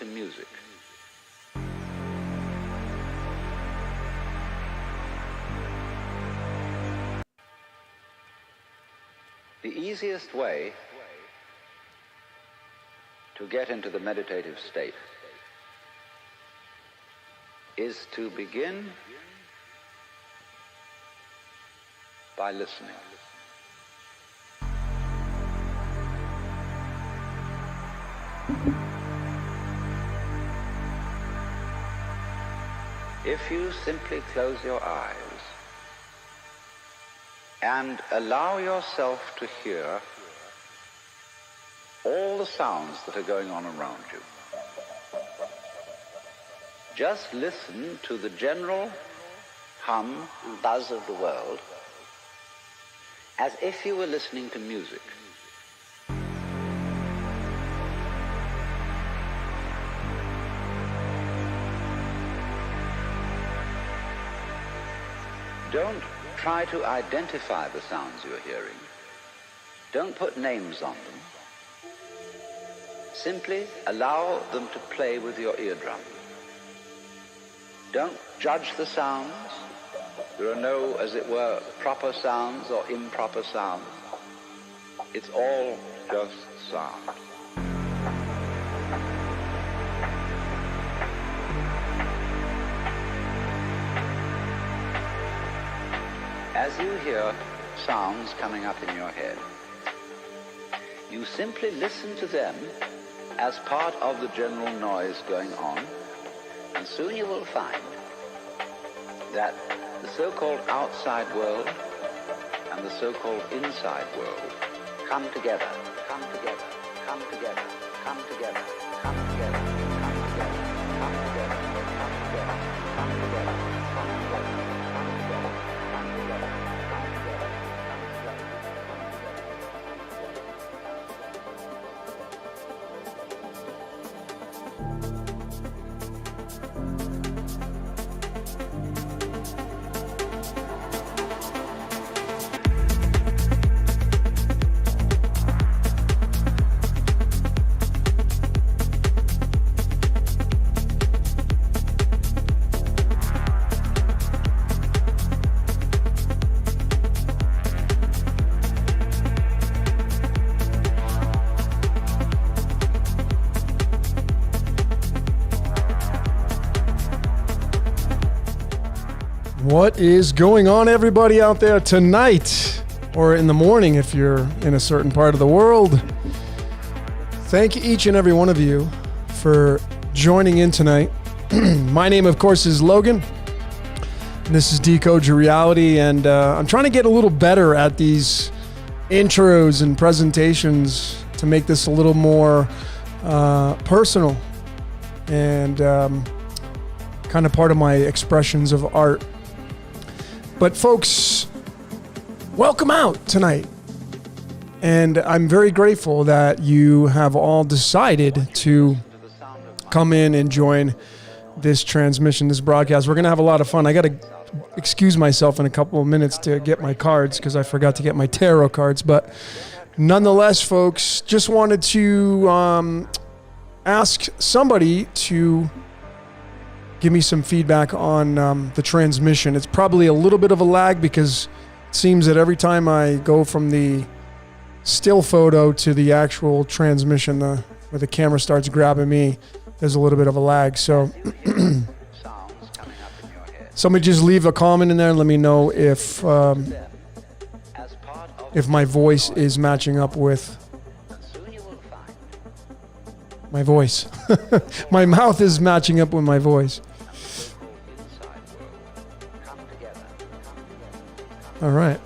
to music. The easiest way to get into the meditative state is to begin by listening. If you simply close your eyes and allow yourself to hear all the sounds that are going on around you, just listen to the general hum and buzz of the world as if you were listening to music. Don't try to identify the sounds you're hearing. Don't put names on them. Simply allow them to play with your eardrum. Don't judge the sounds. There are no, as it were, proper sounds or improper sounds. It's all just sound. As you hear sounds coming up in your head, you simply listen to them as part of the general noise going on, and soon you will find that the so-called outside world and the so-called inside world come together, come together, come together, come together, come together, come together, come together, come together, come together, come together. What is going on, everybody out there tonight, or in the morning if you're in a certain part of the world? Thank each and every one of you for joining in tonight. My name, of course, is Logan. And this is Decode Your Reality, and I'm trying to get a little better at these intros and presentations to make this a little more personal and kind of part of my expressions of art. But folks, welcome out tonight. And I'm very grateful that you have all decided to come in and join this transmission, this broadcast. We're going to have a lot of fun. I got to excuse myself in a couple of minutes to get my cards because I forgot to get my tarot cards. But nonetheless, folks, just wanted to ask somebody to give me some feedback on the transmission. It's probably a little bit of a lag because it seems that every time I go from the still photo to the actual transmission, where the camera starts grabbing me, there's a little bit of a lag. So somebody just leave a comment in there and let me know if my voice is matching up with my voice. My mouth is matching up with my voice. All right.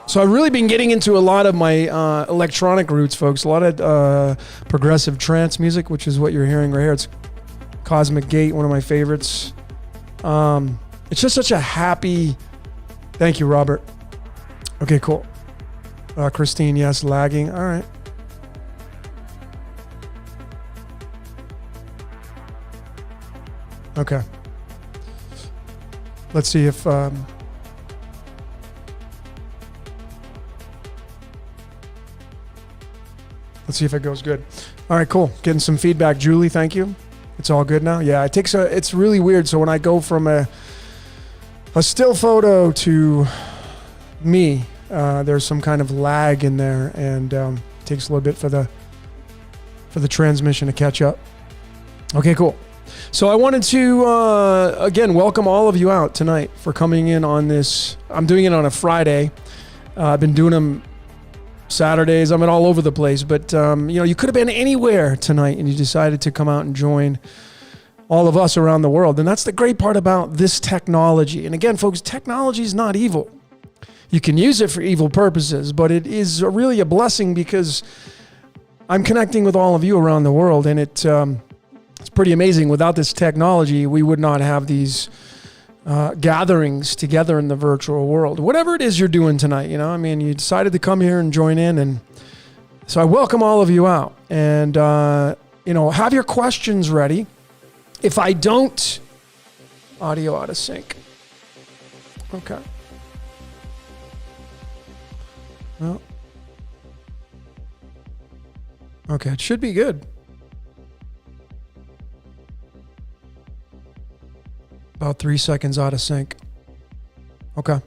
So I've really been getting into a lot of my electronic roots, folks. A lot of progressive trance music, which is what you're hearing right here. It's Cosmic Gate, one of my favorites. It's just such a happy... Thank you, Robert. Okay, cool. Christine, yes, lagging. All right. Okay. Let's see if... Let's see if it goes good. All right, cool. Getting some feedback. Julie, thank you. It's all good now. Yeah, it's really weird. So when I go from a still photo to me, there's some kind of lag in there, and it takes a little bit for the transmission to catch up. Okay, cool. So I wanted to, again, welcome all of you out tonight for coming in on this. I'm doing it on a Friday. I've been doing them Saturdays. I'm all over the place, but you could have been anywhere tonight and you decided to come out and join all of us around the world. And that's the great part about this technology. And again, folks, technology is not evil. You can use it for evil purposes, but it is really a blessing because I'm connecting with all of you around the world, and it's pretty amazing. Without this technology, we would not have these gatherings together in the virtual world. Whatever it is you're doing tonight, you decided to come here and join in, and so I welcome all of you out. And have your questions ready. If I don't, audio out of sync. Okay. Well, okay, it should be good. About 3 seconds out of sync. Okay.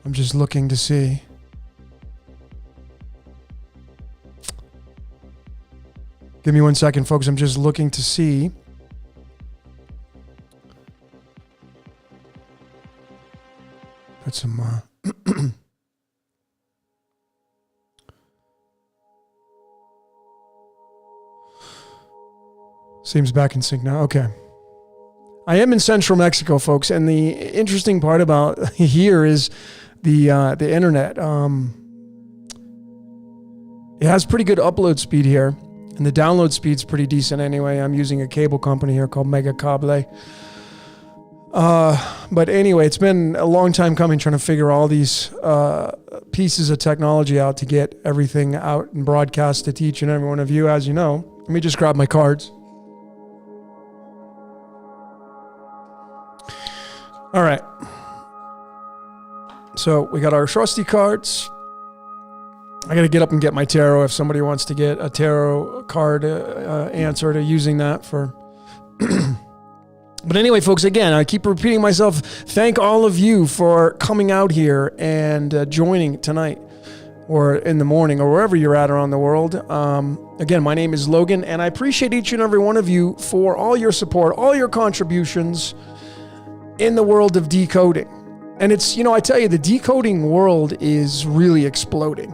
I'm just looking to see. Give me 1 second, folks. I'm just looking to see. Got some seems back in sync now. Okay. I am in central Mexico, folks, and the interesting part about here is the internet. It has pretty good upload speed here, and the download speed's pretty decent anyway. I'm using a cable company here called Megacable. But anyway, it's been a long time coming trying to figure all these pieces of technology out to get everything out and broadcast to each and every one of you. As you know, let me just grab my cards. All right. So we got our trusty cards. I got to get up and get my tarot if somebody wants to get a tarot card answer to using that for... But anyway, folks, again, I keep repeating myself. Thank all of you for coming out here and joining tonight or in the morning or wherever you're at around the world. Again, my name is Logan, and I appreciate each and every one of you for all your support, all your contributions in the world of decoding. And it's, I tell you, the decoding world is really exploding.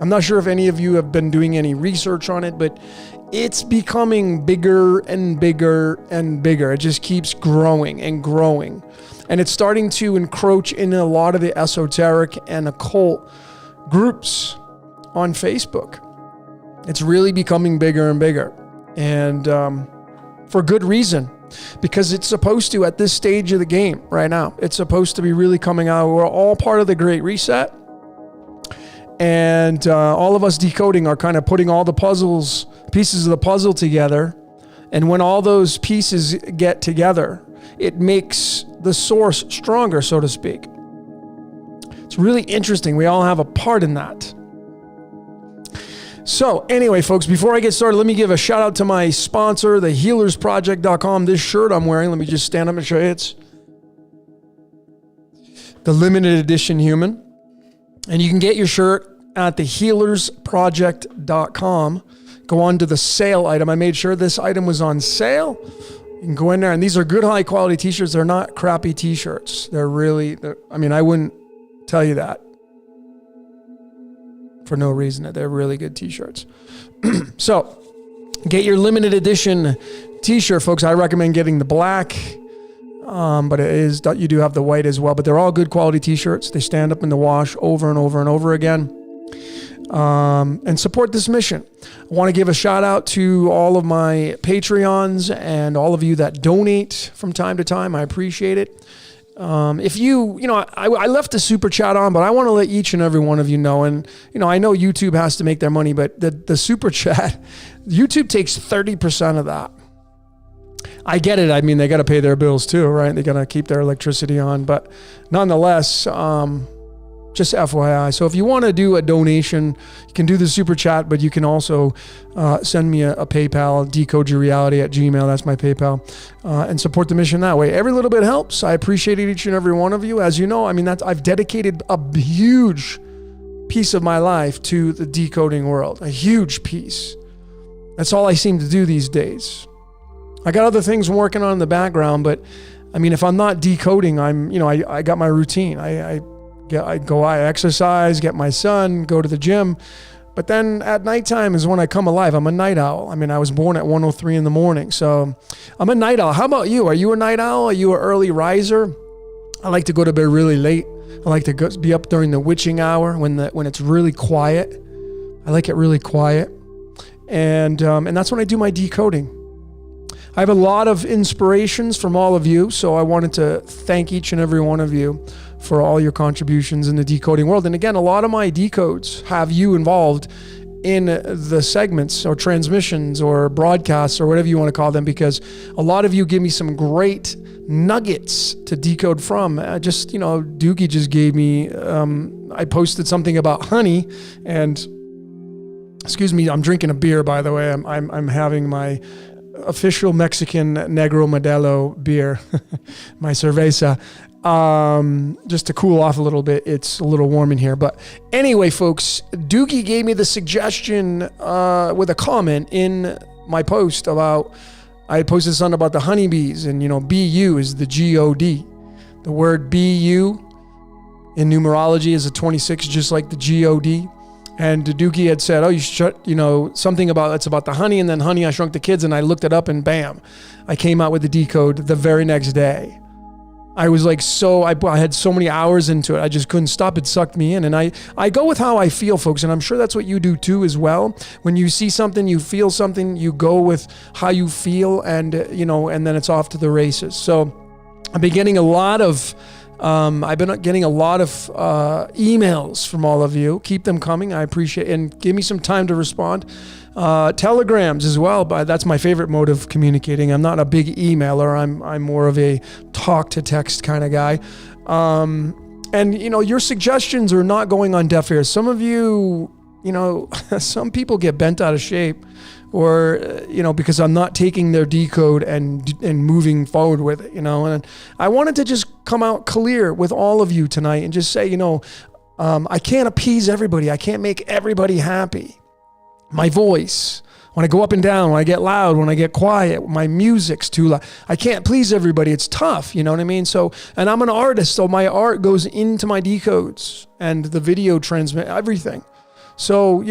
I'm not sure if any of you have been doing any research on it, but it's becoming bigger and bigger and bigger. It just keeps growing and growing. And it's starting to encroach in a lot of the esoteric and occult groups on Facebook. It's really becoming bigger and bigger. And for good reason, because it's supposed to, at this stage of the game right now, it's supposed to be really coming out. We're all part of the Great Reset. And all of us decoding are kind of putting all the pieces of the puzzle together. And when all those pieces get together, it makes the source stronger, so to speak. It's really interesting. We all have a part in that. So anyway, folks, before I get started, let me give a shout out to my sponsor, thehealersproject.com. This shirt I'm wearing, let me just stand up and show you. It's the limited edition human. And you can get your shirt at thehealersproject.com. Go on to the sale item. I made sure this item was on sale. You can go in there, and these are good high quality t-shirts. They're not crappy t-shirts. I wouldn't tell you that for no reason. They're really good t-shirts. So get your limited edition t-shirt, folks. I recommend getting the black. But you do have the white as well, but they're all good quality t-shirts. They stand up in the wash over and over and over again. And support this mission. I want to give a shout out to all of my Patreons and all of you that donate from time to time. I appreciate it. If I left the super chat on, but I want to let each and every one of you know, and I know YouTube has to make their money, but the super chat, YouTube takes 30% of that. I get it. I mean, they got to pay their bills too, right? They got to keep their electricity on. But nonetheless, just FYI. So if you want to do a donation, you can do the super chat, but you can also send me a PayPal, decodeyourreality@gmail. That's my PayPal, and support the mission that way. Every little bit helps. I appreciate each and every one of you. As you know, I mean, I've dedicated a huge piece of my life to the decoding world, a huge piece. That's all I seem to do these days. I got other things I'm working on in the background, but I mean, if I'm not decoding, I got my routine. I exercise, get my son, go to the gym. But then at nighttime is when I come alive. I'm a night owl. I mean, I was born at 1:03 in the morning. So I'm a night owl. How about you? Are you a night owl? Are you an early riser? I like to go to bed really late. I like to be up during the witching hour when it's really quiet. I like it really quiet. And that's when I do my decoding. I have a lot of inspirations from all of you, so I wanted to thank each and every one of you for all your contributions in the decoding world. And again, a lot of my decodes have you involved in the segments or transmissions or broadcasts or whatever you want to call them, because a lot of you give me some great nuggets to decode from. Doogie just gave me, I posted something about honey, and excuse me, I'm drinking a beer, by the way. I'm having my official Mexican Negro Modelo beer, my cerveza, just to cool off a little bit. It's a little warm in here. But anyway, folks, Doogie gave me the suggestion with a comment in my post about, I posted something about the honeybees, and BU is the GOD. The word BU in numerology is a 26, just like the GOD. And Doogie had said, you should, something about, it's about the honey, and then Honey, I Shrunk the Kids, and I looked it up, and bam, I came out with the decode the very next day. I was like, I had so many hours into it, I just couldn't stop. It sucked me in. And I go with how I feel, folks, and I'm sure that's what you do too as well. When you see something, you feel something, you go with how you feel, and then it's off to the races. So I've been getting a lot of emails from all of you. Keep them coming. I appreciate it. And give me some time to respond. Telegrams as well, but that's my favorite mode of communicating. I'm not a big emailer. I'm more of a talk to text kind of guy. And your suggestions are not going on deaf ears. Some of you, some people get bent out of shape, or because I'm not taking their decode and moving forward with it, and I wanted to just come out clear with all of you tonight and just say, I can't appease everybody. I can't make everybody happy. My voice, when I go up and down, when I get loud, when I get quiet, my music's too loud. I can't please everybody. It's tough, you know what I mean? So, and I'm an artist, so my art goes into my decodes and the video transmit everything. So,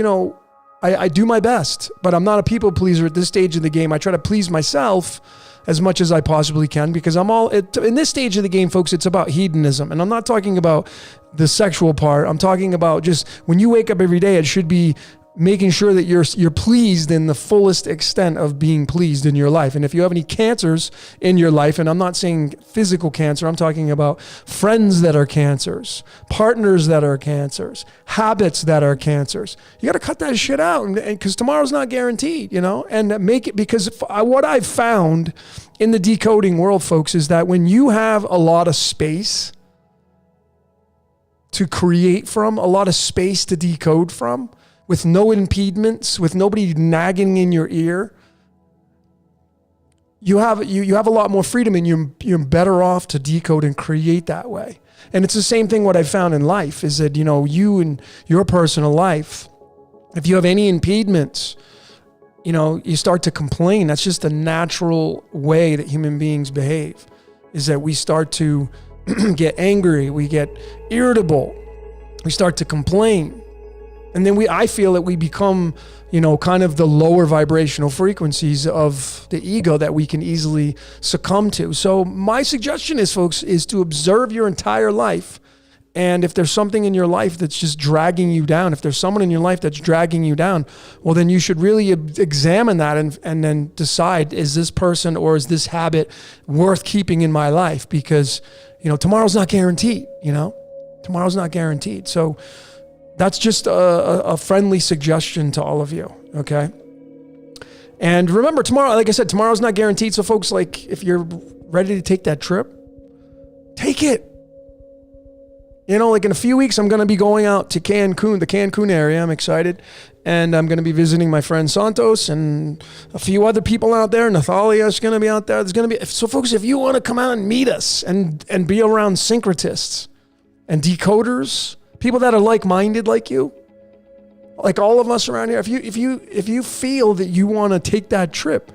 I do my best, but I'm not a people pleaser at this stage of the game. I try to please myself as much as I possibly can, because in this stage of the game, folks, it's about hedonism. And I'm not talking about the sexual part. I'm talking about just when you wake up every day, it should be making sure that you're pleased in the fullest extent of being pleased in your life. And if you have any cancers in your life, and I'm not saying physical cancer, I'm talking about friends that are cancers, partners that are cancers, habits that are cancers. You got to cut that shit out, because tomorrow's not guaranteed, and make it, because what I've found in the decoding world, folks, is that when you have a lot of space to create from, a lot of space to decode from, with no impediments, with nobody nagging in your ear, you have a lot more freedom, and you're better off to decode and create that way. And it's the same thing what I found in life is that, you in your personal life, if you have any impediments, you start to complain. That's just the natural way that human beings behave, is that we start to get angry, we get irritable, we start to complain. And then I feel that we become, kind of the lower vibrational frequencies of the ego that we can easily succumb to. So my suggestion is, folks, is to observe your entire life. And if there's something in your life that's just dragging you down, if there's someone in your life that's dragging you down, well, then you should really examine that and then decide, is this person or is this habit worth keeping in my life? Because, tomorrow's not guaranteed, tomorrow's not guaranteed. So that's just a friendly suggestion to all of you, okay? And remember, tomorrow, like I said, tomorrow's not guaranteed. So folks, like if you're ready to take that trip, take it. You know, like in a few weeks, I'm going to be going out to Cancun, the Cancun area. I'm excited. And I'm going to be visiting my friend Santos and a few other people out there. Nathalia is going to be out there. There's going to be, so folks, if you want to come out and meet us and be around syncretists and decoders, people that are like-minded like you, like all of us around here, if you feel that you want to take that trip,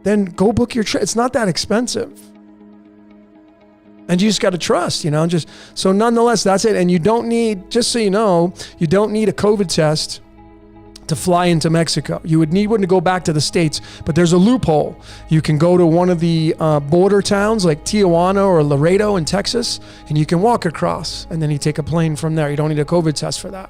then go book your trip. It's not that expensive. And you just got to trust, you know, so nonetheless, that's it. And you don't need, just so you know, you don't need a COVID test to fly into Mexico. You would need one to go back to the States, but there's a loophole. You can go to one of the border towns like Tijuana or Laredo in Texas, and you can walk across, and then you take a plane from there. You don't need a COVID test for that.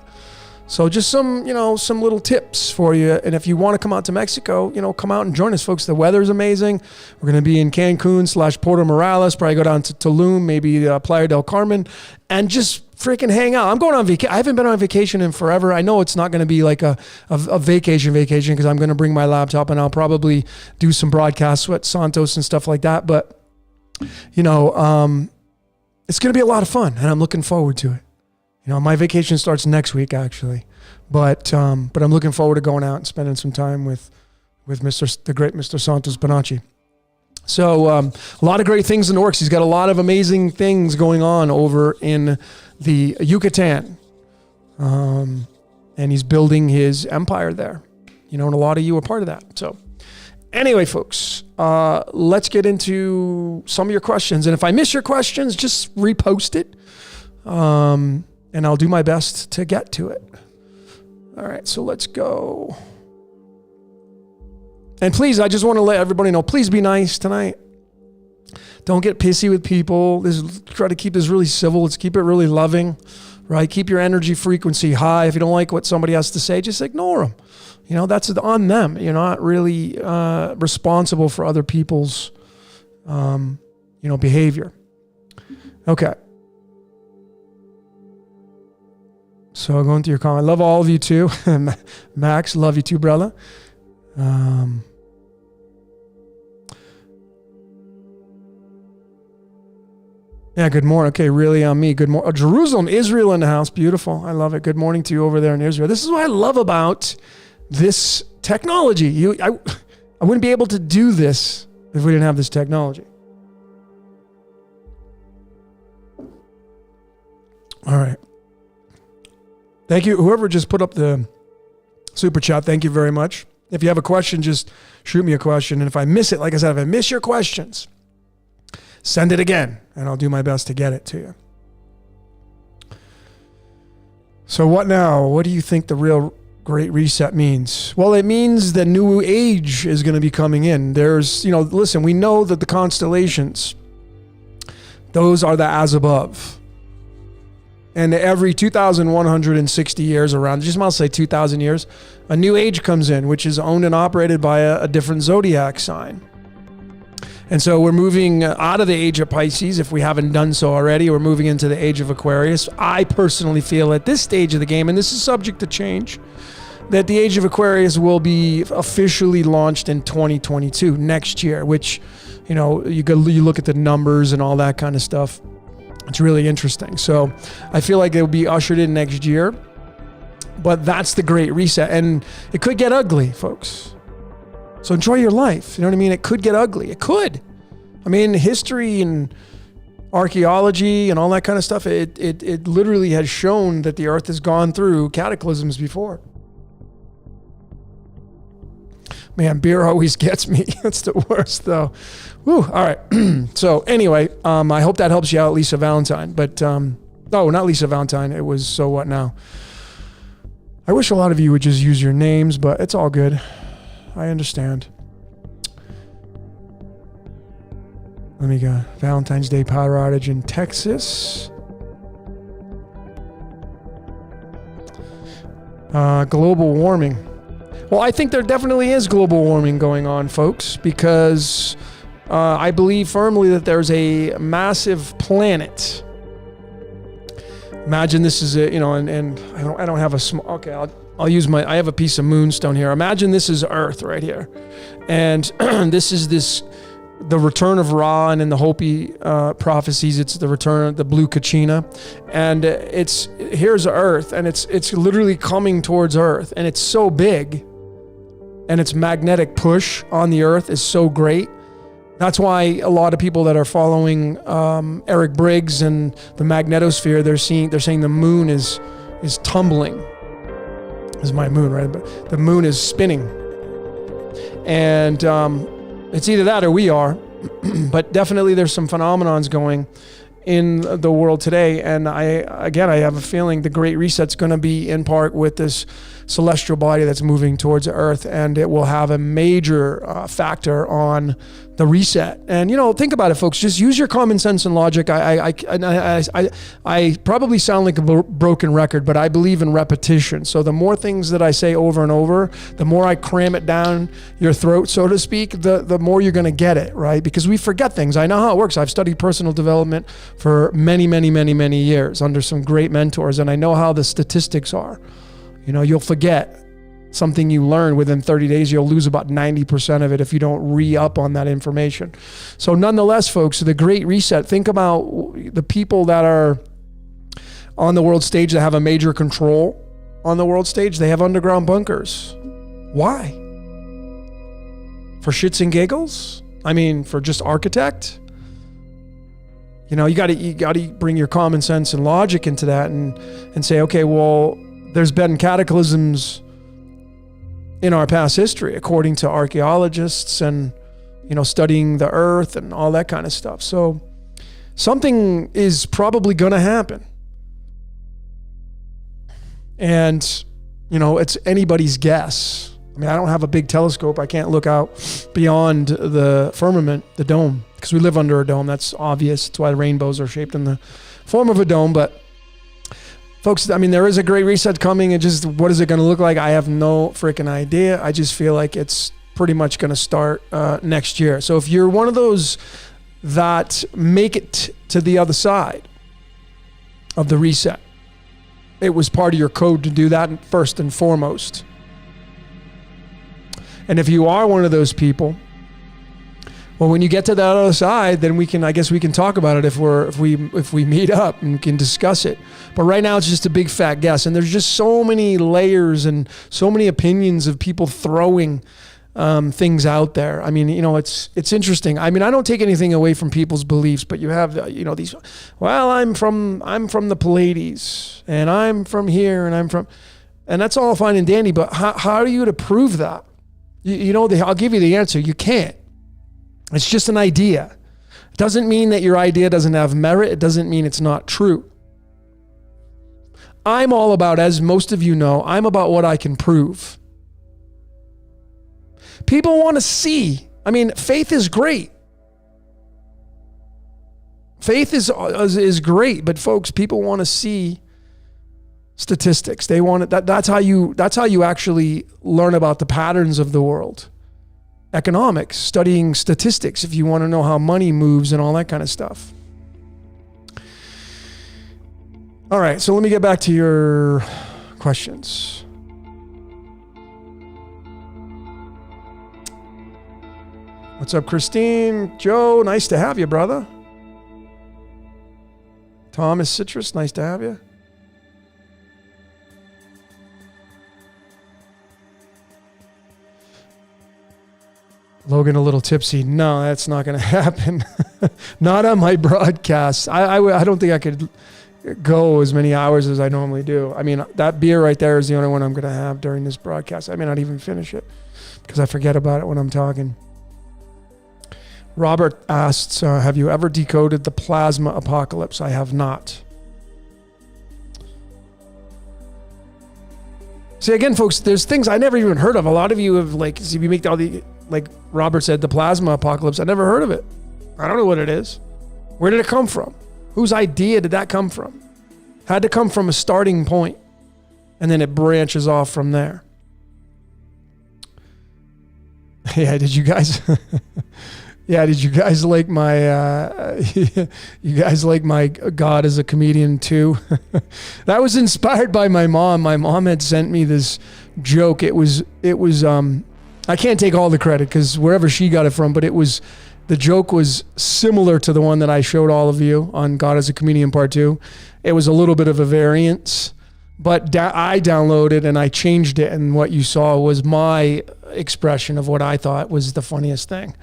So just some little tips for you. And if you want to come out to Mexico, come out and join us, folks. The weather's amazing. We're going to be in Cancun / Puerto Morales, probably go down to Tulum, maybe Playa del Carmen, and just freaking hang out. I'm going on vacation. I haven't been on vacation in forever. I know it's not going to be like a vacation because I'm going to bring my laptop and I'll probably do some broadcasts with Santos and stuff like that. But, it's going to be a lot of fun and I'm looking forward to it. My vacation starts next week, actually, but I'm looking forward to going out and spending some time with the great Mr. Santos Bonacci. So a lot of great things in the works. He's got a lot of amazing things going on over in the Yucatan, and he's building his empire there. And a lot of you are part of that. So anyway, folks, let's get into some of your questions. And if I miss your questions, just repost it. And I'll do my best to get to it. All right, so let's go. And please, I just want to let everybody know, please be nice tonight. Don't get pissy with people. Try to keep this really civil. Let's keep it really loving, right? Keep your energy frequency high. If you don't like what somebody has to say, just ignore them. That's on them. You're not really responsible for other people's, behavior. Okay. So going through your comment, I love all of you too. Max, love you too, brother. Yeah, good morning. Okay, really on me. Good morning. Jerusalem, Israel in the house. Beautiful. I love it. Good morning to you over there in Israel. This is what I love about this technology. I wouldn't be able to do this if we didn't have this technology. All right. Thank you. Whoever just put up the super chat, thank you very much. If you have a question, just shoot me a question. And if I miss it, like I said, if I miss your questions, send it again, and I'll do my best to get it to you. So what now? What do you think the real Great Reset means? Well, it means the new age is going to be coming in. There's, listen, we know that the constellations, those are the as above. And every 2,160 years around, just might say 2,000 years, a new age comes in, which is owned and operated by a different zodiac sign. And so we're moving out of the age of Pisces, if we haven't done so already. We're moving into the age of Aquarius. I personally feel at this stage of the game, and this is subject to change, that the age of Aquarius will be officially launched in 2022, next year, which, you look at the numbers and all that kind of stuff. It's really interesting. So I feel like it will be ushered in next year, but that's the Great Reset. And it could get ugly, folks. So enjoy your life. You know what I mean? It could get ugly. It could. I mean, history and archaeology and all that kind of stuff, it literally has shown that the earth has gone through cataclysms before. Man, beer always gets me. That's the worst, though. Woo, all right. So anyway, I hope that helps you out, Lisa Valentine. But, not Lisa Valentine. It was So What Now. I wish a lot of you would just use your names, but it's all good. I understand. Let me go. Valentine's Day power outage in Texas. Global warming. Well, I think there definitely is global warming going on, folks, because I believe firmly that there's a massive planet. Imagine this is and I don't have a small. Okay, I have a piece of moonstone here. Imagine this is Earth right here. And this is the return of Ra, and in the Hopi prophecies, it's the return of the blue Kachina. And here's Earth, and it's literally coming towards Earth, and it's so big, and its magnetic push on the Earth is so great. That's why a lot of people that are following Eric Briggs and the magnetosphere, they're saying the moon is tumbling. This is my moon, right? But the moon is spinning. And it's either that or we are. But definitely there's some phenomenons going in the world today. And I have a feeling the Great Reset's going to be in part with this celestial body that's moving towards Earth, and it will have a major factor on the reset. And think about it, folks. Just use your common sense and logic. I probably sound like a broken record, but I believe in repetition. So the more things that I say over and over, the more I cram it down your throat, so to speak, the more you're going to get it, right? Because we forget things. I know how it works. I've studied personal development for many, many, many, many years under some great mentors, and I know how the statistics are. You'll forget something you learn within 30 days. You'll lose about 90% of it if you don't re-up on that information. So nonetheless, folks, the Great Reset, think about the people that are on the world stage that have a major control on the world stage. They have underground bunkers. Why? For shits and giggles? For just architect? You got to bring your common sense and logic into that and say, okay, well, there's been cataclysms in our past history, according to archaeologists and, studying the earth and all that kind of stuff. So something is probably going to happen. And, it's anybody's guess. I don't have a big telescope. I can't look out beyond the firmament, the dome, because we live under a dome. That's obvious. That's why the rainbows are shaped in the form of a dome. But folks, there is a Great Reset coming, and just what is it going to look like? I have no freaking idea. I just feel like it's pretty much going to start next year. So if you're one of those that make it to the other side of the reset, it was part of your code to do that first and foremost. And if you are one of those people, well, when you get to that other side, then we can talk about it if we meet up and can discuss it. But right now it's just a big fat guess, and there's just so many layers and so many opinions of people throwing things out there. It's interesting. I don't take anything away from people's beliefs, but you have these. Well, I'm from the Pleiades, and I'm from here, and that's all fine and dandy. But how are you to prove that? I'll give you the answer. You can't. It's just an idea. It doesn't mean that your idea doesn't have merit. It doesn't mean it's not true. I'm all about, as most of you know, I'm about what I can prove. People want to see. Faith is great. Faith is great, but folks, people want to see statistics. They want it. That's how you actually learn about the patterns of the world. Economics, studying statistics, if you want to know how money moves and all that kind of stuff. All right, so let me get back to your questions. What's up, Christine? Joe, nice to have you, brother. Thomas Citrus, nice to have you. Logan, a little tipsy. No, that's not going to happen. Not on my broadcast. I don't think I could go as many hours as I normally do. That beer right there is the only one I'm going to have during this broadcast. I may not even finish it because I forget about it when I'm talking. Robert asks, have you ever decoded the plasma apocalypse? I have not. See, again, folks, there's things I never even heard of. A lot of you have, you make all the, like Robert said, the plasma apocalypse. I never heard of it. I don't know what it is. Where did it come from? Whose idea did that come from? Had to come from a starting point, and then it branches off from there. Yeah, did you guys? Yeah, did you guys like my you guys like my God as a comedian too? That was inspired by my mom. My mom had sent me this joke. It was I can't take all the credit because wherever she got it from, but the joke was similar to the one that I showed all of you on God as a Comedian Part 2. It was a little bit of a variance, but I downloaded and I changed it, and what you saw was my expression of what I thought was the funniest thing.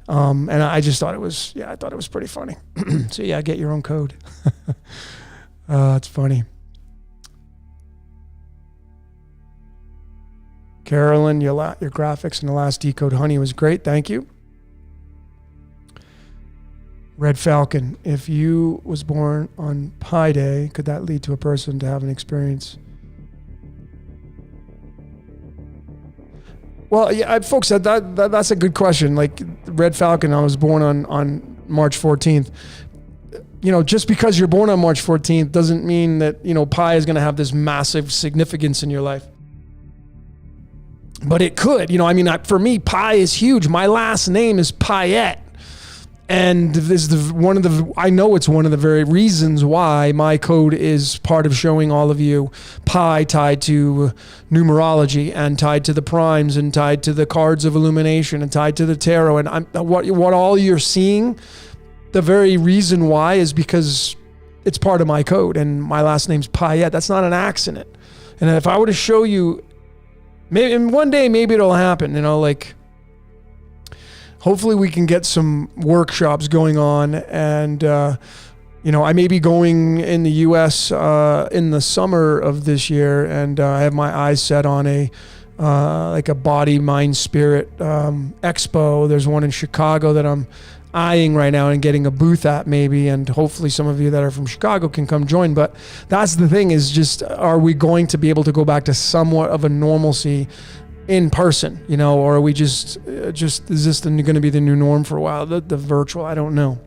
And I just thought it was, I thought it was pretty funny. So yeah, get your own code. It's funny. Carolyn, your graphics in the last Decode Honey was great. Thank you. Red Falcon, if you was born on Pi Day, could that lead to a person to have an experience? Well, yeah, folks, that's a good question. Like Red Falcon, I was born on March 14th. You know, just because you're born on March 14th doesn't mean that, you know, Pi is going to have this massive significance in your life. But it could, you know, I mean, for me, Pi is huge. My last name is Payette. And this is I know it's one of the very reasons why my code is part of showing all of you Pi tied to numerology and tied to the primes and tied to the cards of illumination and tied to the tarot. And what all you're seeing, the very reason why is because it's part of my code and my last name's Payette. That's not an accident. And if I were to show you, maybe one day, maybe it'll happen, you know, like, hopefully we can get some workshops going on, and you know, I may be going in the U.S. In the summer of this year, and I have my eyes set on like a body, mind, spirit expo. There's one in Chicago that I'm eyeing right now and getting a booth at maybe, and hopefully some of you that are from Chicago can come join. But that's the thing, is just, are we going to be able to go back to somewhat of a normalcy in person, you know, or are we just is this going to be the new norm for a while? The virtual, I don't know.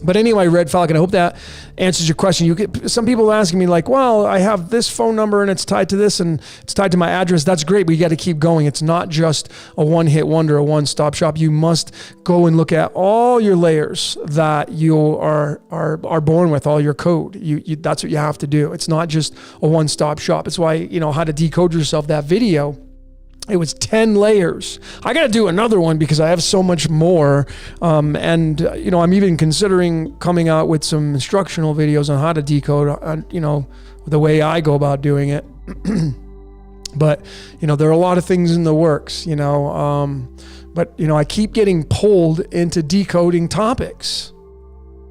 But anyway, Red Falcon, I hope that answers your question. You get some people asking me like, well, I have this phone number and it's tied to this and it's tied to my address. That's great, but you got to keep going. It's not just a one-hit wonder, a one-stop shop. You must go and look at all your layers that you are born with, all your code. You that's what you have to do. It's not just a one-stop shop. It's why, you know, How to Decode Yourself, that video, it was 10 layers. I got to do another one because I have so much more. And, you know, I'm even considering coming out with some instructional videos on how to decode, you know, the way I go about doing it. But, you know, there are a lot of things in the works, you know. But, you know, I keep getting pulled into decoding topics.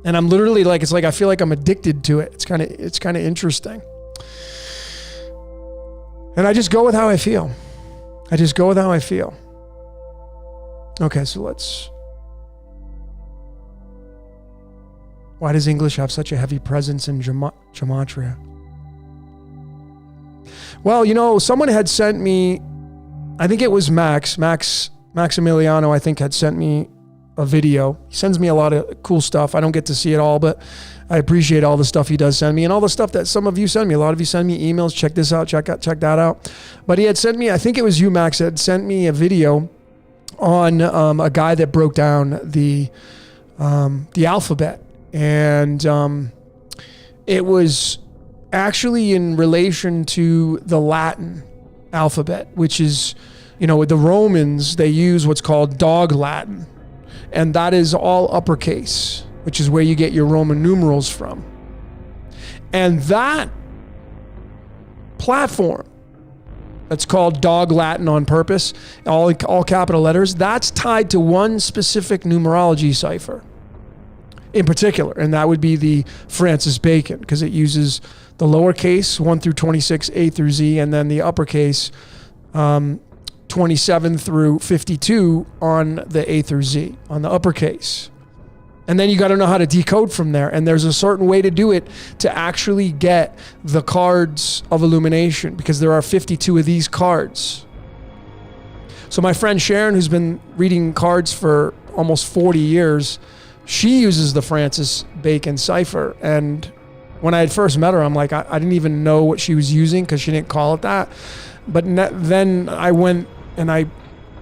And I'm literally like, it's like I feel like I'm addicted to it. It's kind of interesting. And I just go with how I feel. Okay, so why does English have such a heavy presence in gematria? Well, you know, someone had sent me, I think it was Maximiliano, I think, had sent me a video. He sends me a lot of cool stuff. I don't get to see it all, but I appreciate all the stuff he does send me and all the stuff that some of you send me. A lot of you send me emails. Check this out. Check that out. But he had sent me, I think it was you, Max, had sent me a video on a guy that broke down the alphabet. And it was actually in relation to the Latin alphabet, which is, you know, with the Romans, they use what's called Dog Latin. And that is all uppercase, which is where you get your Roman numerals from. And that platform that's called Dog Latin on purpose, all capital letters, that's tied to one specific numerology cipher in particular, and that would be the Francis Bacon, because it uses the lowercase 1 through 26, A through Z, and then the uppercase 27 through 52 on the A through Z, on the uppercase. And then you got to know how to decode from there. And there's a certain way to do it to actually get the cards of illumination, because there are 52 of these cards. So my friend Sharon, who's been reading cards for almost 40 years, she uses the Francis Bacon cipher. And when I had first met her, I'm like, I didn't even know what she was using because she didn't call it that. But then I went and I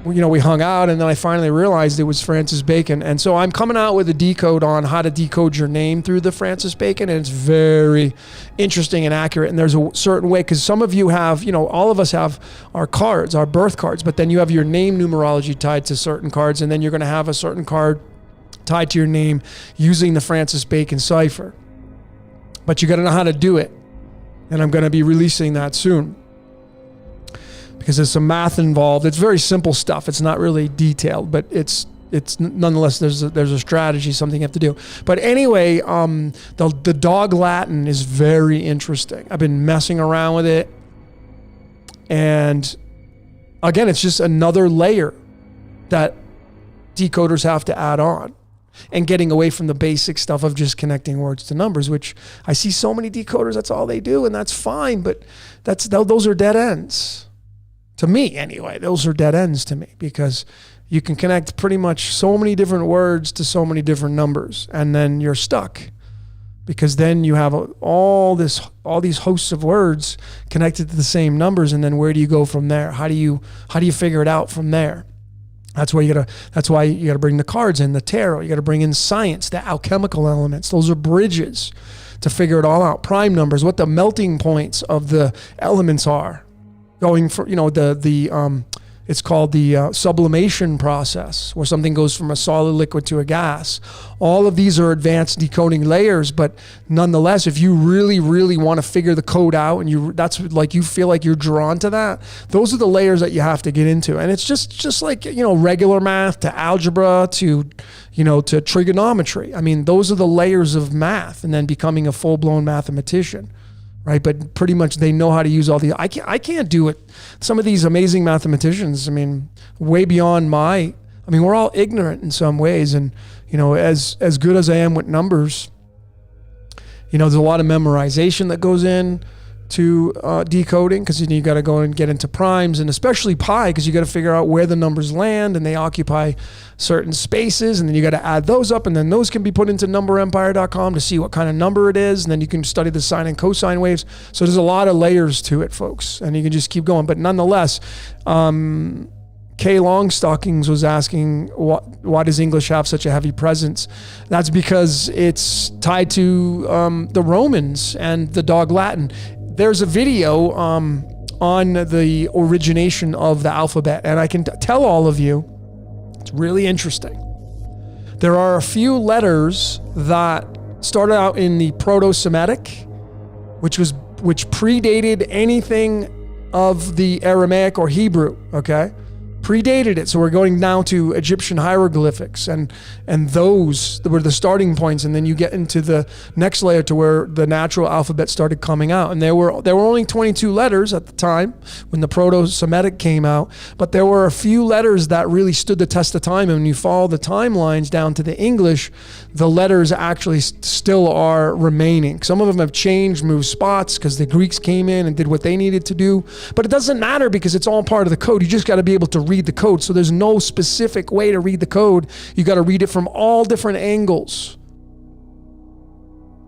we hung out, and then I finally realized it was Francis Bacon. And so I'm coming out with a decode on how to decode your name through the Francis Bacon, and it's very interesting and accurate. And there's a certain way, because some of you have, all of us have our cards, our birth cards, but then you have your name numerology tied to certain cards, and then you're going to have a certain card tied to your name using the Francis Bacon cipher. But you got to know how to do it. And I'm going to be releasing that soon, because there's some math involved. It's very simple stuff. It's not really detailed, but it's nonetheless, there's a strategy, something you have to do. But anyway, the dog Latin is very interesting. I've been messing around with it. And again, it's just another layer that decoders have to add on, and getting away from the basic stuff of just connecting words to numbers, which I see so many decoders, that's all they do, and that's fine, but those are dead ends. To me, anyway, those are dead ends to me, because you can connect pretty much so many different words to so many different numbers, and then you're stuck, because then you have all these hosts of words connected to the same numbers, and then where do you go from there? How do you figure it out from there? That's why you gotta bring the cards in, the tarot. You gotta bring in science, the alchemical elements. Those are bridges to figure it all out. Prime numbers, what the melting points of the elements are. Going for, it's called the sublimation process, where something goes from a solid liquid to a gas. All of these are advanced decoding layers, but nonetheless, if you really, really want to figure the code out, and you feel like you're drawn to that, those are the layers that you have to get into. And it's just like, regular math to algebra to trigonometry. I mean, those are the layers of math, and then becoming a full-blown mathematician. Right, but pretty much they know how to use all the. I can't do it. Some of these amazing mathematicians, way beyond we're all ignorant in some ways, and as good as I am with numbers, there's a lot of memorization that goes in to decoding, because you got to go and get into primes, and especially pi, because you got to figure out where the numbers land, and they occupy certain spaces, and then you got to add those up, and then those can be put into numberempire.com to see what kind of number it is, and then you can study the sine and cosine waves. So there's a lot of layers to it, folks, and you can just keep going. But nonetheless, Kay Longstockings was asking, why does English have such a heavy presence? That's because it's tied to the Romans and the dog Latin. There's a video on the origination of the alphabet, and I can tell all of you, it's really interesting. There are a few letters that started out in the Proto-Semitic, which predated anything of the Aramaic or Hebrew, okay? Predated it. So we're going now to Egyptian hieroglyphics, and those were the starting points, and then you get into the next layer to where the natural alphabet started coming out. And there were only 22 letters at the time when the Proto-Semitic came out, but there were a few letters that really stood the test of time. And when you follow the timelines down to the English, the letters actually still are remaining. Some of them have changed, moved spots, because the Greeks came in and did what they needed to do. But it doesn't matter, because it's all part of the code. You just got to be able to read the code. So there's no specific way to read the code. You got to read it from all different angles.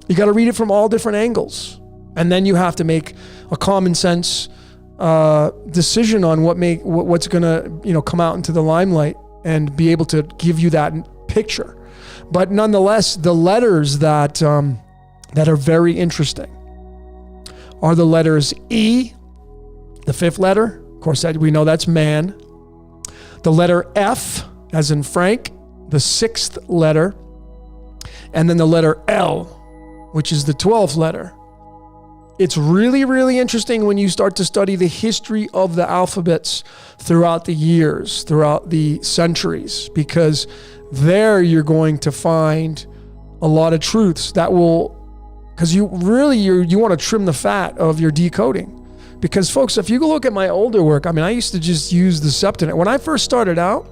You got to read it from all different angles. And then you have to make a common sense decision on what's going to, come out into the limelight and be able to give you that picture. But nonetheless, the letters that are very interesting are the letters E, the fifth letter. Of course, we know that's man. The letter F, as in Frank, the sixth letter. And then the letter L, which is the 12th letter. It's really, really interesting when you start to study the history of the alphabets throughout the years, throughout the centuries, because there you're going to find a lot of truths that will, because you want to trim the fat of your decoding. Because folks, if you go look at my older work, I used to just use the Septonet. When I first started out,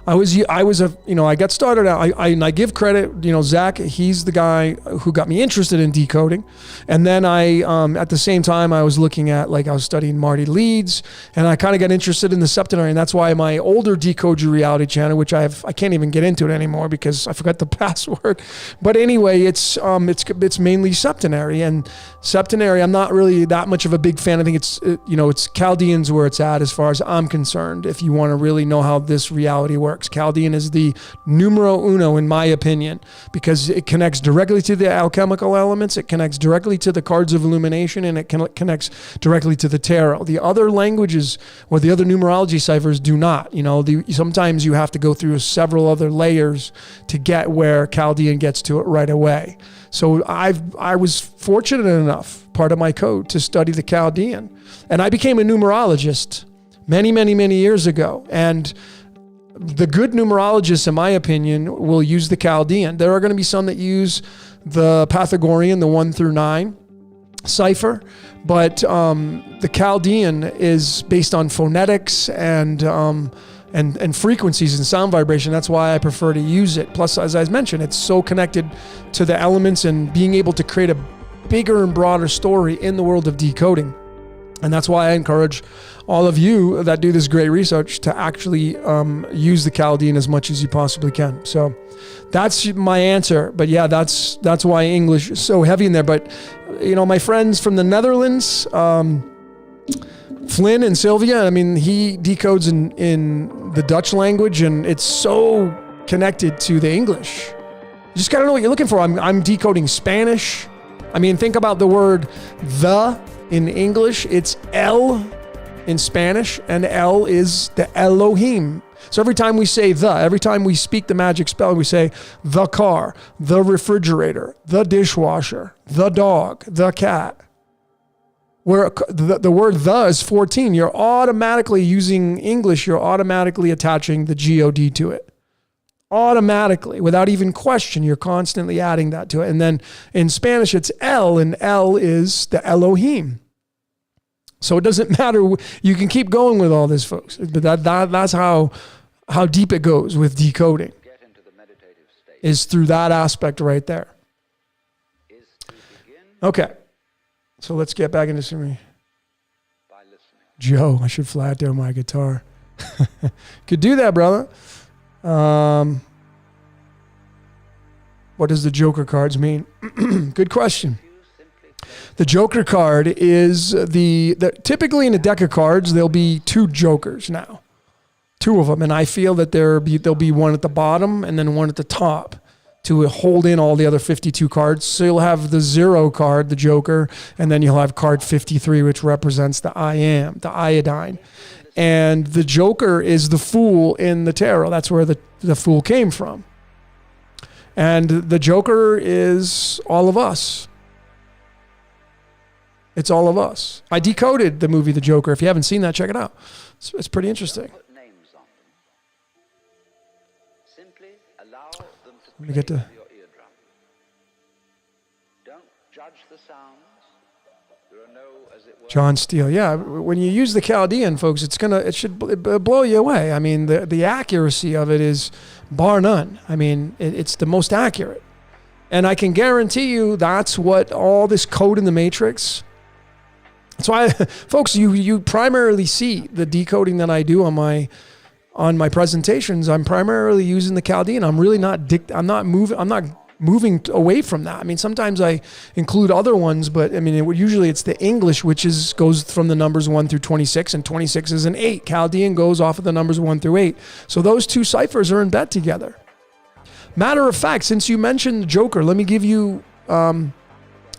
I got started out. I give credit, Zach, he's the guy who got me interested in decoding. And then at the same time, I was looking at, I was studying Marty Leeds, and I kind of got interested in the septenary. And that's why my older Decode Your Reality channel, which I can't even get into it anymore because I forgot the password. But anyway, it's mainly septenary, and septenary, I'm not really that much of a big fan. I think it's Chaldean's where it's at as far as I'm concerned. If you want to really know how this reality works. Chaldean is the numero uno, in my opinion, because it connects directly to the alchemical elements, it connects directly to the cards of illumination, and it connects directly to the tarot. The other languages or the other numerology ciphers do not. Sometimes you have to go through several other layers to get where Chaldean gets to it right away. So I was fortunate enough, part of my code, to study the Chaldean, and I became a numerologist many, many, many years ago. And the good numerologists, in my opinion, will use the Chaldean. There are going to be some that use the Pythagorean, the 1 through 9 cipher, but the Chaldean is based on phonetics and frequencies and sound vibration. That's why I prefer to use it. Plus, as I mentioned, it's so connected to the elements and being able to create a bigger and broader story in the world of decoding. And that's why I encourage all of you that do this great research to actually use the Chaldean as much as you possibly can. So that's my answer. But yeah, that's why English is so heavy in there. But, my friends from the Netherlands, Flynn and Sylvia, he decodes in the Dutch language, and it's so connected to the English. You just got to know what you're looking for. I'm decoding Spanish. Think about the word the in English. It's El in Spanish, and El is the Elohim. So every time we say every time we speak the magic spell, we say the car, the refrigerator, the dishwasher, the dog, the cat. Where the word the is 14, you're automatically using English, you're automatically attaching the God to it. Automatically, without even question, you're constantly adding that to it. And then in Spanish, it's El, and El is the Elohim. So it doesn't matter. You can keep going with all this, folks. But that's how deep it goes with decoding. Is through that aspect right there. Okay. So let's get back into some. Joe, I should flat down my guitar. Could do that, brother. What does the Joker cards mean? Good question. The Joker card is typically in a deck of cards, there'll be 2 Jokers now. 2 of them. And I feel that there'll be one at the bottom and then one at the top to hold in all the other 52 cards. So you'll have the 0 card, the Joker, and then you'll have card 53, which represents the I am, the iodine. And the Joker is the Fool in the tarot. That's where the Fool came from. And the Joker is all of us. It's all of us. I decoded the movie The Joker. If you haven't seen that, check it out. It's pretty interesting. Let me get to John Steele. Yeah, when you use the Chaldean, folks, it should blow you away. The accuracy of it is bar none. It's the most accurate. And I can guarantee you that's what all this code in the matrix. That's why, folks, you primarily see the decoding that I do on my presentations. I'm primarily using the Chaldean. I'm really not moving away from that. Sometimes I include other ones, but usually it's the English, which goes from the numbers 1 through 26, and 26 is an 8. Chaldean goes off of the numbers 1 through 8. So those 2 ciphers are in bed together. Matter of fact, since you mentioned the Joker, let me give you a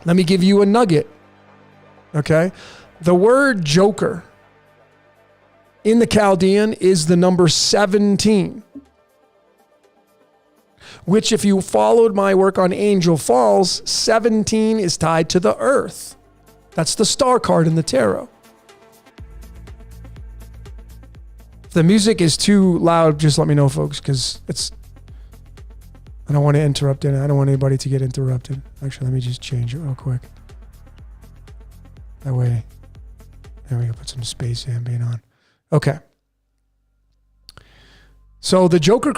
nugget. Okay? The word Joker in the Chaldean is the number 17. Which, if you followed my work on Angel Falls, 17 is tied to the earth. That's the star card in the tarot. If the music is too loud, just let me know, folks, because I don't want to interrupt it. I don't want anybody to get interrupted. Actually, let me just change it real quick. That way, there we go. Put some space ambient on. Okay. So the Joker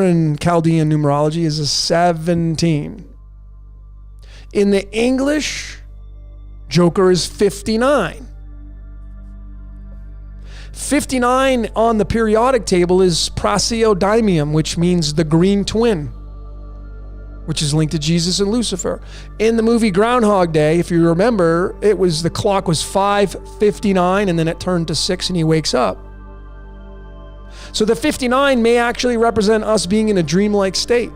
in Chaldean numerology is a 17. In the English, Joker is 59. 59 on the periodic table is Praseodymium, which means the green twin, which is linked to Jesus and Lucifer. In the movie Groundhog Day, if you remember, the clock was 5:59 and then it turned to 6 and he wakes up. So the 59 may actually represent us being in a dreamlike state.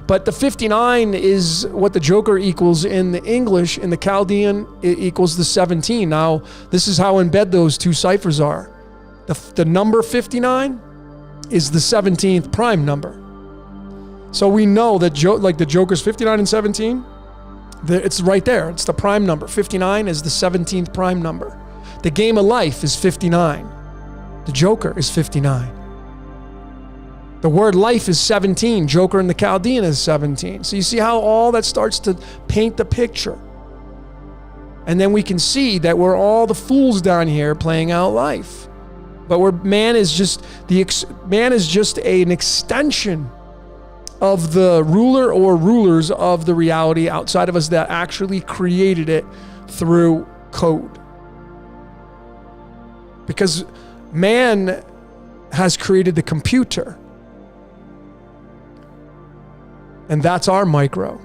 But the 59 is what the Joker equals in the English. In the Chaldean, it equals the 17. Now, this is how in bed those two ciphers are. The number 59 is the 17th prime number. So we know that the Joker's 59 and 17, it's right there. It's the prime number. 59 is the 17th prime number. The game of life is 59. The Joker is 59. The word life is 17. Joker in the Chaldean is 17. So you see how all that starts to paint the picture. And then we can see that we're all the fools down here playing out life. But man is just an extension of the ruler or rulers of the reality outside of us that actually created it through code. Because man has created the computer. And that's our micro.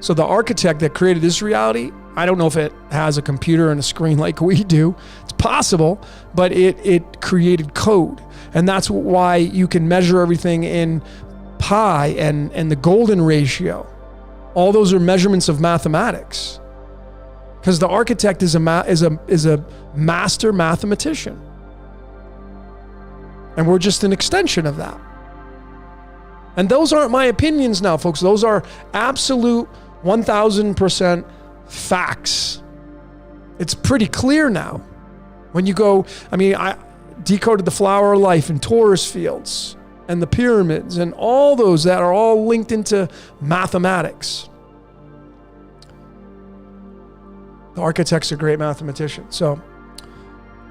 So the architect that created this reality, I don't know if it has a computer and a screen like we do. It's possible, but it created code. And that's why you can measure everything in pi and the golden ratio. All those are measurements of mathematics. Because the architect is a master mathematician. And we're just an extension of that. And those aren't my opinions now, folks. Those are absolute 1,000% facts. It's pretty clear now. When you go, I decoded the flower of life and torus fields and the pyramids and all those that are all linked into mathematics. The architect's a great mathematician. So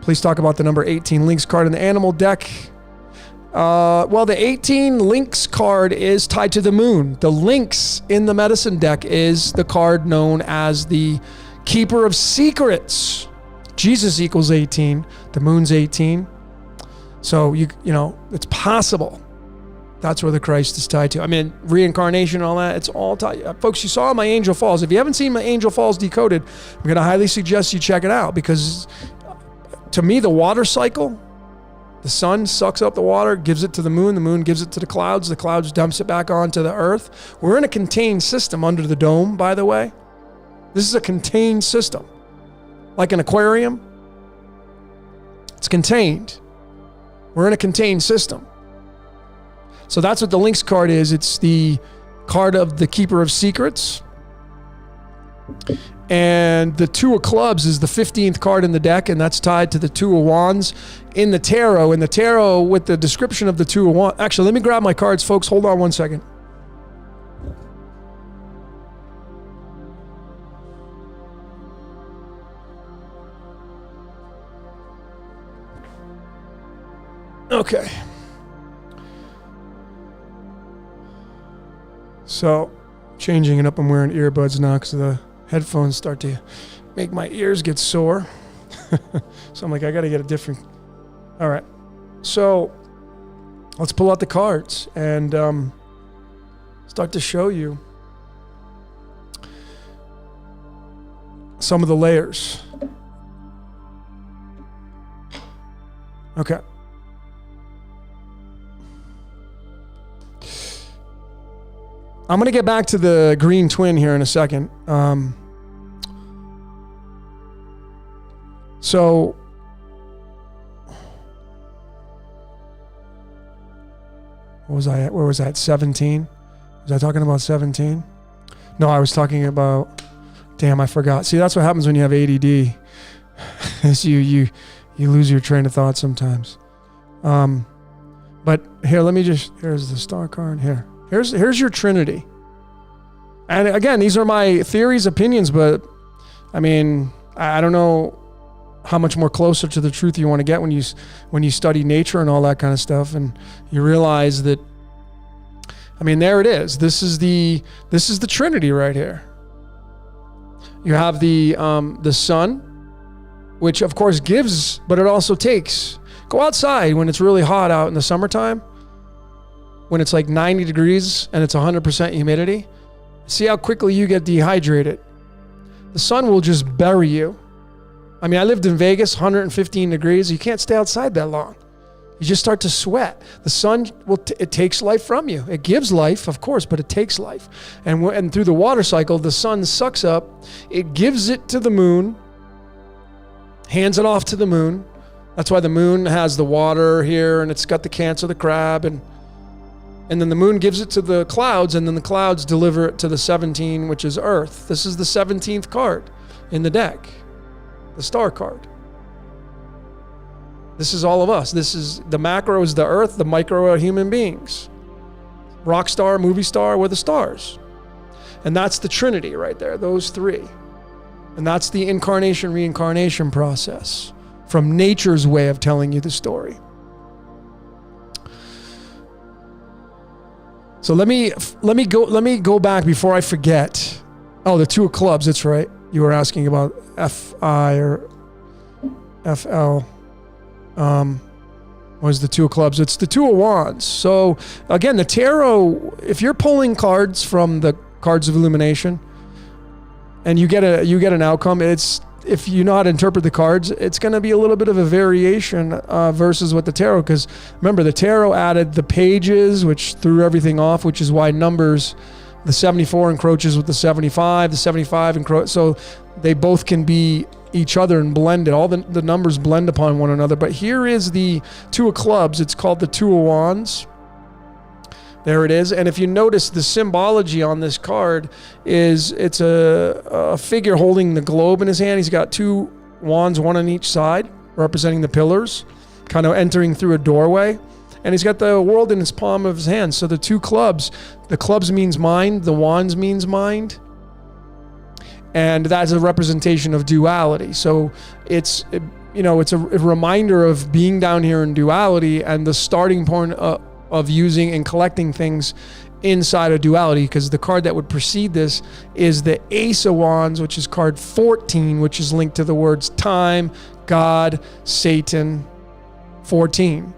please talk about the number 18 links card in the animal deck. The 18 links card is tied to the moon. The links in the medicine deck is the card known as the Keeper of Secrets. Jesus equals 18. The moon's 18. So, it's possible. That's where the Christ is tied to. Reincarnation and all that, it's all tied. Folks, you saw my Angel Falls. If you haven't seen my Angel Falls Decoded, I'm going to highly suggest you check it out because to me, the water cycle, the sun sucks up the water, gives it to the moon gives it to the clouds dumps it back onto the earth. We're in a contained system under the dome, by the way. This is a contained system. Like an aquarium. It's contained. We're in a contained system. So that's what the links card is. It's the card of the Keeper of Secrets. And the Two of Clubs is the 15th card in the deck, and that's tied to the Two of Wands in the tarot. In the tarot, with the description of the Two of Wands. Actually, let me grab my cards, folks. Hold on one second. Okay. So, changing it up, I'm wearing earbuds now because the headphones start to make my ears get sore. So I'm like, I got to get a different. All right. So let's pull out the cards and start to show you some of the layers. Okay. I'm going to get back to the green twin here in a second. So what was I at? Where was I at? 17? Was I talking about 17? No, I was talking about, damn, I forgot. See, that's what happens when you have ADD. Is you lose your train of thought sometimes. But here, here's the star card here. Here's your Trinity. And again, these are my theories, opinions, but I don't know how much more closer to the truth you want to get when you study nature and all that kind of stuff, and you realize that, I mean, there it is. This is the Trinity right here. You have the sun, which of course gives, but it also takes. Go outside when it's really hot out in the summertime, when it's like 90 degrees and it's 100% humidity. See how quickly you get dehydrated. The sun will just bury you. I mean, I lived in Vegas, 115 degrees. You can't stay outside that long. You just start to sweat. The sun it takes life from you. It gives life, of course, but it takes life. And through the water cycle, the sun sucks up. It gives it to the moon, hands it off to the moon. That's why the moon has the water here, and it's got the Cancer, the crab, and then the moon gives it to the clouds, and then the clouds deliver it to the 17, which is Earth. This is the 17th card in the deck, the star card. This is all of us. This is the macro is the Earth, the micro are human beings. Rock star, movie star, we're the stars. And that's the Trinity right there, those three. And that's the incarnation, reincarnation process from nature's way of telling you the story. So let me go back before I forget. Oh, the Two of Clubs, that's right. You were asking about FI or FL. Was the Two of Clubs. It's the Two of Wands. So again, the tarot, if you're pulling cards from the cards of illumination and you get an outcome, it's, if you know how to interpret the cards, it's going to be a little bit of a variation versus what the tarot, because remember, the tarot added the pages, which threw everything off, which is why numbers, the 74 encroaches with the 75, the 75 encroaches, so they both can be each other and blended. All the numbers blend upon one another. But here is the Two of Clubs. It's called the Two of Wands. There it is. And if you notice, the symbology on this card is it's a figure holding the globe in his hand. He's got two wands, one on each side, representing the pillars, kind of entering through a doorway. And he's got the world in his palm of his hand. So the two clubs, the clubs means mind, the wands means mind. And that's a representation of duality. So it's a reminder of being down here in duality and the starting point of using and collecting things inside of duality, because the card that would precede this is the Ace of Wands, which is card 14, which is linked to the words time, God, Satan, 14.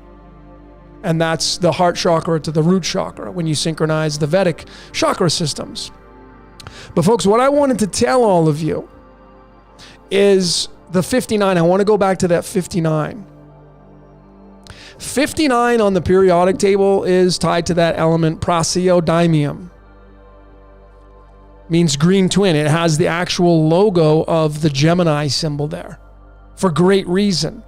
And that's the heart chakra to the root chakra when you synchronize the Vedic chakra systems. But folks, what I wanted to tell all of you is the 59. I want to go back to that 59. 59 on the periodic table is tied to that element praseodymium. Means green twin. It has the actual logo of the Gemini symbol there for great reason.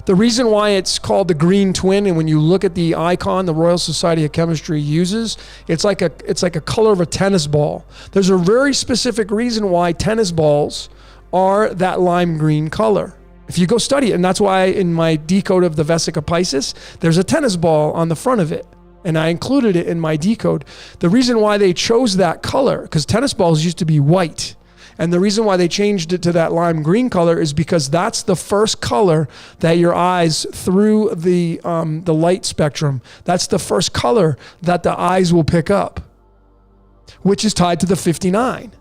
The reason why it's called the green twin, and when you look at the icon the Royal Society of Chemistry uses, it's like a color of a tennis ball. There's a very specific reason why tennis balls are that lime green color. If you go study it, and that's why in my decode of the Vesica Piscis, there's a tennis ball on the front of it, and I included it in my decode. The reason why they chose that color, because tennis balls used to be white, and the reason why they changed it to that lime green color is because that's the first color that your eyes, through the light spectrum, that's the first color that the eyes will pick up, which is tied to the 59.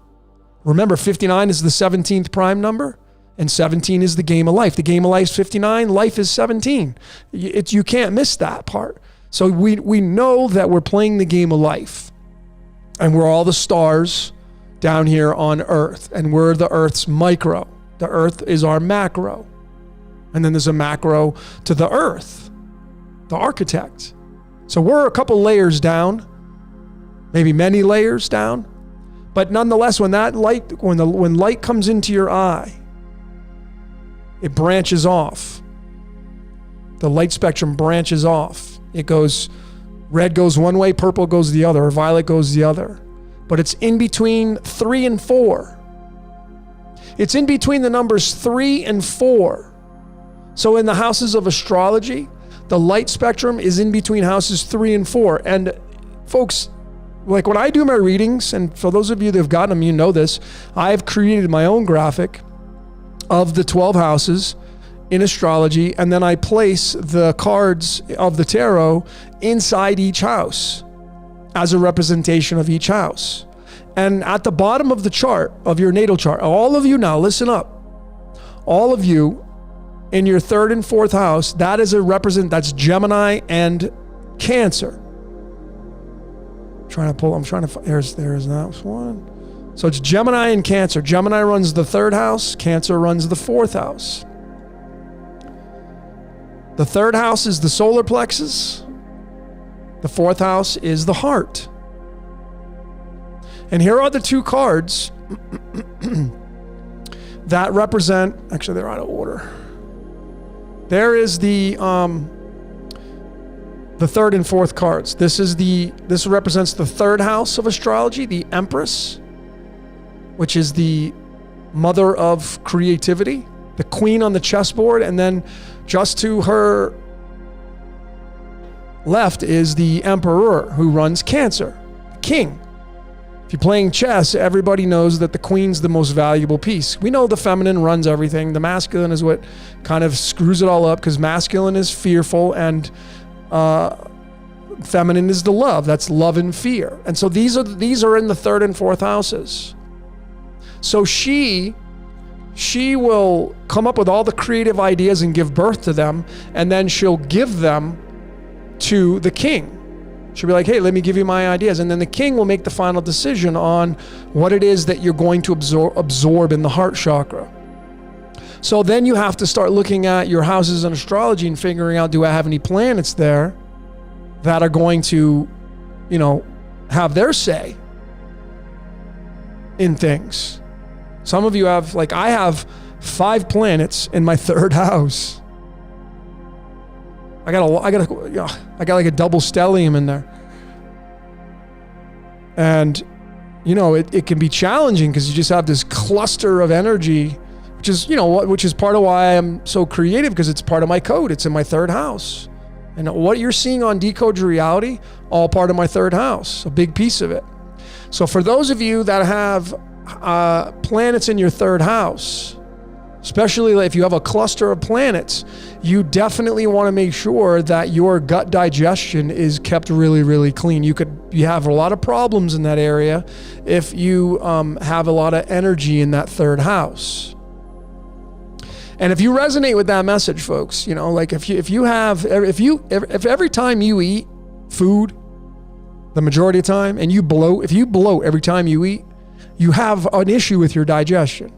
Remember, 59 is the 17th prime number, and 17 is the game of life. The game of life is 59, life is 17. You can't miss that part. So we know that we're playing the game of life, and we're all the stars down here on Earth, and we're the Earth's micro. The Earth is our macro. And then there's a macro to the Earth, the architect. So we're a couple layers down, maybe many layers down. But nonetheless, when light comes into your eye, it branches off. The light spectrum branches off. It goes, red goes one way, purple goes the other, or violet goes the other. But it's in between 3 and 4. It's in between the numbers 3 and 4. So in the houses of astrology, the light spectrum is in between houses 3 and 4. And folks, like when I do my readings, and for those of you that have gotten them, you know this, I've created my own graphic of the 12 houses in astrology, and then I place the cards of the tarot inside each house as a representation of each house. And at the bottom of the chart, of your natal chart, all of you now, listen up. All of you in your 3rd and 4th house, that's that's Gemini and Cancer. There's that one. So it's Gemini and Cancer. Gemini runs the 3rd house, Cancer runs the 4th house. The 3rd house is the solar plexus. The 4th house is the heart. And here are the 2 cards that represent, actually they're out of order. There is the 3rd and 4th cards. This represents the 3rd house of astrology, the Empress, which is the mother of creativity, the queen on the chessboard, and then just to her left is the Emperor, who runs Cancer, the king. If you're playing chess, everybody knows that the queen's the most valuable piece. We know the feminine runs everything. The masculine is what kind of screws it all up, because masculine is fearful and feminine is the love. That's love and fear. And so these are in the 3rd and 4th houses. So she will come up with all the creative ideas and give birth to them, and then she'll give them to the king. She'll be like, hey, let me give you my ideas. And then the king will make the final decision on what it is that you're going to absorb in the heart chakra. So then you have to start looking at your houses in astrology and figuring out, do I have any planets there that are going to, have their say in things? Some of you have, I have 5 planets in my 3rd house. I got like a double stellium in there. And, it can be challenging because you just have this cluster of energy, which is part of why I'm so creative, because it's part of my code. It's in my 3rd house. And what you're seeing on Decode Your Reality, all part of my 3rd house, a big piece of it. So for those of you that have planets in your 3rd house, especially if you have a cluster of planets, you definitely want to make sure that your gut digestion is kept really, really clean. You have a lot of problems in that area if you have a lot of energy in that 3rd house. And if you resonate with that message, folks, if every time you eat food, the majority of the time, and if you bloat every time you eat, you have an issue with your digestion.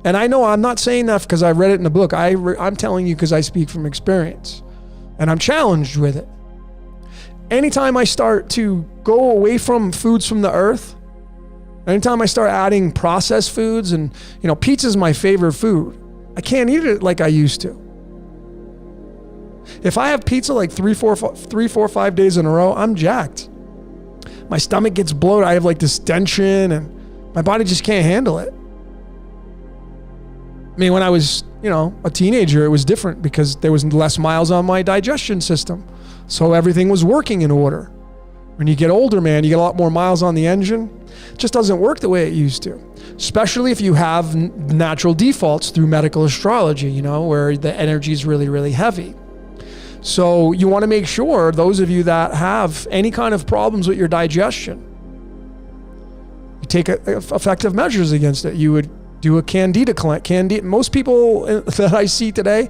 And I know I'm not saying that because I read it in a book. I'm telling you because I speak from experience. And I'm challenged with it. Anytime I start to go away from foods from the earth, anytime I start adding processed foods, and pizza is my favorite food. I can't eat it like I used to. If I have pizza like 3, 4, 5 days in a row, I'm jacked. My stomach gets bloated. I have distension, and my body just can't handle it. I mean, when I was, a teenager, it was different because there was less miles on my digestion system. So everything was working in order. When you get older, man, you get a lot more miles on the engine. It just doesn't work the way it used to, especially if you have natural defaults through medical astrology, where the energy is really, really heavy. So you want to make sure, those of you that have any kind of problems with your digestion, you take effective measures against it. You would do a candida cleanse. Most people that I see today,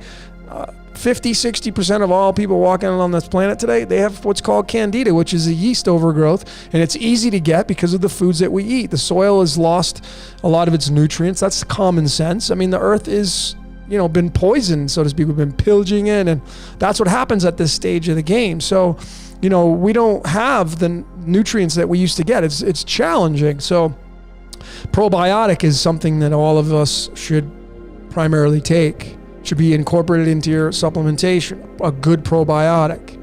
50-60% of all people walking on this planet today, they have what's called candida, which is a yeast overgrowth, and it's easy to get because of the foods that we eat. The soil has lost a lot of its nutrients. That's common sense. I mean, the earth is, been poisoned, so to speak. We've been pillaging in, and that's what happens at this stage of the game. So, we don't have the nutrients that we used to get. It's challenging. So probiotic is something that all of us should primarily take. Should be incorporated into your supplementation. A good probiotic.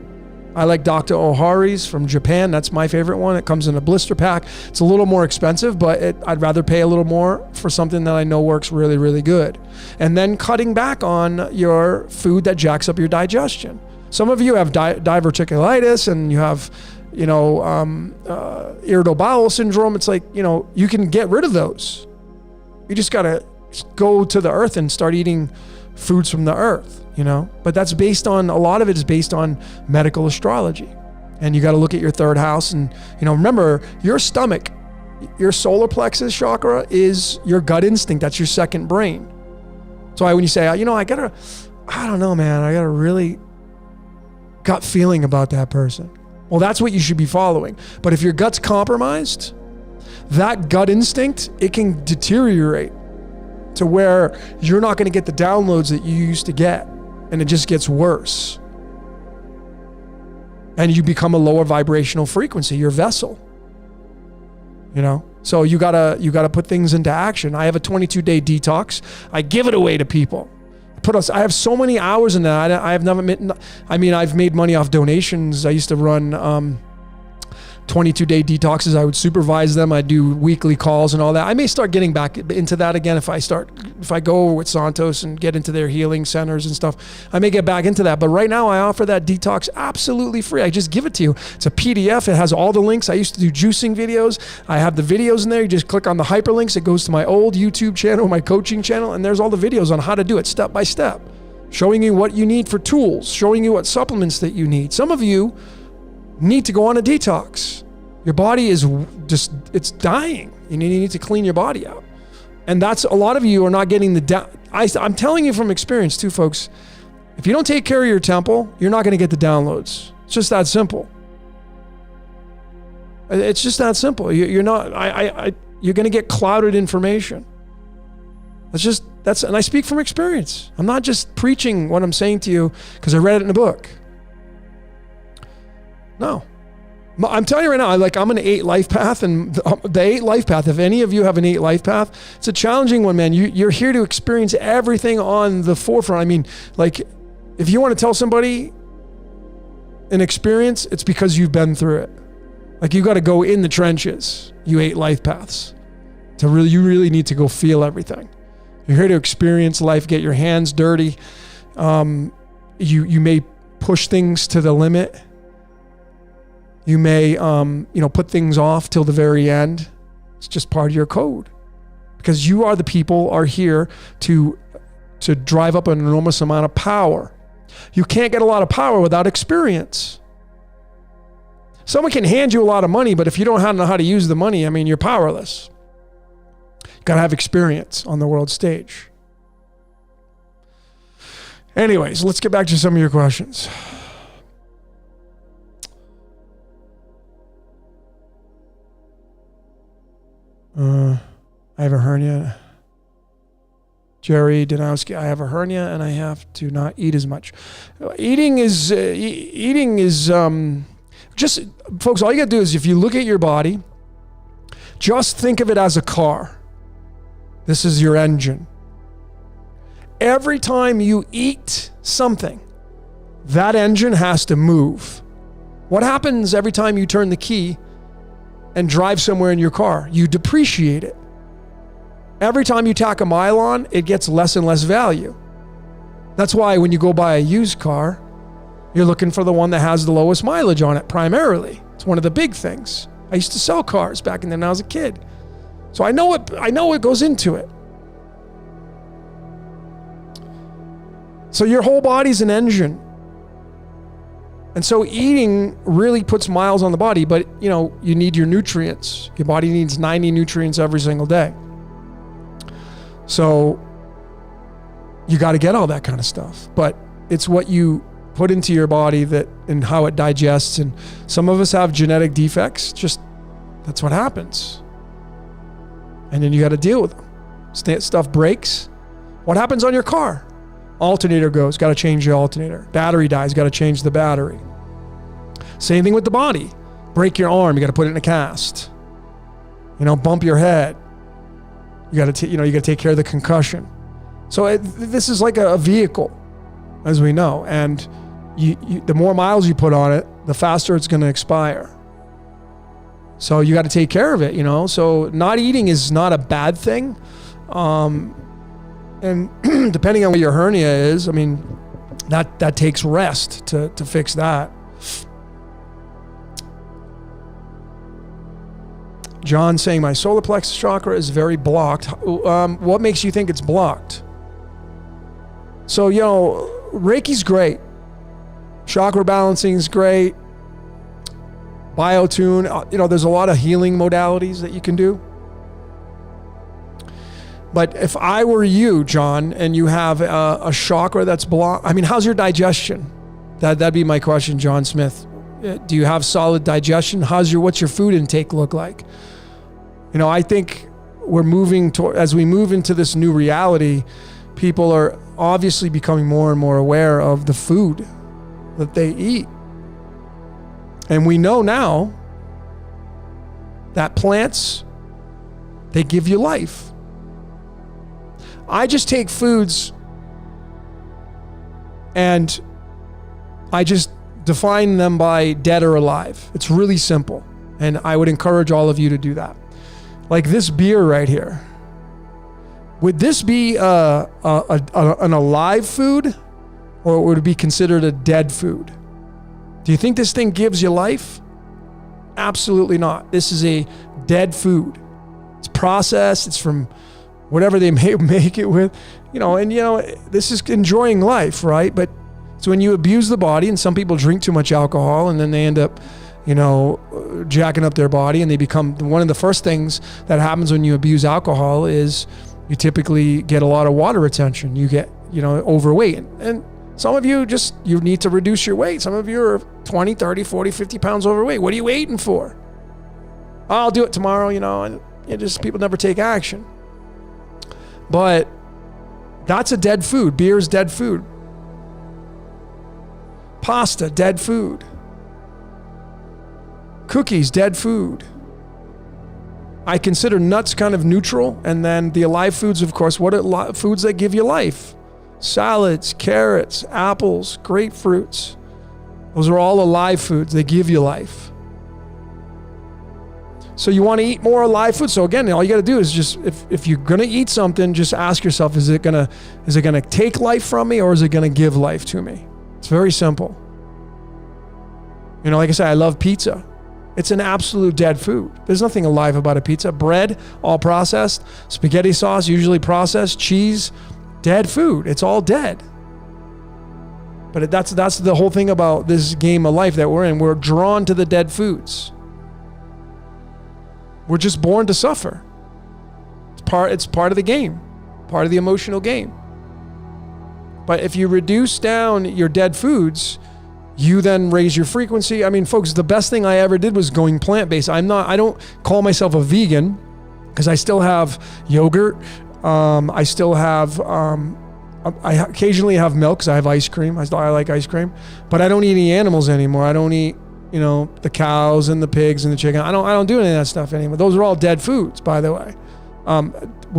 I like Dr. Ohari's from Japan. That's my favorite one. It comes in a blister pack. It's a little more expensive, but I'd rather pay a little more for something that I know works really, really good. And then cutting back on your food that jacks up your digestion. Some of you have diverticulitis, and you have, irritable bowel syndrome. It's you can get rid of those. You just got to go to the earth and start eating foods from the earth, you know? But that's based on, a lot of it is based on medical astrology. And you got to look at your third house. And, you know, remember, your stomach, your solar plexus chakra is your gut instinct. That's your second brain. So when you say, you know, I don't know, man, I got a really gut feeling about that person. Well, that's what you should be following. But if your gut's compromised, that gut instinct, it can deteriorate to where you're not going to get the downloads that you used to get. And it just gets worse. And you become a lower vibrational frequency, your vessel. You know? So you gotta put things into action. I have a 22-day detox. I give it away to people. I have so many hours in that. I've made money off donations. I used to run 22-day detoxes. I would supervise them. I'd do weekly calls and all that. I may start getting back into that again if I go over with Santos and get into their healing centers and stuff. I may get back into that. But right now I offer that detox absolutely free. I just give it to you. It's a PDF. It has all the links. I used to do juicing videos. I have the videos in there. You just click on the hyperlinks. It goes to my old YouTube channel, my coaching channel, and there's all the videos on how to do it step by step, showing you what you need for tools, showing you what supplements that you need. Some of you need to go on a detox. Your body is just, it's dying. You need to clean your body out. And that's, a lot of you are not getting I'm telling you from experience too, folks, if you don't take care of your temple, you're not going to get the downloads. It's just that simple. It's just that simple. You're not, you're going to get clouded information. And I speak from experience. I'm not just preaching what I'm saying to you because I read it in a book. No. I'm telling you right now, I'm an 8 life path, and the 8 life path, if any of you have an 8 life path, it's a challenging one, man. You're here to experience everything on the forefront. I mean, like, if you want to tell somebody an experience, it's because you've been through it. Like, you got to go in the trenches, you 8 life paths. You really need to go feel everything. You're here to experience life, get your hands dirty. You may push things to the limit. You may, put things off till the very end. It's just part of your code, because you are the people are here to drive up an enormous amount of power. You can't get a lot of power without experience. Someone can hand you a lot of money, but if you don't know how to use the money, I mean, you're powerless. You got to have experience on the world stage. Anyways, let's get back to some of your questions. I have a hernia. Jerry Danowski, I have a hernia and I have to not eat as much. Eating is just, folks, all you got to do is, if you look at your body, just think of it as a car. This is your engine. Every time you eat something, that engine has to move. What happens every time you turn the key and drive somewhere in your car? You depreciate it. Every time you tack a mile on, it gets less and less value. That's why when you go buy a used car, you're looking for the one that has the lowest mileage on it primarily. It's one of the big things. I used to sell cars back in then when I was a kid. So I know what goes into it. So your whole body's an engine. And so eating really puts miles on the body, but you need your nutrients. Your body needs 90 nutrients every single day. So you got to get all that kind of stuff, but it's what you put into your body and how it digests. And some of us have genetic defects. Just, that's what happens. And then you got to deal with them. Stuff breaks. What happens on your car? Alternator goes, got to change the alternator. Battery dies, got to change the battery. Same thing with the body. Break your arm, you got to put it in a cast. Bump your head. You got to take care of the concussion. So this is like a vehicle, as we know. And the more miles you put on it, the faster it's going to expire. So you got to take care of it, So not eating is not a bad thing. And depending on what your hernia is, I mean, that takes rest to fix that. John saying my solar plexus chakra is very blocked. What makes you think it's blocked? So, Reiki's great. Chakra balancing is great. Biotune, there's a lot of healing modalities that you can do. But if I were you, John, and you have a chakra that's blocked, how's your digestion? That'd be my question, John Smith. Do you have solid digestion? What's your food intake look like? I think we're moving as we move into this new reality, people are obviously becoming more and more aware of the food that they eat. And we know now that plants, they give you life. I just take foods and I just define them by dead or alive. It's really simple. And I would encourage all of you to do that. Like this beer right here. Would this be an alive food, or would it be considered a dead food? Do you think this thing gives you life? Absolutely not. This is a dead food. It's processed. It's from whatever they make it with, this is enjoying life, right? But so when you abuse the body, and some people drink too much alcohol and then they end up, jacking up their body, and they become, one of the first things that happens when you abuse alcohol is you typically get a lot of water retention. You get, overweight. And some of you you need to reduce your weight. Some of you are 20, 30, 40, 50 pounds overweight. What are you waiting for? I'll do it tomorrow, and people never take action. But that's a dead food. Beer is dead food. Pasta, dead food. Cookies, dead food. I consider nuts kind of neutral. And then the alive foods, of course, what are foods that give you life? Salads, carrots, apples, grapefruits. Those are all alive foods. They give you life. So you want to eat more alive food. So again, all you got to do is just, if you're going to eat something, just ask yourself, is it going to take life from me, or is it going to give life to me? It's very simple. Like I said, I love pizza. It's an absolute dead food. There's nothing alive about a pizza. Bread, all processed. Spaghetti sauce, usually processed. Cheese, dead food. It's all dead. But that's the whole thing about this game of life that we're in. We're drawn to the dead foods. We're just born to suffer. It's part of the game, part of the emotional game. But if you reduce down your dead foods, you then raise your frequency. Folks, the best thing I ever did was going plant-based. I don't call myself a vegan because I still have yogurt. I still have, I occasionally have milk because I have ice cream. I like ice cream, but I don't eat any animals anymore. I don't eat, the cows and the pigs and the chicken. I don't do any of that stuff anymore. Those are all dead foods, by the way.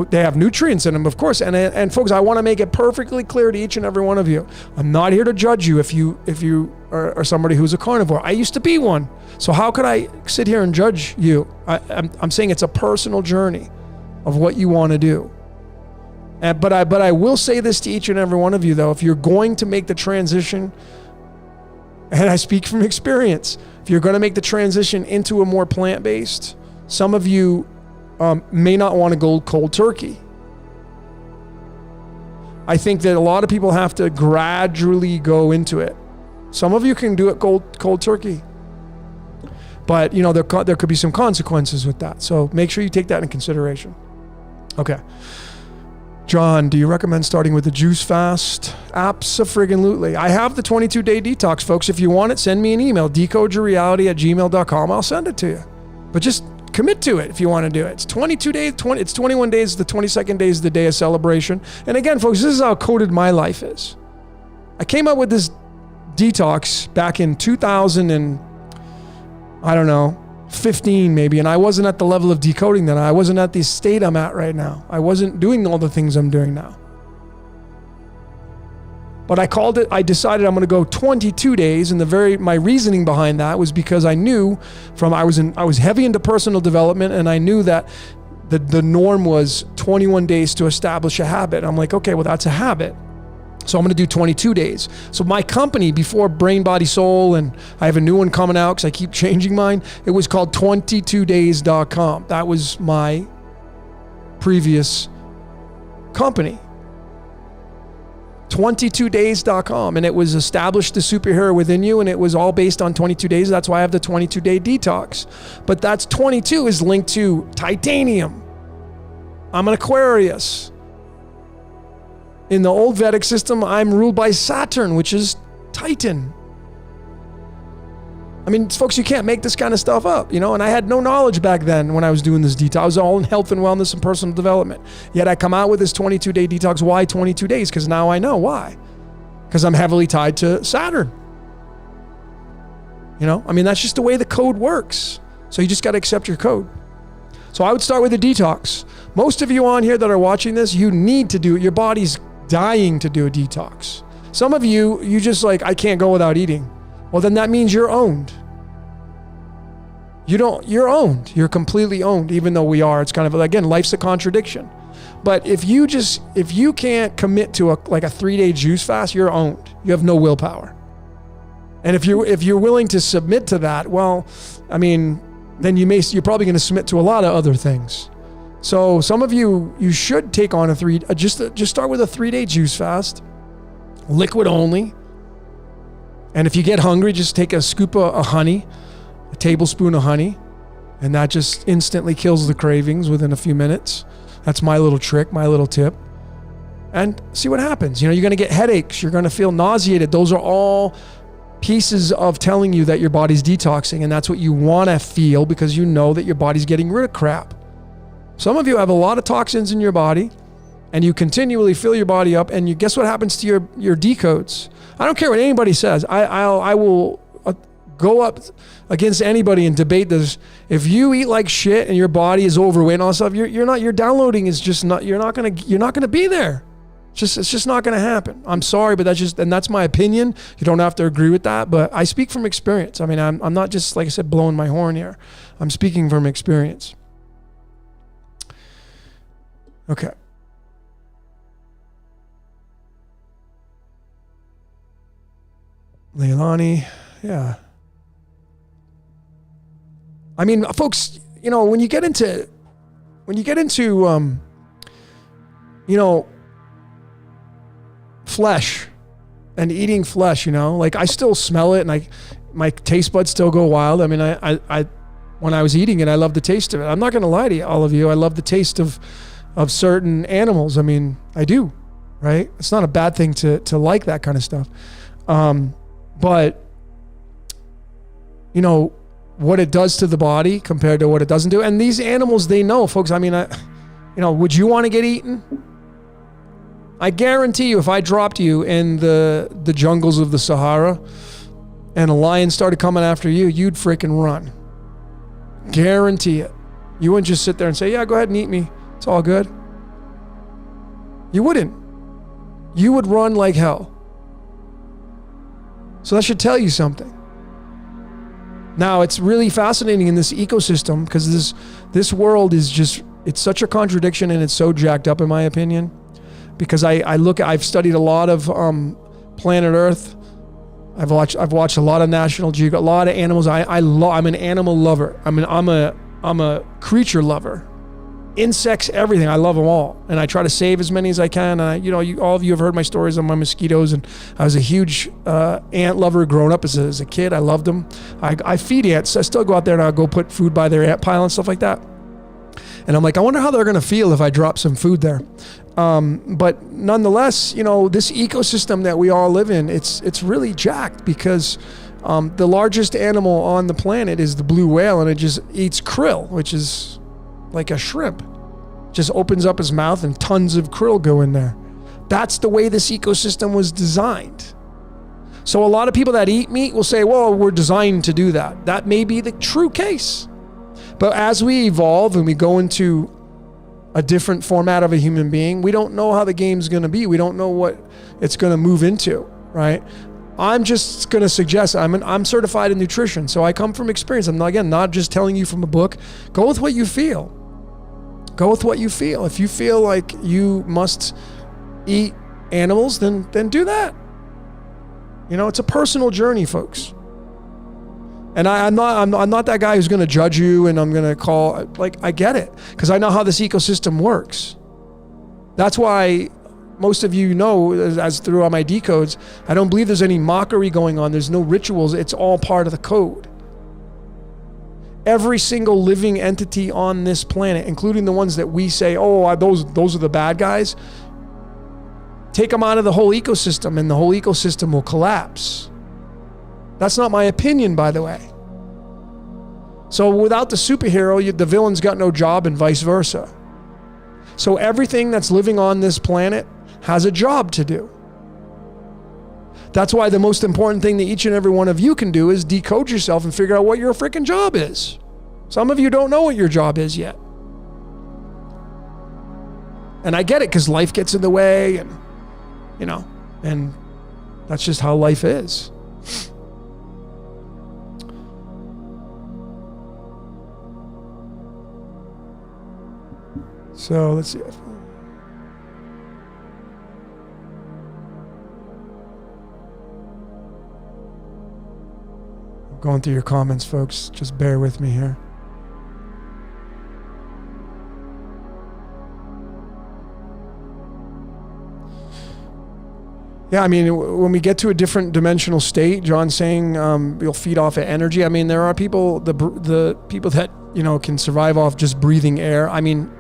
They have nutrients in them, of course. And folks, I want to make it perfectly clear to each and every one of you. I'm not here to judge you if you are somebody who's a carnivore. I used to be one. So how could I sit here and judge you? I'm saying it's a personal journey of what you want to do. But I will say this to each and every one of you, though. If you're going to make the transition, and I speak from experience, if you're going to make the transition into a more plant-based, some of you may not want to go cold turkey. I think that a lot of people have to gradually go into it. Some of you can do it cold turkey. But, there could be some consequences with that. So make sure you take that into consideration. Okay. John, do you recommend starting with the juice fast? Abso-friggin-lutely. I have the 22-day detox, folks. If you want it, send me an email, decodeyourreality@gmail.com. I'll send it to you. But just commit to it if you want to do it. It's 22 days, it's 21 days. The 22nd day is the day of celebration. And again, folks, this is how coded my life is. I came up with this detox back in 2015 maybe, and I wasn't at the level of decoding then. I wasn't at the state I'm at right now. I wasn't doing all the things I'm doing now. But I decided I'm going to go 22 days, and my reasoning behind that was because I knew I was heavy into personal development, and I knew that the norm was 21 days to establish a habit. I'm like, okay, well, that's a habit. So I'm going to do 22 days. So my company, before Brain, Body, Soul, and I have a new one coming out because I keep changing mine, it was called 22days.com. That was my previous company. 22days.com, and it was established the superhero within you, and it was all based on 22 days. That's why I have the 22-day detox. But that's 22 is linked to titanium. I'm an Aquarius. In the old Vedic system, I'm ruled by Saturn, which is Titan. I mean, folks, you can't make this kind of stuff up, and I had no knowledge back then when I was doing this detox. I was all in health and wellness and personal development. Yet I come out with this 22-day detox. Why 22 days? Because now I know why. Because I'm heavily tied to Saturn. I mean, that's just the way the code works. So you just got to accept your code. So I would start with a detox. Most of you on here that are watching this, you need to do it. Your body's dying to do a detox. Some of you just like, I can't go without eating. Well, then that means you're owned. You're owned. You're completely owned, even though we are. It's kind of, again, life's a contradiction. But if you can't commit to a 3-day juice fast, you're owned. You have no willpower. And if you're willing to submit to that, well, I mean, then you're probably going to submit to a lot of other things. So some of you should take on just start with a 3-day juice fast, liquid only. And if you get hungry, just take a scoop of honey, a tablespoon of honey, and that just instantly kills the cravings within a few minutes. That's my little trick, my little tip. And see what happens. You're going to get headaches. You're going to feel nauseated. Those are all pieces of telling you that your body's detoxing, and that's what you want to feel because you know that your body's getting rid of crap. Some of you have a lot of toxins in your body, and you continually fill your body up, and guess what happens to your decodes? I don't care what anybody says. I will go up against anybody and debate this. If you eat like shit and your body is overweight and all that stuff, your downloading is just not. You're not gonna be there. It's just not gonna happen. I'm sorry, but that's my opinion. You don't have to agree with that, but I speak from experience. I mean, I'm not just, like I said, blowing my horn here. I'm speaking from experience. Okay. Leilani, yeah. I mean, folks, when you get into flesh and eating flesh, like I still smell it and my taste buds still go wild. I mean, I when I was eating it, I love the taste of it. I'm not going to lie to all of you. I love the taste of certain animals. I mean, I do, right? It's not a bad thing to like that kind of stuff. But what it does to the body compared to what it doesn't do. And these animals, they know, folks. I mean, would you want to get eaten? I guarantee you, if I dropped you in the jungles of the Sahara and a lion started coming after you, you'd freaking run. Guarantee it. You wouldn't just sit there and say, yeah, go ahead and eat me. It's all good. You wouldn't. You would run like hell. So that should tell you something. Now, it's really fascinating in this ecosystem because this world is just, it's such a contradiction and it's so jacked up in my opinion. Because I've studied a lot of planet Earth. I've watched a lot of National Geographic, a lot of animals. I'm an animal lover. I'm a creature lover. Insects, everything. I love them all, and I try to save as many as I can. And all of you have heard my stories on my mosquitoes, and I was a huge ant lover growing up as a kid. I loved them. I feed ants. I still go out there and I'll go put food by their ant pile and stuff like that. And I'm like, I wonder how they're going to feel if I drop some food there. But nonetheless, this ecosystem that we all live in, it's really jacked because the largest animal on the planet is the blue whale, and it just eats krill, which is like a shrimp. Just opens up his mouth and tons of krill go in there. That's the way this ecosystem was designed. So a lot of people that eat meat will say, well, we're designed to do that. That may be the true case. But as we evolve and we go into a different format of a human being, we don't know how the game's going to be. We don't know what it's going to move into, right? I'm just going to suggest, I'm certified in nutrition, so I come from experience. I'm not just telling you from a book. Go with what you feel. Go with what you feel. If you feel like you must eat animals, then do that. You know, it's a personal journey, folks. And I'm not that guy who's going to judge you and I'm going to call, like, I get it, because I know how this ecosystem works. That's why most of you know, as through all my decodes, I don't believe there's any mockery going on. There's no rituals. It's all part of the code. Every single living entity on this planet, including the ones that we say, oh, those are the bad guys, take them out of the whole ecosystem and the whole ecosystem will collapse. That's not my opinion, by the way. So without the superhero, the villain's got no job, and vice versa. So everything that's living on this planet has a job to do. That's why the most important thing that each and every one of you can do is decode yourself and figure out what your freaking job is. Some of you don't know what your job is yet. And I get it, because life gets in the way, and you know, and that's just how life is. So let's see. I'm going through your comments, folks. Just bear with me here. Yeah, I mean, when we get to a different dimensional state, John's saying you'll feed off of energy. I mean, there are people, the people that, you know, can survive off just breathing air. I mean,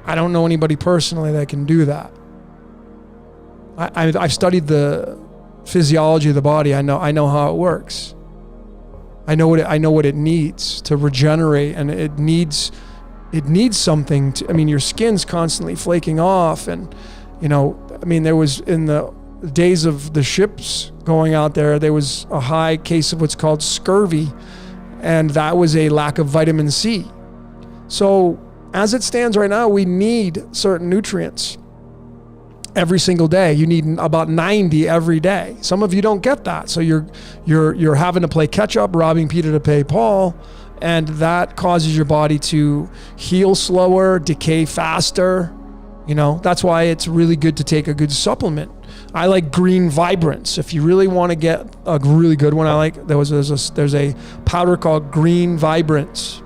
I don't know anybody personally that can do that. I've studied the physiology of the body. I know how it works. I know what it needs to regenerate, and it needs something to, I mean, your skin's constantly flaking off, and you know, I mean, there was in the days of the ships going out there was a high case of what's called scurvy, and that was a lack of vitamin C. So as it stands right now, we need certain nutrients every single day. You need about 90 every day. Some of you don't get that. So you're having to play catch up, robbing Peter to pay Paul, and that causes your body to heal slower, decay faster. You know, that's why it's really good to take a good supplement. I like Green Vibrance. If you really want to get a really good one, I like, there's a powder called Green Vibrance.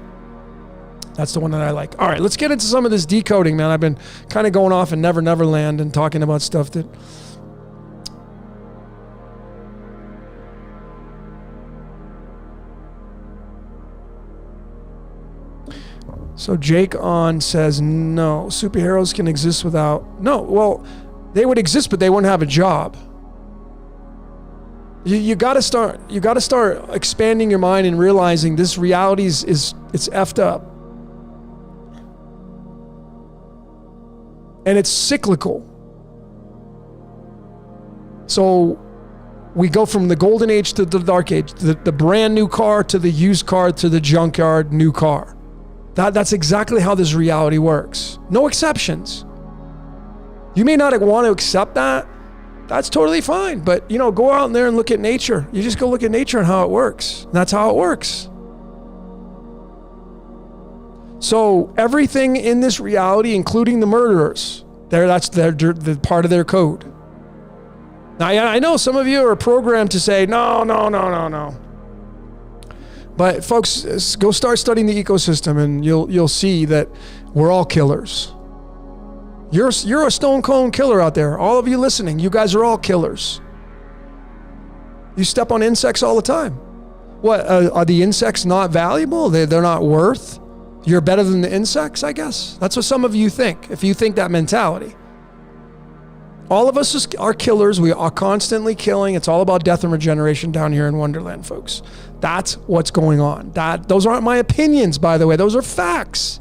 That's the one that I like. All right, let's get into some of this decoding, man. I've been kind of going off in Never Never Land and talking about stuff that... So Jake on says, no, superheroes can exist without... No, well, they would exist, but they wouldn't have a job. You got to start expanding your mind and realizing this reality it's effed up. And it's cyclical. So we go from the golden age to the dark age, the brand new car to the used car to the junkyard new car. That's exactly how this reality works. No exceptions. You may not want to accept that. That's totally fine. But, you know, go out there and look at nature. You just go look at nature and how it works. And that's how it works. So everything in this reality, including the murderers, that's their part of their code. Now, I know some of you are programmed to say, no. But folks, go start studying the ecosystem and you'll see that we're all killers. You're a stone cold killer out there. All of you listening, you guys are all killers. You step on insects all the time. What, are the insects not valuable? They're not worth? You're better than the insects, I guess? That's what some of you think, if you think that mentality. All of us are killers. We are constantly killing. It's all about death and regeneration down here in Wonderland, folks. That's what's going on. Those aren't my opinions, by the way. Those are facts.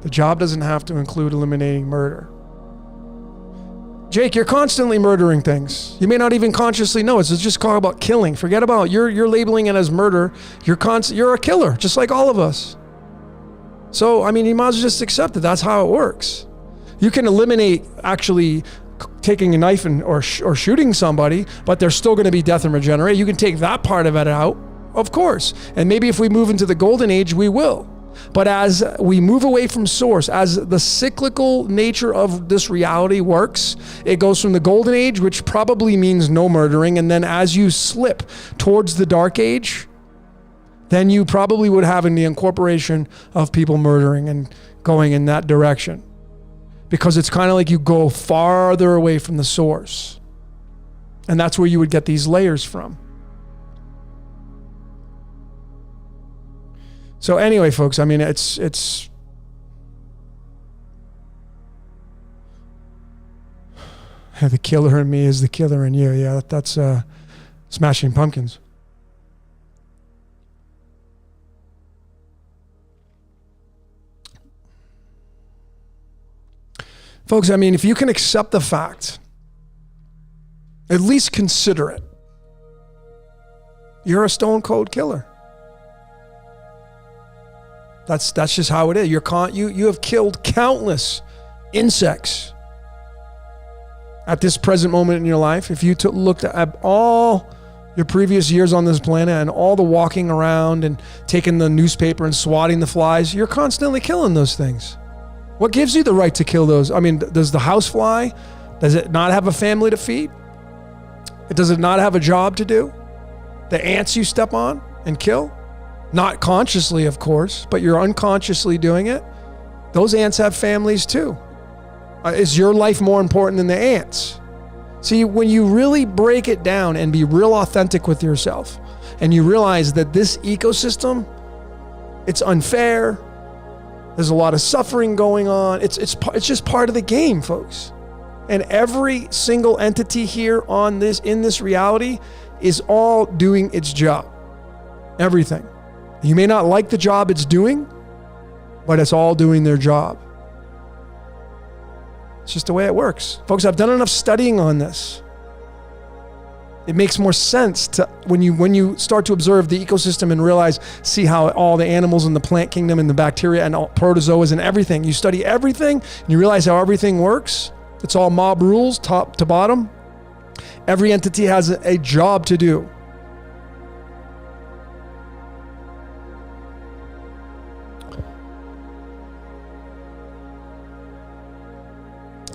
The job doesn't have to include eliminating murder. Jake, you're constantly murdering things. You may not even consciously know. It's just called about killing. Forget about you're labeling it as murder. You're a killer, just like all of us. So, I mean, you might as well just accept it. That's how it works. You can eliminate actually taking a knife or shooting somebody, but there's still going to be death and regenerate. You can take that part of it out. Of course. And maybe if we move into the golden age, we will. But as we move away from source, as the cyclical nature of this reality works, it goes from the golden age, which probably means no murdering. And then as you slip towards the dark age, then you probably would have the incorporation of people murdering and going in that direction. Because it's kind of like you go farther away from the source. And that's where you would get these layers from. So anyway, folks, I mean, it's the killer in me is the killer in you. Yeah, that's Smashing Pumpkins. Folks, I mean, if you can accept the fact, at least consider it. You're a stone cold killer. That's just how it is. You have killed countless insects at this present moment in your life. If you looked at all your previous years on this planet and all the walking around and taking the newspaper and swatting the flies, you're constantly killing those things. What gives you the right to kill those? I mean, does the housefly, does it not have a family to feed? Does it not have a job to do? The ants you step on and kill? Not consciously, of course, but you're unconsciously doing it. Those ants have families too. Is your life more important than the ants? See, when you really break it down and be real authentic with yourself, and you realize that this ecosystem, it's unfair, there's a lot of suffering going on, it's just part of the game, folks. And every single entity here in this reality is all doing its job. Everything. You may not like the job it's doing, but it's all doing their job. It's just the way it works. Folks, I've done enough studying on this. It makes more sense to when you start to observe the ecosystem and see how all the animals in the plant kingdom and the bacteria and all protozoas and everything, you study everything and you realize how everything works. It's all mob rules, top to bottom. Every entity has a job to do.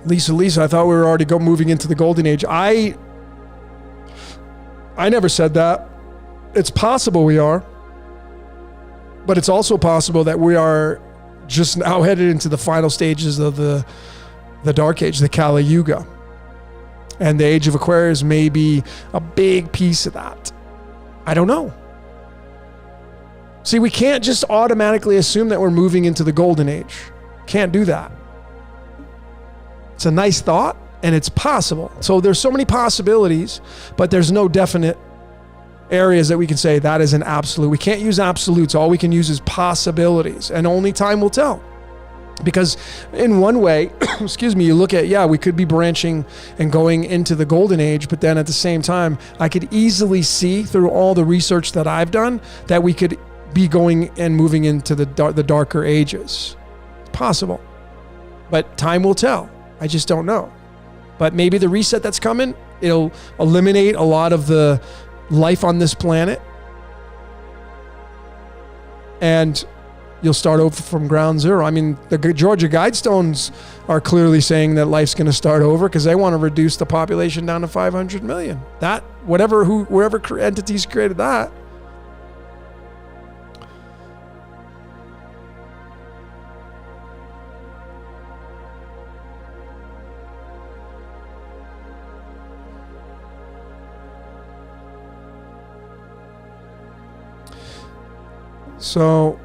Lisa, I thought we were already moving into the golden age. I never said that. It's possible we are, but it's also possible that we are just now headed into the final stages of the Dark Age, the Kali Yuga. And the Age of Aquarius may be a big piece of that. I don't know. See, we can't just automatically assume that we're moving into the golden age. Can't do that. It's a nice thought, and it's possible. So there's so many possibilities, but there's no definite areas that we can say that is an absolute. We can't use absolutes. All we can use is possibilities, and only time will tell. Because in one way, you look at, we could be branching and going into the golden age, but then at the same time, I could easily see through all the research that I've done that we could be going and moving into the darker ages. It's possible, but time will tell. I just don't know. But maybe the reset that's coming, it'll eliminate a lot of the life on this planet. And you'll start over from ground zero. I mean, the Georgia Guidestones are clearly saying that life's going to start over because they want to reduce the population down to 500 million. That, wherever entities created that. So,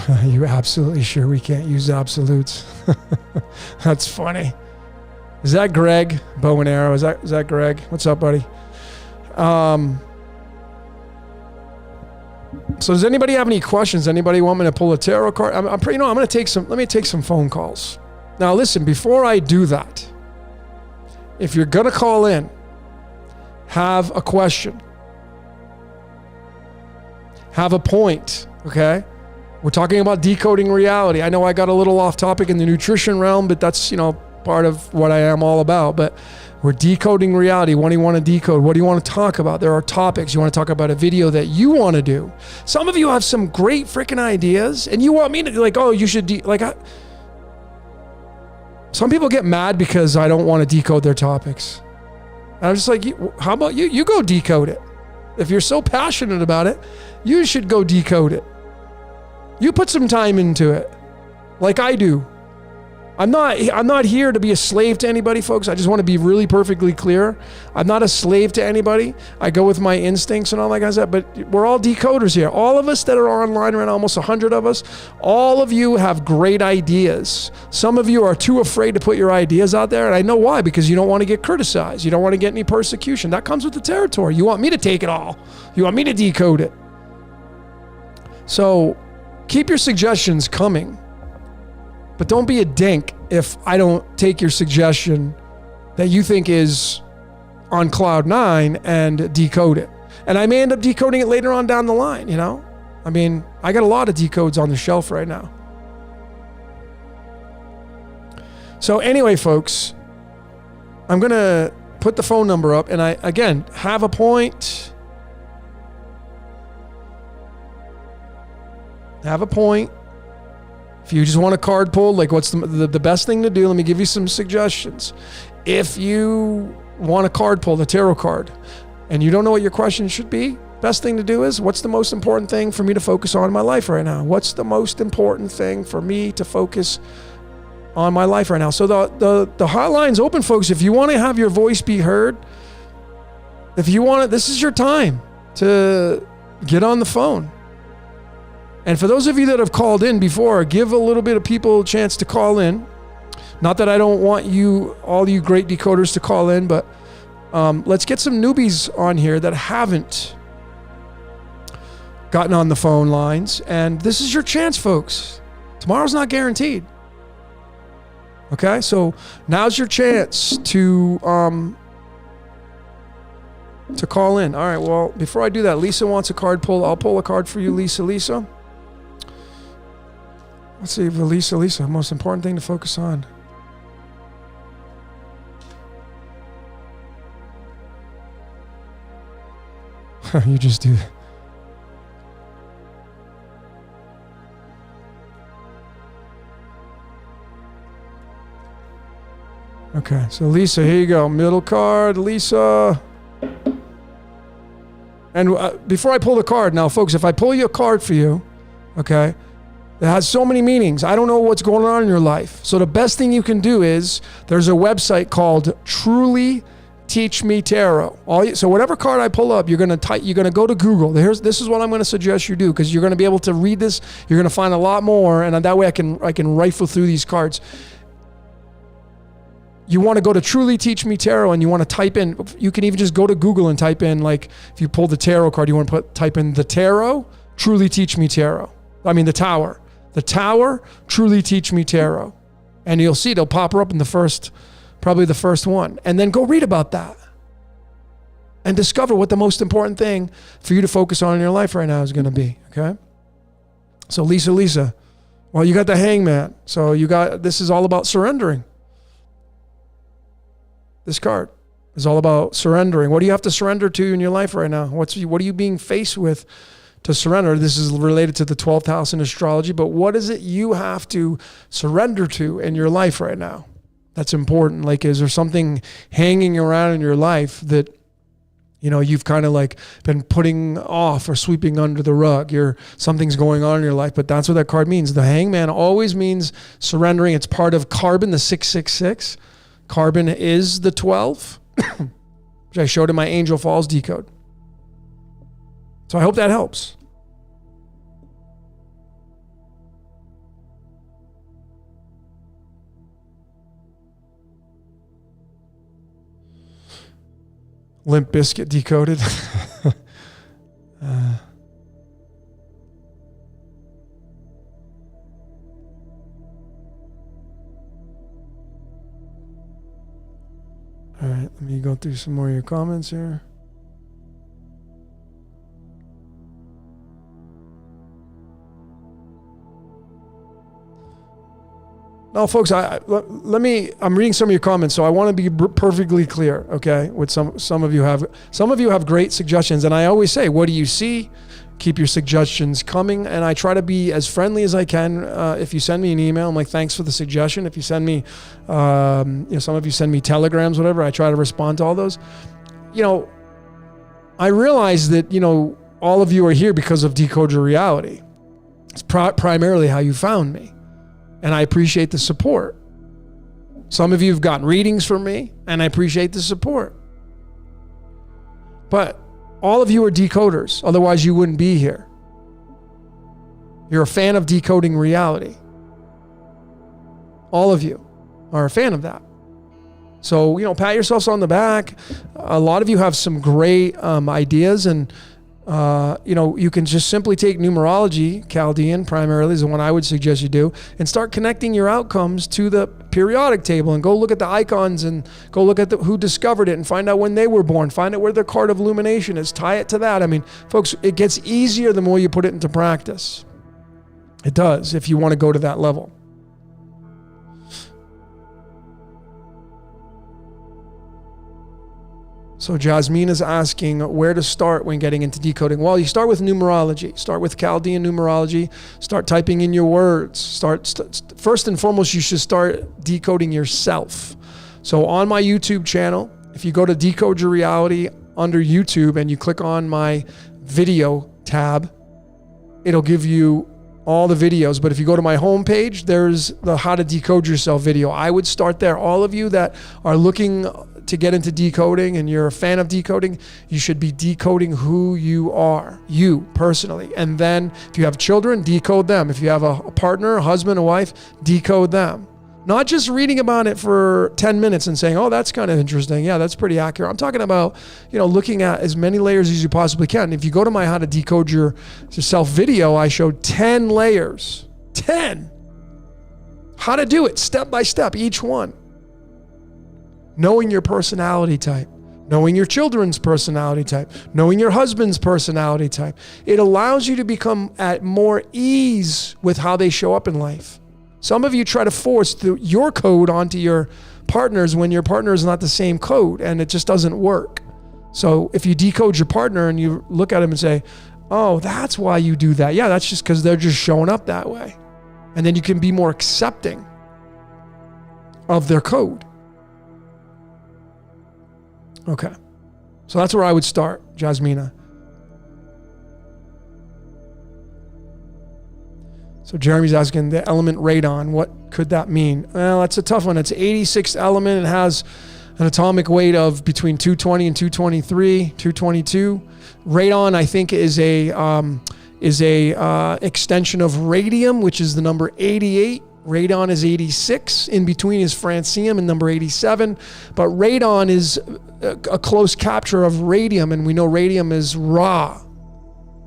are you absolutely sure we can't use absolutes? That's funny. Is that Greg? Bow and arrow. Is that Greg? What's up, buddy? So does anybody have any questions? Anybody want me to pull a tarot card? I'm going to take some. Let me take some phone calls. Now, listen. Before I do that, if you're going to call in, have a question, have a point, okay? We're talking about decoding reality. I know I got a little off topic in the nutrition realm, but that's, part of what I am all about. But we're decoding reality. What do you want to decode? What do you want to talk about? There are topics. You want to talk about a video that you want to do. Some of you have some great freaking ideas, and you want me to do like, oh, you should some people get mad because I don't want to decode their topics. And I'm just like, how about you? You go decode it. If you're so passionate about it, you should go decode it. You put some time into it, like I do. I'm not here to be a slave to anybody, folks. I just want to be really perfectly clear. I'm not a slave to anybody. I go with my instincts and all that kind of stuff, but we're all decoders here. All of us that are online right now, almost 100 of us, all of you have great ideas. Some of you are too afraid to put your ideas out there, and I know why, because you don't want to get criticized. You don't want to get any persecution. That comes with the territory. You want me to take it all. You want me to decode it. So keep your suggestions coming. But don't be a dink if I don't take your suggestion that you think is on cloud nine and decode it. And I may end up decoding it later on down the line, you know? I mean, I got a lot of decodes on the shelf right now. So anyway, folks, I'm going to put the phone number up, and I, again, have a point. Have a point. If you just want a card pull, like what's the best thing to do? Let me give you some suggestions. If you want a card pull, the tarot card, and you don't know what your question should be, best thing to do is, what's the most important thing for me to focus on in my life right now? What's the most important thing for me to focus on my life right now? So the hotline's open, folks. If you want to have your voice be heard, if you want it, this is your time to get on the phone. And for those of you that have called in before, give a little bit of people a chance to call in. Not that I don't want you, all you great decoders, to call in, but let's get some newbies on here that haven't gotten on the phone lines. And this is your chance, folks. Tomorrow's not guaranteed. Okay, so now's your chance to call in. All right, well, before I do that, Lisa wants a card pull. I'll pull a card for you, Lisa. Let's see, Lisa, most important thing to focus on. You just do that. Okay, so Lisa, here you go. Middle card, Lisa. And before I pull the card, now, folks, if I pull you a card for you, okay, that has so many meanings. I don't know what's going on in your life. So the best thing you can do is, there's a website called Truly Teach Me Tarot. So whatever card I pull up, you're going to go to Google. This is what I'm going to suggest you do, because you're going to be able to read this. You're going to find a lot more, and that way I can rifle through these cards. You want to go to Truly Teach Me Tarot, and you want to type in, you can even just go to Google and type in, like, if you pull the tarot card, you want to type in the tarot, Truly Teach Me Tarot. I mean, the tower. The tower, Truly Teach Me Tarot. And you'll see it'll pop up in probably the first one. And then go read about that. And discover what the most important thing for you to focus on in your life right now is going to be, okay? So Lisa, well, you got the Hangman. So this is all about surrendering. This card is all about surrendering. What do you have to surrender to in your life right now? What are you being faced with to surrender? This is related to the 12th house in astrology, but what is it you have to surrender to in your life right now? That's important. Like, is there something hanging around in your life that, you know, you've kind of like been putting off or sweeping under the rug? Something's going on in your life, but that's what that card means. The Hangman always means surrendering. It's part of Carbon, the 666. Carbon is the 12, which I showed in my Angel Falls decode. So I hope that helps. Limp Bizkit decoded. All right, let me go through some more of your comments here. No, folks, let me, I'm reading some of your comments, so I want to be perfectly clear, okay? With some of you have great suggestions, and I always say, what do you see? Keep your suggestions coming, and I try to be as friendly as I can. If you send me an email, I'm like, thanks for the suggestion. If you send me, some of you send me telegrams, whatever, I try to respond to all those. I realize that, all of you are here because of Decode Your Reality. It's primarily how you found me. And I appreciate the support. Some of you have gotten readings from me, and I appreciate the support. But all of you are decoders, otherwise you wouldn't be here. You're a fan of decoding reality. All of you are a fan of that. So, pat yourselves on the back. A lot of you have some great ideas, and you can just simply take numerology, Chaldean primarily is the one I would suggest you do, and start connecting your outcomes to the periodic table and go look at the icons and go look at who discovered it and find out when they were born, find out where their card of illumination is, tie it to that. I mean, folks, it gets easier the more you put it into practice. It does, if you want to go to that level. So Jasmine is asking where to start when getting into decoding. Well, you start with numerology. Start with Chaldean numerology. Start typing in your words. First and foremost, you should start decoding yourself. So on my YouTube channel, if you go to Decode Your Reality under YouTube and you click on my video tab, it'll give you all the videos. But if you go to my homepage, there's the How to Decode Yourself video. I would start there. All of you that are looking to get into decoding and you're a fan of decoding, you should be decoding who you are, you personally. And then if you have children, decode them. If you have a partner, a husband, a wife, decode them. Not just reading about it for 10 minutes and saying, oh, that's kind of interesting. Yeah, that's pretty accurate. I'm talking about, looking at as many layers as you possibly can. If you go to my How to Decode Yourself video, I showed 10 layers. 10. How to do it step by step, each one. Knowing your personality type, knowing your children's personality type, knowing your husband's personality type. It allows you to become at more ease with how they show up in life. Some of you try to force your code onto your partners when your partner is not the same code, and it just doesn't work. So if you decode your partner and you look at him and say, oh, that's why you do that. Yeah, that's just because they're just showing up that way. And then you can be more accepting of their code. Okay. So that's where I would start, Jasmina. So Jeremy's asking the element radon. What could that mean? Well, that's a tough one. It's an 86th element. It has an atomic weight of between 220 and 223, 222. Radon, I think, is a extension of radium, which is the number 88. Radon is 86. In between is francium and number 87. But radon is a close capture of radium, and we know radium is Ra.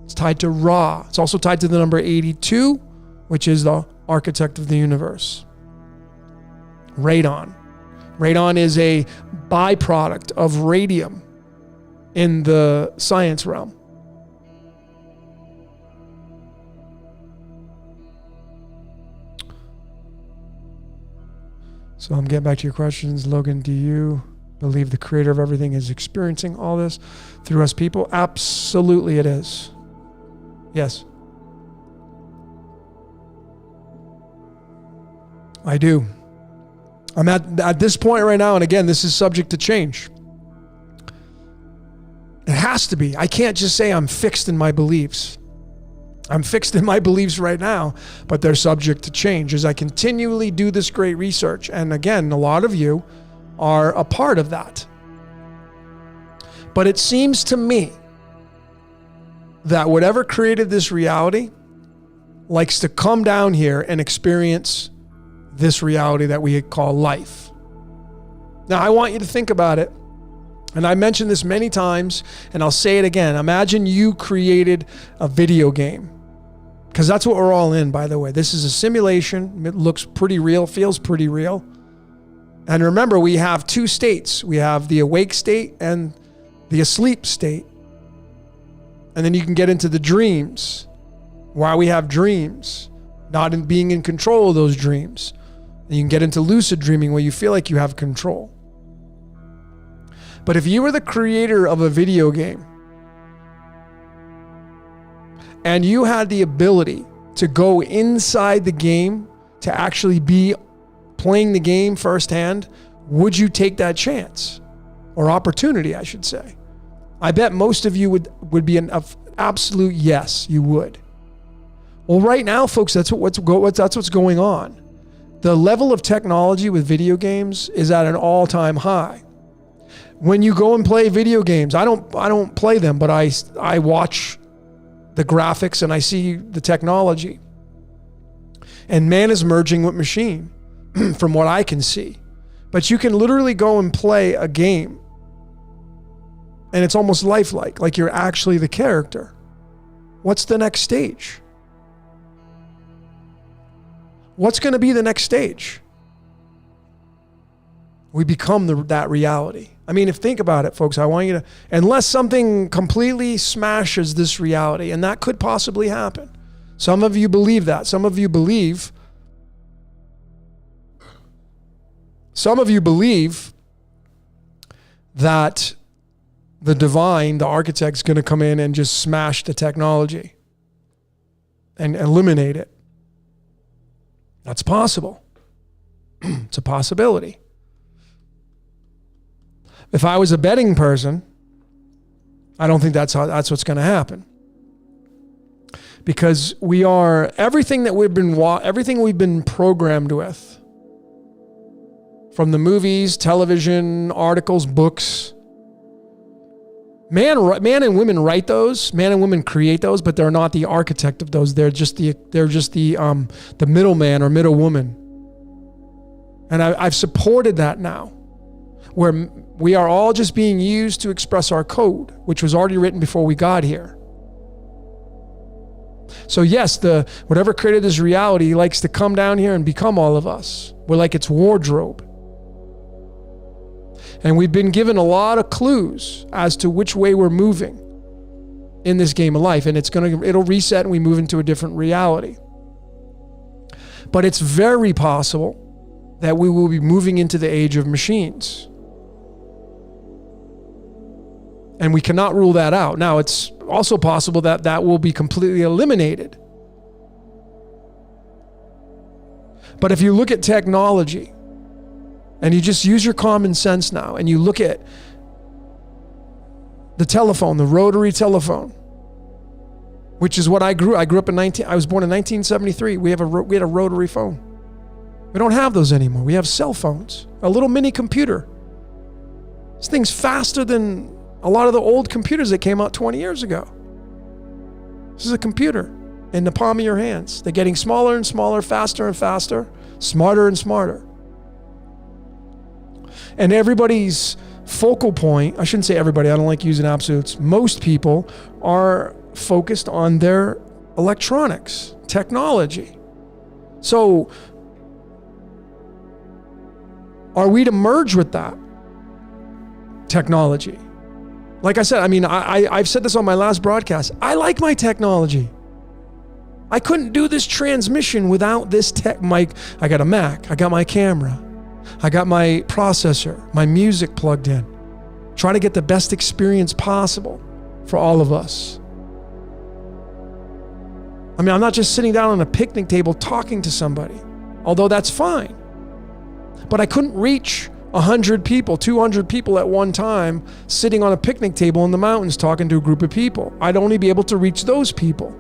It's tied to Ra. It's also tied to the number 82, which is the architect of the universe. Radon. Radon is a byproduct of radium in the science realm. So I'm getting back to your questions. Logan, do you believe the creator of everything is experiencing all this through us people? Absolutely it is. Yes. I do. I'm at this point right now, and again, this is subject to change. It has to be. I can't just say I'm fixed in my beliefs. I'm fixed in my beliefs right now, but they're subject to change as I continually do this great research. And again, a lot of you are a part of that. But it seems to me that whatever created this reality likes to come down here and experience this reality that we call life. Now, I want you to think about it. And I mentioned this many times, and I'll say it again. Imagine you created a video game. Because that's what we're all in, by the way. This is a simulation. It looks pretty real, feels pretty real. And remember, we have two states. We have the awake state and the asleep state. And then you can get into the dreams. Why we have dreams. Not in being in control of those dreams. And you can get into lucid dreaming where you feel like you have control. But if you were the creator of a video game and you had the ability to go inside the game, to actually be playing the game firsthand, would you take that chance? Or opportunity, I should say. I bet most of you would be an absolute yes, you would. Well, right now, folks, that's what's going on. The level of technology with video games is at an all-time high. When you go and play video games, I don't play them, but I watch the graphics and I see the technology. And man is merging with machine from what I can see. But you can literally go and play a game and it's almost lifelike, like you're actually the character. What's the next stage? What's going to be the next stage? We become that reality. I mean, think about it, folks. I want you to, unless something completely smashes this reality, and that could possibly happen. Some of you believe that. Some of you believe that the divine, the architect's going to come in and just smash the technology and eliminate it. That's possible. It's a possibility. If I was a betting person, I don't think that's what's going to happen. Because everything we've been programmed with, from the movies, television, articles, books, man and women write those, man and women create those, but they're not the architect of those. They're just the middleman or middle woman. And I've supported that now, where we are all just being used to express our code, which was already written before we got here. So yes, whatever created this reality likes to come down here and become all of us. We're like its wardrobe. And we've been given a lot of clues as to which way we're moving in this game of life. And it'll reset and we move into a different reality. But it's very possible that we will be moving into the age of machines. And we cannot rule that out. Now, it's also possible that will be completely eliminated. But if you look at technology, and you just use your common sense now, and you look at the telephone, the rotary telephone, which is what I grew up I was born in 1973. We had a rotary phone. We don't have those anymore. We have cell phones, a little mini computer. This thing's faster than a lot of the old computers that came out 20 years ago. This is a computer in the palm of your hands. They're getting smaller and smaller, faster and faster, smarter and smarter. And everybody's focal point, I shouldn't say everybody, I don't like using absolutes. Most people are focused on their electronics, technology. So, are we to merge with that technology? Like I said, I mean, I've said this on my last broadcast. I like my technology. I couldn't do this transmission without this tech mic. I got a Mac. I got my camera. I got my processor, my music plugged in. Try to get the best experience possible for all of us. I mean, I'm not just sitting down on a picnic table talking to somebody, although that's fine. But I couldn't reach 100 people, 200 people at one time sitting on a picnic table in the mountains talking to a group of people. I'd only be able to reach those people.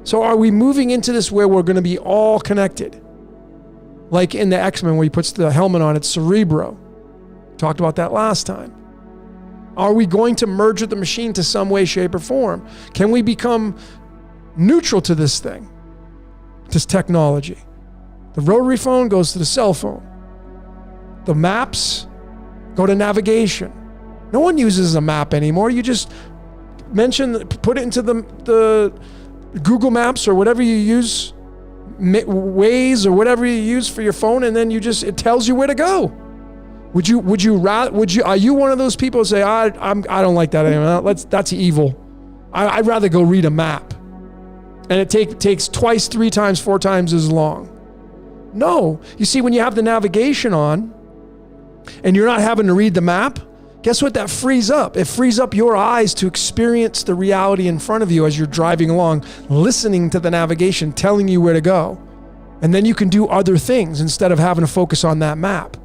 So are we moving into this where we're going to be all connected? Like in the X-Men where he puts the helmet on, it's Cerebro. Talked about that last time. Are we going to merge with the machine to some way, shape, or form? Can we become neutral to this thing, this technology? The rotary phone goes to the cell phone. The maps go to navigation. No one uses a map anymore. You just put it into the Google Maps or whatever you use, Waze or whatever you use for your phone, and then it tells you where to go. Are you one of those people who say, I don't like that anymore. That's evil. I'd rather go read a map. And it takes twice, 3 times, 4 times as long. No. You see, when you have the navigation on and you're not having to read the map, guess what that frees up? It frees up your eyes to experience the reality in front of you as you're driving along, listening to the navigation, telling you where to go. And then you can do other things instead of having to focus on that map.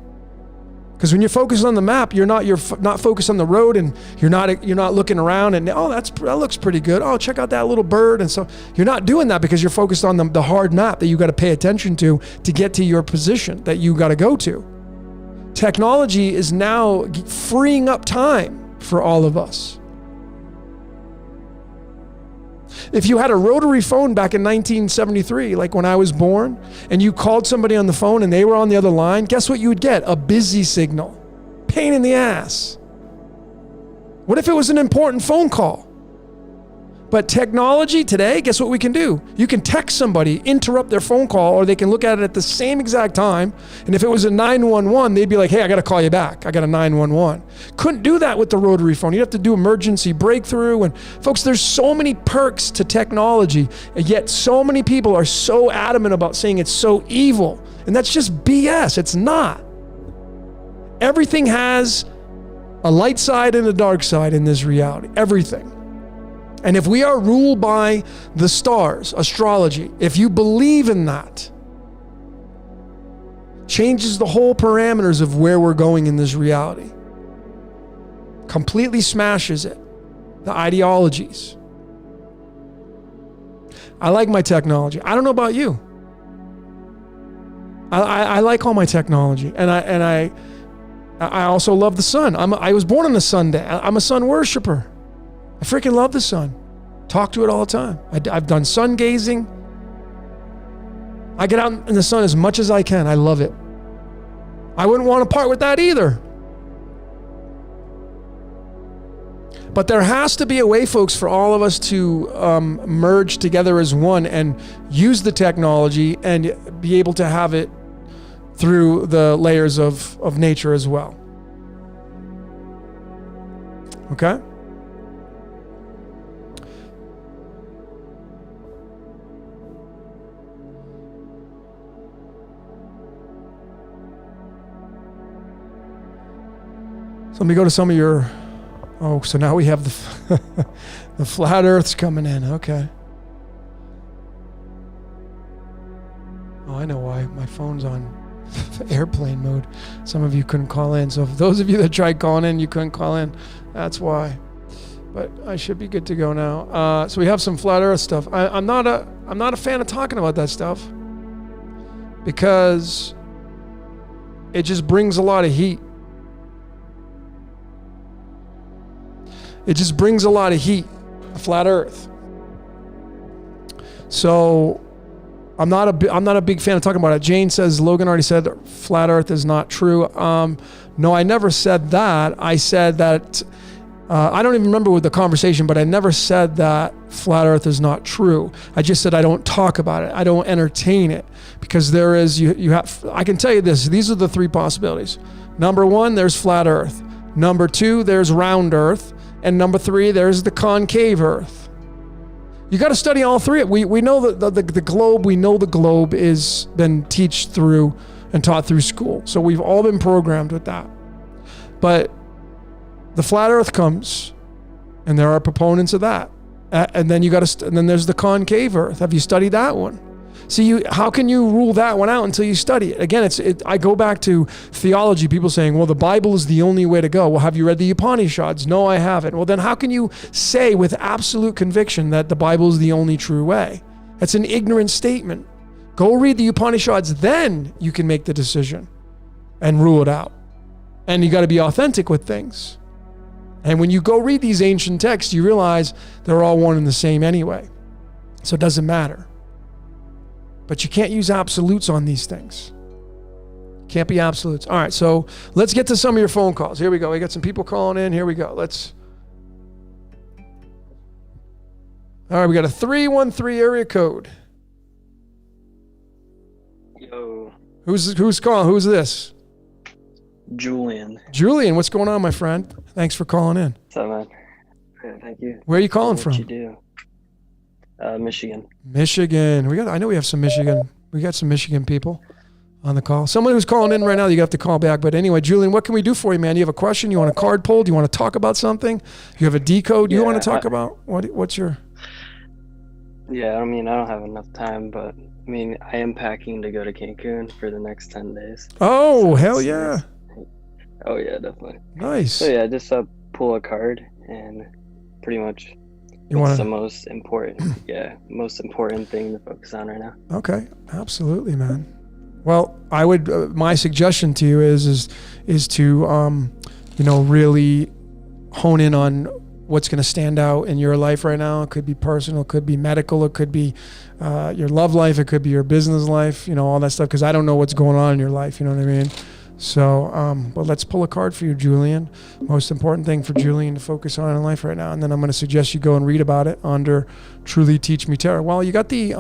Because when you're focused on the map, you're not focused on the road, and you're not looking around and, oh, that looks pretty good. Oh, check out that little bird. And so you're not doing that because you're focused on the hard map that you got to pay attention to get to your position that you got to go to. Technology is now freeing up time for all of us. If you had a rotary phone back in 1973, like when I was born, and you called somebody on the phone and they were on the other line, guess what you would get? A busy signal. Pain in the ass. What if it was an important phone call? But technology today, guess what we can do? You can text somebody, interrupt their phone call, or they can look at it at the same exact time. And if it was a 911, they'd be like, hey, I got to call you back. I got a 911. Couldn't do that with the rotary phone. You'd have to do emergency breakthrough. And folks, there's so many perks to technology, and yet so many people are so adamant about saying it's so evil. And that's just BS. It's not. Everything has a light side and a dark side in this reality. Everything. And if we are ruled by the stars, astrology, if you believe in that, changes the whole parameters of where we're going in this reality. Completely smashes it. The ideologies. I like my technology. I don't know about you. I like all my technology. And I also love the sun. I was born on the sun day. I'm a sun worshiper. I freaking love the sun. Talk to it all the time. I've done sun gazing. I get out in the sun as much as I can. I love it. I wouldn't want to part with that either. But there has to be a way, folks, for all of us to merge together as one and use the technology and be able to have it through the layers of nature as well. Okay? Let me go to some of your, so now we have the flat earth's coming in. Okay. Oh, I know why. My phone's on airplane mode. Some of you couldn't call in. So for those of you that tried calling in, you couldn't call in. That's why. But I should be good to go now. So we have some flat earth stuff. I'm not a fan of talking about that stuff because it just brings a lot of heat. It just brings a lot of heat, a flat earth. So I'm not a big fan of talking about it. Jane says, Logan already said flat earth is not true. No, I never said that. I said that, I don't even remember with the conversation, but I never said that flat earth is not true. I just said I don't talk about it. I don't entertain it because there is, I can tell you this, these are the three possibilities. Number one, there's flat earth. Number two, there's round earth. And number three, there's the concave earth. You got to study all three. We know that the globe, we know the globe is been taught through school. So we've all been programmed with that. But the flat earth comes, and there are proponents of that. And then and then there's the concave earth. Have you studied that one? See, how can you rule that one out until you study it? Again, I go back to theology, people saying, well, the Bible is the only way to go. Well, have you read the Upanishads? No, I haven't. Well, then how can you say with absolute conviction that the Bible is the only true way? That's an ignorant statement. Go read the Upanishads, then you can make the decision and rule it out. And you got to be authentic with things. And when you go read these ancient texts, you realize they're all one and the same anyway. So it doesn't matter. But you can't use absolutes on these things. Can't be absolutes. All right, so let's get to some of your phone calls. Here we go. We got some people calling in. Here we go. All right, we got a 313 area code. Yo. Who's calling? Who's this? Julian. Julian, what's going on, my friend? Thanks for calling in. What's up, man? Yeah, thank you. Where are you calling from? What you do? Michigan. Michigan. I know we have some Michigan. We got some Michigan people. on the call. Someone who's calling in right now, you have to call back. But anyway, Julian, what can we do for you, man? You have a question? You want a card pulled? You want to talk about something? You have a decode you want to talk about? What's your... Yeah, I mean, I don't have enough time, but I mean, I am packing to go to Cancun for the next 10 days. Oh, So hell it's yeah. nice. Oh, yeah, definitely. Nice. So, yeah, just pull a card and pretty much You what's want the to... most important thing to focus on right now. Okay, absolutely, man. Well, I would. My suggestion to you is to really hone in on what's going to stand out in your life right now. It could be personal, it could be medical, it could be your love life, it could be your business life. All that stuff. Because I don't know what's going on in your life. You know what I mean? So, but let's pull a card for you, Julian. Most important thing for Julian to focus on in life right now, and then I'm going to suggest you go and read about it under Truly Teach Me Tarot. Well, you got the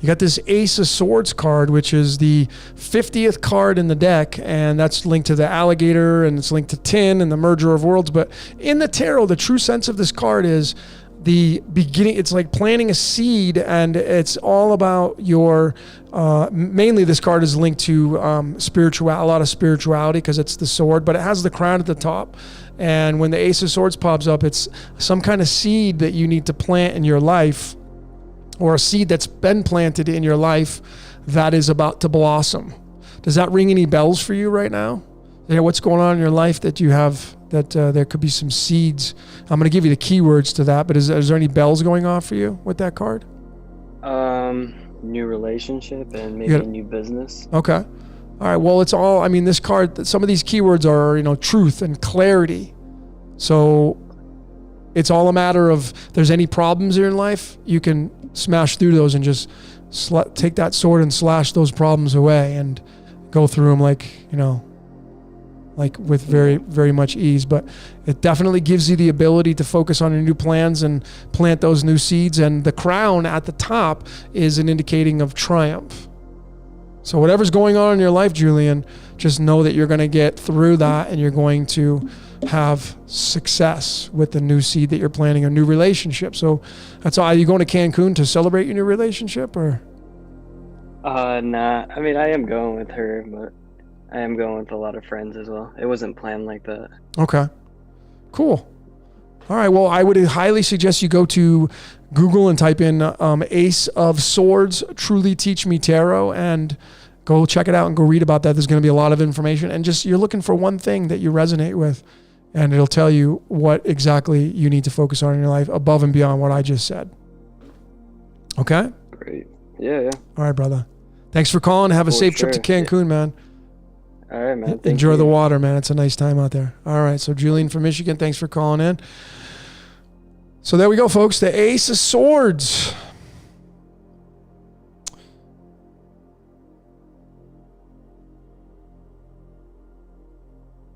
you got this Ace of Swords card, which is the 50th card in the deck, and that's linked to the alligator, and it's linked to tin and the merger of worlds. But in the tarot, the true sense of this card is the beginning. It's like planting a seed, and it's all about your mainly this card is linked to a lot of spirituality, because it's the sword, but it has the crown at the top. And when the Ace of Swords pops up, it's some kind of seed that you need to plant in your life, or a seed that's been planted in your life that is about to blossom. Does that ring any bells for you right now? What's going on in your life that you have, that there could be some seeds? I'm going to give you the keywords to that, but is there any bells going off for you with that card? New relationship and maybe a new business. Okay. All right. Well, this card, some of these keywords are, truth and clarity. So it's all a matter of, if there's any problems in your life, you can smash through those and just take that sword and slash those problems away and go through them like with very, very much ease. But it definitely gives you the ability to focus on your new plans and plant those new seeds. And the crown at the top is an indicating of triumph. So whatever's going on in your life, Julian, just know that you're going to get through that, and you're going to have success with the new seed that you're planting, a new relationship. So that's all. Are you going to Cancun to celebrate your new relationship, or? Nah. I mean, I am going with her, but I am going with a lot of friends as well. It wasn't planned like that. Okay. Cool. All right. Well, I would highly suggest you go to Google and type in Ace of Swords, Truly Teach Me Tarot, and go check it out and go read about that. There's going to be a lot of information, and just you're looking for one thing that you resonate with, and it'll tell you what exactly you need to focus on in your life above and beyond what I just said. Okay? Great. Yeah. All right, brother. Thanks for calling. Have a safe trip to Cancun, man. All right, man. Enjoy the water, man. It's a nice time out there. All right. So Julian from Michigan, thanks for calling in. So there we go, folks. The Ace of Swords.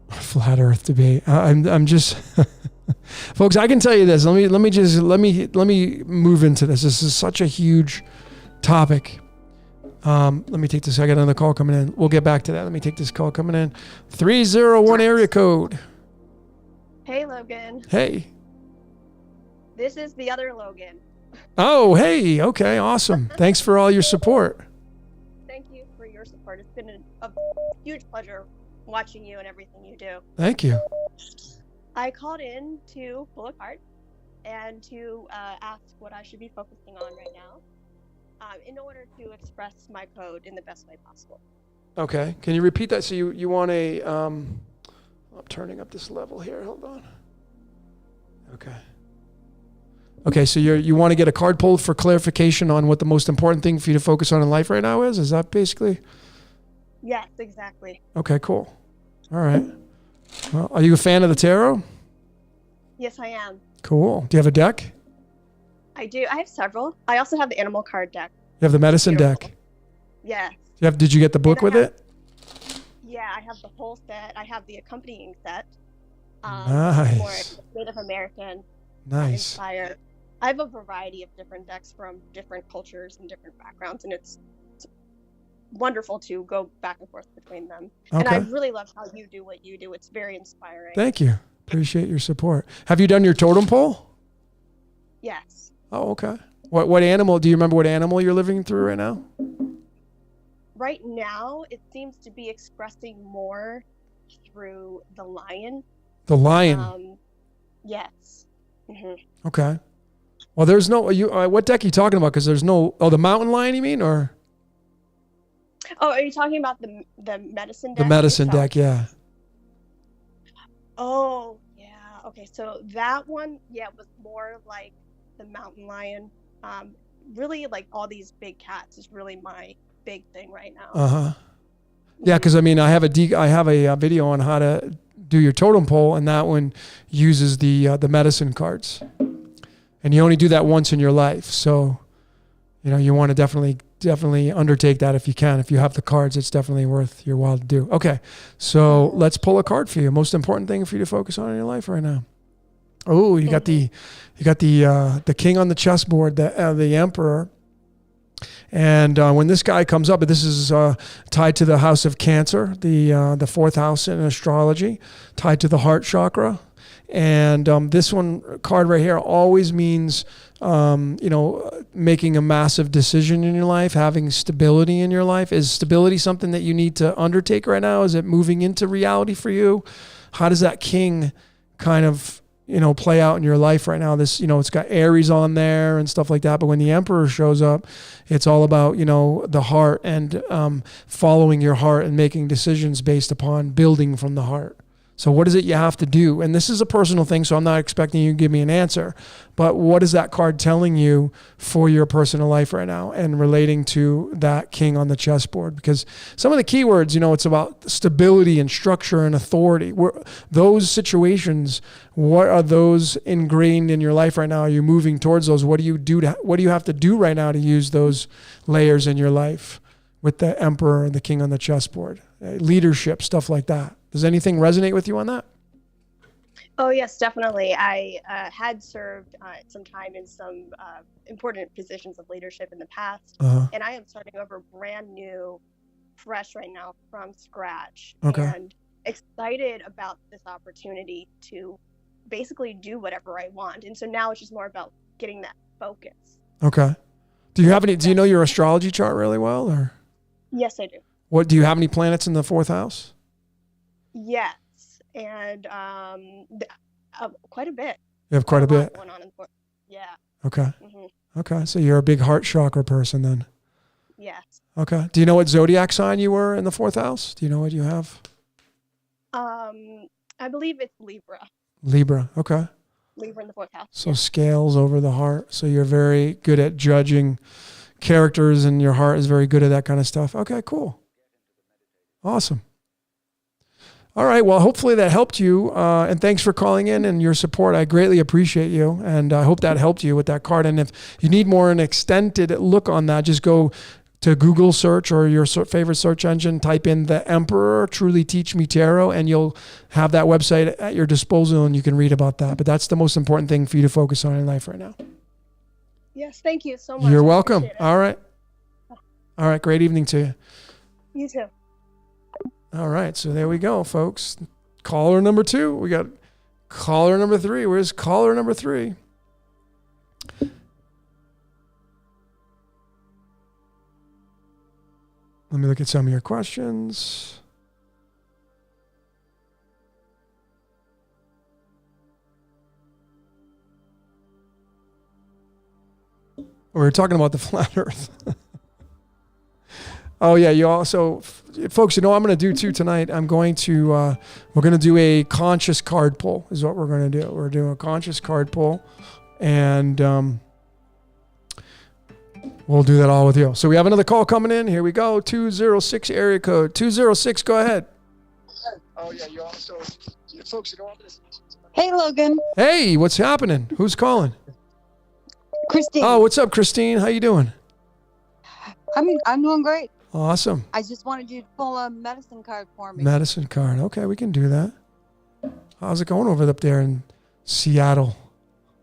Flat Earth debate. I'm just, folks. I can tell you this. Let me move into this. This is such a huge topic. Let me take this. I got another call coming in. We'll get back to that. Let me take this call coming in. 301 area code. Hey, Logan. Hey. This is the other Logan. Oh, hey. Okay, awesome. Thanks for all your support. Thank you for your support. It's been a huge pleasure watching you and everything you do. Thank you. I called in to pull a card and to ask what I should be focusing on right now in order to express my code in the best way possible. Okay. Can you repeat that? So you want a... I'm turning up this level here. Hold on. Okay, so you want to get a card pulled for clarification on what the most important thing for you to focus on in life right now is? Is that basically? Yes, exactly. Okay, cool. All right. Well, are you a fan of the tarot? Yes, I am. Cool. Do you have a deck? I do. I have several. I also have the animal card deck. You have the medicine deck? Yes. Did you get the book with it? Yeah, I have the whole set. I have the accompanying set. Nice. More Native American. Nice. Inspired. I have a variety of different decks from different cultures and different backgrounds, and it's wonderful to go back and forth between them. Okay. And I really love how you do what you do. It's very inspiring. Thank you. Appreciate your support. Have you done your totem pole? Yes. Oh, okay. What animal? Do you remember what animal you're living through right now? right now it seems to be expressing more through the lion. The lion. Yes. Hmm. Okay. Well, there's no, what deck are you talking about? Because there's no, the mountain lion, you mean? Or Oh, are you talking about the medicine the deck? medicine itself? deck? Yeah. Oh, yeah. Okay, so that one, yeah, was more like the mountain lion. Really, like all these big cats is really my big thing right now. Uh-huh. Yeah, because I mean, I have a video on how to do your totem pole, and that one uses the medicine cards, and you only do that once in your life. So, you want to definitely undertake that if you can. If you have the cards, it's definitely worth your while to do. Okay, so let's pull a card for you. Most important thing for you to focus on in your life right now. Oh, you got the king on the chessboard, the emperor. And when this guy comes up, this is tied to the house of Cancer, the fourth house in astrology, tied to the heart chakra. And this card right here always means, making a massive decision in your life, having stability in your life. Is stability something that you need to undertake right now? Is it moving into reality for you? How does that king kind of play out in your life right now? This, it's got Aries on there and stuff like that. But when the emperor shows up, it's all about, the heart and following your heart and making decisions based upon building from the heart. So what is it you have to do? And this is a personal thing, so I'm not expecting you to give me an answer. But what is that card telling you for your personal life right now and relating to that king on the chessboard? Because some of the keywords, it's about stability and structure and authority. Those situations, what are those ingrained in your life right now? Are you moving towards those? What do you have to do right now to use those layers in your life with the emperor and the king on the chessboard? Leadership, stuff like that. Does anything resonate with you on that? Oh, yes, definitely. I had served some time in some important positions of leadership in the past, and I am starting over brand new, fresh right now from scratch. Okay. And excited about this opportunity to basically do whatever I want. And so now it's just more about getting that focus. Okay. Do you know your astrology chart really well, or? Yes, I do. What, do you have any planets in the fourth house? Yes, and quite a bit. You have quite a bit. Going on in the fourth. Yeah. Okay. Okay. So you're a big heart chakra person then. Yes. Okay. Do you know what zodiac sign you were in the fourth house? Do you know what you have? I believe it's Libra. Libra. Okay. Libra in the fourth house. So scales over the heart. So you're very good at judging characters, and your heart is very good at that kind of stuff. Okay, cool. Awesome. All right. Well, hopefully that helped you. And thanks for calling in and your support. I greatly appreciate you. And I hope that helped you with that card. And if you need more an extended look on that, just go to Google search or your favorite search engine, type in the Emperor Truly Teach Me Tarot, and you'll have that website at your disposal and you can read about that. But that's the most important thing for you to focus on in life right now. Yes. Thank you so much. You're welcome. All right. All right. Great evening to you. You too. All right, so there we go, folks. Caller number 2. We got caller number 3. Where's caller number 3? Let me look at some of your questions. We were talking about the flat earth. Oh yeah, you also, folks, what I'm going to do too tonight, we're going to do a conscious card pull is what we're going to do. We're doing a conscious card pull, and we'll do that all with you. So we have another call coming in. Here we go. 206 area code. 206, go ahead. Oh yeah, you also, folks, Hey, Logan. Hey, what's happening? Who's calling? Christine. Oh, what's up, Christine? How you doing? I'm doing great. Awesome. I just wanted you to pull a medicine card for me. Medicine card. Okay, we can do that. How's it going over up there in Seattle?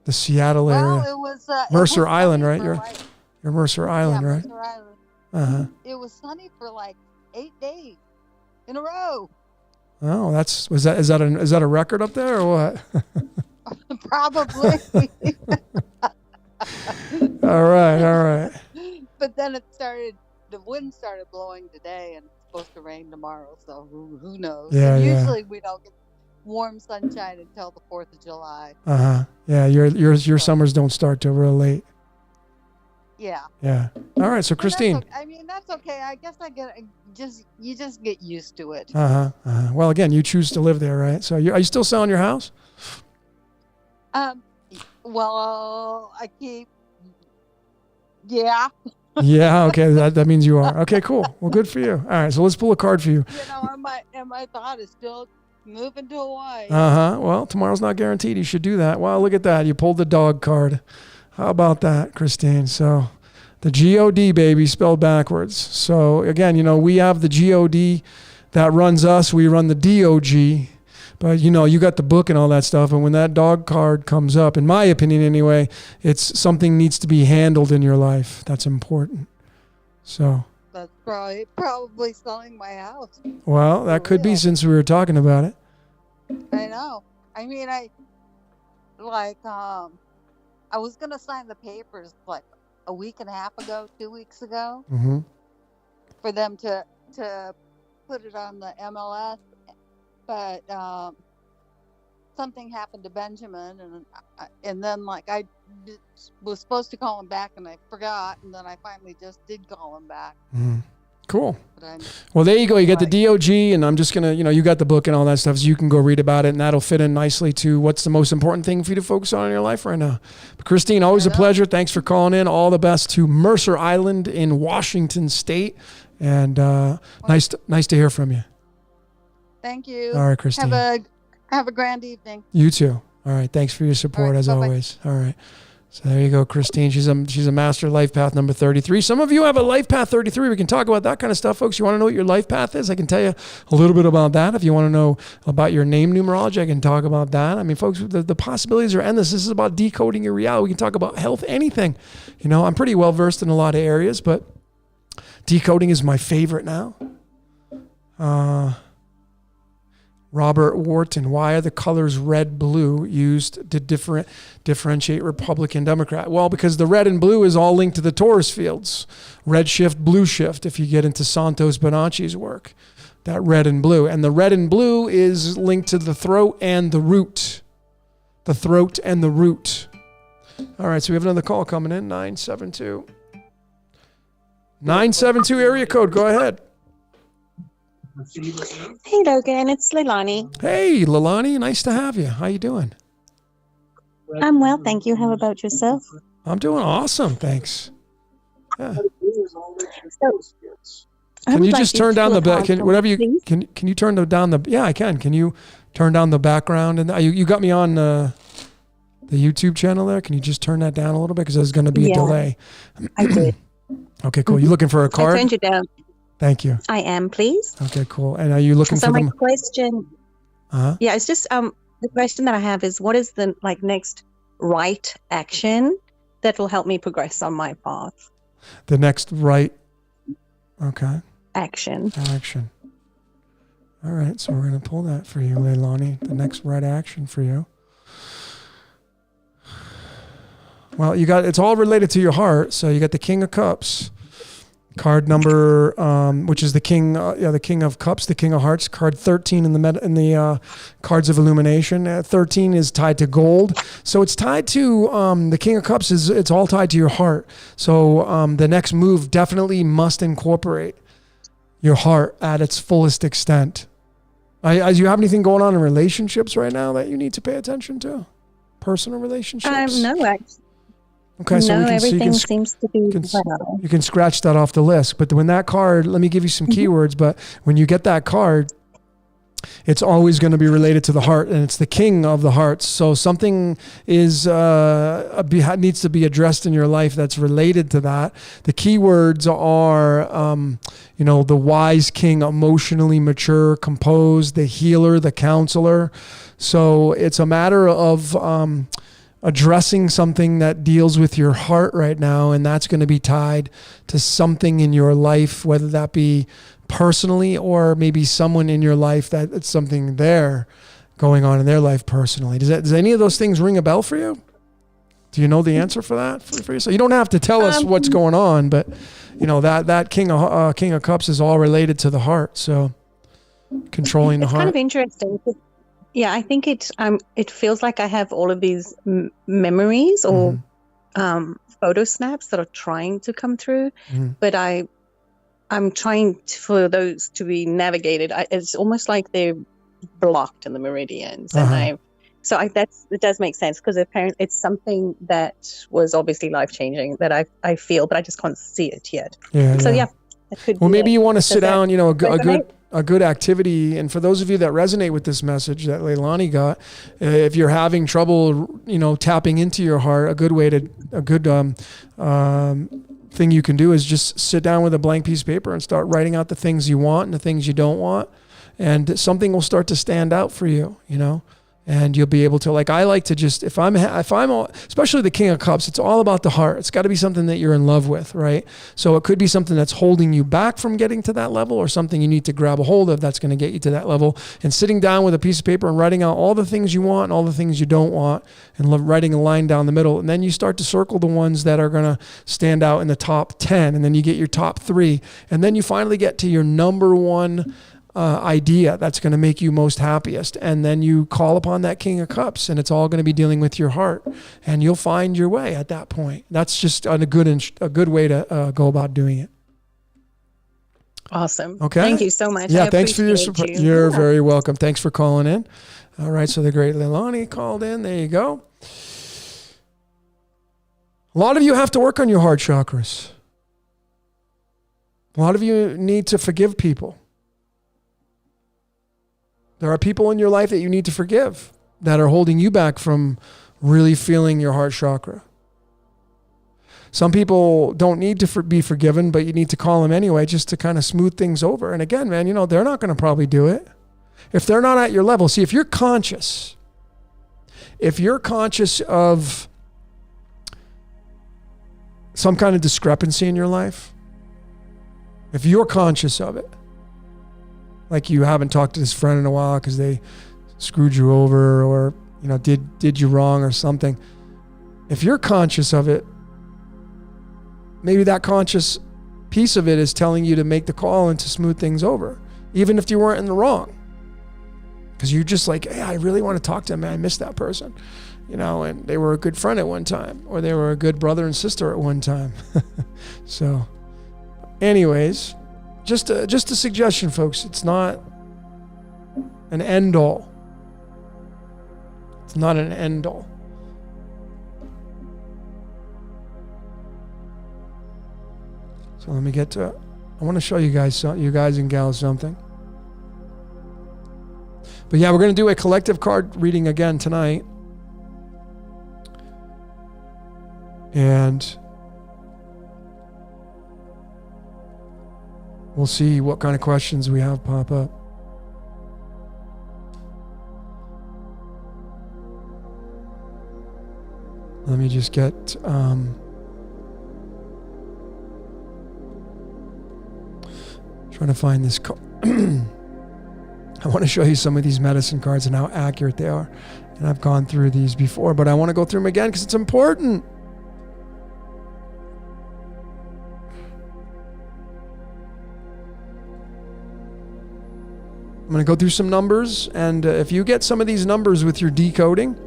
The Seattle area. Well, it was Mercer it was Island, right? You're Mercer Island, right? Mercer Island. Uh-huh. It was sunny for like 8 days in a row. Oh, is that a record up there or what? Probably. All right. But then it started the wind started blowing today, and it's supposed to rain tomorrow. So who knows? Yeah, And yeah. usually we don't get warm sunshine until the 4th of July. Yeah, your summers don't start till real late. Yeah. Yeah. All right. So, And Christine. that's okay. I guess you just get used to it. Well, again, you choose to live there, right? So, are you still selling your house? Well, I keep. Yeah. Yeah. Okay. That means you are. Okay. Cool. Well, good for you. All right. So let's pull a card for you. And my thought is still moving to Hawaii. Well, tomorrow's not guaranteed. You should do that. Wow. Look at that. You pulled the dog card. How about that, Christine? So the G-O-D, baby, spelled backwards. So again, we have the G-O-D that runs us. We run the D-O-G. But, you got the book and all that stuff. And when that dog card comes up, in my opinion anyway, it's something needs to be handled in your life. That's important. So. That's probably selling my house. Well, that could be since we were talking about it. I know. I mean, I was going to sign the papers like a week and a half ago, 2 weeks ago, for them to put it on the MLS. But something happened to Benjamin, and then I was supposed to call him back, and I forgot, and then I finally just did call him back. Cool. Well, there you go. You get the DOG, and I'm just going to, you got the book and all that stuff, so you can go read about it, and that'll fit in nicely to what's the most important thing for you to focus on in your life right now. But Christine, always a pleasure. Thanks for calling in. All the best to Mercer Island in Washington State, and nice to hear from you. Thank you. All right, Christine. Have a grand evening. You too. All right. Thanks for your support as always. All right. So there you go, Christine. She's a master life path number 33. Some of you have a life path 33. We can talk about that kind of stuff, folks. You want to know what your life path is? I can tell you a little bit about that. If you want to know about your name numerology, I can talk about that. I mean, folks, the possibilities are endless. This is about decoding your reality. We can talk about health, anything. I'm pretty well versed in a lot of areas, but decoding is my favorite now. Robert Wharton, why are the colors red, blue used to differentiate Republican, Democrat? Well, because the red and blue is all linked to the Taurus fields. Red shift, blue shift, if you get into Santos Bonacci's work. That red and blue. And the red and blue is linked to the throat and the root. The throat and the root. All right, so we have another call coming in, 972. 972 area code, go ahead. Hey Logan, it's Leilani. Hey Leilani, nice to have you. How you doing? I'm well, thank you. How about yourself? I'm doing awesome, thanks. Yeah. Can you just turn down the back? Whatever you can you turn down the? Yeah, I can. Can you turn down the background? And you got me on the YouTube channel there. Can you just turn that down a little bit because there's going to be a delay. I did. Okay, cool. You looking for a card? I turned you down. Thank you. I am, please. Okay, cool. And are you looking for them? So my question, yeah, it's just the question that I have is, what is the next right action that will help me progress on my path? The next right, action. All right, so we're gonna pull that for you, Leilani. The next right action for you. Well, it's all related to your heart. So you got the King of Cups. Card number, which is the King, the King of Cups, the King of Hearts. Card 13 in the Cards of Illumination. 13 is tied to gold, so it's tied to the King of Cups. It's all tied to your heart. So the next move definitely must incorporate your heart at its fullest extent. Do you have anything going on in relationships right now that you need to pay attention to? Personal relationships? No, actually. Okay, so everything seems to be well. You can scratch that off the list. But when that card, let me give you some keywords, but when you get that card, it's always going to be related to the heart, and it's the King of the Hearts. So something is needs to be addressed in your life that's related to that. The keywords are, the wise king, emotionally mature, composed, the healer, the counselor. So it's a matter of addressing something that deals with your heart right now, and that's going to be tied to something in your life, whether that be personally or maybe someone in your life that it's something there going on in their life personally. Does any of those things ring a bell for you? Do you know the answer for that for yourself? You don't have to tell us what's going on, but you know that King of Cups is all related to the heart. So controlling the heart. It's kind of interesting. Yeah, I think it feels like I have all of these memories or photo snaps that are trying to come through, but I'm trying for those to be navigated. It's almost like they're blocked in the meridians, and that does make sense, because apparently it's something that was obviously life-changing that I feel, but I just can't see it yet. It could be maybe you want to sit down, you know, a good activity. And for those of you that resonate with this message that Leilani got, if you're having trouble, you know, tapping into your heart, a good thing you can do is just sit down with a blank piece of paper and start writing out the things you want and the things you don't want. And something will start to stand out for you, you know. And you'll be able to, like, I like to just, if I'm especially the King of Cups, it's all about the heart. It's got to be something that you're in love with, right? So it could be something that's holding you back from getting to that level, or something you need to grab a hold of that's going to get you to that level. And sitting down with a piece of paper and writing out all the things you want and all the things you don't want, and writing a line down the middle. And then you start to circle the ones that are going to stand out in the top 10. And then you get your top 3. And then you finally get to your number 1 idea that's going to make you most happiest, and then you call upon that King of Cups, and it's all going to be dealing with your heart, and you'll find your way at that point. That's just a good way to go about doing it. Awesome. Okay. Thank you so much. Yeah. Thanks for your support. You're very welcome. Thanks for calling in. All right. So the great Leilani called in. There you go. A lot of you have to work on your heart chakras. A lot of you need to forgive people. There are people in your life that you need to forgive that are holding you back from really feeling your heart chakra. Some people don't need to be forgiven, but you need to call them anyway just to kind of smooth things over. And again, man, you know, they're not going to probably do it. If they're not at your level, see, if you're conscious of some kind of discrepancy in your life, if you're conscious of it, like you haven't talked to this friend in a while because they screwed you over, or, you know, did you wrong or something. If you're conscious of it, maybe that conscious piece of it is telling you to make the call and to smooth things over, even if you weren't in the wrong. Because you're just like, hey, I really want to talk to them, man. I miss that person, you know, and they were a good friend at one time, or they were a good brother and sister at one time. So anyways, just a suggestion, folks. It's not an end all. It's not an end all. So let me get to it. I want to show you guys and gals something. But yeah, we're going to do a collective card reading again tonight. And we'll see what kind of questions we have pop up. Let me just get trying to find this card. I want to show you some of these medicine cards and how accurate they are. And I've gone through these before, but I want to go through them again because it's important. I'm going to go through some numbers, and if you get some of these numbers with your decoding,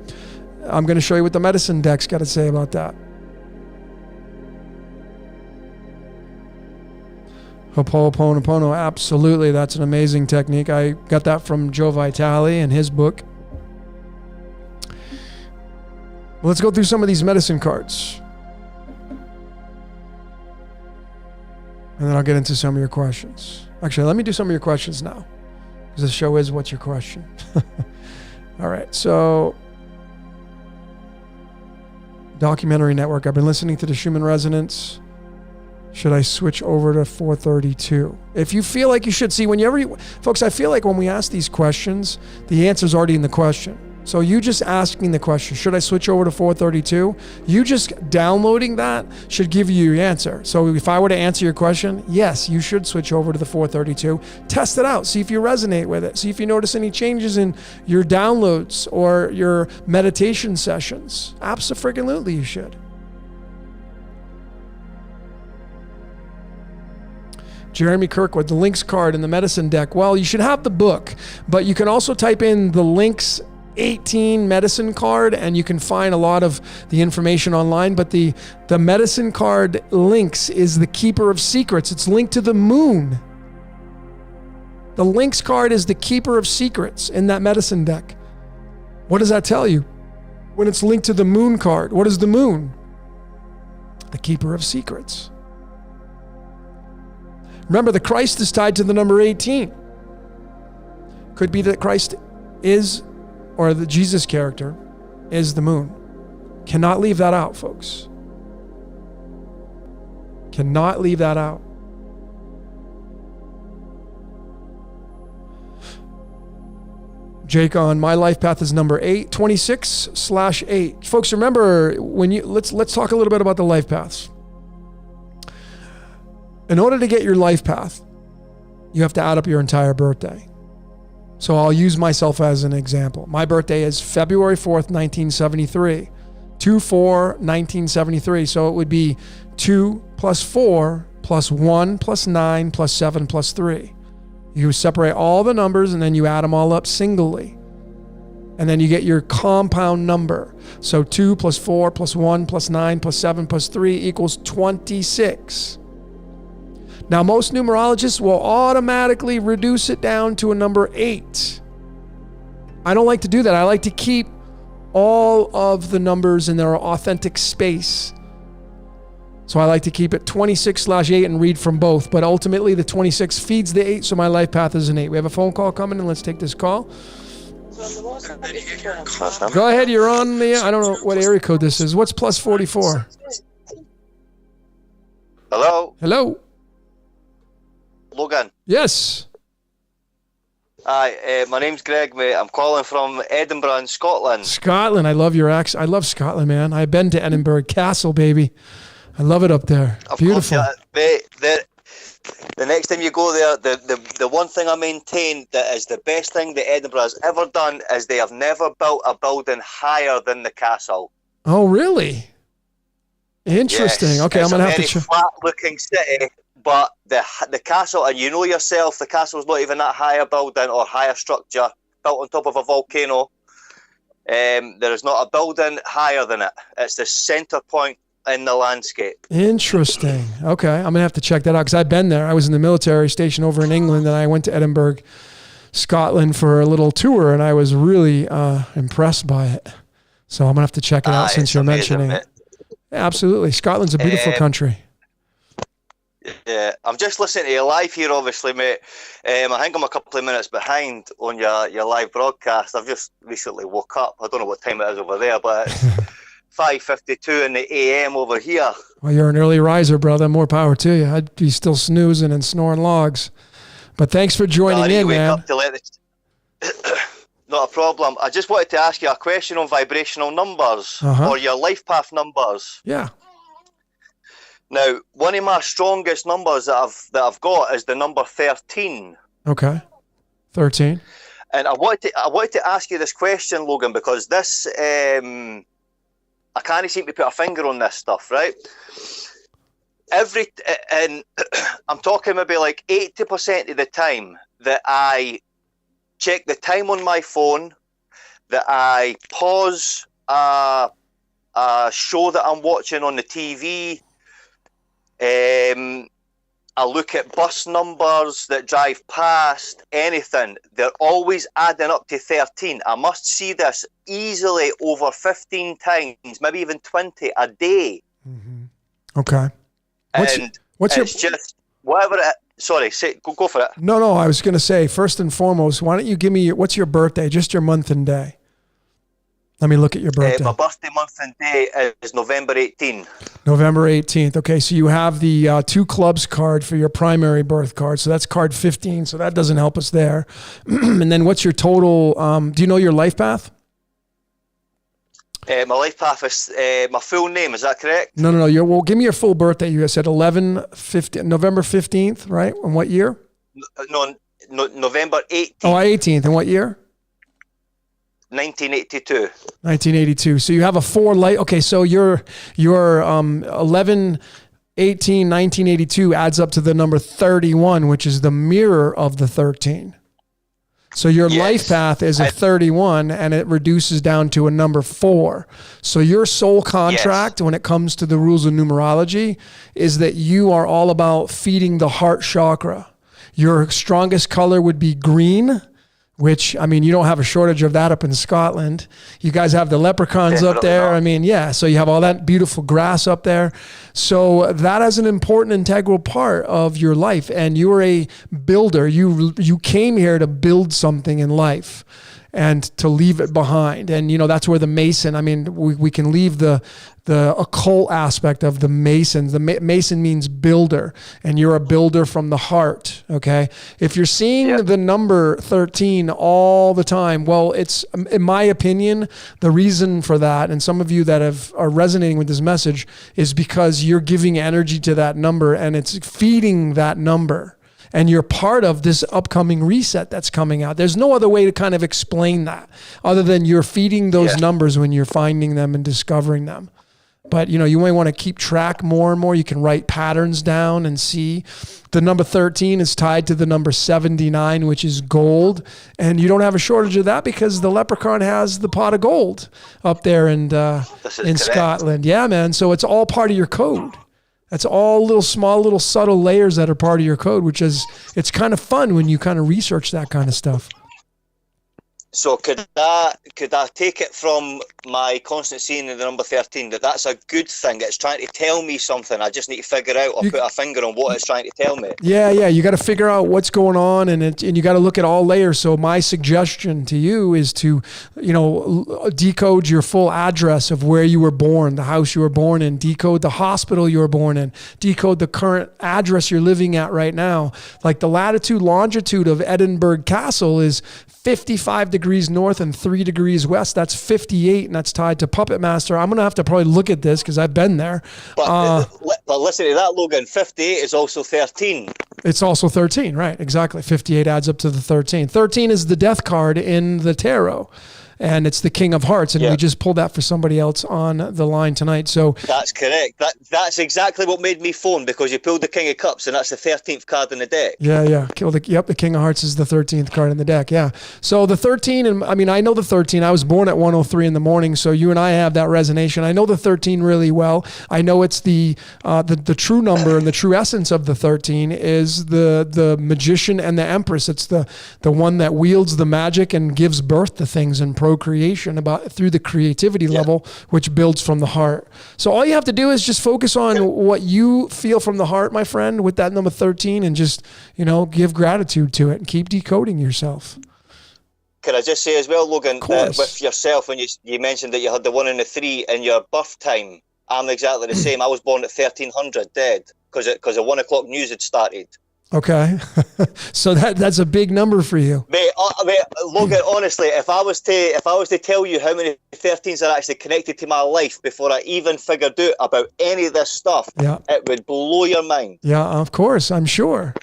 I'm going to show you what the medicine deck's got to say about that. Ho'oponopono, absolutely. That's an amazing technique. I got that from Joe Vitale in his book. Well, let's go through some of these medicine cards. And then I'll get into some of your questions. Actually, let me do some of your questions now, because the show is What's Your Question? All right, so Documentary Network. I've been listening to the Schumann Resonance. Should I switch over to 432? If you feel like you should, see, folks, I feel like when we ask these questions, the answer's already in the question. So you just asking the question, should I switch over to 432? You just downloading that should give you your answer. So if I were to answer your question, yes, you should switch over to the 432. Test it out. See if you resonate with it. See if you notice any changes in your downloads or your meditation sessions. Abso-freaking-lutely you should. Jeremy Kirkwood, the Lynx card and the medicine deck. Well, you should have the book, but you can also type in the Lynx 18 medicine card and you can find a lot of the information online. But the medicine card Lynx is the keeper of secrets. It's linked to the moon. The Lynx card is the keeper of secrets in that medicine deck. What does that tell you? When it's linked to the moon card, what is the moon? The keeper of secrets. Remember, the Christ is tied to the number 18. Could be that Christ is, or the Jesus character is the moon. Cannot leave that out, folks. Cannot leave that out. Jake on my life path is number 26/8. Folks, remember when you let's talk a little bit about the life paths. In order to get your life path, you have to add up your entire birthday. So I'll use myself as an example. My birthday is February 4th, 1973. 2/4/1973. So it would be 2 plus 4 plus 1 plus 9 plus 7 plus 3. You separate all the numbers and then you add them all up singly. And then you get your compound number. So 2 plus 4 plus 1 plus 9 plus 7 plus 3 equals 26. Now, most numerologists will automatically reduce it down to a number 8. I don't like to do that. I like to keep all of the numbers in their authentic space. So I like to keep it 26/8 and read from both. But ultimately, the 26 feeds the 8, so my life path is an 8. We have a phone call coming in. Let's take this call. Go ahead. You're on the... I don't know what area code this is. What's plus 44? Hello? Hello? Logan. Yes. Hi, my name's Greg, mate. I'm calling from Edinburgh in Scotland. Scotland. I love your accent. I love Scotland, man. I've been to Edinburgh Castle, baby. I love it up there. Beautiful. Mate, the next time you go there, the one thing I maintain that is the best thing that Edinburgh has ever done is they have never built a building higher than the castle. Oh, really? Interesting. Yes, okay, I'm going to have to check. It's a very flat-looking city. But the castle, and you know yourself, the castle's not even that high a building or higher structure built on top of a volcano. There is not a building higher than it. It's the center point in the landscape. Interesting. Okay, I'm going to have to check that out because I've been there. I was in the military station over in England, and I went to Edinburgh, Scotland for a little tour, and I was really impressed by it. So I'm going to have to check it out since you're mentioning it. Yeah, absolutely. Scotland's a beautiful country. Yeah, I'm just listening to you live here, obviously, mate. I think I'm a couple of minutes behind on your live broadcast. I've just recently woke up. I don't know what time it is over there, but it's 5:52 in the AM over here. Well, you're an early riser, brother. More power to you. I'd be still snoozing and snoring logs. But thanks for joining in, man. Not a problem. I just wanted to ask you a question on vibrational numbers or your life path numbers. Yeah. Now, one of my strongest numbers that I've got is the number 13. Okay, 13. And I wanted to ask you this question, Logan, because this I can't seem to put a finger on this stuff, right? And I'm talking maybe like 80% of the time that I check the time on my phone, that I pause a show that I'm watching on the TV. I look at bus numbers that drive past, anything. They're always adding up to 13. I must see this easily over 15 times, maybe even 20 a day. Mm-hmm. Okay. What's your... just whatever it... Sorry, go for it. No, I was going to say, first and foremost, why don't you give me, what's your birthday? Just your month and day. Let me look at your birthday. My birthday month and day is November 18th. November 18th. Okay, so you have the 2 clubs card for your primary birth card. So that's card 15. So that doesn't help us there. And then what's your total? Do you know your life path? My life path is my full name. Is that correct? No. Well, give me your full birthday. You said November 15th, right? And what year? No, November 18th. Oh, 18th. And what year? 1982. 1982. So you have a 4 light. Okay, so your 11, 18, 1982 adds up to the number 31, which is the mirror of the 13. So your life path is a 31, and it reduces down to a number 4. So your soul contract, when it comes to the rules of numerology, is that you are all about feeding the heart chakra. Your strongest color would be green, which, I mean, you don't have a shortage of that up in Scotland. You guys have the leprechauns up there. I mean, yeah, so you have all that beautiful grass up there. So that is an important integral part of your life. And you're a builder. You came here to build something in life and to leave it behind. And, you know, that's where the Mason, I mean, we can leave the occult aspect of the Masons. The Mason means builder, and you're a builder from the heart, okay? If you're seeing the number 13 all the time, well, it's, in my opinion, the reason for that, and some of you that are resonating with this message, is because you're giving energy to that number, and it's feeding that number. And you're part of this upcoming reset that's coming out. There's no other way to kind of explain that other than you're feeding those numbers when you're finding them and discovering them. But, you know, you might want to keep track more and more. You can write patterns down and see. The number 13 is tied to the number 79, which is gold. And you don't have a shortage of that because the leprechaun has the pot of gold up there in Scotland. Yeah, man. So it's all part of your code. That's all small little subtle layers that are part of your code, which is, it's kind of fun when you kind of research that kind of stuff. So could I take it from my constant seeing in the number 13 that's a good thing? It's trying to tell me something. I just need to figure out or put a finger on what it's trying to tell me. Yeah. You got to figure out what's going on, and you got to look at all layers. So my suggestion to you is to, you know, decode your full address of where you were born, the house you were born in, decode the hospital you were born in, decode the current address you're living at right now. Like the latitude, longitude of Edinburgh Castle is 55 degrees north and 3 degrees west. That's 58, and that's tied to Puppet Master. I'm going to have to probably look at this because I've been there. But listen to that, Logan. 58 is also 13. It's also 13, right? Exactly. 58 adds up to the 13. 13 is the death card in the tarot, and it's the King of Hearts, and we just pulled that for somebody else on the line tonight. So that's correct. That's exactly what made me phone, because you pulled the King of Cups, and that's the 13th card in the deck. Yeah. The King of Hearts is the 13th card in the deck. Yeah. So the 13, and I mean, I know the 13. I was born at 1:03 in the morning, so you and I have that resonation. I know the 13 really well. I know it's the true number, and the true essence of the 13 is the magician and the empress. It's the one that wields the magic and gives birth to things and procreation through the creativity level, which builds from the heart. So all you have to do is just focus on what you feel from the heart, my friend, with that number 13, and just, you know, give gratitude to it and keep decoding yourself. Can I just say as well, Logan, with yourself, when you mentioned that you had the 1 and the 3 in your birth time, I'm exactly the same. I was born at 1300 dead because the 1 o'clock news had started. Okay. So that's a big number for you. Mate, Logan, honestly, if I was to tell you how many 13s are actually connected to my life before I even figured out about any of this stuff, it would blow your mind. Yeah, of course. I'm sure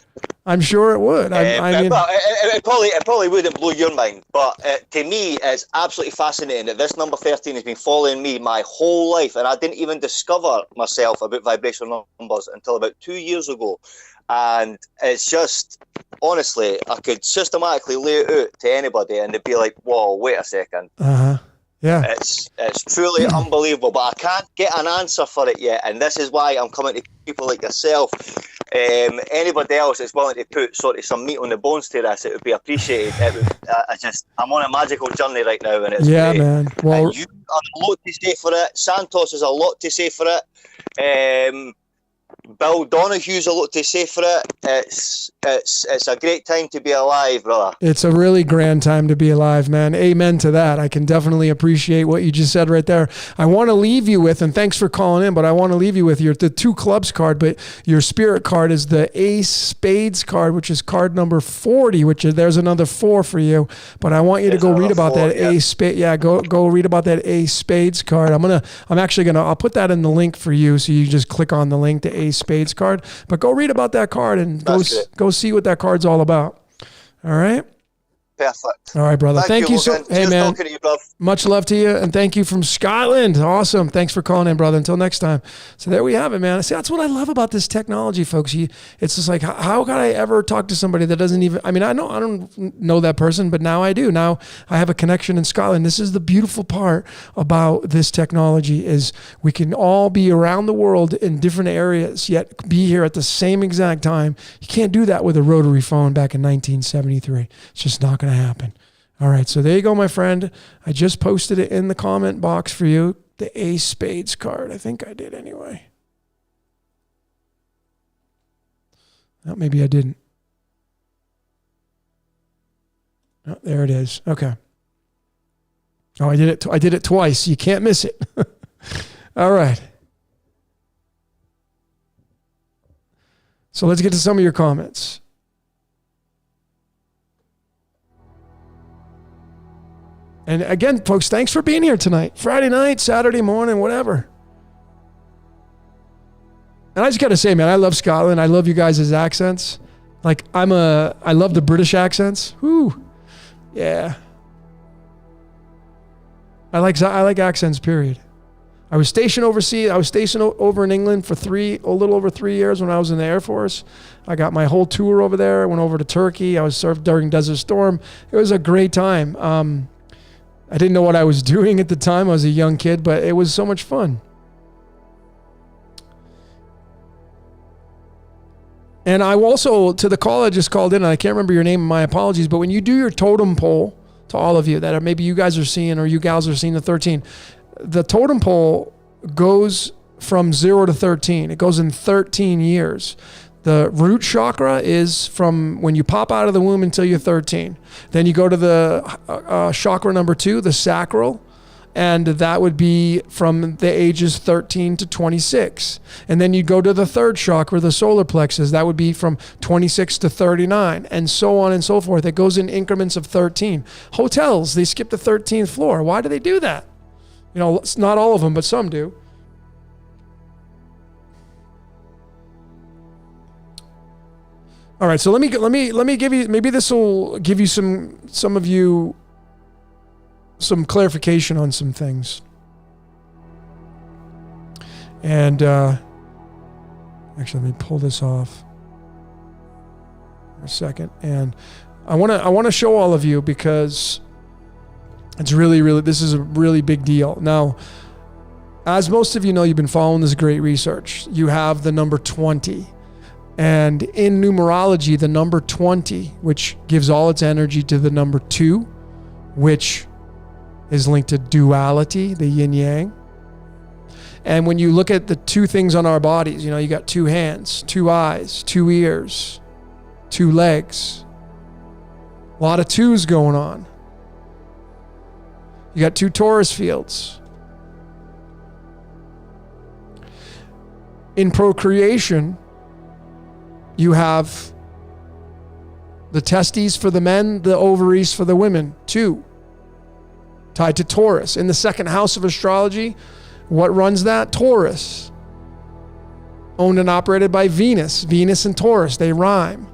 it would. I mean, it probably wouldn't blow your mind, but to me, it's absolutely fascinating that this number 13 has been following me my whole life, and I didn't even discover myself about vibrational numbers until about 2 years ago. And it's just, honestly, I could systematically lay it out to anybody and they'd be like, whoa, wait a second. Yeah. It's truly unbelievable, but I can't get an answer for it yet. And this is why I'm coming to people like yourself. Anybody else that's willing to put sort of some meat on the bones to this, it would be appreciated. I'm on a magical journey right now, and it's great. Man. Well, and you have a lot to say for it. Santos has a lot to say for it. Bill Donohue's a lot to say for it. It's a great time to be alive, brother. It's a really grand time to be alive, man. Amen to that. I can definitely appreciate what you just said right there. I want to leave you with, and thanks for calling in, but I want to leave you with the 2 clubs card, but your spirit card is the Ace Spades card, which is card number 40, which is, there's another 4 for you. But I want you to go read about that Ace Spades. Yeah, go read about that Ace Spades card. I'll put that in the link for you, so you just click on the link to Ace Spades card. But go read about that card and go see what that card's all about. All right? Perfect. All right, brother. Thank you so. Hey, man. Talking to you, bro. Much love to you, and thank you from Scotland. Awesome. Thanks for calling in, brother. Until next time. So there we have it, man. See, that's what I love about this technology, folks. It's just like, how could I ever talk to somebody that doesn't even, I mean, I don't know that person, but now I do. Now I have a connection in Scotland. This is the beautiful part about this technology is we can all be around the world in different areas, yet be here at the same exact time. You can't do that with a rotary phone back in 1973. It's just not going to happen. All right, so there you go, my friend. I just posted it in the comment box for you. The Ace Spades card. I think I did anyway. Oh, maybe I didn't. Oh, there it is. Okay. Oh, I did it twice. You can't miss it. All right. So let's get to some of your comments. And again, folks, thanks for being here tonight. Friday night, Saturday morning, whatever. And I just got to say, man, I love Scotland. I love you guys' accents. Like, I love the British accents. Whoo. Yeah. I like accents, period. I was stationed overseas. I was stationed over in England for a little over 3 years when I was in the Air Force. I got my whole tour over there. I went over to Turkey. I was served during Desert Storm. It was a great time. I didn't know what I was doing at the time. I was a young kid, but it was so much fun. And I also, to the call I just called in, and I can't remember your name, my apologies, but when you do your totem pole, to all of you that are, maybe you guys are seeing or you gals are seeing the 13, the totem pole goes from 0 to 13. It goes in 13 years. The root chakra is from when you pop out of the womb until you're 13. Then you go to the chakra number 2, the sacral, and that would be from the ages 13 to 26. And then you go to the 3rd chakra, the solar plexus. That would be from 26 to 39, and so on and so forth. It goes in increments of 13. Hotels, they skip the 13th floor. Why do they do that? You know, it's not all of them, but some do. All right, so let me give you, maybe this will give you some of you some clarification on some things. And actually, let me pull this off for a second. And I want to show all of you because it's really, this is a really big deal. Now, as most of you know, you've been following this great research. You have the number 20. And in numerology, the number 20, which gives all its energy to the number 2, which is linked to duality, the yin yang. And when you look at the 2 things on our bodies, you know, you got 2 hands, 2 eyes, 2 ears, 2 legs. A lot of 2s going on. You got 2 Taurus fields. In procreation, you have the testes for the men, the ovaries for the women, 2, tied to Taurus. In the 2nd house of astrology, what runs that? Taurus. Owned and operated by Venus. Venus and Taurus, they rhyme.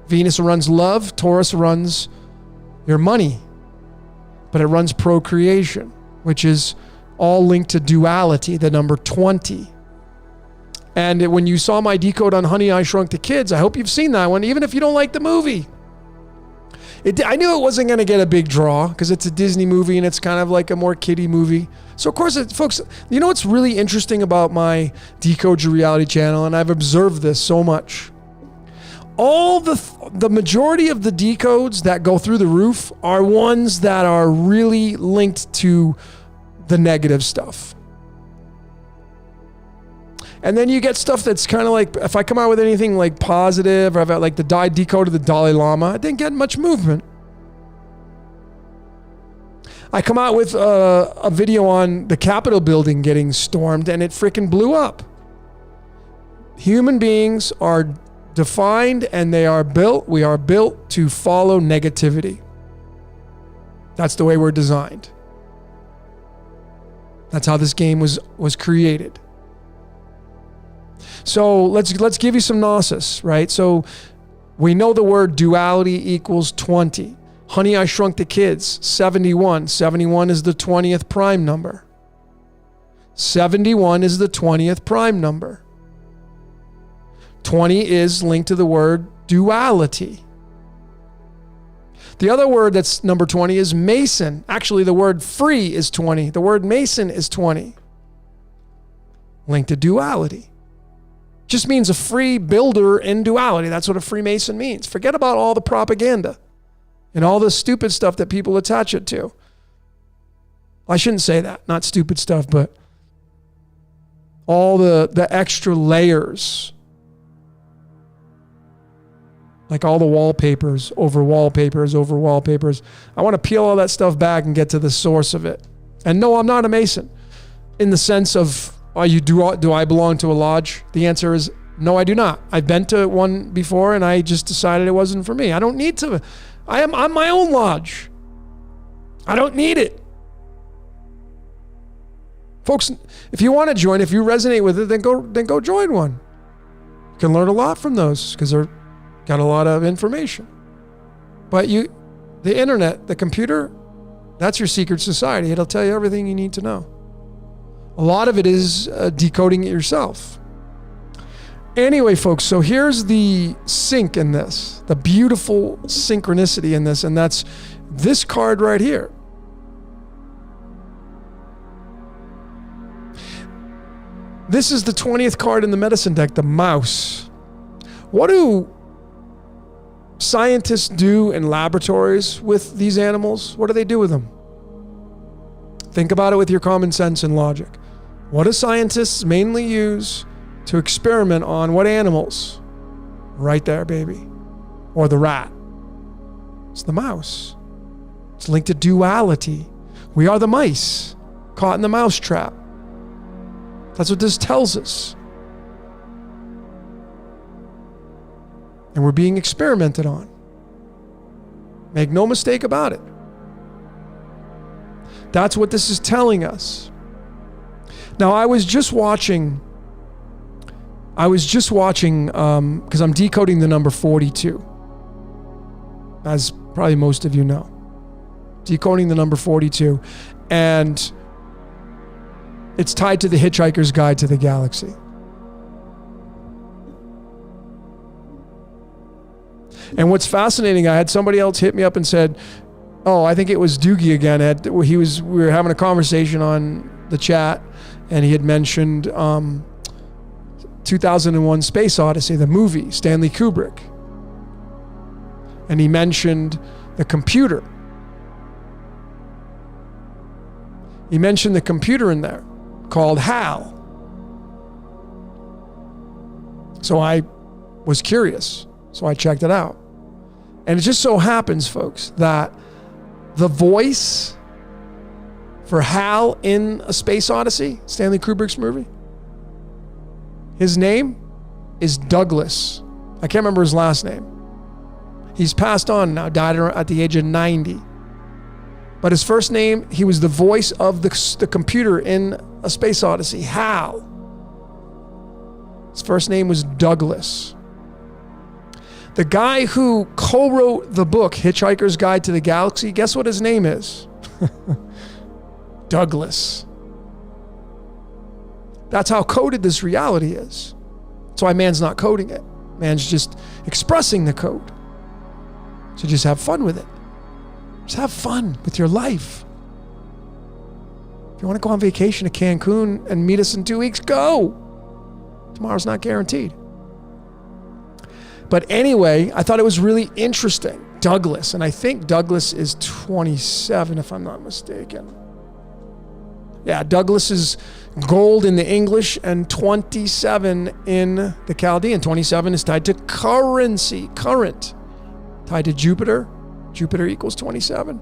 Venus runs love, Taurus runs your money. But it runs procreation, which is all linked to duality, the number 20. And when you saw my decode on Honey, I Shrunk the Kids, I hope you've seen that one, even if you don't like the movie. I knew it wasn't going to get a big draw because it's a Disney movie and it's kind of like a more kiddie movie. So, of course, folks, you know what's really interesting about my Decode Your Reality channel, and I've observed this so much. All the majority of the decodes that go through the roof are ones that are really linked to the negative stuff. And then you get stuff that's kind of like, if I come out with anything like positive, or I've got like I decoded the Dalai Lama, I didn't get much movement. I come out with a video on the Capitol building getting stormed, and it freaking blew up. Human beings are defined, and we are built to follow negativity. That's the way we're designed. That's how this game was created. So let's give you some gnosis, right? So we know the word duality equals 20. Honey, I Shrunk the Kids, 71. 71 is the 20th prime number. 71 is the 20th prime number. 20 is linked to the word duality. The other word that's number 20 is Mason. Actually, the word free is 20. The word Mason is 20. Linked to duality. Just means a free builder in duality. That's what a Freemason means. Forget about all the propaganda and all the stupid stuff that people attach it to. I shouldn't say that. Not stupid stuff, but all the extra layers. Like all the wallpapers over wallpapers over wallpapers. I want to peel all that stuff back and get to the source of it. And no, I'm not a Mason. In the sense of, do I belong to a lodge? The answer is no, I do not. I've been to one before and I just decided it wasn't for me. I don't need to. I'm my own lodge. I don't need it. Folks, if you want to join, if you resonate with it, then go join one. You can learn a lot from those because they're got a lot of information. But the internet, the computer, that's your secret society. It'll tell you everything you need to know. A lot of it is decoding it yourself. Anyway, folks, so here's the sync in this, the beautiful synchronicity in this, and that's this card right here. This is the 20th card in the medicine deck, the mouse. What do scientists do in laboratories with these animals? What do they do with them? Think about it with your common sense and logic. What do scientists mainly use to experiment on what animals? Right there, baby. Or the rat. It's the mouse. It's linked to duality. We are the mice caught in the mouse trap. That's what this tells us. And we're being experimented on. Make no mistake about it. That's what this is telling us. Now, I was just watching, because I'm decoding the number 42, as probably most of you know. Decoding the number 42, and it's tied to the Hitchhiker's Guide to the Galaxy. And what's fascinating, I had somebody else hit me up and said, oh, I think it was Doogie again. We were having a conversation on the chat, and he had mentioned 2001 Space Odyssey, the movie, Stanley Kubrick. And he mentioned the computer. He mentioned the computer in there called HAL. So I was curious. So I checked it out. And it just so happens, folks, that the voice for Hal in A Space Odyssey, Stanley Kubrick's movie, his name is Douglas. I can't remember his last name. He's passed on now, died at the age of 90. But his first name, he was the voice of the computer in A Space Odyssey, Hal. His first name was Douglas. The guy who co-wrote the book, Hitchhiker's Guide to the Galaxy, guess what his name is? Douglas. That's how coded this reality is. That's why man's not coding it. Man's just expressing the code. So just have fun with it. Just have fun with your life. If you want to go on vacation to Cancun and meet us in 2 weeks, go. Tomorrow's not guaranteed. But anyway, I thought it was really interesting. Douglas, and I think Douglas is 27, if I'm not mistaken. Yeah, Douglas is gold in the English and 27 in the Chaldean. 27 is tied to currency, current. Tied to Jupiter. Jupiter equals 27.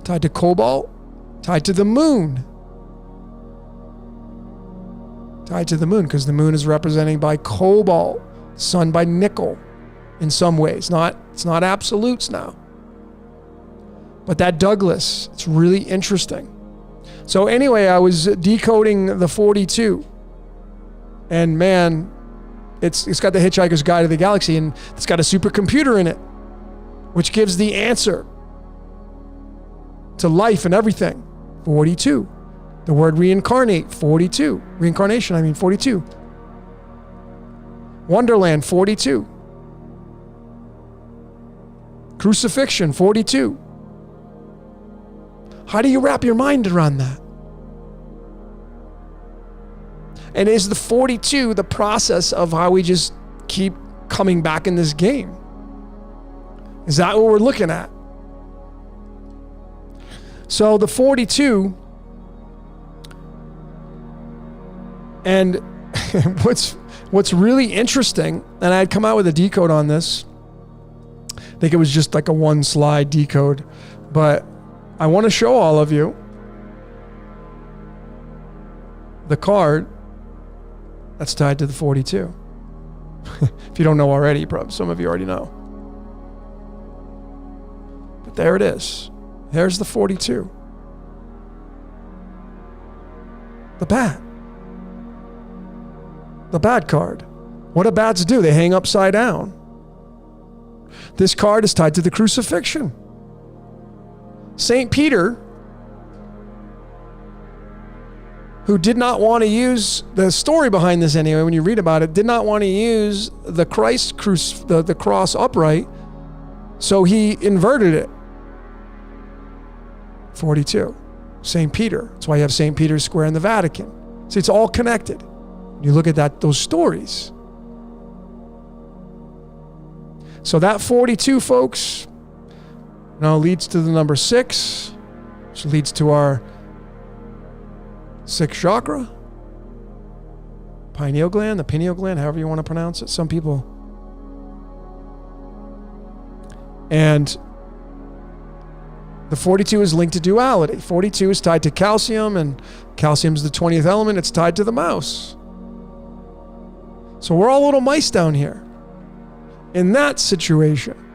Tied to cobalt. Tied to the moon. Tied to the moon because the moon is representing by cobalt, sun by nickel in some ways. It's not absolutes now. But that Douglas, it's really interesting. So anyway, I was decoding the 42. And man, it's got the Hitchhiker's Guide to the Galaxy, and it's got a supercomputer in it, which gives the answer to life and everything. 42. The word reincarnate, 42. Reincarnation, 42. Wonderland, 42. Crucifixion, 42. How do you wrap your mind around that? And is the 42 the process of how we just keep coming back in this game? Is that what we're looking at? So the 42, and what's really interesting, and I had come out with a decode on this. I think it was just like a one slide decode, but I want to show all of you the card that's tied to the 42. If you don't know already, probably some of you already know. But there it is. There's the 42. The bat. The bat card. What do bats do? They hang upside down. This card is tied to the crucifixion. St. Peter, who did not want to use, the story behind this anyway, when you read about it, did not want to use the the cross upright, so he inverted it. 42. St. Peter. That's why you have St. Peter's Square in the Vatican. See, it's all connected. You look at those stories. So that 42, folks, now leads to the number 6, which leads to our 6th chakra, pineal gland, the pineal gland, however you want to pronounce it. Some people. And the 42 is linked to duality. 42 is tied to calcium, and calcium is the 20th element. It's tied to the mouse. So we're all little mice down here in that situation.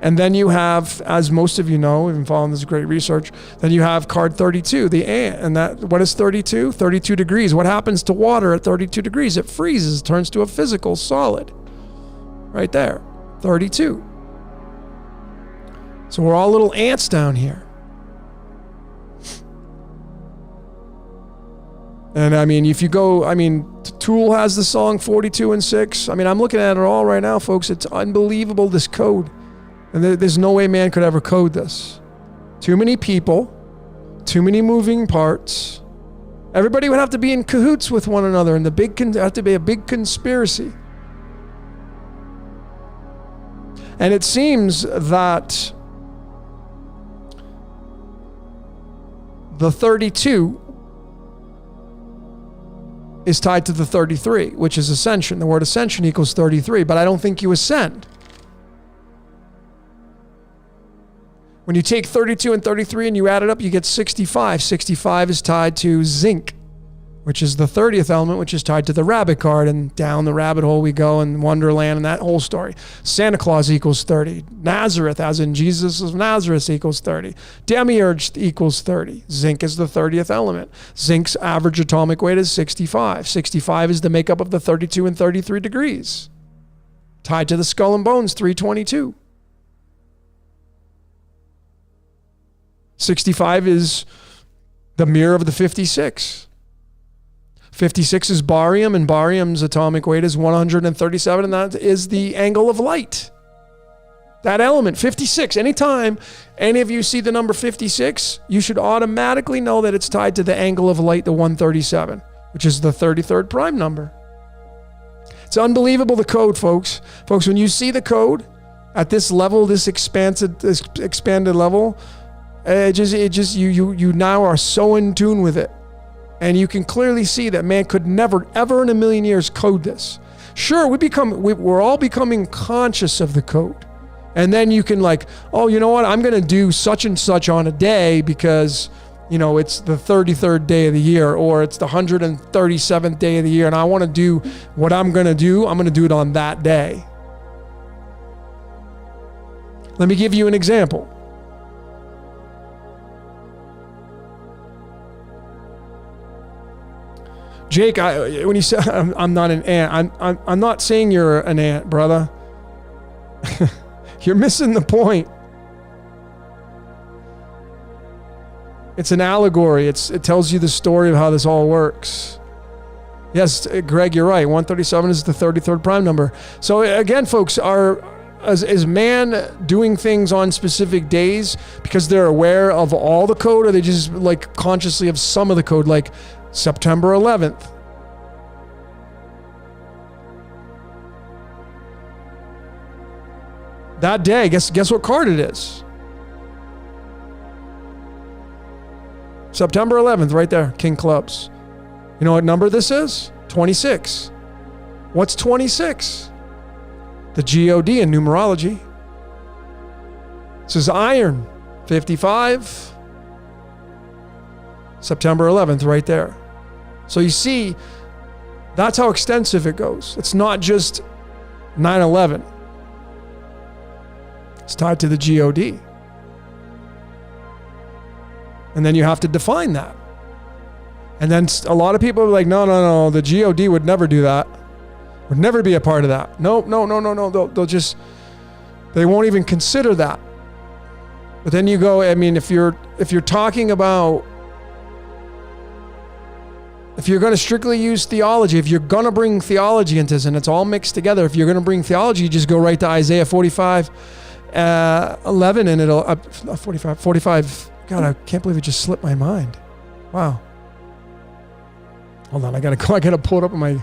And then you have, as most of you know, even following this great research, then you have card 32, the ant. And that, what is 32? 32 degrees. What happens to water at 32 degrees? It freezes, turns to a physical solid. Right there, 32. So we're all little ants down here. And if you go, Tool has the song 42 and 6. I'm looking at it all right now, folks. It's unbelievable, this code. And there's no way man could ever code this. Too many people, too many moving parts. Everybody would have to be in cahoots with one another, and have to be a big conspiracy. And it seems that the 32 is tied to the 33, which is ascension. The word ascension equals 33, but I don't think you ascend. When you take 32 and 33 and you add it up, you get 65. 65 is tied to zinc, which is the 30th element, which is tied to the rabbit card, and down the rabbit hole we go in Wonderland and that whole story. Santa Claus equals 30. Nazareth, as in Jesus of Nazareth, equals 30. Demiurge equals 30. Zinc is the 30th element. Zinc's average atomic weight is 65. 65 is the makeup of the 32 and 33 degrees. Tied to the skull and bones, 322. 65 is the mirror of the 56. 56 is barium, and barium's atomic weight is 137, and that is the angle of light. That element, 56. Anytime any of you see the number 56, you should automatically know that it's tied to the angle of light, the 137, which is the 33rd prime number. It's unbelievable, the code, folks. Folks, when you see the code at this level, this expanded level, you now are so in tune with it. And you can clearly see that man could never, ever in a million years code this. Sure, we're all becoming conscious of the code. And then you can like, oh, you know what? I'm going to do such and such on a day because, you know, it's the 33rd day of the year, or it's the 137th day of the year. And I want to do what I'm going to do. I'm going to do it on that day. Let me give you an example. Jake, when you say I'm not an ant, I'm not saying you're an ant, brother. You're missing the point. It's an allegory. It tells you the story of how this all works. Yes, Greg, you're right. 137 is the 33rd prime number. So again, folks, is man doing things on specific days because they're aware of all the code, or they just like consciously of some of the code, like September 11th? That day, guess what card it is? September 11th, right there, King Clubs. You know what number this is? 26. What's 26? The G-O-D in numerology. This is iron. 55. September 11th, right there. So you see, that's how extensive it goes. It's not just 9/11. It's tied to the G-O-D. And then you have to define that. And then a lot of people are like, no, the G-O-D would never do that. Would never be a part of that. No. They won't even consider that. But then you go, I mean, if you're talking about, if you're going to strictly use theology, if you're going to bring theology into this, and it's all mixed together, if you're going to bring theology, you just go right to Isaiah 45, 11, and it'll, 45. God, I can't believe it just slipped my mind. Wow. Hold on, I gotta pull it up on my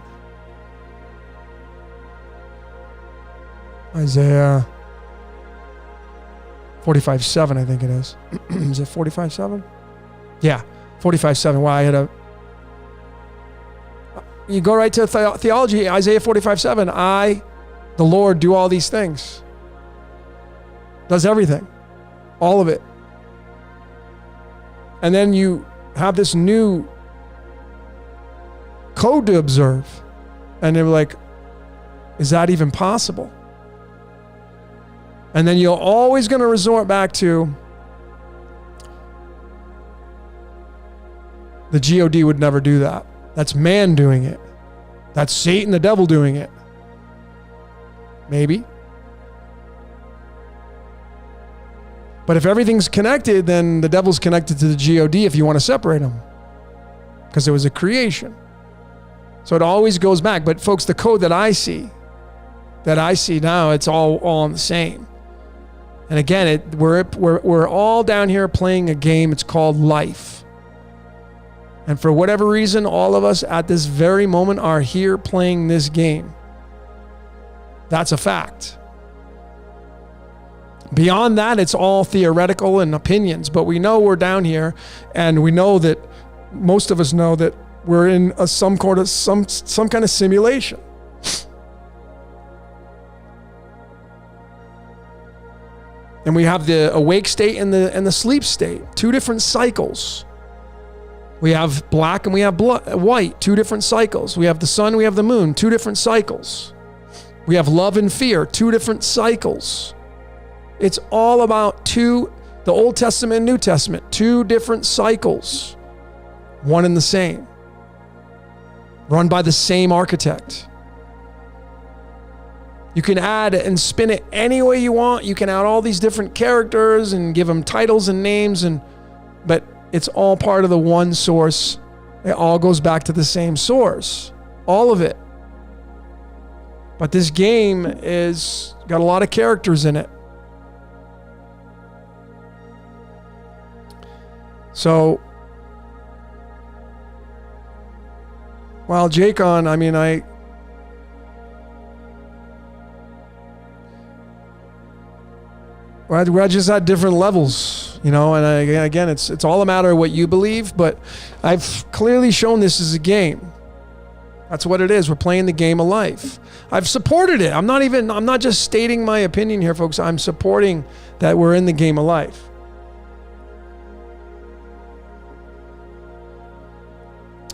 Isaiah 45:7, I think it is. Is it 45:7? Yeah, 45:7. Wow, you go right to theology, Isaiah 45:7. I, the Lord, do all these things. Does everything. All of it. And then you have this new code to observe. And they're like, is that even possible? And then you're always going to resort back to the G-O-D would never do that. That's man doing it. That's Satan, the devil, doing it. Maybe. But if everything's connected, then the devil's connected to the G-O-D if you want to separate them. Because it was a creation. So it always goes back. But folks, the code that I see now, it's all the same. And again, we're all down here playing a game. It's called life. And for whatever reason, all of us at this very moment are here playing this game. That's a fact. Beyond that, it's all theoretical and opinions, but we know we're down here, and we know that most of us know that we're in some kind of simulation. And we have the awake state and the sleep state, two different cycles. We have black and we have white, two different cycles. We have the sun, we have the moon, two different cycles. We have love and fear, two different cycles. It's all about the Old Testament and New Testament, two different cycles, one and the same, run by the same architect. You can add and spin it any way you want. You can add all these different characters and give them titles and names, but it's all part of the one source. It all goes back to the same source, all of it. But this game is got a lot of characters in it. So, while Jacon, We're just at different levels, you know, and again, it's all a matter of what you believe, but I've clearly shown this is a game. That's what it is. We're playing the game of life. I've supported it. I'm not just stating my opinion here, folks. I'm supporting that we're in the game of life.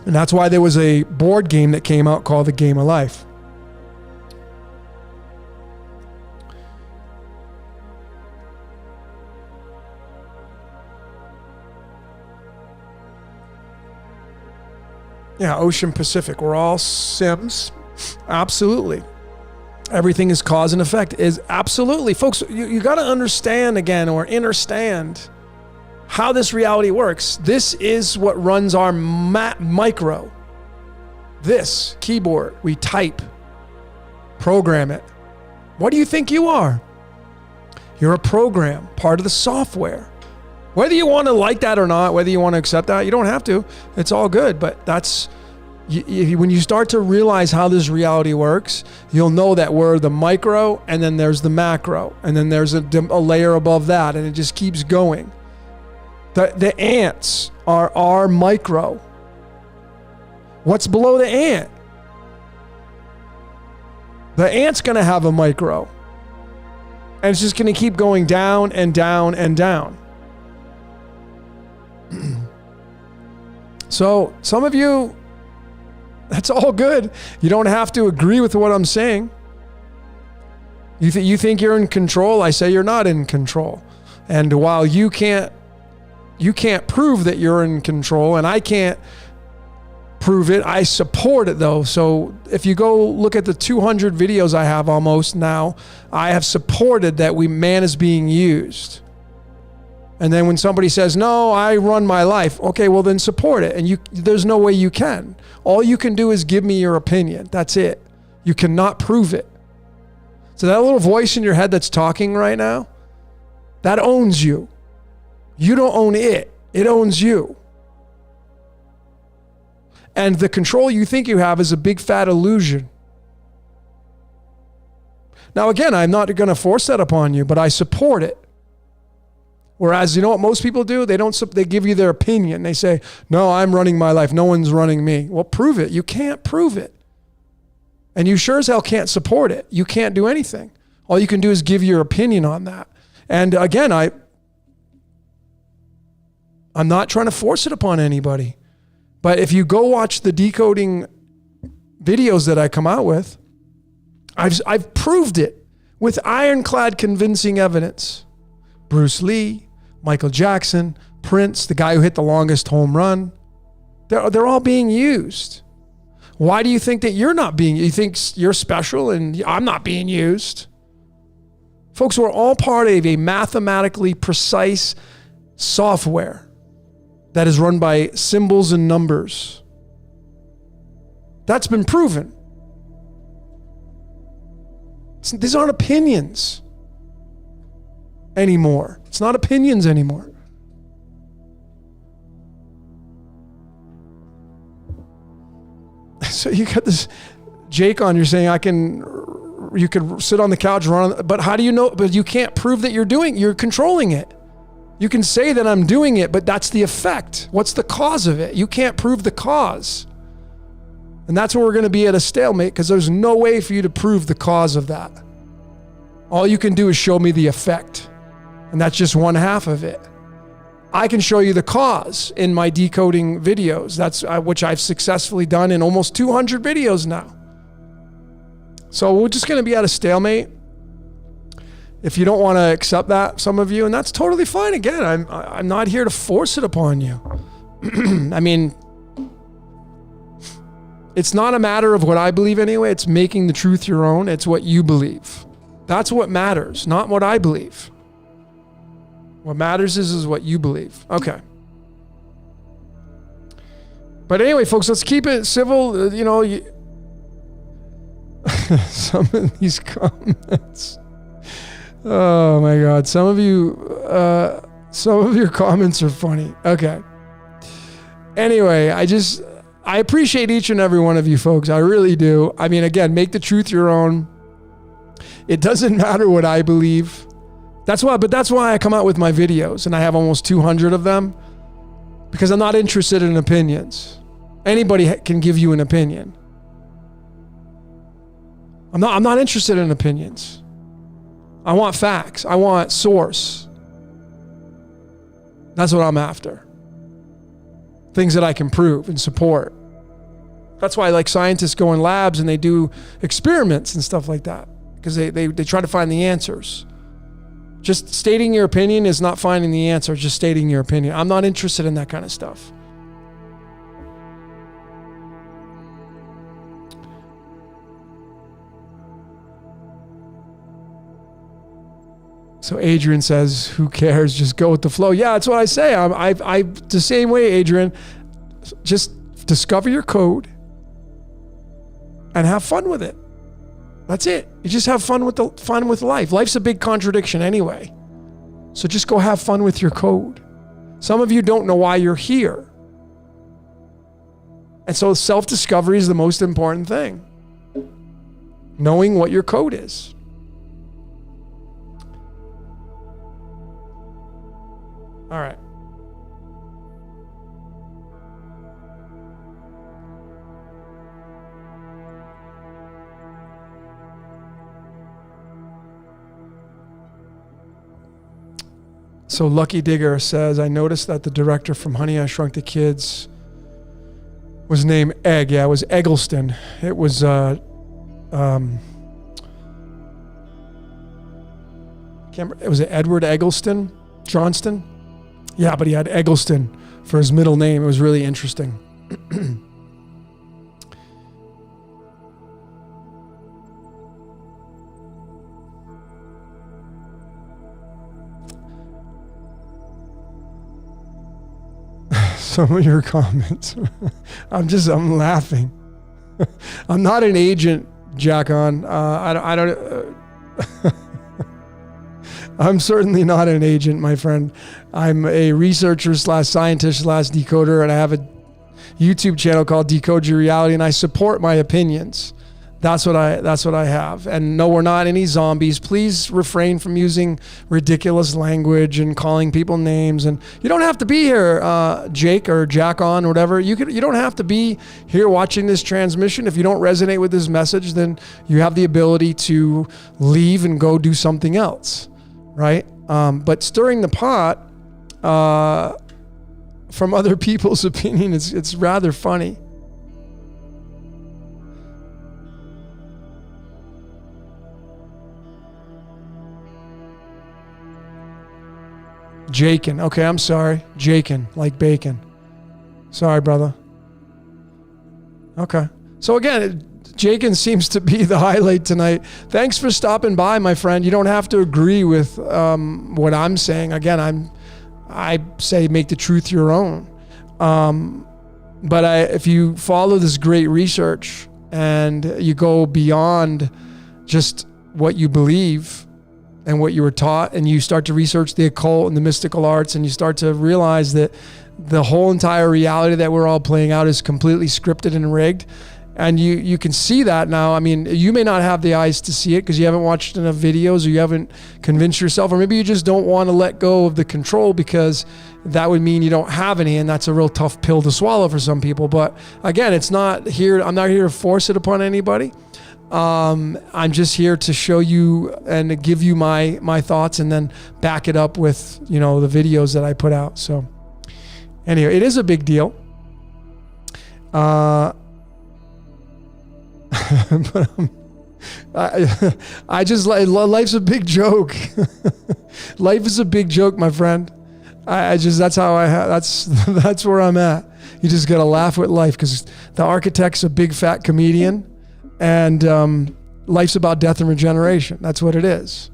And that's why there was a board game that came out called The Game of Life. Yeah, Ocean Pacific. We're all Sims. Absolutely. Everything is cause and effect. Is absolutely. Folks, you got to understand again, or understand how this reality works. This is what runs our micro. This keyboard, we type, program it. What do you think you are? You're a program, part of the software. Whether you want to like that or not, whether you want to accept that, you don't have to. It's all good. But that's, when you start to realize how this reality works, you'll know that we're the micro, and then there's the macro, and then there's a layer above that, and it just keeps going. The ants are our micro. What's below the ant? The ant's going to have a micro. And it's just going to keep going down and down and down. So some of you, that's all good. You don't have to agree with what I'm saying. You think you're in control. I say you're not in control. And while you can't prove that you're in control, and I can't prove it, I support it though. So if you go look at the 200 videos I have almost now, I have supported that man is being used. And then when somebody says, no, I run my life. Okay, well then support it. And there's no way you can. All you can do is give me your opinion. That's it. You cannot prove it. So that little voice in your head that's talking right now, that owns you. You don't own it. It owns you. And the control you think you have is a big fat illusion. Now again, I'm not going to force that upon you, but I support it. Whereas, you know what most people do? They give you their opinion. They say, no, I'm running my life. No one's running me. Well, prove it. You can't prove it. And you sure as hell can't support it. You can't do anything. All you can do is give your opinion on that. And again, I'm not trying to force it upon anybody. But if you go watch the decoding videos that I come out with, I've proved it with ironclad convincing evidence. Bruce Lee, Michael Jackson, Prince, the guy who hit the longest home run, they're all being used. Why do you think that you think you're special and I'm not being used? Folks, we're all part of a mathematically precise software that is run by symbols and numbers. That's been proven. These aren't opinions anymore. It's not opinions anymore. So you got this Jake on, you're saying you could sit on the couch, but how do you know? But you can't prove that you're controlling it. You can say that I'm doing it, but that's the effect. What's the cause of it? You can't prove the cause. And that's where we're going to be at a stalemate, because there's no way for you to prove the cause of that. All you can do is show me the effect. And that's just one half of it. I can show you the cause in my decoding videos. That's which I've successfully done in almost 200 videos now. So we're just going to be at a stalemate. If you don't want to accept that, some of you, and that's totally fine. Again, I'm not here to force it upon you. I mean, it's not a matter of what I believe anyway. It's making the truth your own. It's what you believe. That's what matters, not what I believe. What matters is what you believe. Okay. But anyway, folks, let's keep it civil. Some of these comments. Oh my God. Some of your comments are funny. Okay. Anyway, I appreciate each and every one of you folks. I really do. I mean, again, make the truth your own. It doesn't matter what I believe. That's why I come out with my videos, and I have almost 200 of them, because I'm not interested in opinions. Anybody can give you an opinion. I'm not interested in opinions. I want facts. I want source. That's what I'm after. Things that I can prove and support. That's why like scientists go in labs and they do experiments and stuff like that, because they try to find the answers. Just stating your opinion is not finding the answer, just stating your opinion. I'm not interested in that kind of stuff. So Adrian says, who cares? Just go with the flow. Yeah, that's what I say. I the same way, Adrian. Just discover your code and have fun with it. That's it. You just have fun with life. Life's a big contradiction anyway. So just go have fun with your code. Some of you don't know why you're here. And so self-discovery is the most important thing. Knowing what your code is. All right. So Lucky Digger says, I noticed that the director from Honey, I Shrunk the Kids was named Egg. Yeah, it was Eggleston. It was, was it Edward Eggleston? Johnston? Yeah, but he had Eggleston for his middle name. It was really interesting. Some of your comments. I'm laughing. I'm not an agent, Jack-On. I don't I'm certainly not an agent, my friend. I'm a researcher / scientist / decoder, and I have a YouTube channel called Decode Your Reality, and I support my opinions. That's what I have. And no, we're not any zombies. Please refrain from using ridiculous language and calling people names. And you don't have to be here, Jake or Jack-On or whatever. You don't have to be here watching this transmission. If you don't resonate with this message, then you have the ability to leave and go do something else, right? But stirring the pot from other people's opinion, it's rather funny. Jakin. Okay, I'm sorry. Jakin, like bacon. Sorry, brother. Okay. So again, Jakin seems to be the highlight tonight. Thanks for stopping by, my friend. You don't have to agree with what I'm saying. Again, I say make the truth your own. But if you follow this great research and you go beyond just what you believe and what you were taught, and you start to research the occult and the mystical arts, and you start to realize that the whole entire reality that we're all playing out is completely scripted and rigged. And you can see that now. I mean, you may not have the eyes to see it because you haven't watched enough videos, or you haven't convinced yourself, or maybe you just don't want to let go of the control because that would mean you don't have any, and that's a real tough pill to swallow for some people. But again, I'm not here to force it upon anybody. I'm just here to show you and give you my thoughts, and then back it up with, the videos that I put out. So anyway, it is a big deal. But I just like, life's a big joke. Life is a big joke, my friend. That's where I'm at. You just got to laugh with life, because the architect's a big fat comedian. And life's about death and regeneration. That's what it is.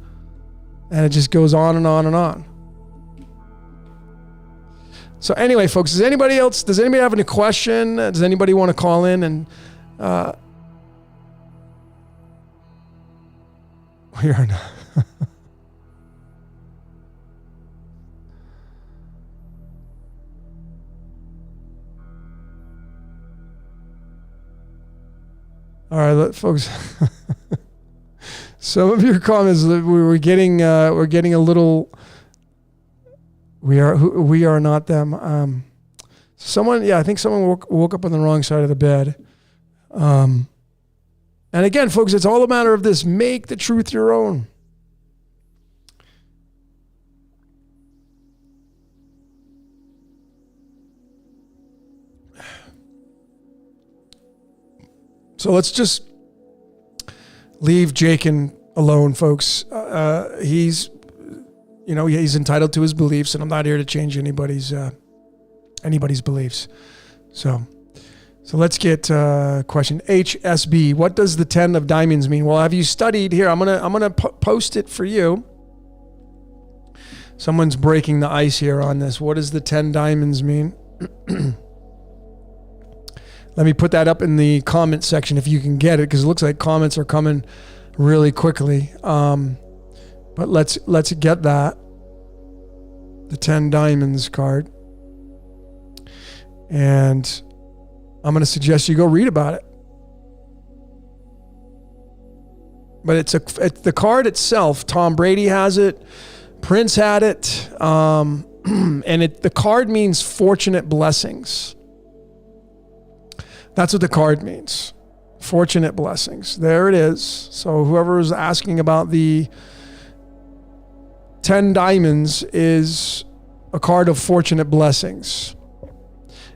And it just goes on and on and on. So anyway, folks, does anybody have any question? Does anybody want to call in? And we are not. All right, folks. Some of your comments, we're getting a little. We are not them. I think someone woke up on the wrong side of the bed. And again, folks, it's all a matter of this: make the truth your own. So let's just leave Jakin alone, folks. He's entitled to his beliefs, and I'm not here to change anybody's beliefs. So let's get question HSB. What does the 10 of diamonds mean? Well, have you studied here? I'm gonna post it for you. Someone's breaking the ice here on this. What does the 10 diamonds mean? Let me put that up in the comment section if you can get it, because it looks like comments are coming really quickly. But let's get that. The 10 diamonds card. And I'm going to suggest you go read about it. But it's the card itself. Tom Brady has it. Prince had it. And the card means fortunate blessings. That's what the card means. Fortunate blessings. There it is. So whoever is asking about the 10 diamonds is a card of fortunate blessings.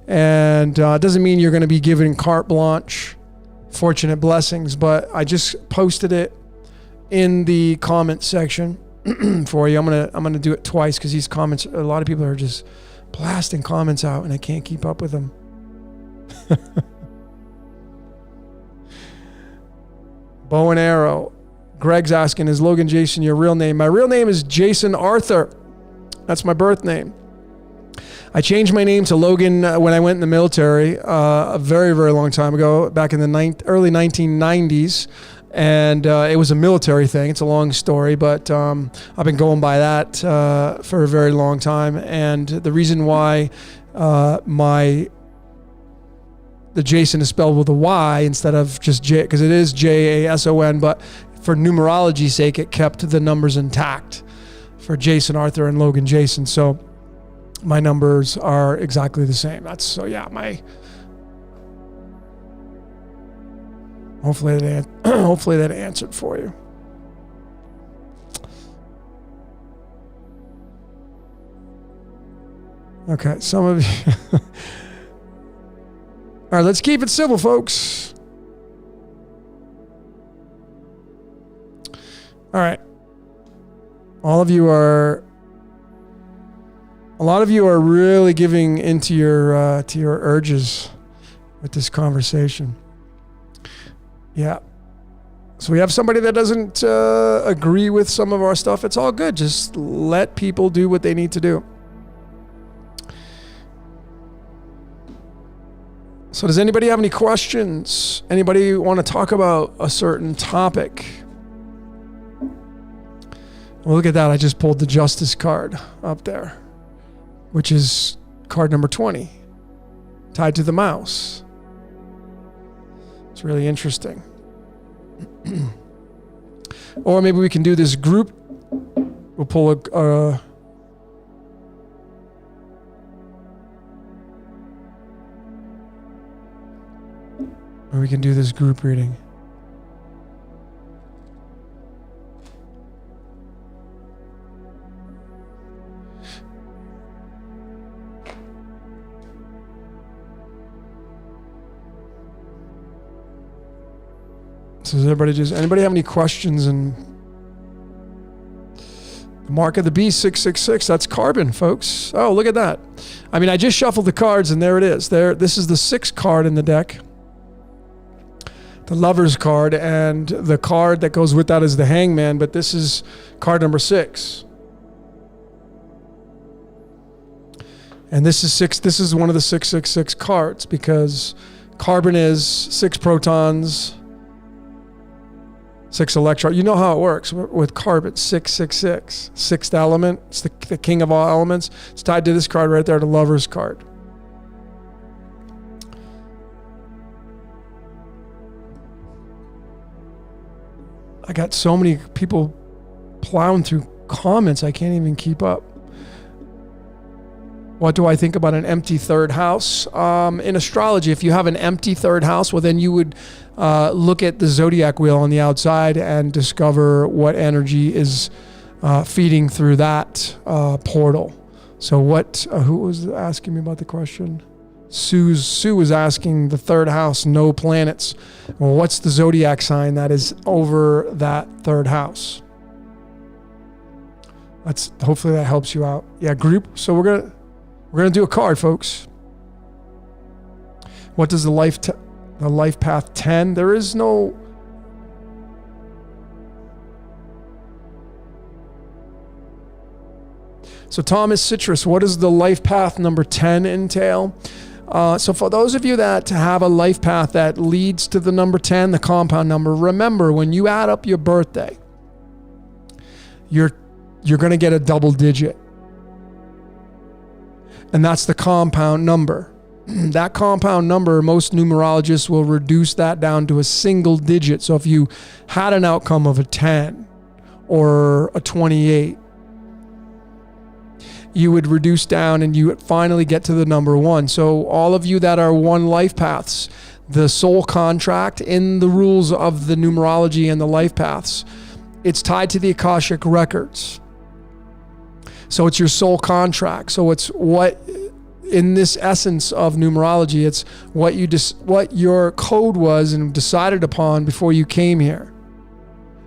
And it doesn't mean you're going to be given carte blanche fortunate blessings, but I just posted it in the comment section for you. I'm gonna do it twice because these comments, a lot of people are just blasting comments out and I can't keep up with them. Bow and arrow. Greg's asking, is Logan Jason your real name? My real name is Jason Arthur. That's my birth name. I changed my name to Logan when I went in the military a very, very long time ago, back in the early 1990s. And it was a military thing. It's a long story, but I've been going by that for a very long time. And the reason why the Jason is spelled with a Y instead of just J, because it is Jason, but for numerology's sake, it kept the numbers intact for Jason Arthur and Logan Jason. So my numbers are exactly the same. Hopefully that answered for you. Okay, some of you. All right, let's keep it civil, folks. All right. A lot of you are really giving into your urges with this conversation. Yeah. So we have somebody that doesn't agree with some of our stuff. It's all good. Just let people do what they need to do. So does anybody have any questions? Anybody want to talk about a certain topic? Well, look at that. I just pulled the Justice card up there, which is card number 20, tied to the mouse. It's really interesting. Or maybe we can do this group. We'll pull a or we can do this group reading. So does anybody have any questions? And the mark of the beast 666, that's carbon, folks. Oh, look at that. I mean, I just shuffled the cards and there it is. This is the 6th card in the deck. The Lover's card, and the card that goes with that is the Hangman, but this is card number 6. And this is 6. This is one of the 666 cards because carbon is 6 protons, 6 electrons. You know how it works with carbon, 666. 6th element. It's the king of all elements. It's tied to this card right there, the Lover's card. I got so many people plowing through comments, I can't even keep up. What do I think about an empty third house? In astrology, if you have an empty third house, well, then you would look at the zodiac wheel on the outside and discover what energy is feeding through that portal. So who was asking me about the question? Sue was asking the third house, no planets. Well, what's the zodiac sign that is over that third house? Hopefully that helps you out. Yeah, group. So we're gonna do a card, folks. What does the life path 10? There is no. So Thomas Citrus, what does the life path number 10 entail? So for those of you that have a life path that leads to the number 10, the compound number, remember when you add up your birthday, you're going to get a double digit. And that's the compound number. That compound number, most numerologists will reduce that down to a single digit. So if you had an outcome of a 10 or a 28, you would reduce down and you would finally get to the number 1. So all of you that are one life paths, the soul contract in the rules of the numerology and the life paths, it's tied to the Akashic records. So it's your soul contract. So it's what, in this essence of numerology, it's what your code was and decided upon before you came here.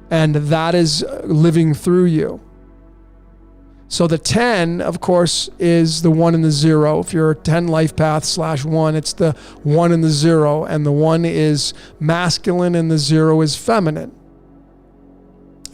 And that is living through you. So the 10, of course, is the 1 and the 0. If you're a 10 life path /1, it's the 1 and the 0. And the 1 is masculine and the 0 is feminine.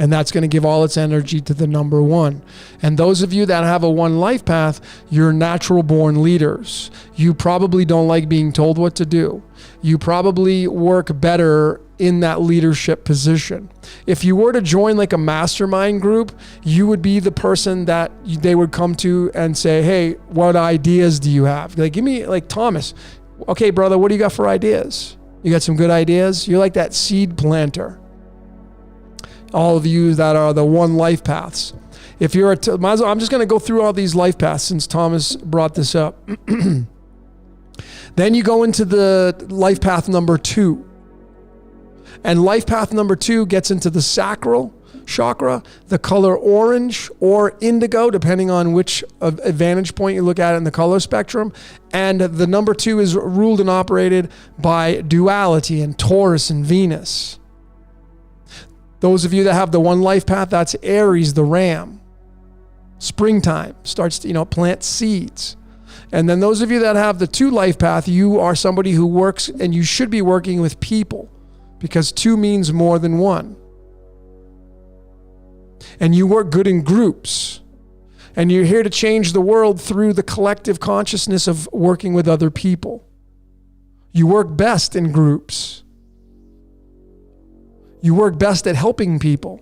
And that's going to give all its energy to the number 1. And those of you that have a 1 life path, you're natural born leaders. You probably don't like being told what to do. You probably work better in that leadership position. If you were to join like a mastermind group, you would be the person that they would come to and say, hey, what ideas do you have? Like, give me, like, Thomas, okay, brother, what do you got for ideas? You got some good ideas? You're like that seed planter. All of you that are the 1 life paths. If you're I'm just going to go through all these life paths since Thomas brought this up. Then you go into the life path number 2. And life path number 2 gets into the sacral chakra, the color orange or indigo, depending on which vantage point you look at in the color spectrum. And the number 2 is ruled and operated by duality and Taurus and Venus. Those of you that have the 1 life path, that's Aries, the ram. Springtime starts to, plant seeds. And then those of you that have the 2 life path, you are somebody who works, and you should be working with people, because 2 means more than 1. And you work good in groups. And you're here to change the world through the collective consciousness of working with other people. You work best in groups. You work best at helping people.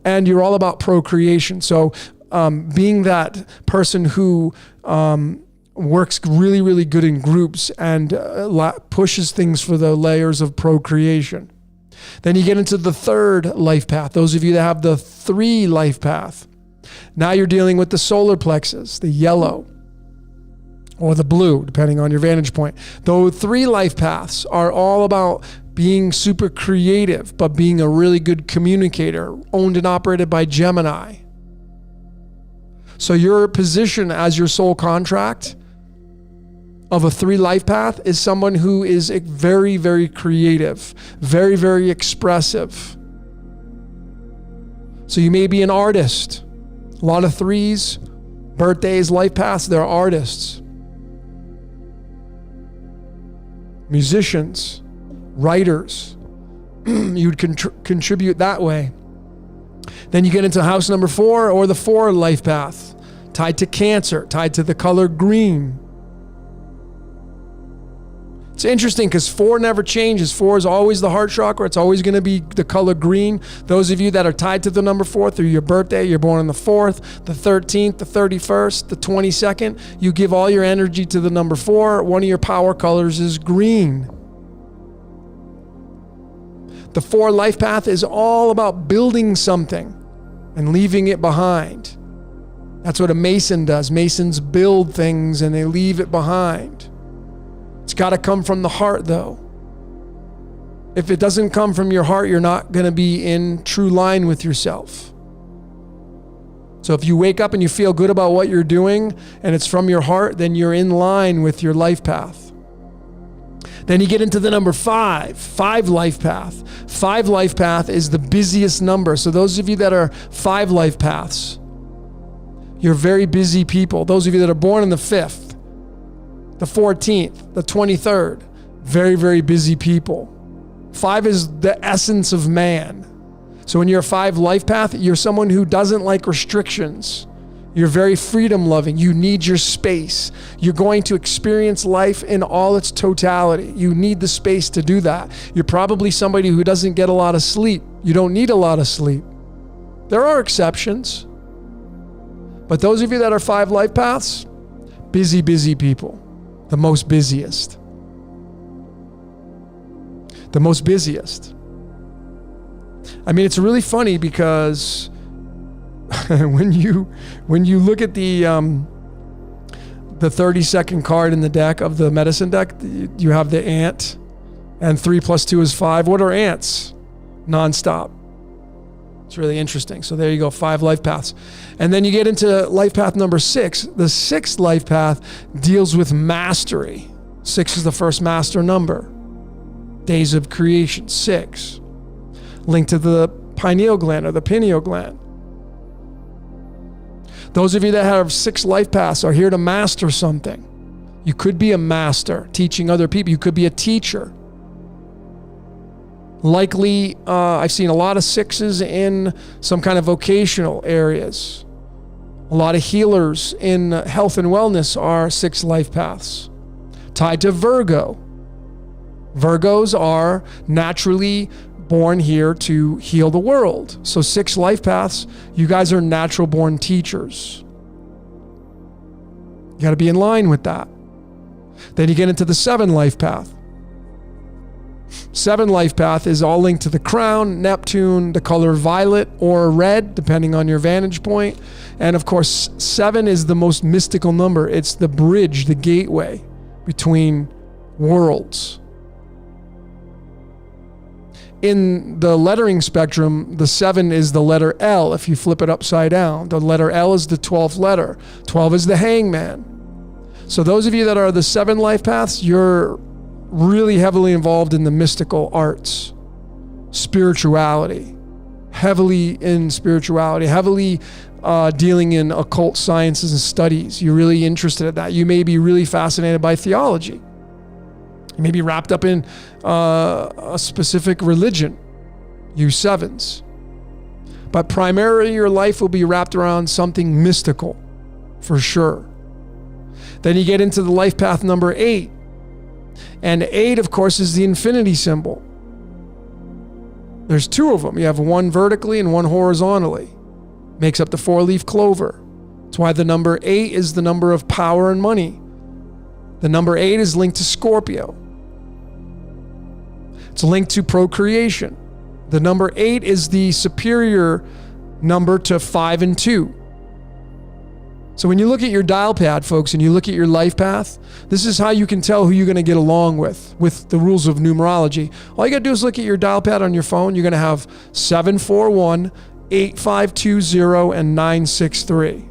And you're all about procreation. So being that person who works really, really good in groups and pushes things for the layers of procreation. Then you get into the 3rd life path. Those of you that have the 3 life path. Now you're dealing with the solar plexus, the yellow or the blue, depending on your vantage point. Those 3 life paths are all about being super creative, but being a really good communicator, owned and operated by Gemini. So your position as your soul contract of a 3 life path is someone who is very, very creative, very, very expressive. So you may be an artist. A lot of 3s, birthdays, life paths, they're artists. Musicians, writers. You'd contribute that way. Then you get into house number 4 or the 4 life path, tied to Cancer, tied to the color green. It's interesting because 4 never changes. 4 is always the heart chakra. It's always going to be the color green. Those of you that are tied to the number 4 through your birthday, you're born on the 4th, the 13th, the 31st, the 22nd, you give all your energy to the number 4. One of your power colors is green. The 4 life path is all about building something and leaving it behind. That's what a mason does. Masons build things and they leave it behind. It's got to come from the heart, though. If it doesn't come from your heart, you're not going to be in true line with yourself. So if you wake up and you feel good about what you're doing and it's from your heart, then you're in line with your life path. Then you get into the number 5 life path. 5 life path is the busiest number. So those of you that are 5 life paths, you're very busy people. Those of you that are born on the 5th, the 14th, the 23rd, very, very busy people. 5 is the essence of man. So when you're a 5 life path, you're someone who doesn't like restrictions. You're very freedom loving. You need your space. You're going to experience life in all its totality. You need the space to do that. You're probably somebody who doesn't get a lot of sleep. You don't need a lot of sleep. There are exceptions. But those of you that are 5 life paths, busy, busy people. The most busiest. The most busiest. I mean, it's really funny because when you look at the 32nd card in the deck of the medicine deck, you have the ant, and 3 + 2 is 5. What are ants? Nonstop. It's really interesting. So there you go, 5 life paths. And then you get into life path number 6. The 6th life path deals with mastery. 6 is the first master number. Days of creation, 6. Linked to the pineal gland or the pineal gland. Those of you that have 6 life paths are here to master something. You could be a master teaching other people. You could be a teacher. Likely, I've seen a lot of 6s in some kind of vocational areas. A lot of healers in health and wellness are 6 life paths. Tied to Virgo. Virgos are naturally born here to heal the world. So 6 life paths, you guys are natural born teachers. You got to be in line with that. Then you get into the 7 life path. 7 life path is all linked to the crown, Neptune, the color violet or red, depending on your vantage point. And of course, 7 is the most mystical number. It's the bridge, the gateway between worlds. In the lettering spectrum, the 7 is the letter L if you flip it upside down. The letter L is the 12th letter. 12 is the hangman. So those of you that are the 7 life paths, you're really heavily involved in the mystical arts, spirituality, heavily in spirituality, heavily dealing in occult sciences and studies. You're really interested in that. You may be really fascinated by theology. You may be wrapped up in a specific religion, you 7s. But primarily your life will be wrapped around something mystical, for sure. Then you get into the life path number 8. And 8, of course, is the infinity symbol. There's 2 of them. You have one vertically and one horizontally. Makes up the 4-leaf clover. That's why the number 8 is the number of power and money. The number 8 is linked to Scorpio. It's linked to procreation. The number 8 is the superior number to 5 and 2. So when you look at your dial pad, folks, and you look at your life path, this is how you can tell who you're going to get along with the rules of numerology. All you got to do is look at your dial pad on your phone. You're going to have 741, 8520, and 963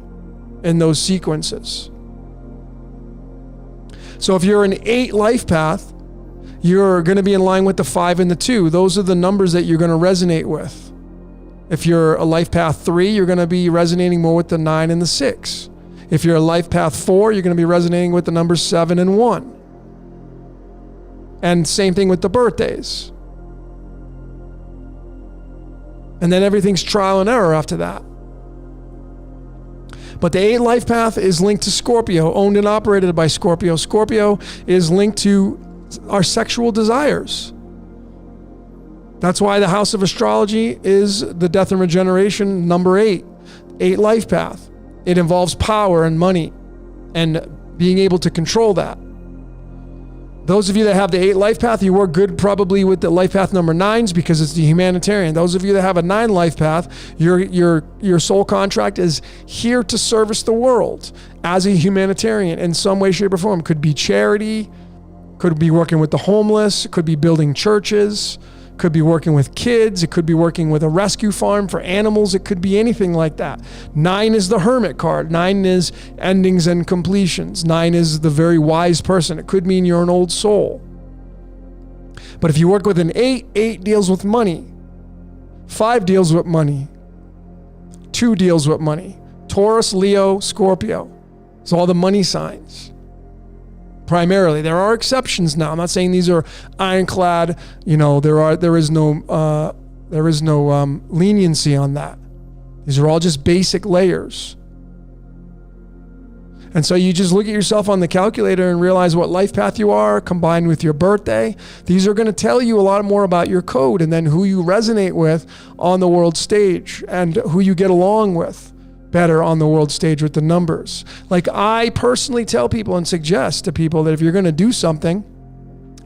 in those sequences. So if you're an 8 life path, you're going to be in line with the 5 and the 2. Those are the numbers that you're going to resonate with. If you're a life path 3, you're going to be resonating more with the 9 and the 6. If you're a life path 4, you're going to be resonating with the numbers 7 and 1. And same thing with the birthdays. And then everything's trial and error after that. But the 8 life path is linked to Scorpio, owned and operated by Scorpio. Scorpio is linked to our sexual desires. That's why the house of astrology is the death and regeneration number 8. 8 life path. It involves power and money and being able to control that. Those of you that have the 8 life path, you work good probably with the life path number 9s because it's the humanitarian. Those of you that have a 9 life path, your soul contract is here to service the world as a humanitarian in some way, shape, or form. Could be charity, could be working with the homeless, could be building churches, could be working with kids, it could be working with a rescue farm for animals, it could be anything like that. 9 is the hermit card. 9 is endings and completions. 9 is the very wise person. It could mean you're an old soul. But if you work with an 8, 8 deals with money. 5 deals with money. 2 deals with money. Taurus, Leo, Scorpio. It's all the money signs. Primarily, there are exceptions now. I'm not saying these are ironclad. There is no leniency on that. These are all just basic layers. And so you just look at yourself on the calculator and realize what life path you are combined with your birthday. These are going to tell you a lot more about your code and then who you resonate with on the world stage and who you get along with better on the world stage with the numbers. Like I personally tell people and suggest to people that if you're going to do something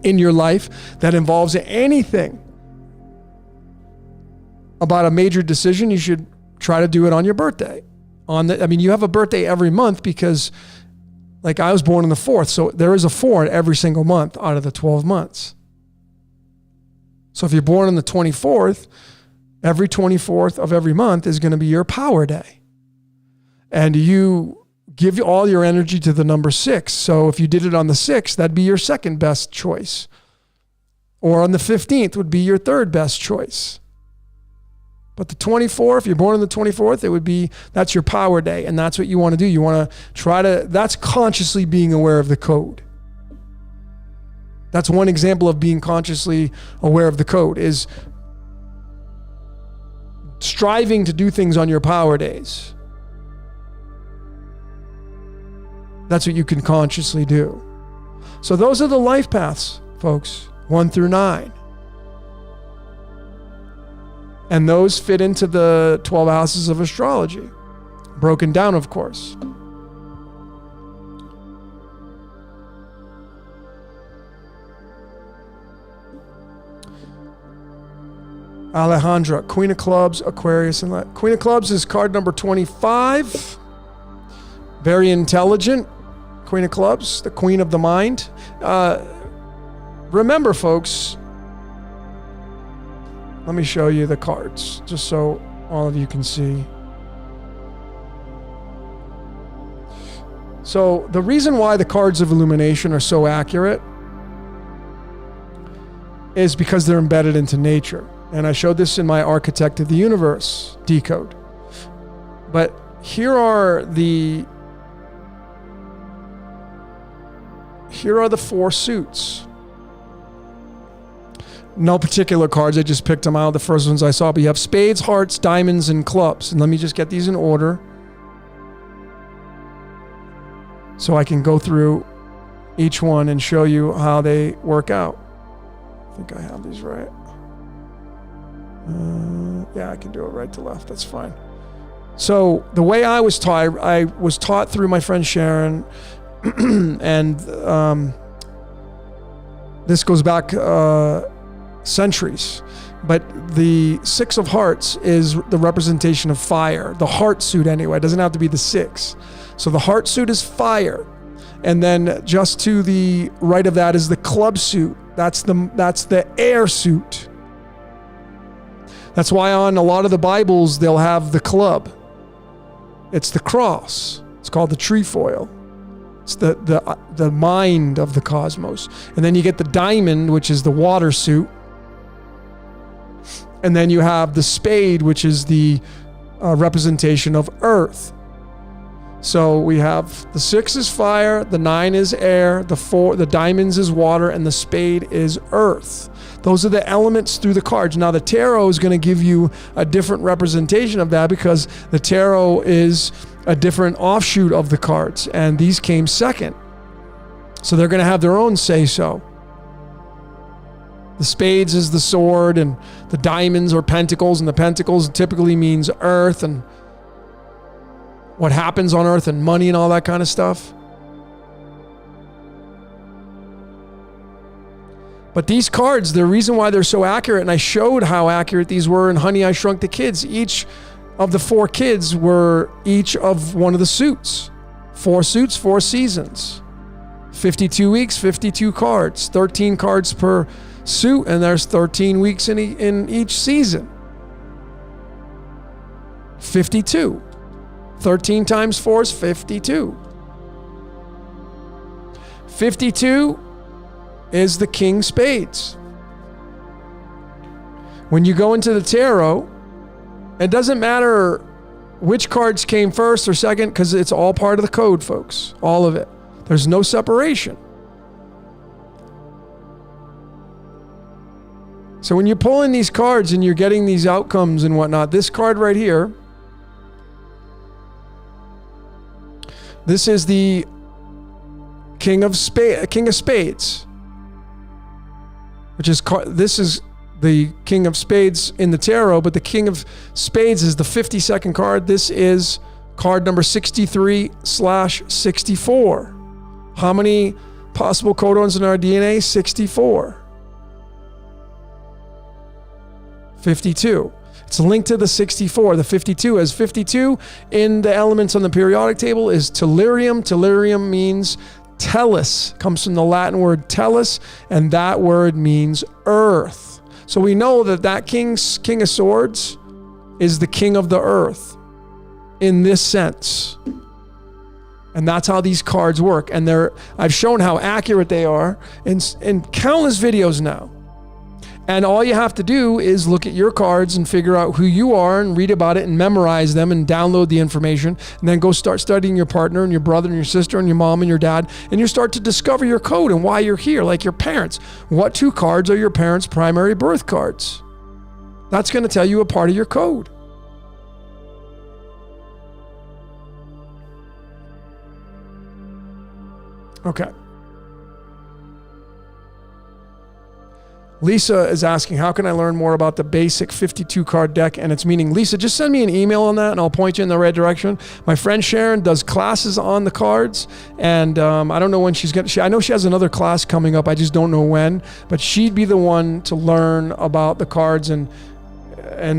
in your life that involves anything about a major decision, you should try to do it on your birthday. You have a birthday every month because like I was born on the 4th. So there is a 4 in every single month out of the 12 months. So if you're born on the 24th, every 24th of every month is going to be your power day. And you give all your energy to the number 6. So if you did it on the 6th, that'd be your second best choice. Or on the 15th would be your third best choice. But the 24th, if you're born on the 24th, that's your power day. And that's what you want to do. You want to that's consciously being aware of the code. That's one example of being consciously aware of the code, is striving to do things on your power days. That's what you can consciously do. So those are the life paths, folks, 1 through 9. And those fit into the 12 houses of astrology. Broken down, of course. Alejandra, Queen of Clubs, Aquarius, and Queen of Clubs is card number 25. Very intelligent. Queen of Clubs, the queen of the mind. Remember, folks, let me show you the cards just so all of you can see. So the reason why the cards of illumination are so accurate is because they're embedded into nature. And I showed this in my Architect of the Universe decode. But here are the 4 suits. No particular cards, I just picked them out, the first ones I saw. But you have spades, hearts, diamonds, and clubs. And let me just get these in order so I can go through each one and show you how they work out. I think I have these right. Yeah, I can do it right to left. That's fine. So the way I was taught through my friend Sharon, and this goes back centuries. But the 6 of hearts is the representation of fire. The heart suit, anyway. It doesn't have to be the 6. So the heart suit is fire. And then just to the right of that is the club suit. That's the air suit. That's why on a lot of the Bibles, they'll have the club. It's the cross. It's called the trefoil. It's the mind of the cosmos. And then you get the diamond, which is the water suit. And then you have the spade, which is the representation of earth. So we have the 6 is fire, the 9 is air, the diamonds is water, and the spade is earth. Those are the elements through the cards. Now the tarot is going to give you a different representation of that because the tarot is a different offshoot of the cards, and these came second. So they're going to have their own say-so. The spades is the sword, and the diamonds are pentacles, and the pentacles typically means earth and what happens on earth and money and all that kind of stuff. But these cards, the reason why they're so accurate, and I showed how accurate these were in Honey, I Shrunk the Kids. Each of the 4 kids were each of one of the suits. 4 suits, 4 seasons. 52 weeks, 52 cards. 13 cards per suit, and there's 13 weeks in each season. 52. 13 times 4 is 52. 52 is the King Spades. When you go into the tarot, it doesn't matter which cards came first or second, because it's all part of the code, folks. All of it. There's no separation. So when you're pulling these cards and you're getting these outcomes and whatnot, this card right here, this is the King of Spades, which is, this is the King of Spades in the tarot, but the King of Spades is the 52nd card. This is card number 63/64. How many possible codons in our DNA? 64. 52. It's linked to the 64. The 52 as 52 in the elements on the periodic table is tellurium. Tellurium means tellus, comes from the Latin word tellus, and that word means earth. So we know that King of Swords is the king of the earth in this sense. And that's how these cards work. And I've shown how accurate they are in countless videos now. And all you have to do is look at your cards and figure out who you are and read about it and memorize them and download the information, and then go start studying your partner and your brother and your sister and your mom and your dad, and you start to discover your code and why you're here, like your parents. What 2 cards are your parents' primary birth cards? That's going to tell you a part of your code. Okay. Lisa is asking, how can I learn more about the basic 52 card deck and its meaning? Lisa, just send me an email on that and I'll point you in the right direction. My friend Sharon does classes on the cards, and I don't know when she's going to, I know she has another class coming up. I just don't know when, but she'd be the one to learn about the cards and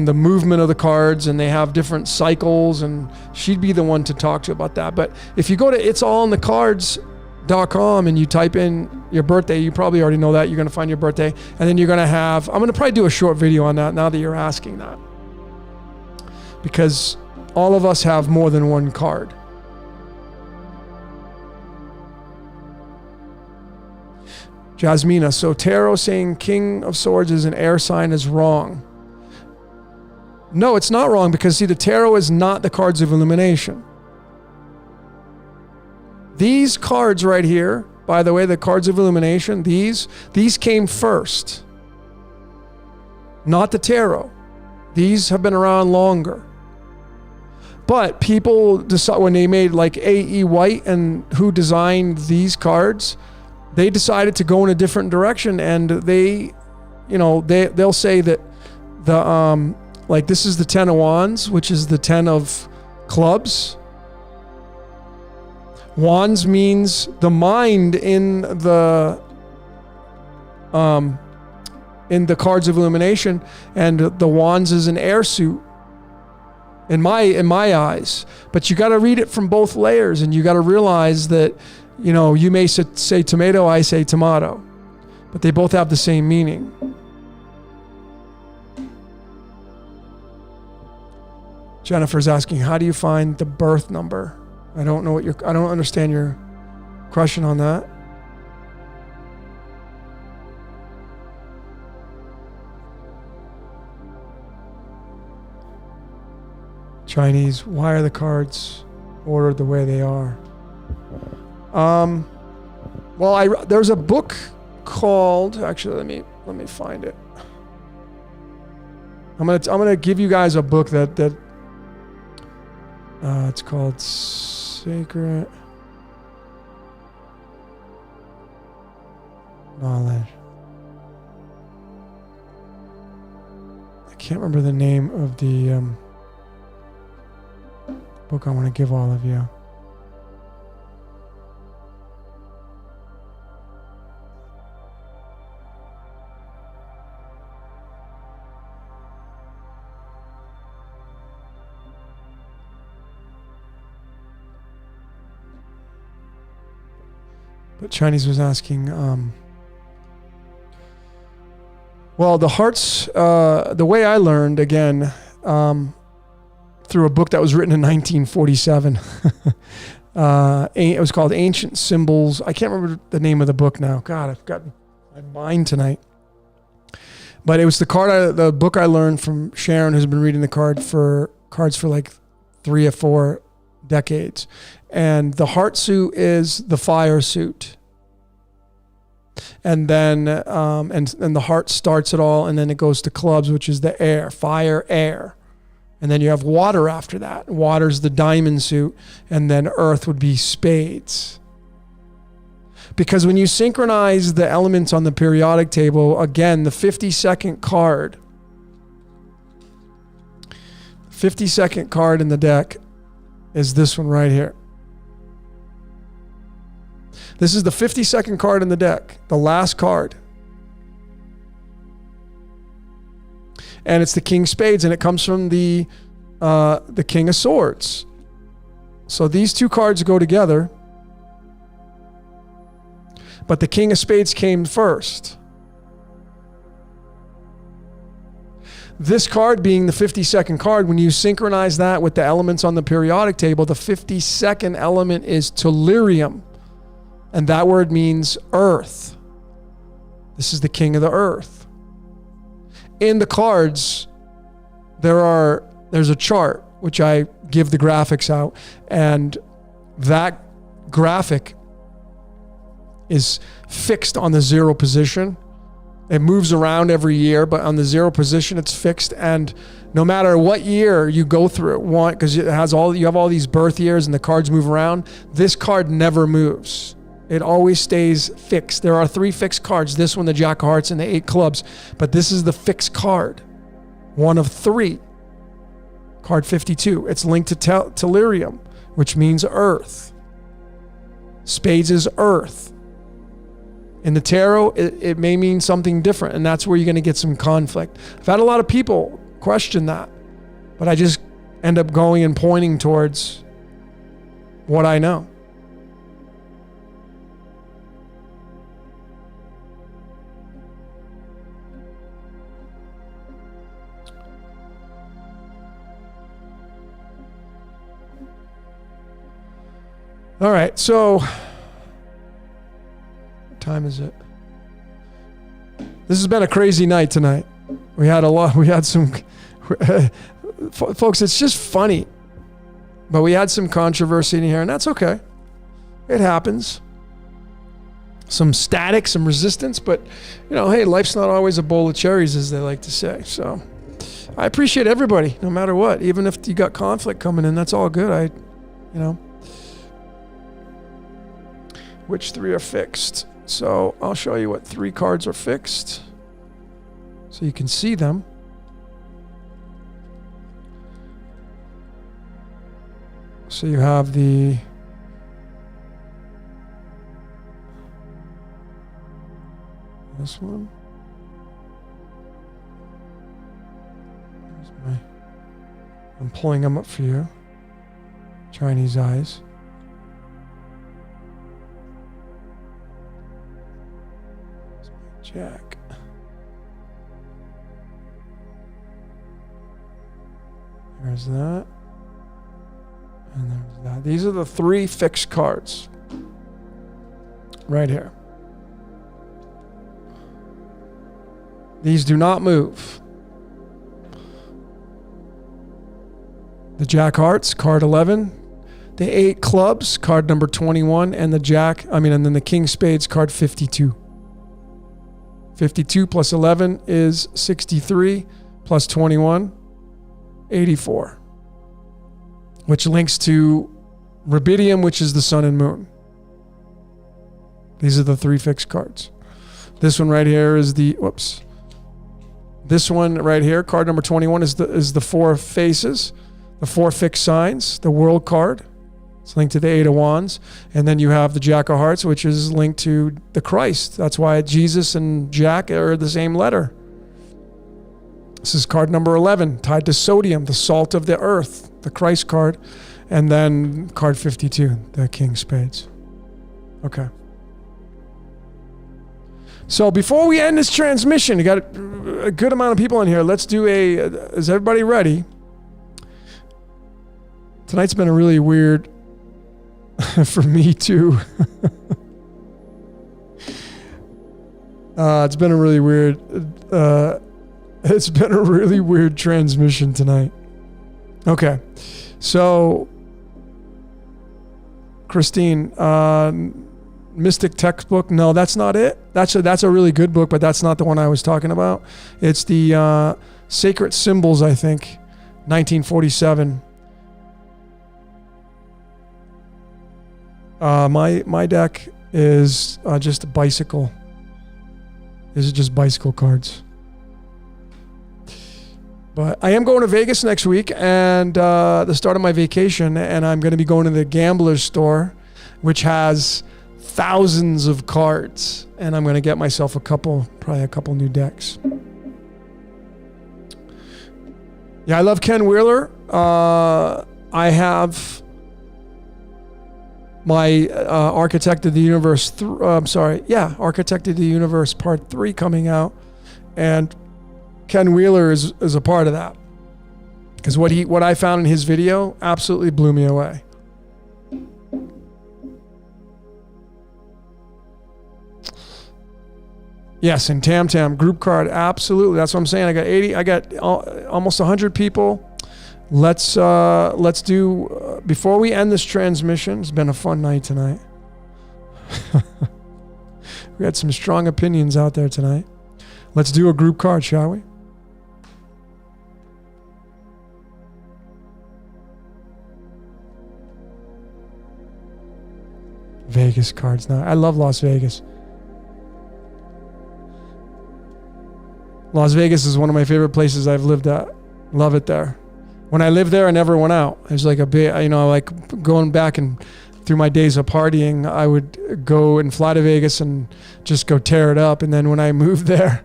the movement of the cards, and they have different cycles, and she'd be the one to talk to about that. But if you go to it'sallinthecards.com and you type in your birthday, you probably already know that. You're going to find your birthday, and then you're going to have, I'm going to probably do a short video on that now that you're asking that, because all of us have more than one card. Jasmina, so tarot saying King of Swords is an air sign is wrong. No, it's not wrong, because see, the tarot is not the cards of illumination. These cards right here, by the way, the cards of illumination, these came first. Not the tarot. These have been around longer. But people decide, when they made like A.E. White and who designed these cards, they decided to go in a different direction, and they'll say that the like this is the 10 of Wands, which is the 10 of clubs. Wands means the mind in the cards of illumination, and the Wands is an air suit in my eyes. But you got to read it from both layers, and you got to realize that, you may say tomato, I say tomato, but they both have the same meaning. Jennifer's asking, how do you find the birth number? I don't understand your question on that. Chinese, why are the cards ordered the way they are? Well, there's a book called, actually, let me find it. I'm gonna give you guys a book that it's called Sacred Knowledge. I can't remember the name of the book I want to give all of you. But Chinese was asking, well, the hearts, the way I learned, again, through a book that was written in 1947. It was called Ancient Symbols. I can't remember the name of the book now. God, I've got my mind tonight. But it was the book I learned from Sharon, who's been reading the cards for like 3 or 4 decades. And the heart suit is the fire suit. And then and the heart starts it all, and then it goes to clubs, which is the air, fire, air. And then you have water after that. Water's the diamond suit, and then earth would be spades. Because when you synchronize the elements on the periodic table, again, the 52nd card, 52nd card in the deck is this one right here. This is the 52nd card in the deck, the last card. And it's the King of Spades, and it comes from the King of Swords. So these two cards go together. But the King of Spades came first. This card being the 52nd card, when you synchronize that with the elements on the periodic table, the 52nd element is tellurium. And that word means earth. This is the king of the earth. In the cards, there's a chart, which I give the graphics out. And that graphic is fixed on the 0 position. It moves around every year, but on the 0 position, it's fixed. And no matter what year you go through, because you have all these birth years and the cards move around, this card never moves. It always stays fixed. There are 3 fixed cards. This one, the Jack of Hearts, and the 8 clubs. But this is the fixed card. One of 3. Card 52. It's linked to tellurium, which means earth. Spades is earth. In the tarot, it may mean something different, and that's where you're going to get some conflict. I've had a lot of people question that, but I just end up going and pointing towards what I know. All right, so what time is it? This has been a crazy night tonight. We had some folks, it's just funny. But we had some controversy in here, and that's okay. It happens. Some static, some resistance, but hey, life's not always a bowl of cherries, as they like to say. So I appreciate everybody, no matter what. Even if you got conflict coming in, that's all good. Which 3 are fixed? So I'll show you what 3 cards are fixed so you can see them. So you have this one. I'm pulling them up for you. Chinese eyes. Jack. There's that. And there's that. These are the 3 fixed cards. Right here. These do not move. The Jack Hearts, card 11. The 8 Clubs, card number 21. And and then the King Spades, card 52. 52 plus 11 is 63, plus 21, 84, which links to rubidium, which is the sun and moon. These are the 3 fixed cards. This one right here is this one right here, card number 21, is the 4 faces, the 4 fixed signs, the world card. It's linked to the 8 of Wands. And then you have the Jack of Hearts, which is linked to the Christ. That's why Jesus and Jack are the same letter. This is card number 11, tied to sodium, the salt of the earth, the Christ card. And then card 52, the King of Spades. Okay. So before we end this transmission, you got a good amount of people in here. Let's do is everybody ready? Tonight's been a really weird, for me too. It's been a really weird transmission tonight. Okay. So, Christine, Mystic Textbook. No, that's not it. That's a really good book, but that's not the one I was talking about. It's the Sacred Symbols, I think, 1947. My deck is just a bicycle. This is just bicycle cards. But I am going to Vegas next week and the start of my vacation, and I'm going to be going to the Gambler's Store, which has thousands of cards, and I'm going to get myself probably a couple new decks. Yeah, I love Ken Wheeler. I have my Architect of the Universe, Architect of the Universe Part 3 coming out, and Ken Wheeler is a part of that. Because what I found in his video absolutely blew me away. Yes, and Tam Tam group card, absolutely. That's what I'm saying. I got almost 100 people. Let's do before we end this transmission. It's been a fun night tonight. We had some strong opinions out there tonight. Let's do a group card, shall we? Vegas cards now. I love Las Vegas. Las Vegas is one of my favorite places I've lived at. Love it there. When I lived there, I never went out. It was like a bit, like going back and through my days of partying, I would go and fly to Vegas and just go tear it up. And then when I moved there,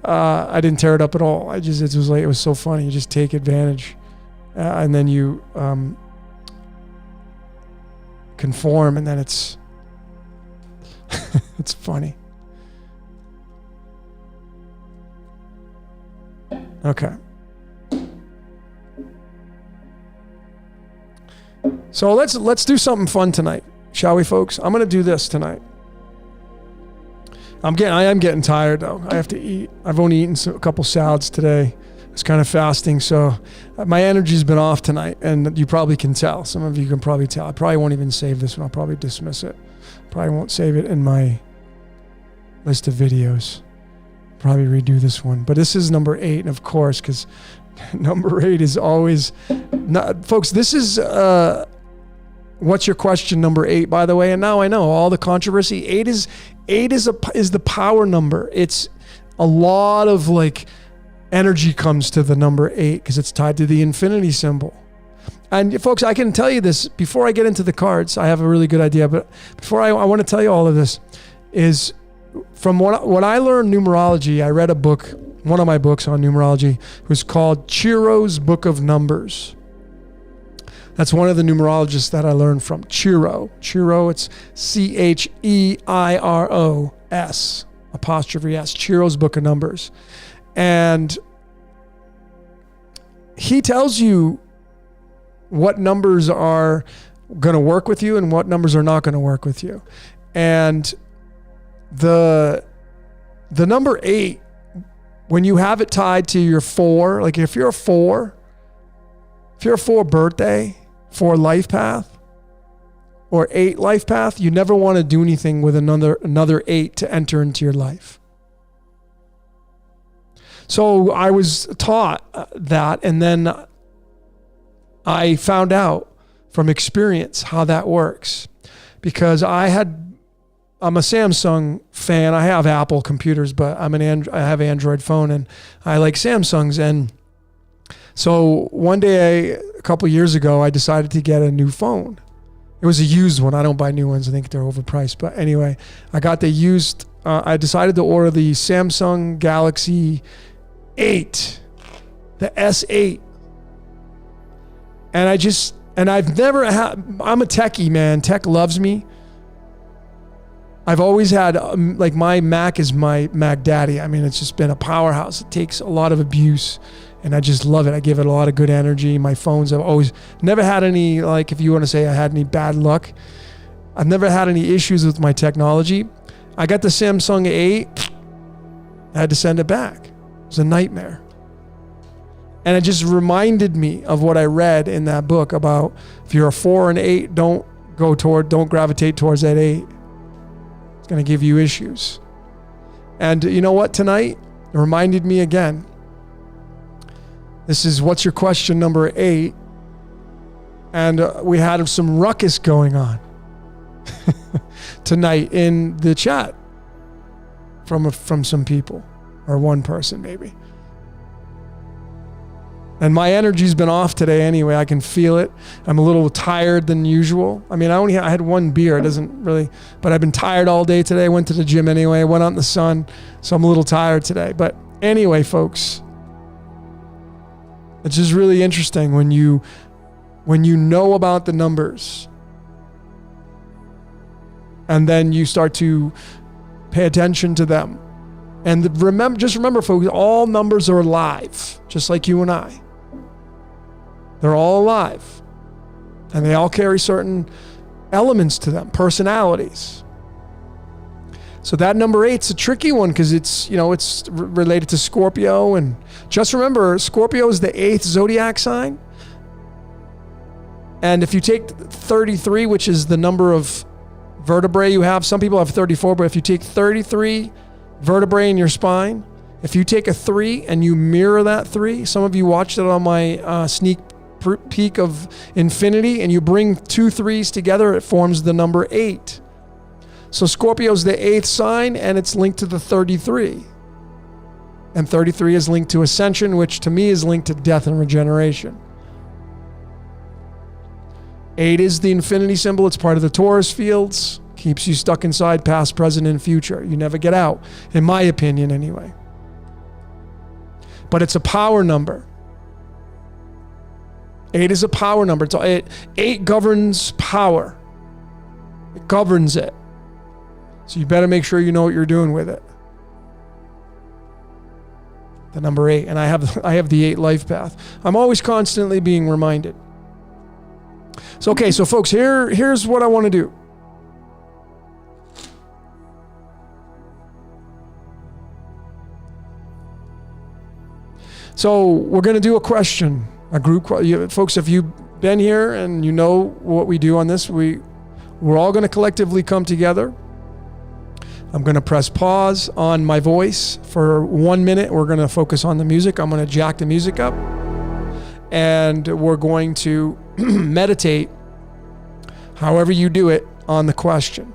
I didn't tear it up at all. It was so funny. You just take advantage, and then you conform, and then it's it's funny. Okay. So let's do something fun tonight, shall we, folks? I'm gonna do this tonight. I am getting tired though. I have to eat. I've only eaten a couple salads today. It's kind of fasting, so my energy's been off tonight, and you probably can tell. Some of you can probably tell. I probably won't even save this one. I'll probably dismiss it. Probably won't save it in my list of videos. Probably redo this one, but this is number 8, and of course, because number 8 is always not, folks. This is what's your question number 8, by the way. And now I know all the controversy. 8 is the power number. It's a lot of like energy comes to the number 8 because it's tied to the infinity symbol. And folks, I can tell you this before I get into the cards. I have a really good idea, but before I want to tell you all of this is. From when I learned numerology, I read a book, one of my books on numerology. It was called Chiro's Book of Numbers. That's one of the numerologists that I learned from. Chiro, it's CHEIROS, apostrophe S, Chiro's Book of Numbers. And he tells you what numbers are going to work with you and what numbers are not going to work with you. And the number 8, when you have it tied to your 4, like if you're a 4 birthday, 4 life path, or 8 life path, you never want to do anything with another 8 to enter into your life. So I was taught that, and then I found out from experience how that works, because I'm a Samsung fan. I have Apple computers, but I have an Android phone, and I like Samsungs. And so one day, a couple years ago, I decided to get a new phone. It was a used one. I don't buy new ones. I think they're overpriced. But anyway, I got the used. I decided to order the Samsung Galaxy 8, the S8. And I'm a techie, man. Tech loves me. I've always had, like, my Mac is my Mac daddy. I mean, it's just been a powerhouse. It takes a lot of abuse, and I just love it. I give it a lot of good energy. My phones, I've always never had any, like, if you want to say I had any bad luck, I've never had any issues with my technology. I got the Samsung 8. I had to send it back. It was a nightmare. And it just reminded me of what I read in that book about if you're a 4 and 8, don't gravitate towards that 8. It's going to give you issues. And you know what, tonight, it reminded me again. This is what's your question number 8. And we had some ruckus going on tonight in the chat from some people, or one person maybe. And my energy's been off today anyway. I can feel it. I'm a little tired than usual. I mean, I had one beer. It doesn't really, but I've been tired all day today. Went to the gym anyway. Went out in the sun. So I'm a little tired today. But anyway, folks, it's just really interesting when you know about the numbers and then you start to pay attention to them. And just remember, folks, all numbers are alive, just like you and I. They're all alive. And they all carry certain elements to them, personalities. So that number 8's a tricky one because it's related to Scorpio. And just remember, Scorpio is the 8th zodiac sign. And if you take 33, which is the number of vertebrae you have, some people have 34, but if you take 33 vertebrae in your spine, if you take a 3 and you mirror that 3, some of you watched it on my sneak peek of infinity, and you bring 2 3s together, it forms the number 8. So Scorpio's the 8th sign, and it's linked to the 33. And 33 is linked to ascension, which to me is linked to death and regeneration. 8 is the infinity symbol. It's part of the Taurus fields. Keeps you stuck inside past, present, and future. You never get out, in my opinion anyway. But it's a power number. 8 is a power number. 8 governs power. It governs it. So you better make sure you know what you're doing with it. The number 8. And I have the 8 life path. I'm always constantly being reminded. So, okay, so folks, here's what I want to do. So we're going to do a question, a group. Folks, if you've been here and you know what we do on this, we're all going to collectively come together. I'm going to press pause on my voice for 1 minute. We're going to focus on the music. I'm going to jack the music up. And we're going to meditate, however you do it, on the question.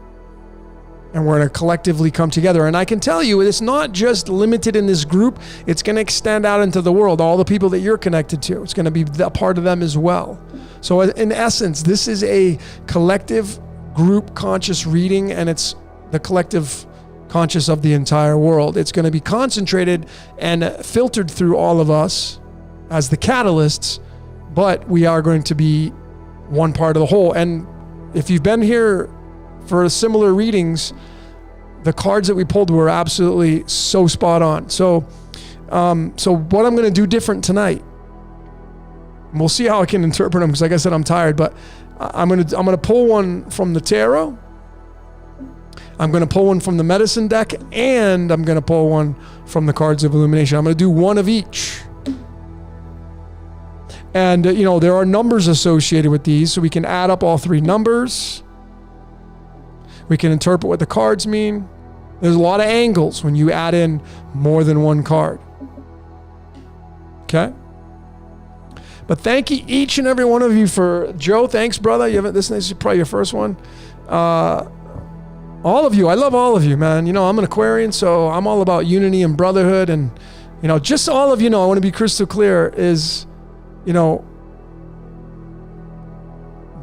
And we're going to collectively come together. And I can tell you, it's not just limited in this group. It's going to extend out into the world. All the people that you're connected to, it's going to be a part of them as well. So in essence, this is a collective group conscious reading, and it's the collective conscious of the entire world. It's going to be concentrated and filtered through all of us as the catalysts, but we are going to be one part of the whole. And if you've been here for similar readings, the cards that we pulled were absolutely so spot on. So what I'm going to do different tonight, and we'll see how I can interpret them, because like I said, I'm tired, but I'm going to pull one from the tarot. I'm going to pull one from the medicine deck, and I'm going to pull one from the cards of illumination. I'm going to do one of each. And, there are numbers associated with these, so we can add up all 3 numbers. We can interpret what the cards mean. There's a lot of angles when you add in more than one card. Okay? But thank you, each and every one of you, for Joe. Thanks, brother. This is probably your first one. All of you. I love all of you, man. I'm an Aquarian, so I'm all about unity and brotherhood. And, just so all of you know, I want to be crystal clear is,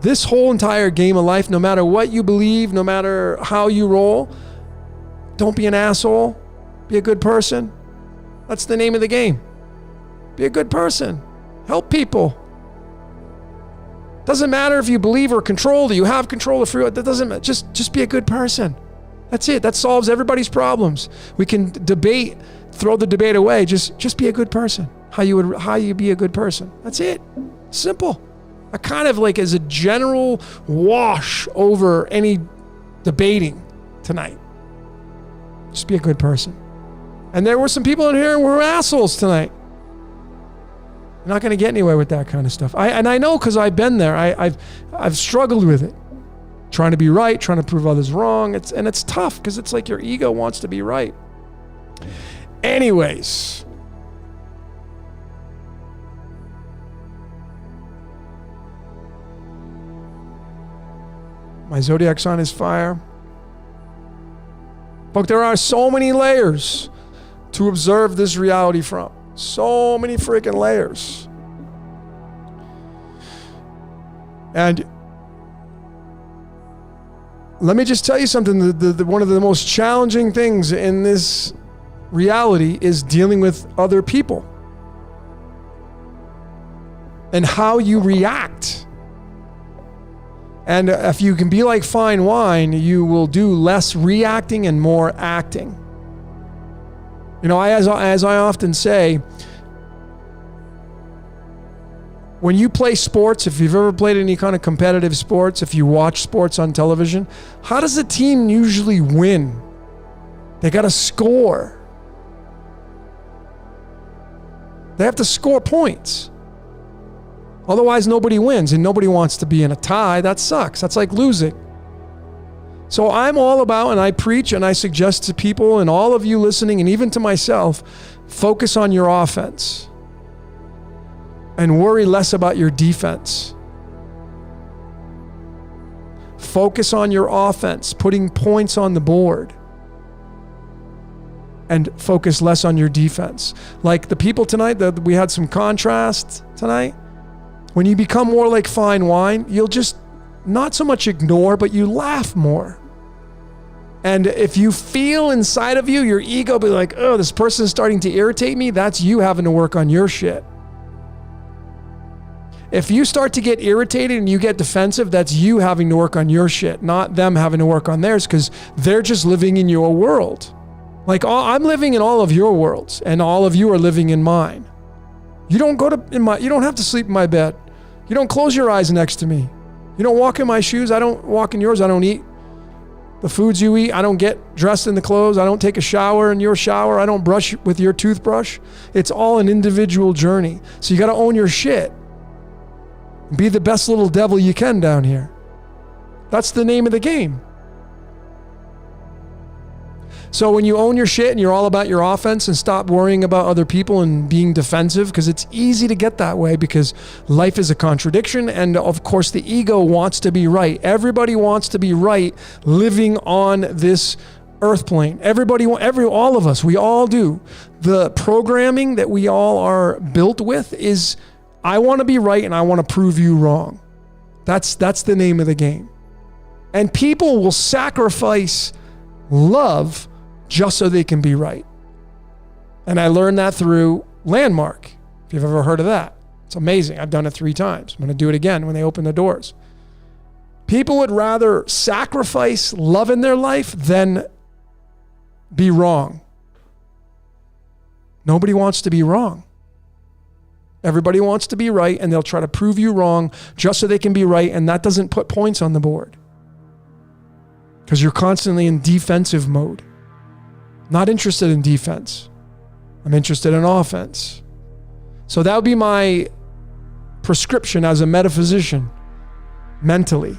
this whole entire game of life, no matter what you believe, no matter how you roll, don't be an asshole. Be a good person. That's the name of the game. Be a good person. Help people. Doesn't matter if you believe or control, or you have control of free will. That doesn't matter. Just be a good person. That's it. That solves everybody's problems. We can debate, throw the debate away. Just be a good person. How you be a good person. That's it. Simple. I kind of like as a general wash over any debating tonight. Just be a good person. And there were some people in here who were assholes tonight. You're not going to get anywhere with that kind of stuff. I know because I've been there. I've struggled with it. Trying to be right, trying to prove others wrong. It's tough because it's like your ego wants to be right. Anyways. My zodiac sign is fire. But there are so many layers to observe this reality from. So many freaking layers. And let me just tell you something. One of the most challenging things in this reality is dealing with other people and how you react. And if you can be like fine wine, you will do less reacting and more acting. You know, as I often say, when you play sports, if you've ever played any kind of competitive sports, if you watch sports on television, how does a team usually win? They got to score. They have to score points. Otherwise, nobody wins, and nobody wants to be in a tie. That sucks. That's like losing. So I'm all about, and I preach and I suggest to people and all of you listening, and even to myself, focus on your offense and worry less about your defense. Focus on your offense, putting points on the board, and focus less on your defense. Like the people tonight, we had some contrast tonight. When you become more like fine wine, you'll just not so much ignore, but you laugh more. And if you feel inside of you, your ego be like, oh, this person is starting to irritate me, that's you having to work on your shit. If you start to get irritated and you get defensive, that's you having to work on your shit, not them having to work on theirs, because they're just living in your world. Like I'm living in all of your worlds, and all of you are living in mine. You don't have to sleep in my bed. You don't close your eyes next to me. You don't walk in my shoes. I don't walk in yours. I don't eat the foods you eat. I don't get dressed in the clothes. I don't take a shower in your shower. I don't brush with your toothbrush. It's all an individual journey. So you got to own your shit. Be the best little devil you can down here. That's the name of the game. So when you own your shit and you're all about your offense and stop worrying about other people and being defensive, because it's easy to get that way because life is a contradiction, and of course the ego wants to be right. Everybody wants to be right living on this earth plane. All of us, we all do. The programming that we all are built with is, I want to be right and I want to prove you wrong. That's the name of the game. And people will sacrifice love just so they can be right. And I learned that through Landmark, if you've ever heard of that. It's amazing. I've done it 3 times. I'm going to do it again when they open the doors. People would rather sacrifice love in their life than be wrong. Nobody wants to be wrong. Everybody wants to be right, and they'll try to prove you wrong just so they can be right, and that doesn't put points on the board. Because you're constantly in defensive mode. Not interested in defense. I'm interested in offense. So that would be my prescription as a metaphysician, mentally.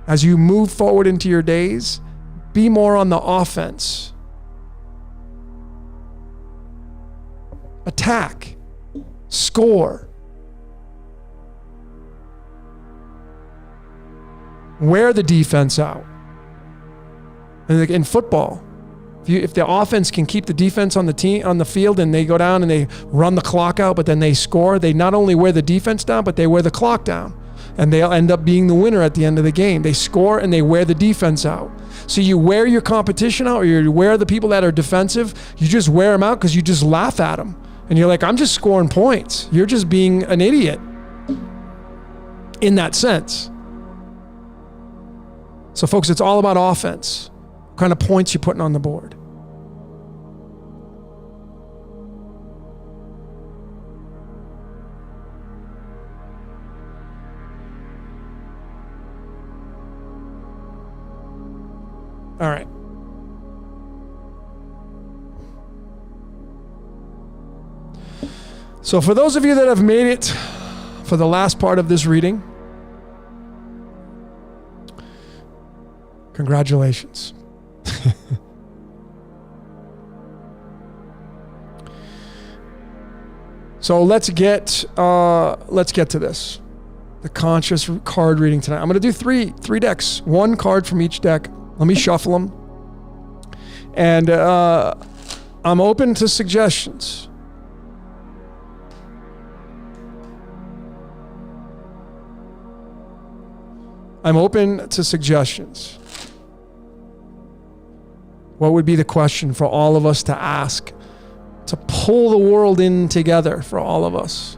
As you move forward into your days, be more on the offense. Attack. Score. Wear the defense out. And like in football, if the offense can keep the defense on the field, and they go down and they run the clock out, but then they score, they not only wear the defense down, but they wear the clock down, and they'll end up being the winner at the end of the game. They score and they wear the defense out. So you wear your competition out, or you wear the people that are defensive. You just wear them out because you just laugh at them, and you're like, I'm just scoring points. You're just being an idiot in that sense. So folks, it's all about offense. What kind of points you putting on the board? All right. So for those of you that have made it for the last part of this reading, congratulations. So let's get to this. The conscious card reading tonight. I'm going to do three decks, one card from each deck. Let me shuffle them. And I'm open to suggestions. I'm open to suggestions. What would be the question for all of us to ask to pull the world in together for all of us?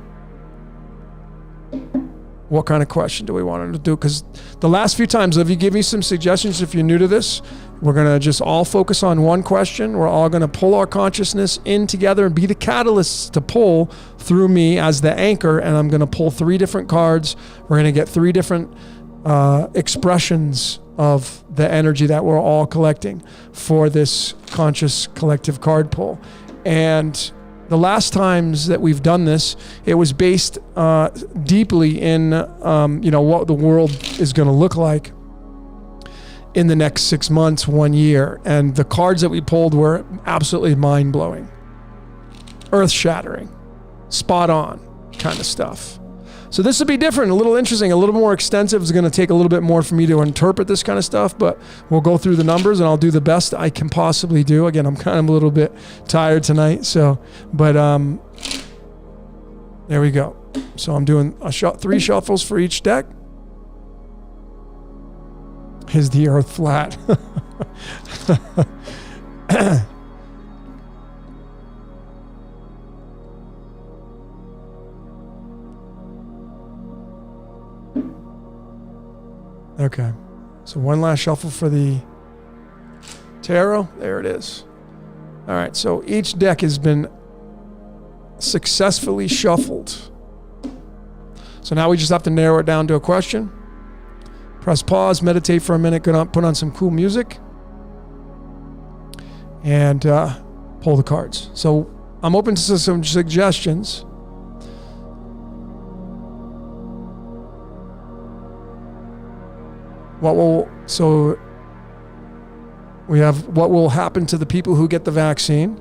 What kind of question do we want to do? Because the last few times, if you give me some suggestions, if you're new to this, we're going to just all focus on one question. We're all going to pull our consciousness in together and be the catalysts to pull through me as the anchor. And I'm going to pull 3 different cards. We're going to get 3 different expressions of the energy that we're all collecting for this conscious collective card pull. And the last times that we've done this, it was based deeply in what the world is going to look like in the next 6 months, 1 year. And the cards that we pulled were absolutely mind-blowing, earth-shattering, spot on kind of stuff. So this will be different, a little interesting, a little more extensive. It's going to take a little bit more for me to interpret this kind of stuff, but we'll go through the numbers and I'll do the best I can possibly do. Again, I'm kind of a little bit tired tonight, but there we go. So I'm doing 3 shuffles for each deck. Is the earth flat? Okay, so one last shuffle for the tarot. There it is. All right, so each deck has been successfully shuffled. So now we just have to narrow it down to a question. Press pause, meditate for a minute, put on some cool music, and pull the cards. So I'm open to some suggestions. What will happen to the people who get the vaccine?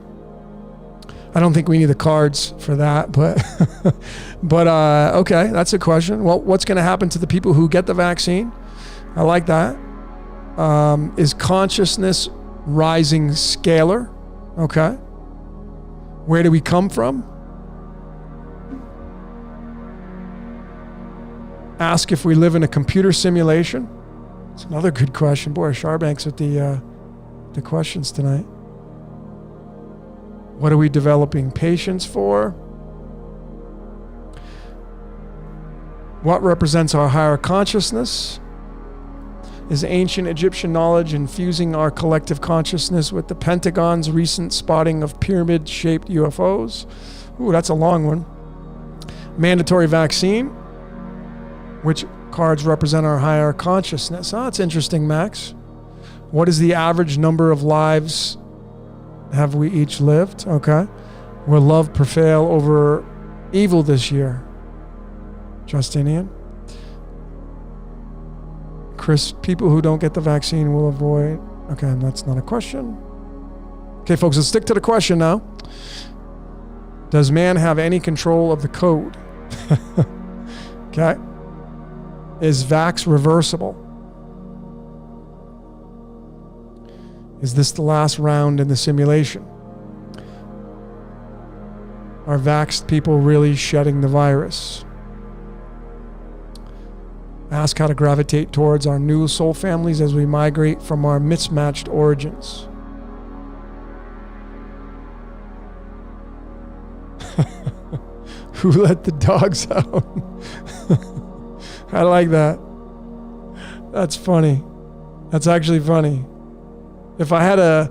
I don't think we need the cards for that, but okay, that's a question. Well, what's going to happen to the people who get the vaccine? I like that. Is consciousness rising scalar? Okay. Where do we come from? Ask if we live in a computer simulation. It's another good question. Boy, Charbank's with the questions tonight. What are we developing patience for? What represents our higher consciousness? Is ancient Egyptian knowledge infusing our collective consciousness with the Pentagon's recent spotting of pyramid-shaped UFOs? Ooh, that's a long one. Mandatory vaccine. Which cards represent our higher consciousness? Oh, that's interesting, Max. What is the average number of lives have we each lived? Okay. Will love prevail over evil this year? Justinian. Chris, people who don't get the vaccine will avoid. Okay, that's not a question. Okay, folks, let's stick to the question now. Does man have any control of the code? Okay. Is vax reversible? Is this the last round in the simulation? Are vaxxed people really shedding the virus? Ask how to gravitate towards our new soul families as we migrate from our mismatched origins. Who let the dogs out? I like that. That's funny. That's actually funny. If I had a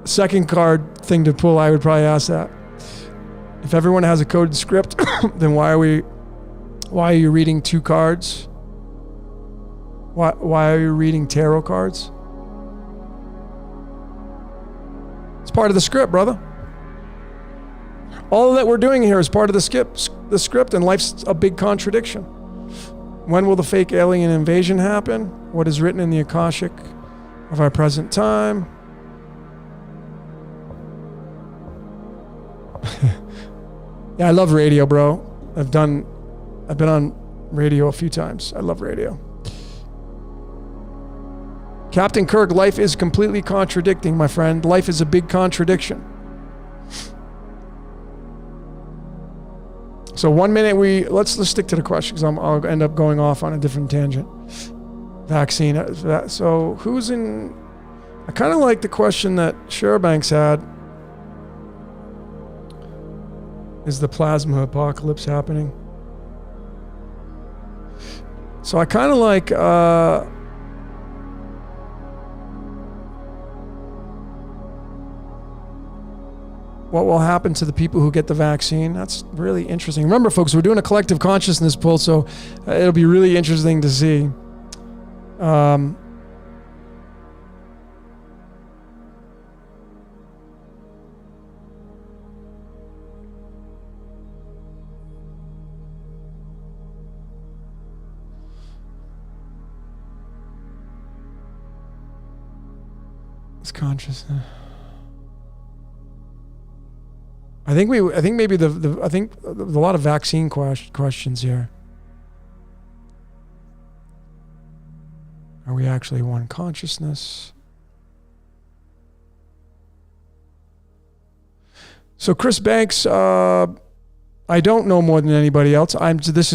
second card thing to pull, I would probably ask that. If everyone has a coded script, then why are you reading 2 cards? Why are you reading tarot cards? It's part of the script, brother. All that we're doing here is part of the script, and life's a big contradiction. When will the fake alien invasion happen? What is written in the Akashic of our present time? Yeah, I love radio, bro. I've been on radio a few times. I love radio. Captain Kirk, life is completely contradicting, my friend. Life is a big contradiction. So 1 minute let's stick to the question because I'll end up going off on a different tangent. Vaccine. So who's in? I kind of like the question that Sharabanks had. Is the plasma apocalypse happening? So I kind of like what will happen to the people who get the vaccine. That's really interesting. Remember, folks, we're doing a collective consciousness poll, so it'll be really interesting to see. It's consciousness. I think maybe a lot of vaccine questions here. Are we actually one consciousness? So Chris Banks, I don't know more than anybody else. This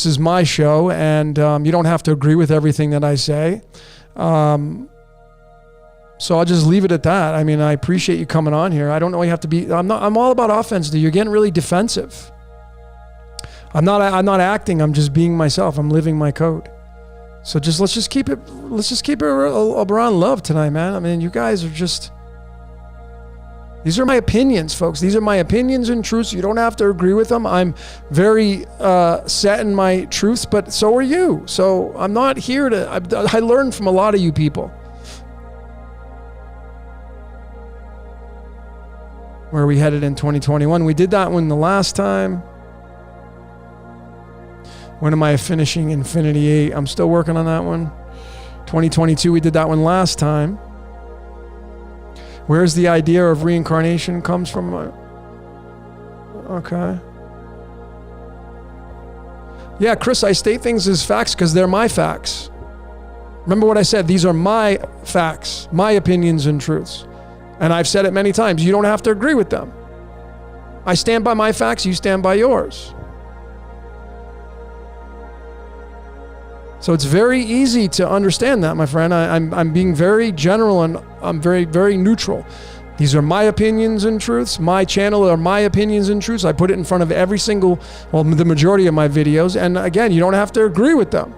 is my show, and you don't have to agree with everything that I say. So I'll just leave it at that. I mean, I appreciate you coming on here. I don't know you have to be. I'm all about offense, dude. You're getting really defensive. I'm not acting. I'm just being myself. I'm living my code. So let's just keep it around love tonight, man. I mean, you guys are just. These are my opinions, folks. These are my opinions and truths. You don't have to agree with them. I'm very set in my truths, but so are you. So I'm not here to. I learned from a lot of you people. Where are we headed in 2021? We did that one the last time. When am I finishing Infinity 8? I'm still working on that one. 2022, we did that one last time. Where's the idea of reincarnation comes from? Okay. Yeah, Chris, I state things as facts because they're my facts. Remember what I said? These are my facts, my opinions and truths. And I've said it many times. You don't have to agree with them. I stand by my facts. You stand by yours. So it's very easy to understand that, my friend. I'm being very general and I'm very, very neutral. These are my opinions and truths. My channel are my opinions and truths. I put it in front of the majority of my videos. And again, you don't have to agree with them.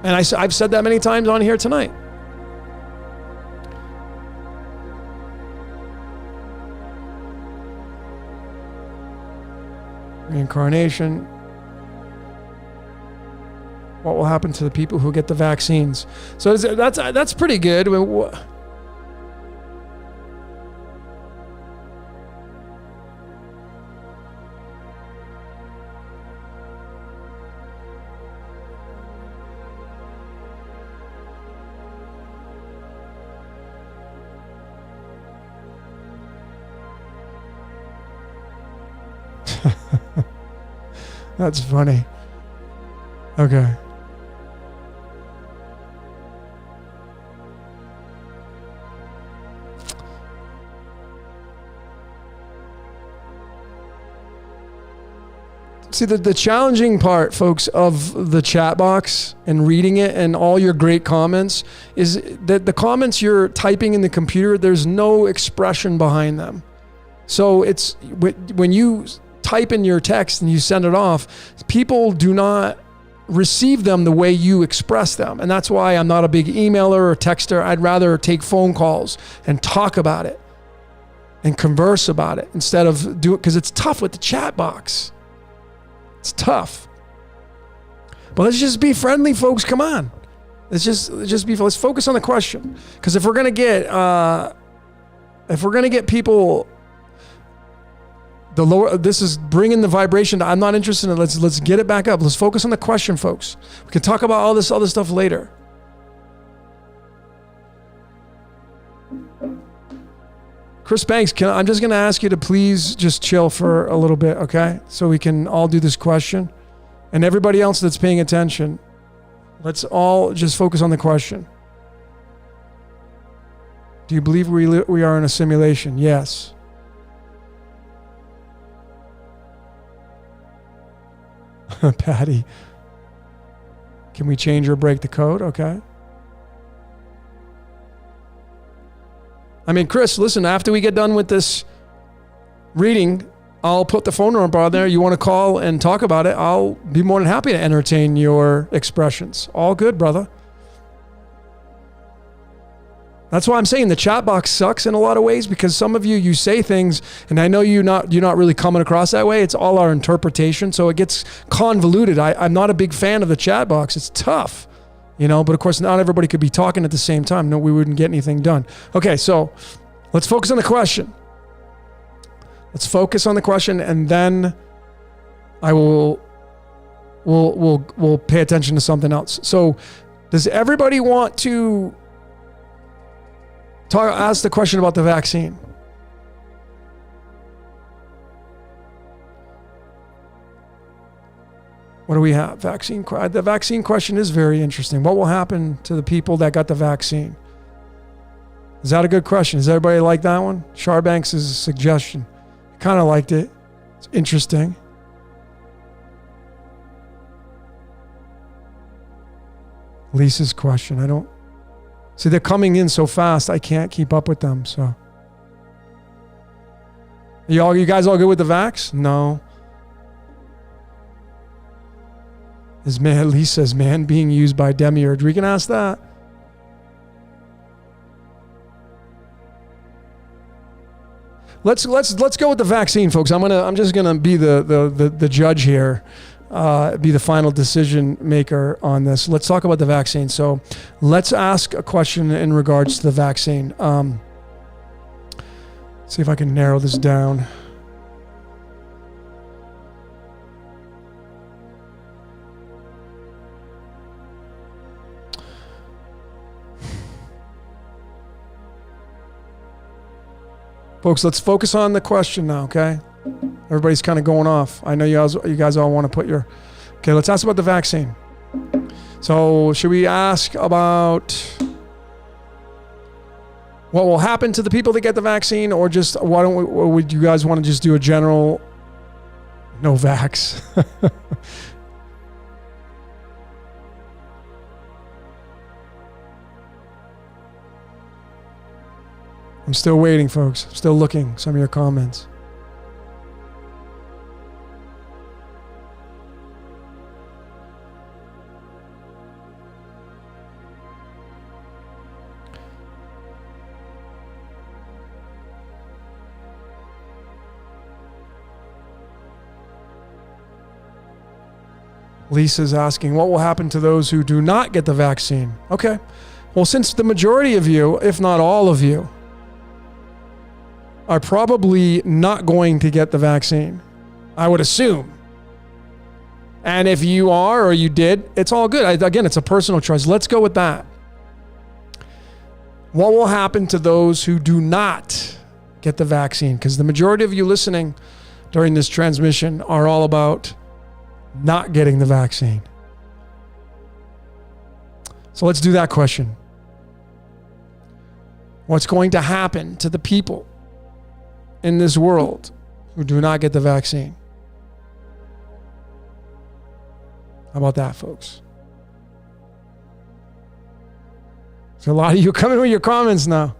And I've said that many times on here tonight. Reincarnation. What will happen to the people who get the vaccines? So that's pretty good. That's funny. Okay. See, the challenging part, folks, of the chat box and reading it and all your great comments is that the comments you're typing in the computer, there's no expression behind them. So it's when you type in your text and you send it off, people do not receive them the way you express them. And that's why I'm not a big emailer or texter. I'd rather take phone calls and talk about it and converse about it instead of do it, because it's tough with the chat box. It's tough. But let's just be friendly, folks. Come on. Let's focus on the question. Because if we're gonna get people, the lower, this is bringing the vibration. I'm not interested in it. Let's get it back up. Let's focus on the question, folks. We can talk about all this other stuff later. Chris Banks, I'm just going to ask you to please just chill for a little bit, okay? So we can all do this question. And everybody else that's paying attention, let's all just focus on the question. Do you believe we are in a simulation? Yes. Patty, can we change or break the code? Okay. I mean, Chris, listen, after we get done with this reading, I'll put the phone number on there. You want to call and talk about it, I'll be more than happy to entertain your expressions. All good, brother. That's why I'm saying the chat box sucks in a lot of ways, because some of you say things, and I know you're not really coming across that way. It's all our interpretation, so it gets convoluted. I'm not a big fan of the chat box. It's tough, but of course not everybody could be talking at the same time. No, we wouldn't get anything done. Okay, so let's focus on the question. Let's focus on the question, and then we'll pay attention to something else. So does everybody want to ask the question about the vaccine? What do we have? Vaccine. The vaccine question is very interesting. What will happen to the people that got the vaccine? Is that a good question? Does everybody like that one? Charbanks' suggestion. I kind of liked it. It's interesting. Lisa's question. See, they're coming in so fast, I can't keep up with them, so. You guys all good with the vax? No. Lisa's man being used by Demiurge. We can ask that. Let's go with the vaccine, folks. I'm just gonna be the judge here. Be the final decision maker on this. Let's talk about the vaccine. So let's ask a question in regards to the vaccine. See if I can narrow this down. Folks, let's focus on the question now, okay? Everybody's kind of going off. I know you guys all want to put your... Okay, let's ask about the vaccine. So should we ask about what will happen to the people that get the vaccine, or just would you guys want to just do a general no vax? I'm still waiting, folks. Still looking some of your comments. Lisa's asking, what will happen to those who do not get the vaccine? Okay. Well, since the majority of you, if not all of you, are probably not going to get the vaccine, I would assume. And if you are or you did, it's all good. Again, it's a personal choice. Let's go with that. What will happen to those who do not get the vaccine? Because the majority of you listening during this transmission are all about not getting the vaccine. So let's do that question. What's going to happen to the people in this world who do not get the vaccine? How about that, folks? So a lot of you coming with your comments now.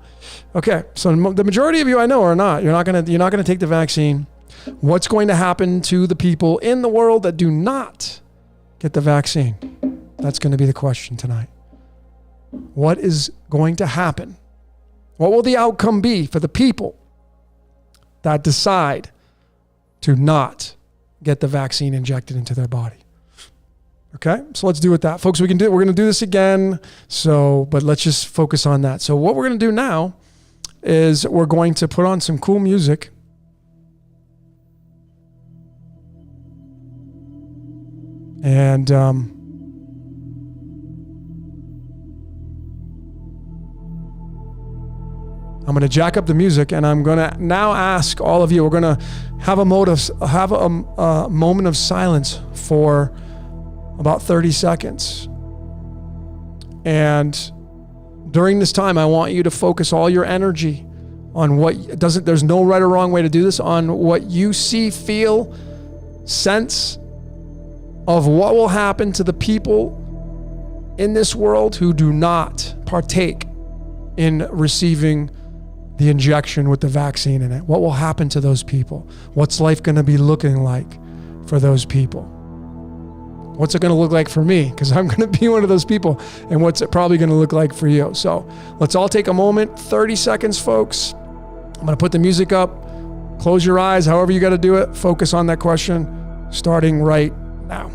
Okay, so the majority of you I know are not. You're not gonna take the vaccine. What's going to happen to the people in the world that do not get the vaccine? That's going to be the question tonight. What is going to happen? What will the outcome be for the people that decide to not get the vaccine injected into their body? Okay, so let's do it that. Folks, we're going to do this again. But let's just focus on that. So what we're going to do now is we're going to put on some cool music. And I'm going to jack up the music, and I'm going to now ask all of you, we're going to have a moment of silence for about 30 seconds. And during this time, I want you to focus all your energy on there's no right or wrong way to do this, on what you see, feel, sense of what will happen to the people in this world who do not partake in receiving the injection with the vaccine in it. What will happen to those people? What's life going to be looking like for those people? What's it going to look like for me? Because I'm going to be one of those people. And what's it probably going to look like for you? So let's all take a moment, 30 seconds, folks. I'm going to put the music up. Close your eyes, however you got to do it. Focus on that question, starting right now.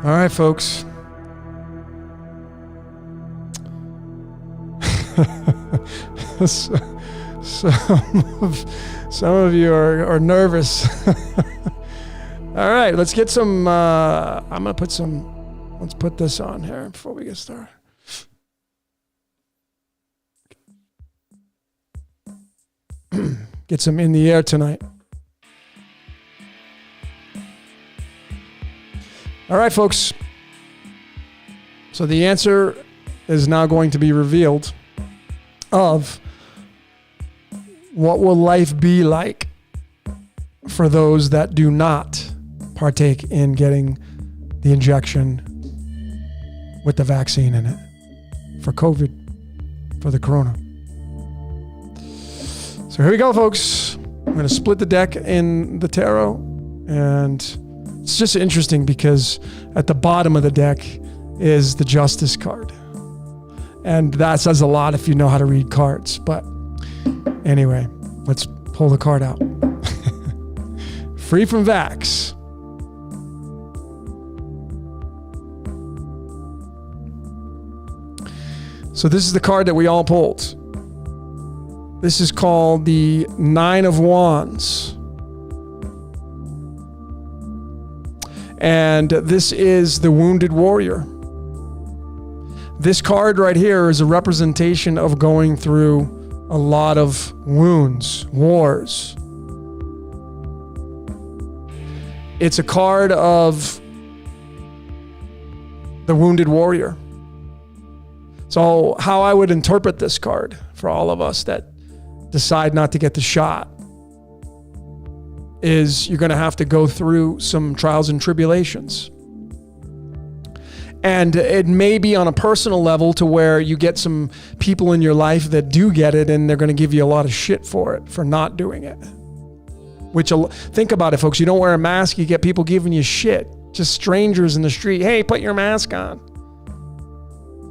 All right, folks. Some of you are nervous. All right, let's get some. Let's put this on here before we get started. Get some in the air tonight. All right, folks. So the answer is now going to be revealed of what will life be like for those that do not partake in getting the injection with the vaccine in it for COVID, for the corona. So here we go, folks. I'm going to split the deck in the tarot, and it's just interesting because at the bottom of the deck is the Justice card. And that says a lot if you know how to read cards. But anyway, let's pull the card out. Free from Vax. So this is the card that we all pulled. This is called the Nine of Wands. And this is the Wounded Warrior. This card right here is a representation of going through a lot of wounds, wars. It's a card of the Wounded Warrior. So how I would interpret this card for all of us that decide not to get the shot is you're going to have to go through some trials and tribulations. And it may be on a personal level to where you get some people in your life that do get it and they're going to give you a lot of shit for it, for not doing it. Which, think about it, folks. You don't wear a mask, you get people giving you shit. Just strangers in the street. Hey, put your mask on.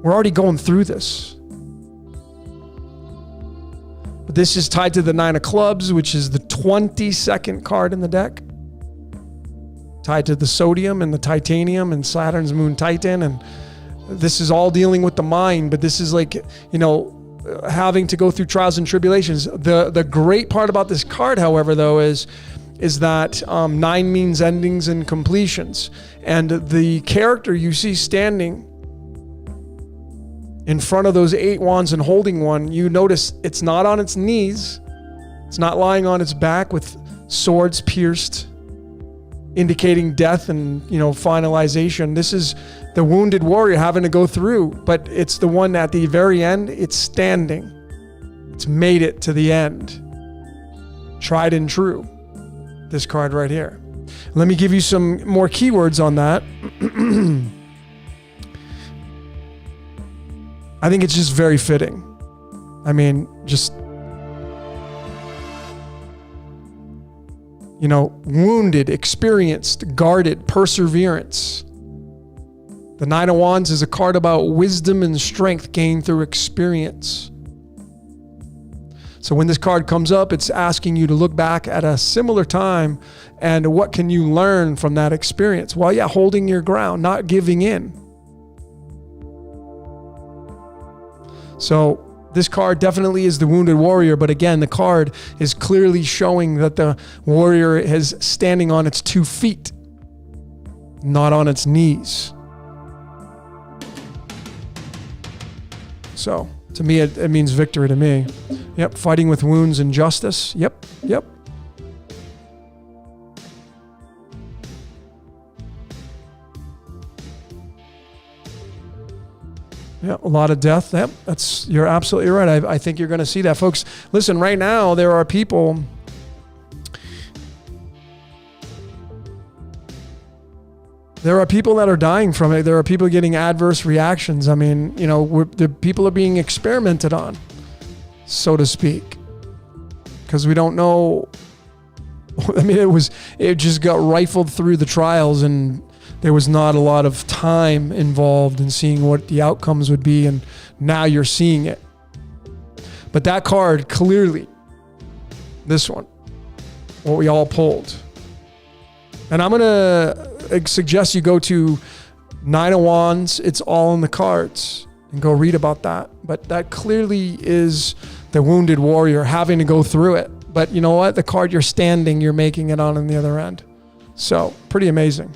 We're already going through this. But this is tied to the Nine of Clubs, which is the 22nd card in the deck. Tied to the sodium and the titanium and Saturn's moon Titan. And This is all dealing with the mind, but this is like, you know, having to go through trials and tribulations. The great part about this card, however, though, is that 9 means endings and completions. And the character you see standing in front of those 8 wands and holding one, you notice it's not on its knees. It's not lying on its back with swords pierced, indicating death and, you know, finalization. This is the wounded warrior having to go through, but it's the one at the very end. It's standing. It's made it to the end. Tried and true. This card right here. Let me give you some more keywords on that. I think it's just very fitting. I mean, just, you know, wounded, experienced, guarded, perseverance. The 9 of Wands is a card about wisdom and strength gained through experience. So when this card comes up, it's asking you to look back at a similar time and what can you learn from that experience? Well, yeah, holding your ground, not giving in. So this card definitely is the wounded warrior, but again, the card is clearly showing that the warrior is standing on its 2 feet, not on its knees. So to me, it means victory to me. Yep, fighting with wounds and justice. Yep. Yeah, a lot of death. Yep, you're absolutely right. I think you're going to see that, folks. Listen, right now there are people that are dying from it. There are people getting adverse reactions. I mean, you know, the people are being experimented on, so to speak, because we don't know. I mean, it just got rifled through the trials, and there was not a lot of time involved in seeing what the outcomes would be, and now you're seeing it. But that card, clearly, this one, what we all pulled. And I'm going to suggest you go to 9 of Wands. It's all in the cards, and go read about that. But that clearly is the wounded warrior having to go through it. But you know what? The card you're standing, you're making it on the other end. So pretty amazing.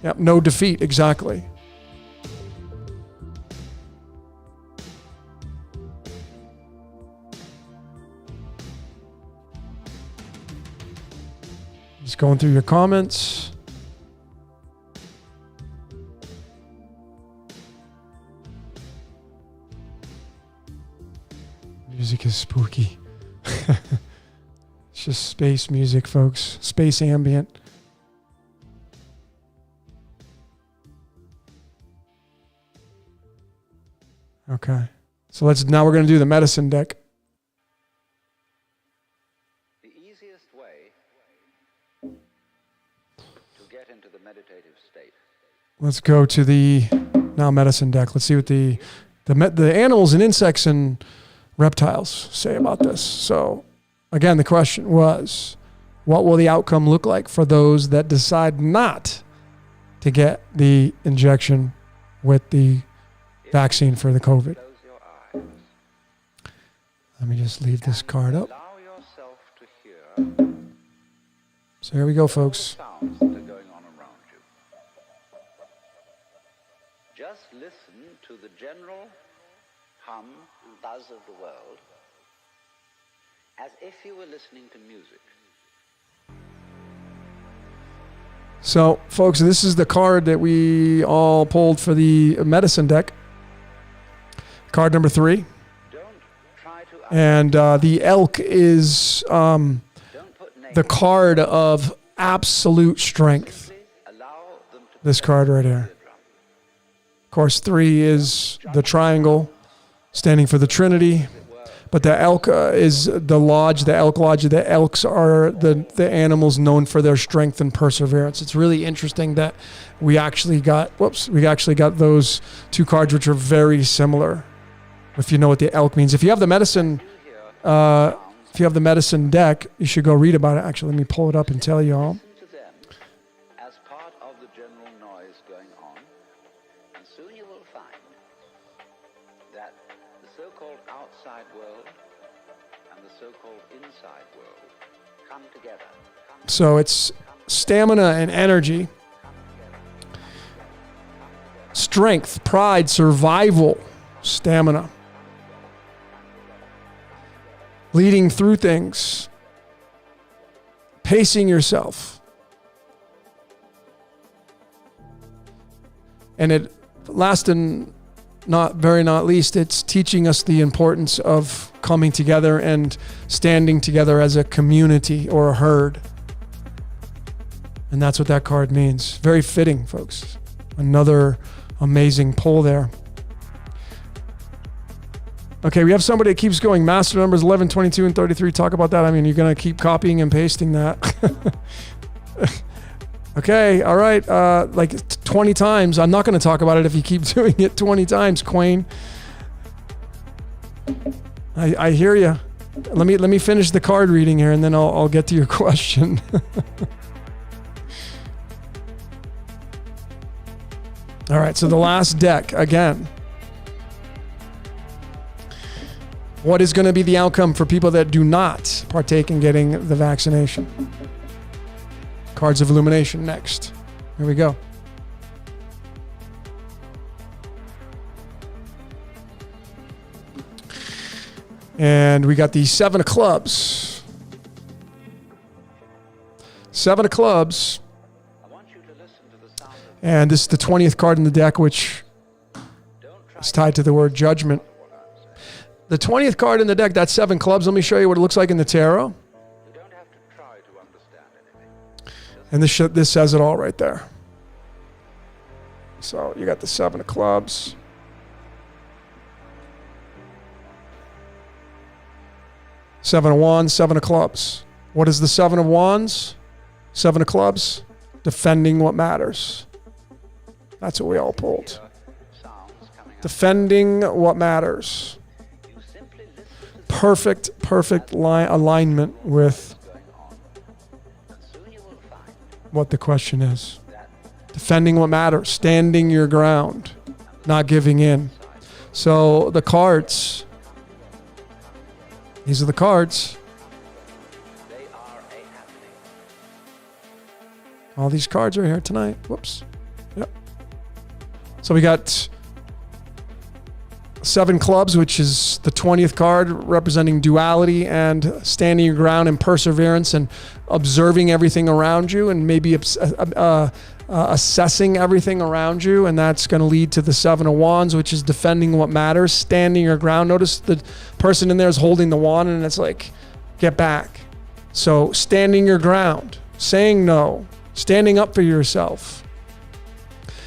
Yep, no defeat, exactly. Just going through your comments. Music is spooky. It's just space music, folks. Space ambient. Okay. So now we're going to do the medicine deck. The easiest way to get into the meditative state. Let's go to the now medicine deck. Let's see what the animals and insects and reptiles say about this. So again, the question was, what will the outcome look like for those that decide not to get the injection with the vaccine for the COVID? Let me just leave this card up. Allow yourself to hear So here we go, folks. sounds that are going on around you. Just listen to the general hum, buzz of the world as if you were listening to music. So, folks, this is the card that we all pulled for the medicine deck. Card number 3. And the elk is the card of absolute strength. This card right here. Of course, 3 is the triangle, standing for the Trinity. But the elk is the lodge, the elk lodge. The elks are the animals known for their strength and perseverance. It's really interesting that we actually got those 2 cards, which are very similar. If you know what the elk means. If you have the medicine, deck, you should go read about it. Actually, let me pull it up and tell you all. Listen to them as part of the general noise going on, And soon you will find that the so-called outside world and the so-called inside world come together. So it's stamina and energy, strength, pride, survival, stamina, leading through things, pacing yourself. And it, last and not least, it's teaching us the importance of coming together and standing together as a community or a herd. And that's what that card means. Very fitting, folks. Another amazing pull there. Okay, we have somebody that keeps going. Master numbers 11, 22, and 33. Talk about that. I mean, you're going to keep copying and pasting that. Okay, all right. Like 20 times. I'm not going to talk about it if you keep doing it 20 times, Quain. I hear you. Let me finish the card reading here, and then I'll get to your question. All right, so the last deck again. What is going to be the outcome for people that do not partake in getting the vaccination? Cards of Illumination next. Here we go. And we got the Seven of Clubs. Seven of Clubs. And this is the 20th card in the deck, which is tied to the word judgment. The 20th card in the deck, that's Seven Clubs. Let me show you what it looks like in the tarot. And this says it all right there. So you got the Seven of Clubs. Seven of Wands, Seven of Clubs. What is the Seven of Wands? Seven of Clubs. Defending what matters. That's what we all pulled. Defending what matters. Perfect alignment with what the question is. Defending what matters. Standing your ground. Not giving in. So the cards. These are the cards. All these cards are here tonight. Whoops. Yep. So we got Seven Clubs, which is the 20th card representing duality and standing your ground and perseverance and observing everything around you and maybe assessing everything around you. And that's going to lead to the Seven of Wands, which is defending what matters, standing your ground. Notice the person in there is holding the wand and it's like, get back. So standing your ground, saying no, standing up for yourself.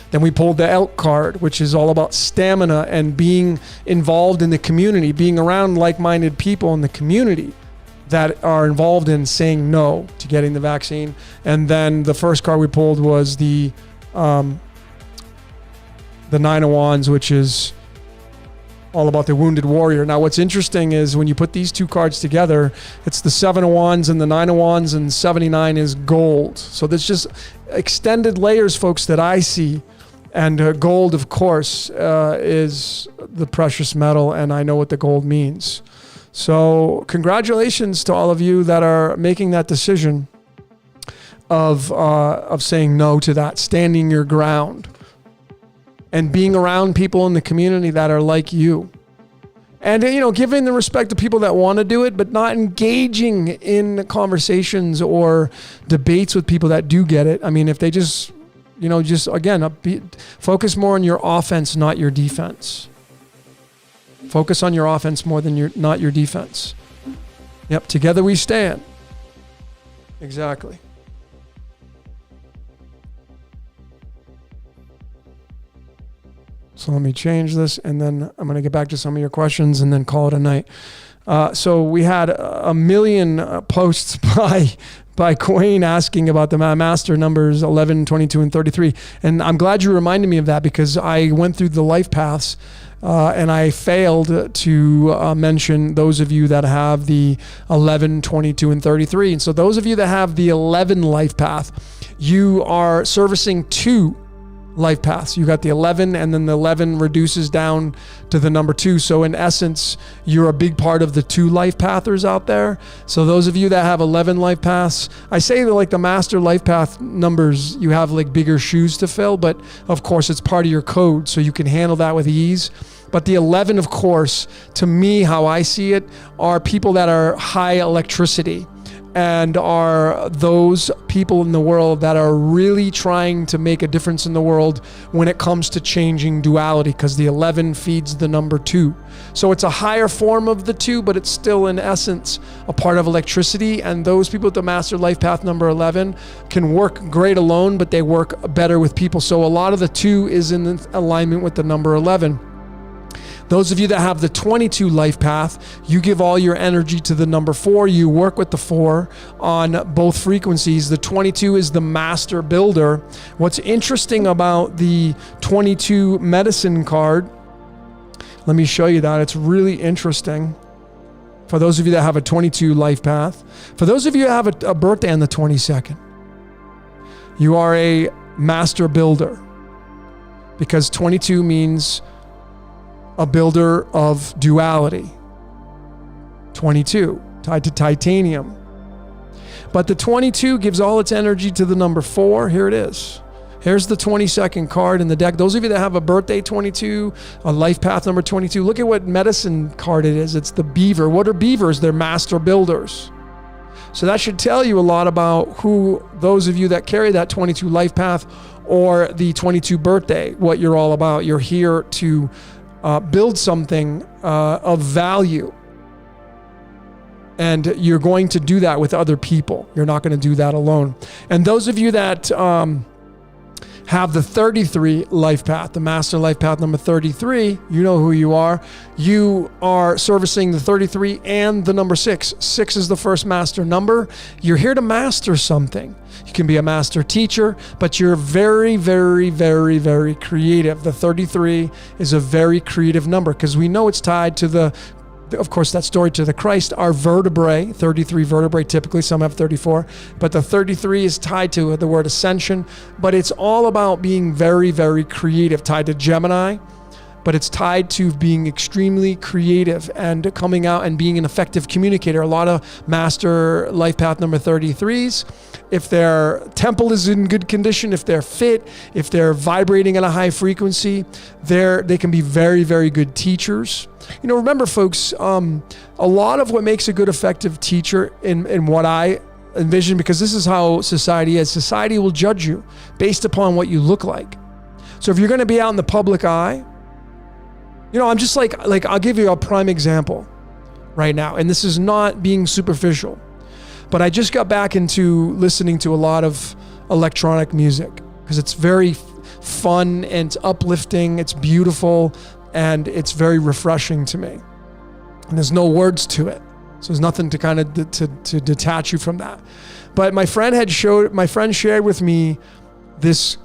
Then we pulled the Elk card, which is all about stamina and being involved in the community, being around like-minded people in the community that are involved in saying no to getting the vaccine. And then the first card we pulled was the Nine of Wands, which is all about the wounded warrior. Now, what's interesting is when you put these two cards together, it's the Seven of Wands and the Nine of Wands, and 79 is gold. So there's just extended layers, folks, that I see. And gold, of course, is the precious metal, and I know what the gold means. So congratulations to all of you that are making that decision of saying no to that, standing your ground, and being around people in the community that are like you. And, you know, giving the respect to people that want to do it, but not engaging in conversations or debates with people that do get it. I mean, if they just, you know, focus more on your offense, not your defense. Focus on your offense more than not your defense. Yep, together we stand. Exactly. So let me change this, and then I'm going to get back to some of your questions and then call it a night. So we had a million posts by Quain asking about the master numbers 11, 22, and 33. And I'm glad you reminded me of that, because I went through the life paths and I failed to mention those of you that have the 11, 22, and 33. And so those of you that have the 11 life path, you are servicing two life paths. You got the 11, and then the 11 reduces down to the number 2. So in essence, you're a big part of the 2 life pathers out there. So those of you that have 11 life paths, I say that like the master life path numbers, you have like bigger shoes to fill, but of course it's part of your code, so you can handle that with ease. But the 11, of course, to me, how I see it, are people that are high electricity, and are those people in the world that are really trying to make a difference in the world when it comes to changing duality, because the 11 feeds the number 2. So it's a higher form of the 2, but it's still in essence a part of electricity. And those people with the master life path number 11 can work great alone, but they work better with people. So a lot of the 2 is in alignment with the number 11. Those of you that have the 22 life path, you give all your energy to the number 4. You work with the 4 on both frequencies. The 22 is the master builder. What's interesting about the 22 medicine card, let me show you that. It's really interesting. For those of you that have a 22 life path, for those of you that have a birthday on the 22nd, you are a master builder, because 22 means a builder of duality. 22, tied to titanium. But the 22 gives all its energy to the number 4. Here it is. Here's the 22nd card in the deck. Those of you that have a birthday 22, a life path number 22, look at what medicine card it is. It's the beaver. What are beavers? They're master builders. So that should tell you a lot about who those of you that carry that 22 life path or the 22 birthday, what you're all about. You're here to build something of value. And you're going to do that with other people. You're not going to do that alone. And those of you that have the 33 life path, the master life path number 33, you know who you are. You are servicing the 33 and the number 6. 6 is the first master number. You're here to master something. You can be a master teacher, but you're very, very, very, very creative. The 33 is a very creative number, because we know it's tied to of course, that story to the Christ, our vertebrae, 33 vertebrae, typically some have 34, but the 33 is tied to the word ascension. But it's all about being very, very creative, tied to Gemini, but it's tied to being extremely creative and coming out and being an effective communicator. A lot of master life path number 33s, if their temple is in good condition, if they're fit, if they're vibrating at a high frequency, they can be very, very good teachers. You know, remember, folks, a lot of what makes a good, effective teacher in what I envision, because this is how society is. Society will judge you based upon what you look like. So if you're going to be out in the public eye, you know, I'm just like I'll give you a prime example right now. And this is not being superficial, but I just got back into listening to a lot of electronic music because it's very fun and it's uplifting. It's beautiful. And it's very refreshing to me. And there's no words to it. So there's nothing to kind of to detach you from that. But my friend shared with me this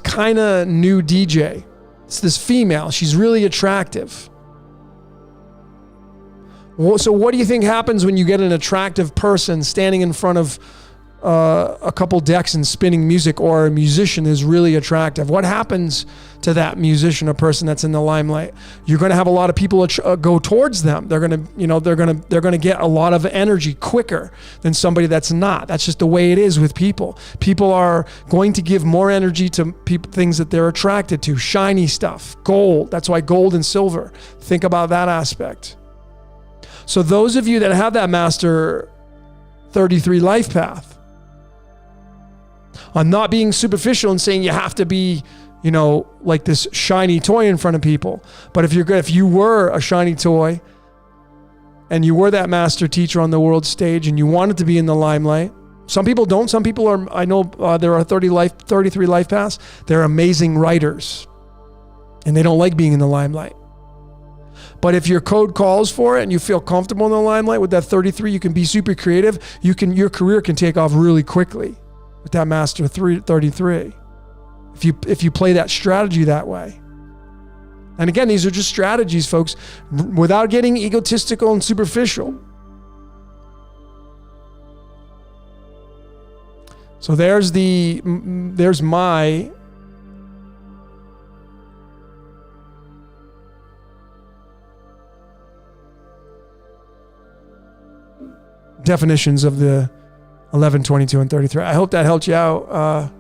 kind of new DJ. It's this female. She's really attractive. So what do you think happens when you get an attractive person standing in front of a couple decks and spinning music, or a musician is really attractive? What happens to that musician, a person that's in the limelight? You're going to have a lot of people go towards them. They're going to get a lot of energy quicker than somebody that's not. That's just the way it is with people. People are going to give more energy to things that they're attracted to. Shiny stuff, gold. That's why gold and silver. Think about that aspect. So those of you that have that master 33 life path, I'm not being superficial and saying you have to be, you know, like this shiny toy in front of people. But if you were a shiny toy and you were that master teacher on the world stage and you wanted to be in the limelight, some people don't. Some people are, I know there are 33 life paths. They're amazing writers and they don't like being in the limelight. But if your code calls for it and you feel comfortable in the limelight with that 33, you can be super creative. Your career can take off really quickly with that master 33, if you play that strategy that way. And again, these are just strategies, folks, without getting egotistical and superficial. So there's my definitions of the 11, 22, and 33. I hope that helped you out.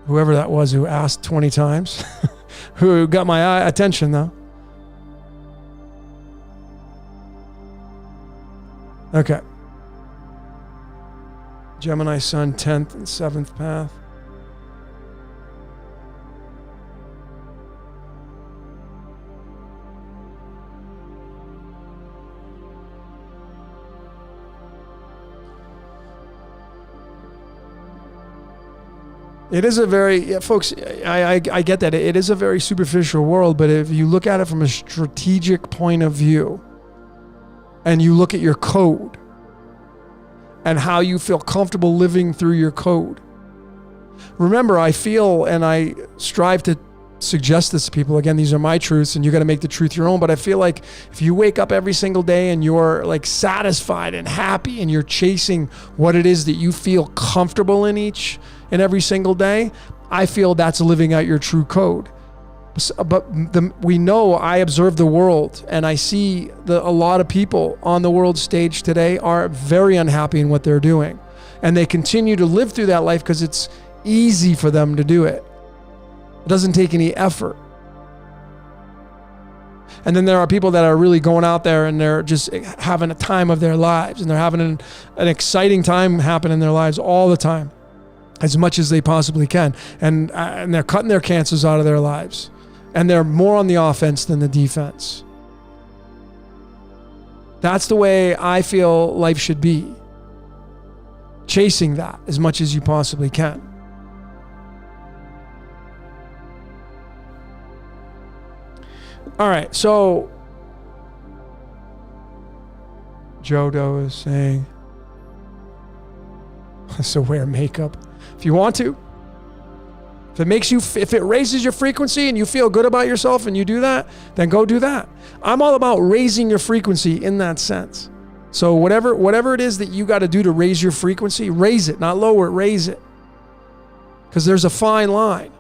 Whoever that was who asked 20 times, who got my attention though. Okay. Gemini Sun, 10th and 7th path. It is a very, folks, I get that. It is a very superficial world, but if you look at it from a strategic point of view, and you look at your code, and how you feel comfortable living through your code. Remember, I feel, and I strive to suggest this to people, again, these are my truths, and you got to make the truth your own, but I feel like if you wake up every single day and you're like satisfied and happy, and you're chasing what it is that you feel comfortable in each and every single day, I feel that's living out your true code. But we know, I observe the world, and I see a lot of people on the world stage today are very unhappy in what they're doing. And they continue to live through that life because it's easy for them to do it. It doesn't take any effort. And then there are people that are really going out there and they're just having a time of their lives, and they're having an exciting time happen in their lives all the time, as much as they possibly can. And they're cutting their cancers out of their lives. And they're more on the offense than the defense. That's the way I feel life should be. Chasing that as much as you possibly can. All right, so Jodo is saying, so wear makeup if you want to. If it raises your frequency and you feel good about yourself and you do that, then go do that. I'm all about raising your frequency in that sense. So whatever it is that you got to do to raise your frequency, raise it, not lower it, raise it. Because there's a fine line,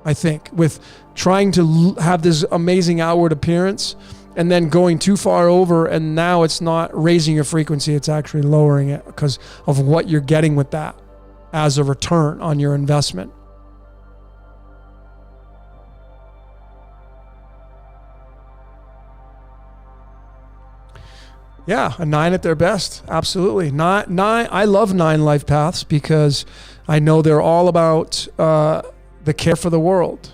I think, with trying to have this amazing outward appearance and then going too far over, and now it's not raising your frequency, it's actually lowering it because of what you're getting with that as a return on your investment. Yeah, a 9 at their best. Absolutely. Nine. I love 9 life paths because I know they're all about the care for the world.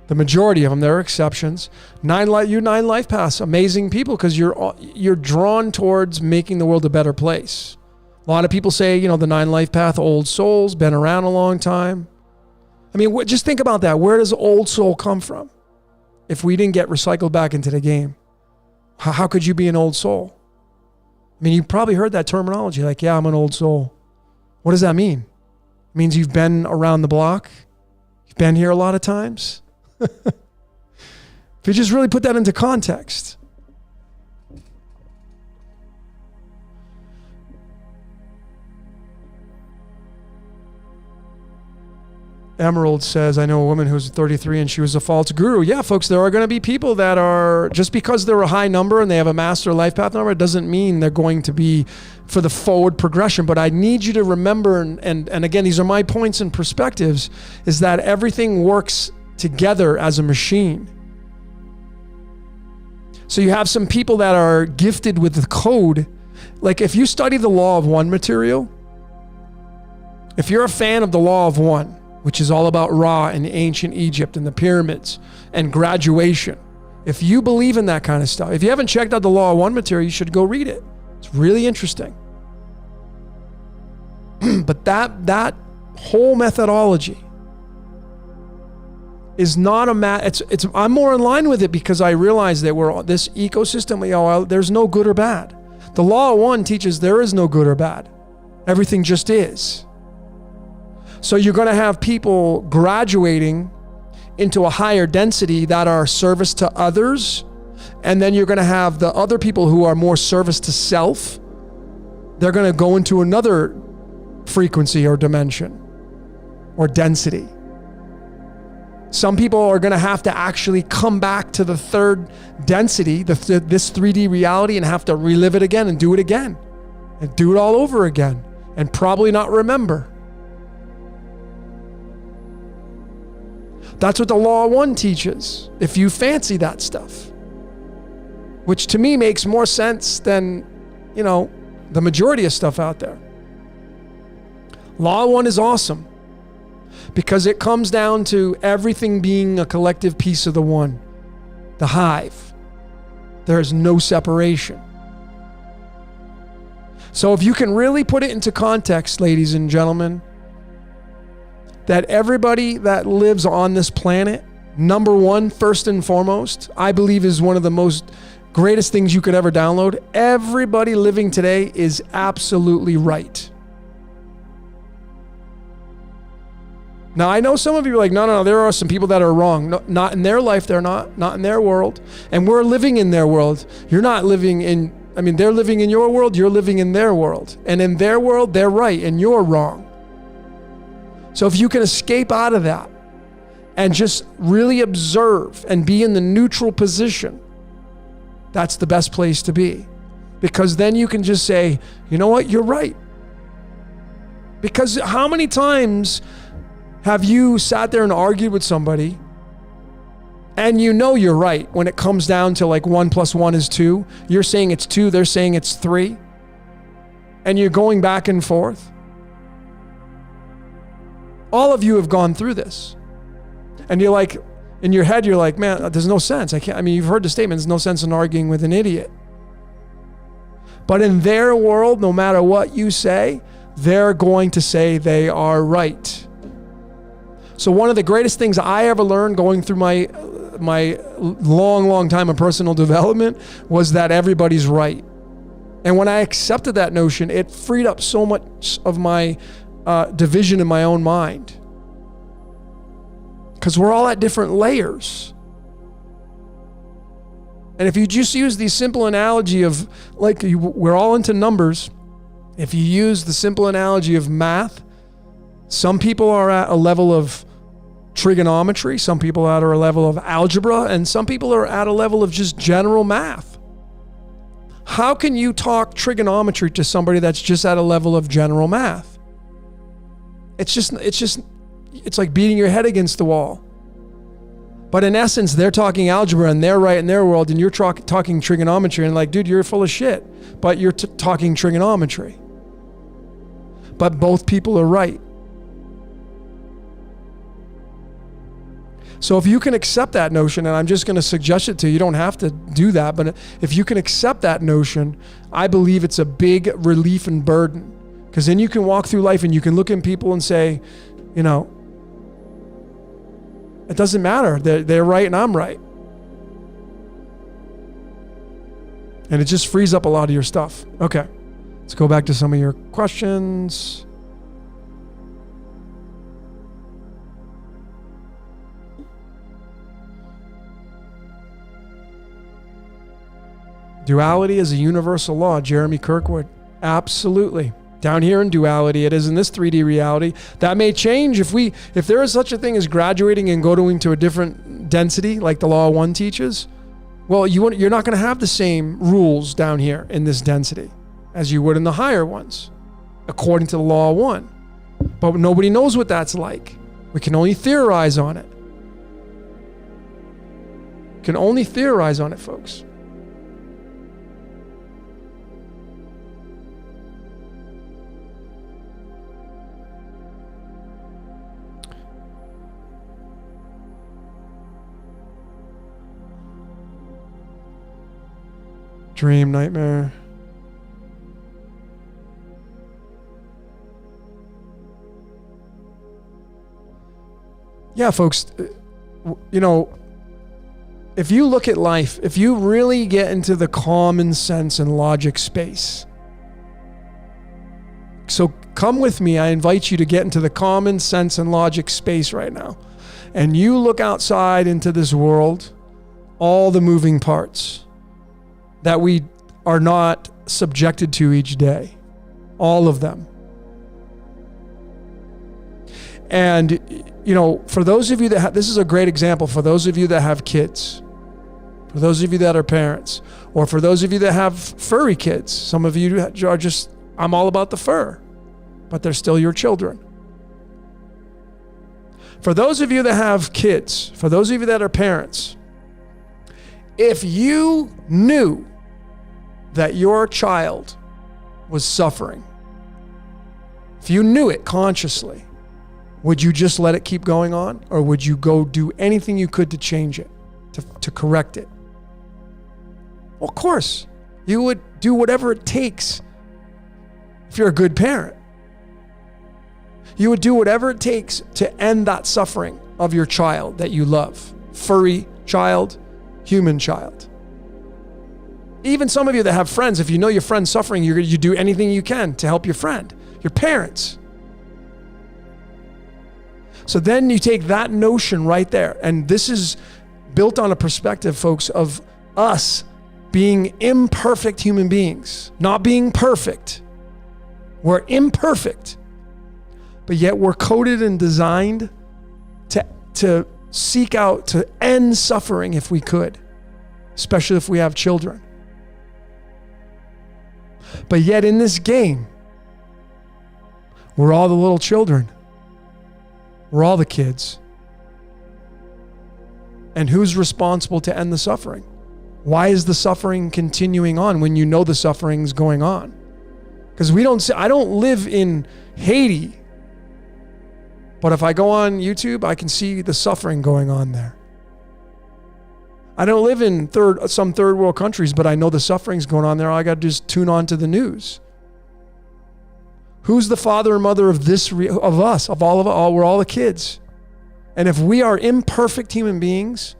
The majority of them, there are exceptions. 9 life paths, amazing people, because you're drawn towards making the world a better place. A lot of people say, the 9 life path, old souls, been around a long time. I mean, just think about that. Where does old soul come from? If we didn't get recycled back into the game, how could you be an old soul? I mean, you probably heard that terminology, like, yeah, I'm an old soul. What does that mean? It means you've been around the block. You've been here a lot of times. If you just really put that into context. Emerald says, I know a woman who's 33 and she was a false guru. Yeah, folks, there are going to be people that are, just because they're a high number and they have a master life path number, it doesn't mean they're going to be for the forward progression. But I need you to remember, and again, these are my points and perspectives, is that everything works together as a machine. So you have some people that are gifted with the code. Like if you study the Law of One material, if you're a fan of the Law of One, which is all about Ra and ancient Egypt and the pyramids and graduation. If you believe in that kind of stuff, if you haven't checked out the Law of One material, you should go read it. It's really interesting. But that whole methodology is not I'm more in line with it because I realize that we're this ecosystem, there's no good or bad. The Law of One teaches there is no good or bad. Everything just is. So you're going to have people graduating into a higher density that are service to others. And then you're going to have the other people who are more service to self. They're going to go into another frequency or dimension or density. Some people are going to have to actually come back to the third density, this 3D reality, and have to relive it again and do it again and do it all over again and probably not remember. That's what the Law of One teaches, if you fancy that stuff, which to me makes more sense than, the majority of stuff out there. Law of One is awesome because it comes down to everything being a collective piece of the one, the hive. There is no separation. So if you can really put it into context, ladies and gentlemen, that everybody that lives on this planet, number one, first and foremost, I believe is one of the most greatest things you could ever download. Everybody living today is absolutely right. Now, I know some of you are like, no, there are some people that are wrong. No, not in their life, they're not in their world. And we're living in their world. You're not living in, they're living in your world, you're living in their world. And in their world, they're right and you're wrong. So if you can escape out of that and just really observe and be in the neutral position, that's the best place to be. Because then you can just say, you know what, you're right. Because how many times have you sat there and argued with somebody and you're right when it comes down to like 1 + 1 is 2? You're saying it's 2, they're saying it's 3. And you're going back and forth. All of you have gone through this. And you're like, in your head, you're like, man, there's no sense. You've heard the statement, there's no sense in arguing with an idiot. But in their world, no matter what you say, they're going to say they are right. So one of the greatest things I ever learned going through my long time of personal development was that everybody's right. And when I accepted that notion, it freed up so much of my division in my own mind. Because we're all at different layers. And if you just use the simple analogy of, we're all into numbers. If you use the simple analogy of math, some people are at a level of trigonometry, some people are at a level of algebra, and some people are at a level of just general math. How can you talk trigonometry to somebody that's just at a level of general math? It's like beating your head against the wall. But in essence, they're talking algebra and they're right in their world, and you're talking trigonometry, and like, dude, you're full of shit. But you're talking trigonometry. But both people are right. So if you can accept that notion, and I'm just going to suggest it to you, you don't have to do that, but if you can accept that notion, I believe it's a big relief and burden. Because then you can walk through life and you can look at people and say, it doesn't matter. They're right and I'm right. And it just frees up a lot of your stuff. Okay, let's go back to some of your questions. Duality is a universal law, Jeremy Kirkwood. Absolutely. Down here in duality, it is in this 3D reality. That may change if there is such a thing as graduating and going to a different density, like the Law of One teaches. Well, you're not going to have the same rules down here in this density as you would in the higher ones, according to the Law of One. But nobody knows what that's like. We can only theorize on it. Can only theorize on it, folks. Dream nightmare. Yeah, folks, if you look at life, if you really get into the common sense and logic space, so come with me, I invite you to get into the common sense and logic space right now. And you look outside into this world, all the moving parts that we are not subjected to each day. All of them. And, for those of you that this is a great example for those of you that have kids, for those of you that are parents, or for those of you that have furry kids. Some of you are just, I'm all about the fur, but they're still your children. For those of you that have kids, for those of you that are parents, if you knew that your child was suffering, if you knew it consciously, would you just let it keep going on? Or would you go do anything you could to change it, to correct it? Well, of course, you would do whatever it takes if you're a good parent. You would do whatever it takes to end that suffering of your child that you love. Furry child, human child. Even some of you that have friends, if you know your friend's suffering, you do anything you can to help your friend, your parents. So then you take that notion right there, and this is built on a perspective, folks, of us being imperfect human beings, not being perfect. We're imperfect, but yet we're coded and designed to seek out to end suffering if we could, especially if we have children. But yet in this game, we're all the little children. We're all the kids. And who's responsible to end the suffering? Why is the suffering continuing on when you know the suffering's going on? Because I don't live in Haiti, but if I go on YouTube, I can see the suffering going on there. I don't live in some third world countries, but I know the suffering's going on there. I got to just tune on to the news. Who's the father and mother of us, of all of us? We're all the kids. And if we are imperfect human beings,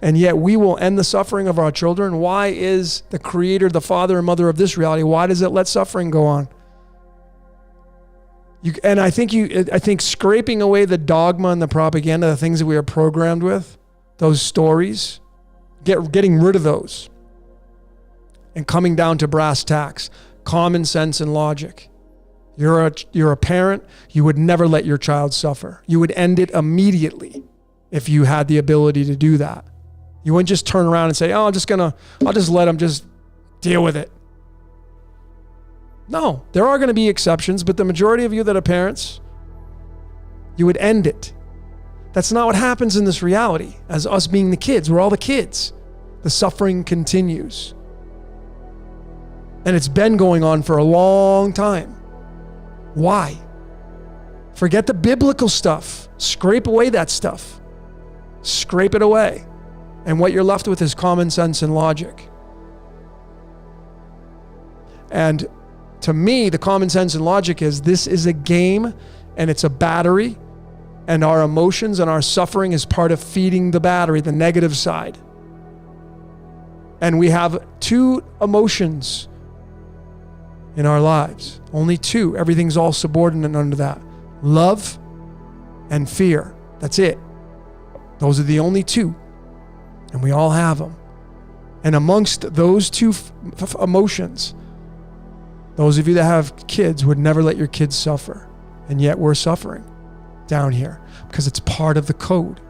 and yet we will end the suffering of our children, why is the creator, the father and mother of this reality, why does it let suffering go on? I think scraping away the dogma and the propaganda, the things that we are programmed with, those stories, getting rid of those and coming down to brass tacks, common sense and logic. You're a parent, you would never let your child suffer. You would end it immediately if you had the ability to do that. You wouldn't just turn around and say, I'll just let them just deal with it. No, there are going to be exceptions, but the majority of you that are parents, you would end it. That's not what happens in this reality. As us being the kids, we're all the kids. The suffering continues. And it's been going on for a long time. Why? Forget the biblical stuff. Scrape away that stuff. Scrape it away. And what you're left with is common sense and logic. And to me, the common sense and logic is this is a game and it's a battery, and our emotions and our suffering is part of feeding the battery, the negative side. And we have two emotions in our lives. Only two. Everything's all subordinate under that. Love and fear. That's it. Those are the only two. And we all have them. And amongst those two emotions, those of you that have kids would never let your kids suffer. And yet we're suffering down here because it's part of the code.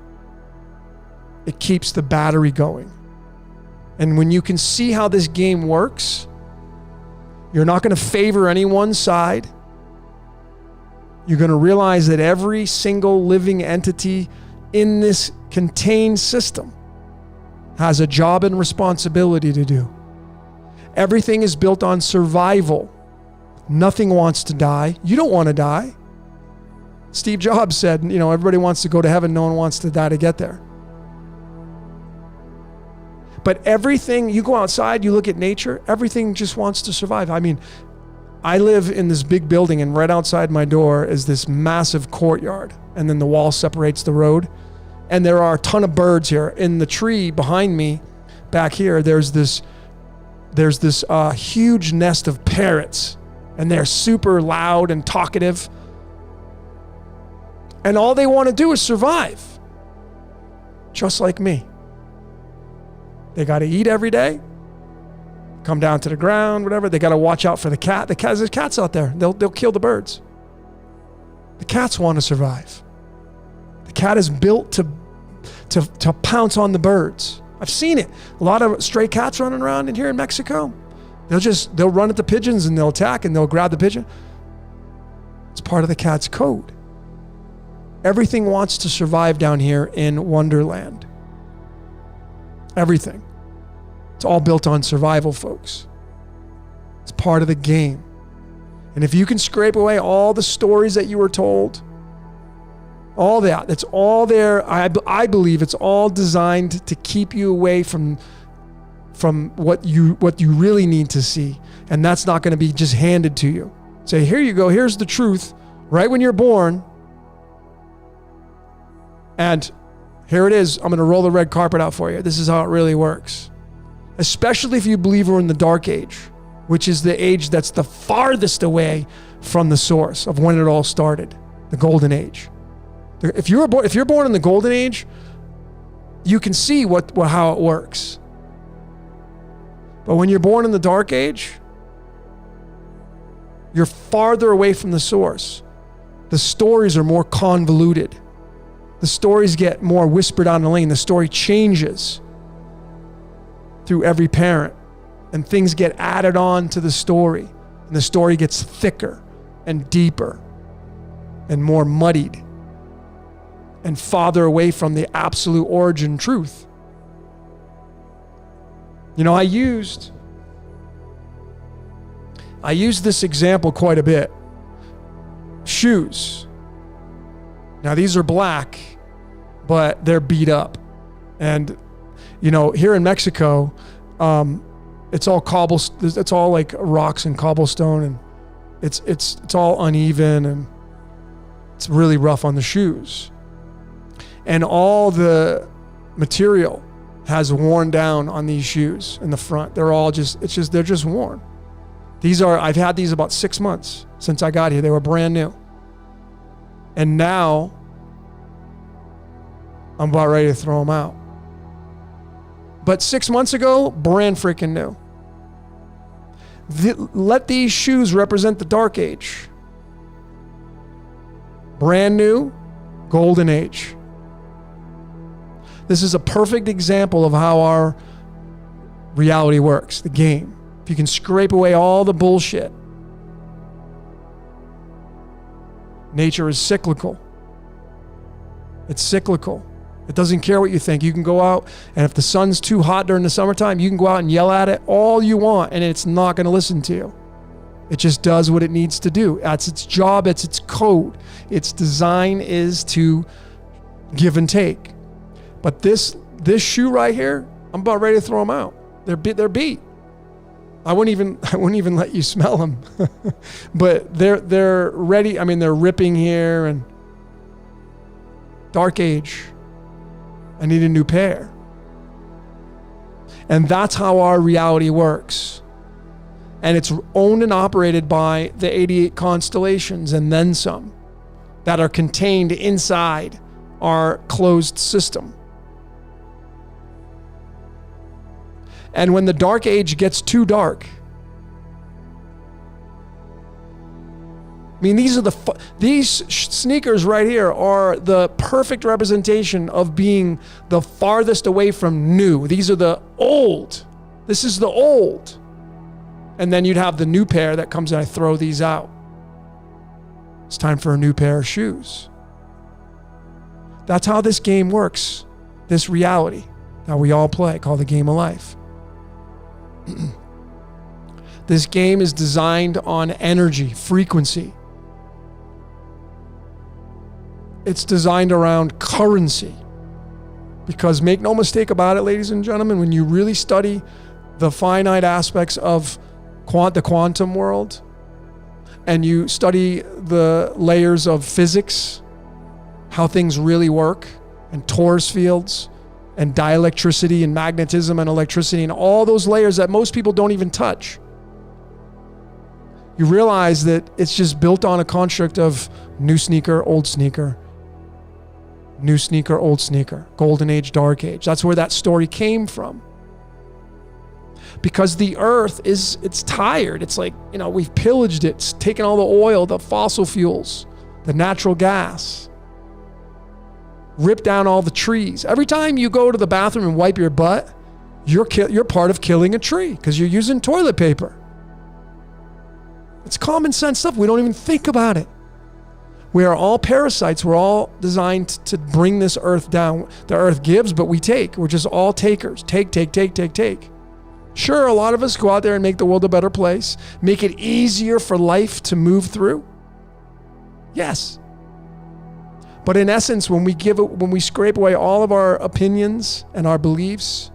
It keeps the battery going. And when you can see how this game works, you're not going to favor any one side. You're going to realize that every single living entity in this contained system has a job and responsibility to do. Everything is built on survival. Nothing wants to die. You don't want to die. Steve Jobs said, everybody wants to go to heaven. No one wants to die to get there. But everything, you go outside, you look at nature, everything just wants to survive. I mean, I live in this big building, and right outside my door is this massive courtyard. And then the wall separates the road. And there are a ton of birds here. In the tree behind me, back here, there's this huge nest of parrots. And they're super loud and talkative. And all they want to do is survive. Just like me. They got to eat every day. Come down to the ground, whatever. They got to watch out for the cat. There's cats out there. They'll kill the birds. The cats want to survive. cat is built to pounce on the birds. I've seen it. A lot of stray cats running around in here in Mexico. They'll run at the pigeons and they'll attack and they'll grab the pigeon. It's part of the cat's code. Everything wants to survive down here in Wonderland. Everything. It's all built on survival, folks. It's part of the game. And if you can scrape away all the stories that you were told, all that's all there. I believe it's all designed to keep you away from what you really need to see. And that's not going to be just handed to you. Say, here you go, here's the truth, right when you're born. And here it is. I'm going to roll the red carpet out for you. This is how it really works. Especially if you believe we're in the dark age, which is the age that's the farthest away from the source of when it all started, the golden age. If you're born in the golden age, you can see how it works. But when you're born in the dark age, you're farther away from the source. The stories are more convoluted. The stories get more whispered down the lane. The story changes through every parent, and things get added on to the story, and the story gets thicker and deeper and more muddied and farther away from the absolute origin truth. You know, I used this example quite a bit. Shoes. Now these are black, but they're beat up. And, you know, here in Mexico, it's all it's all like rocks and cobblestone, and it's all uneven, and it's really rough on the shoes. And all the material has worn down on these shoes in the front. They're just worn. I've had these about 6 months since I got here. They were brand new. And now I'm about ready to throw them out. But 6 months ago, brand freaking new. Let these shoes represent the dark age. Brand new, golden age. This is a perfect example of how our reality works, the game. If you can scrape away all the bullshit. Nature is cyclical. It's cyclical. It doesn't care what you think. You can go out, and if the sun's too hot during the summertime, you can go out and yell at it all you want, and it's not going to listen to you. It just does what it needs to do. That's its job. It's its code. Its design is to give and take. But this shoe right here, I'm about ready to throw them out. They're beat. I wouldn't even let you smell them. But they're ready. I mean, they're ripping here, and dark age. I need a new pair. And that's how our reality works. And it's owned and operated by the 88 constellations and then some that are contained inside our closed system. And when the dark age gets too dark, I mean, these sneakers right here are the perfect representation of being the farthest away from new. These are the old. This is the old. And then you'd have the new pair that comes and I throw these out. It's time for a new pair of shoes. That's how this game works. This reality that we all play, called the game of life. This game is designed on energy, frequency. It's designed around currency. Because make no mistake about it, ladies and gentlemen, when you really study the finite aspects of the quantum world, and you study the layers of physics, how things really work, and torus fields, and dielectricity, and magnetism, and electricity, and all those layers that most people don't even touch, you realize that it's just built on a construct of new sneaker, old sneaker, new sneaker, old sneaker, golden age, dark age. That's where that story came from. Because the earth it's tired. It's like, we've pillaged it. It's taken all the oil, the fossil fuels, the natural gas. rip down all the trees. Every time you go to the bathroom and wipe your butt, you're part of killing a tree because you're using toilet paper. It's common sense stuff. We don't even think about it. We are all parasites. We're all designed to bring this earth down. The earth gives, but we take. We're just all takers. Take. Sure, a lot of us go out there and make the world a better place, make it easier for life to move through. Yes. But in essence, when we scrape away all of our opinions and our beliefs,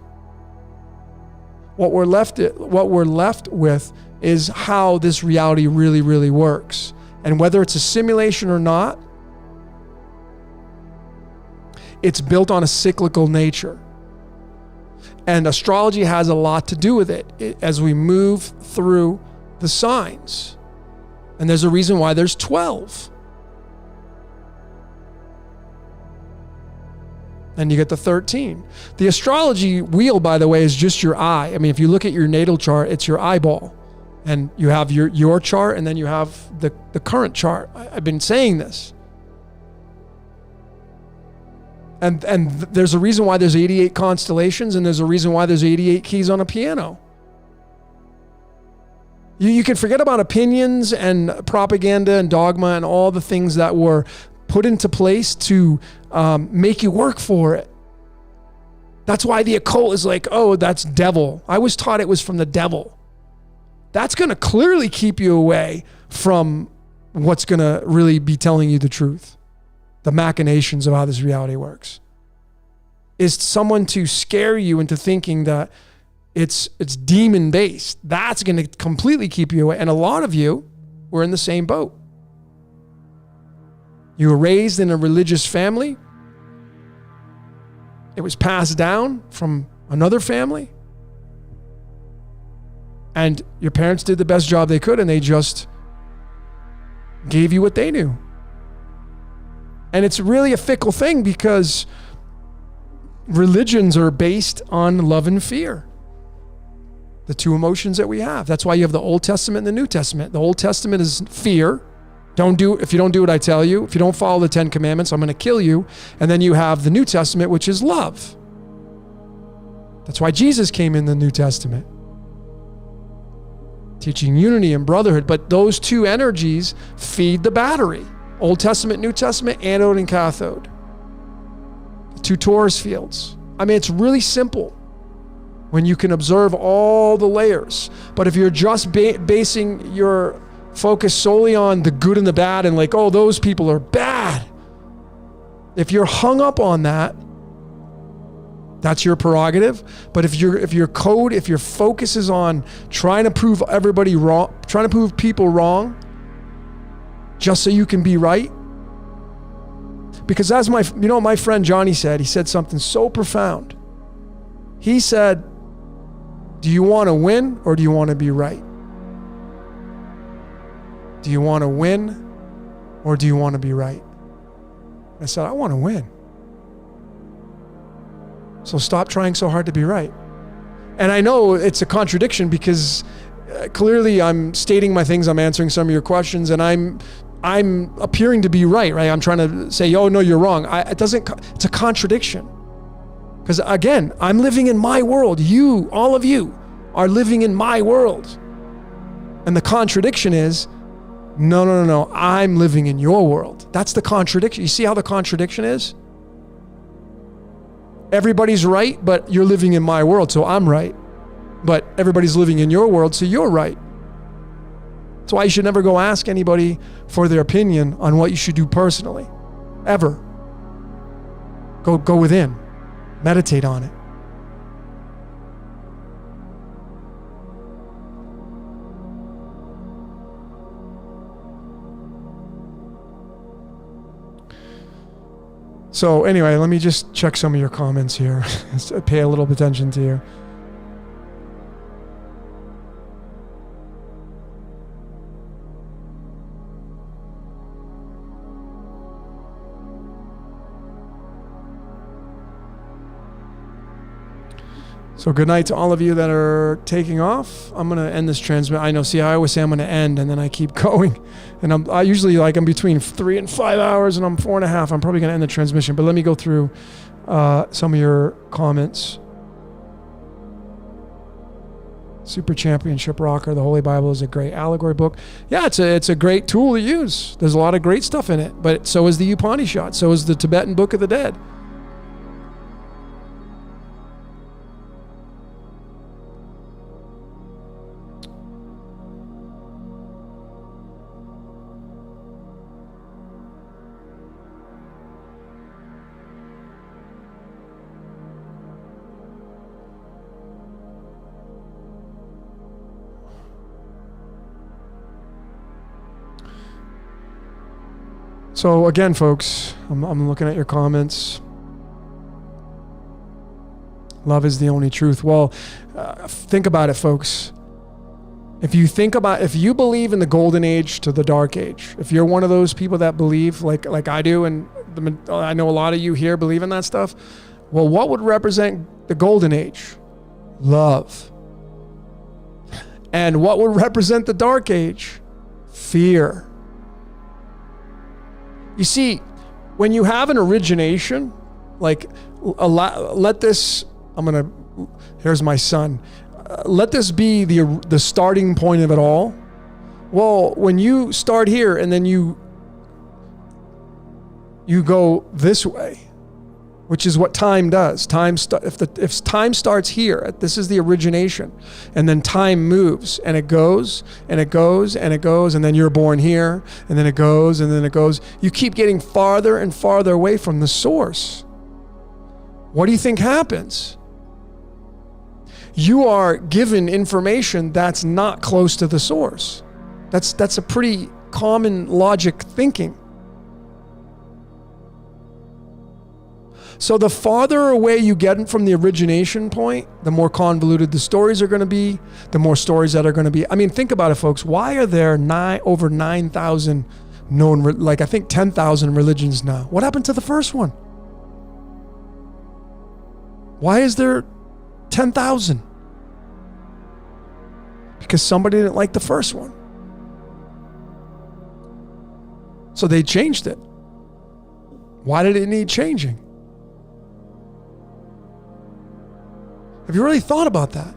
what we're left with is how this reality really, really works. And whether it's a simulation or not, it's built on a cyclical nature. And astrology has a lot to do with it as we move through the signs. And there's a reason why there's 12. And you get the 13. The astrology wheel, by the way, is just your eye. I mean, if you look at your natal chart, it's your eyeball. And you have your chart, and then you have the current chart. I've been saying this. And there's a reason why there's 88 constellations, and there's a reason why there's 88 keys on a piano. You can forget about opinions and propaganda and dogma and all the things that were put into place to make you work for it. That's why the occult is like, oh, that's devil. I was taught it was from the devil. That's going to clearly keep you away from what's going to really be telling you the truth. The machinations of how this reality works. Is someone to scare you into thinking that it's demon-based. That's going to completely keep you away. And a lot of you were in the same boat. You were raised in a religious family. It was passed down from another family. And your parents did the best job they could, and they just gave you what they knew. And it's really a fickle thing because religions are based on love and fear. The two emotions that we have. That's why you have the Old Testament and the New Testament. The Old Testament is fear. If you don't do what I tell you, if you don't follow the 10 Commandments, I'm going to kill you. And then you have the New Testament, which is love. That's why Jesus came in the New Testament. Teaching unity and brotherhood. But those two energies feed the battery. Old Testament, New Testament, anode and cathode. The two torus fields. I mean, it's really simple when you can observe all the layers. But if you're just basing your focus solely on the good and the bad and like, oh, those people are bad. If you're hung up on that, that's your prerogative. But if your focus is on trying to prove everybody wrong, trying to prove people wrong, just so you can be right. Because as my friend Johnny said, he said something so profound. He said, do you want to win or do you want to be right? Do you want to win or do you want to be right? I said, I want to win. So stop trying so hard to be right. And I know it's a contradiction because clearly I'm stating my things, I'm answering some of your questions, and I'm appearing to be right? I'm trying to say, oh, no, you're wrong. It's a contradiction. Because again, I'm living in my world. You, all of you, are living in my world. And the contradiction is, no, I'm living in your world. That's the contradiction. You see how the contradiction is? Everybody's right, but you're living in my world, so I'm right. But everybody's living in your world, so you're right. That's why you should never go ask anybody for their opinion on what you should do personally. Ever. Go within. Meditate on it. So anyway, let me just check some of your comments here. Pay a little attention to you. So good night to all of you that are taking off. I'm going to end this transmit. I know, see, I always say I'm going to end and then I keep going. And I'm usually like, I'm between 3 and 5 hours and I'm 4.5. I'm probably going to end the transmission, but let me go through some of your comments. Super Championship Rocker, the Holy Bible is a great allegory book. Yeah, it's a great tool to use. There's a lot of great stuff in it, but so is the Upanishad. So is the Tibetan Book of the Dead. So again, folks, I'm looking at your comments. Love is the only truth. Well, think about it, folks. If you believe in the golden age to the dark age, if you're one of those people that believe like I do, and I know a lot of you here believe in that stuff, well, what would represent the golden age? Love. And what would represent the dark age? Fear. You see, when you have an origination, like let this, here's my son. Let this be the starting point of it all. Well, when you start here and then you go this way, which is what time does. If time starts here, this is the origination, and then time moves and it goes and it goes and it goes, and then you're born here, and then it goes and then it goes. You keep getting farther and farther away from the source. What do you think happens? You are given information that's not close to the source. That's a pretty common logic thinking. So the farther away you get from the origination point, the more convoluted the stories are going to be, the more stories that are going to be. I mean, think about it, folks. Why are there over 9,000 known, I think 10,000 religions now? What happened to the first one? Why is there 10,000? Because somebody didn't like the first one. So they changed it. Why did it need changing? Have you really thought about that?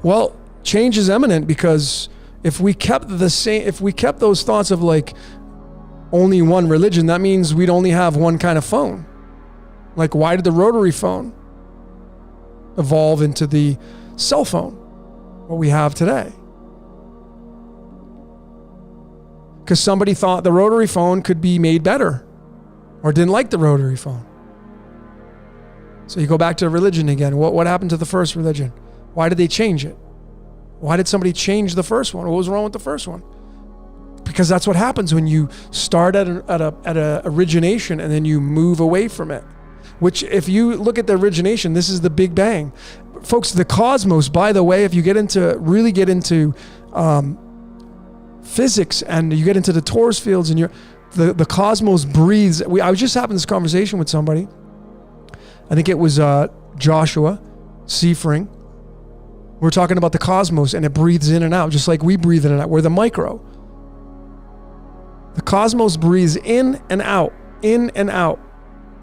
Well, change is imminent, because if we kept those thoughts of like only one religion, that means we'd only have one kind of phone. Like, why did the rotary phone evolve into the cell phone, what we have today? Because somebody thought the rotary phone could be made better, or didn't like the rotary phone. So you go back to religion again. What happened to the first religion? Why did they change it? Why did somebody change the first one? What was wrong with the first one? Because that's what happens when you start at a origination and then you move away from it. Which, if you look at the origination, this is the Big Bang. Folks, the cosmos, by the way, if you really get into physics and you get into the torus fields, and the cosmos breathes. I was just having this conversation with somebody. I think it was Joshua Seifring. We're talking about the cosmos, and it breathes in and out, just like we breathe in and out. We're the micro. The cosmos breathes in and out,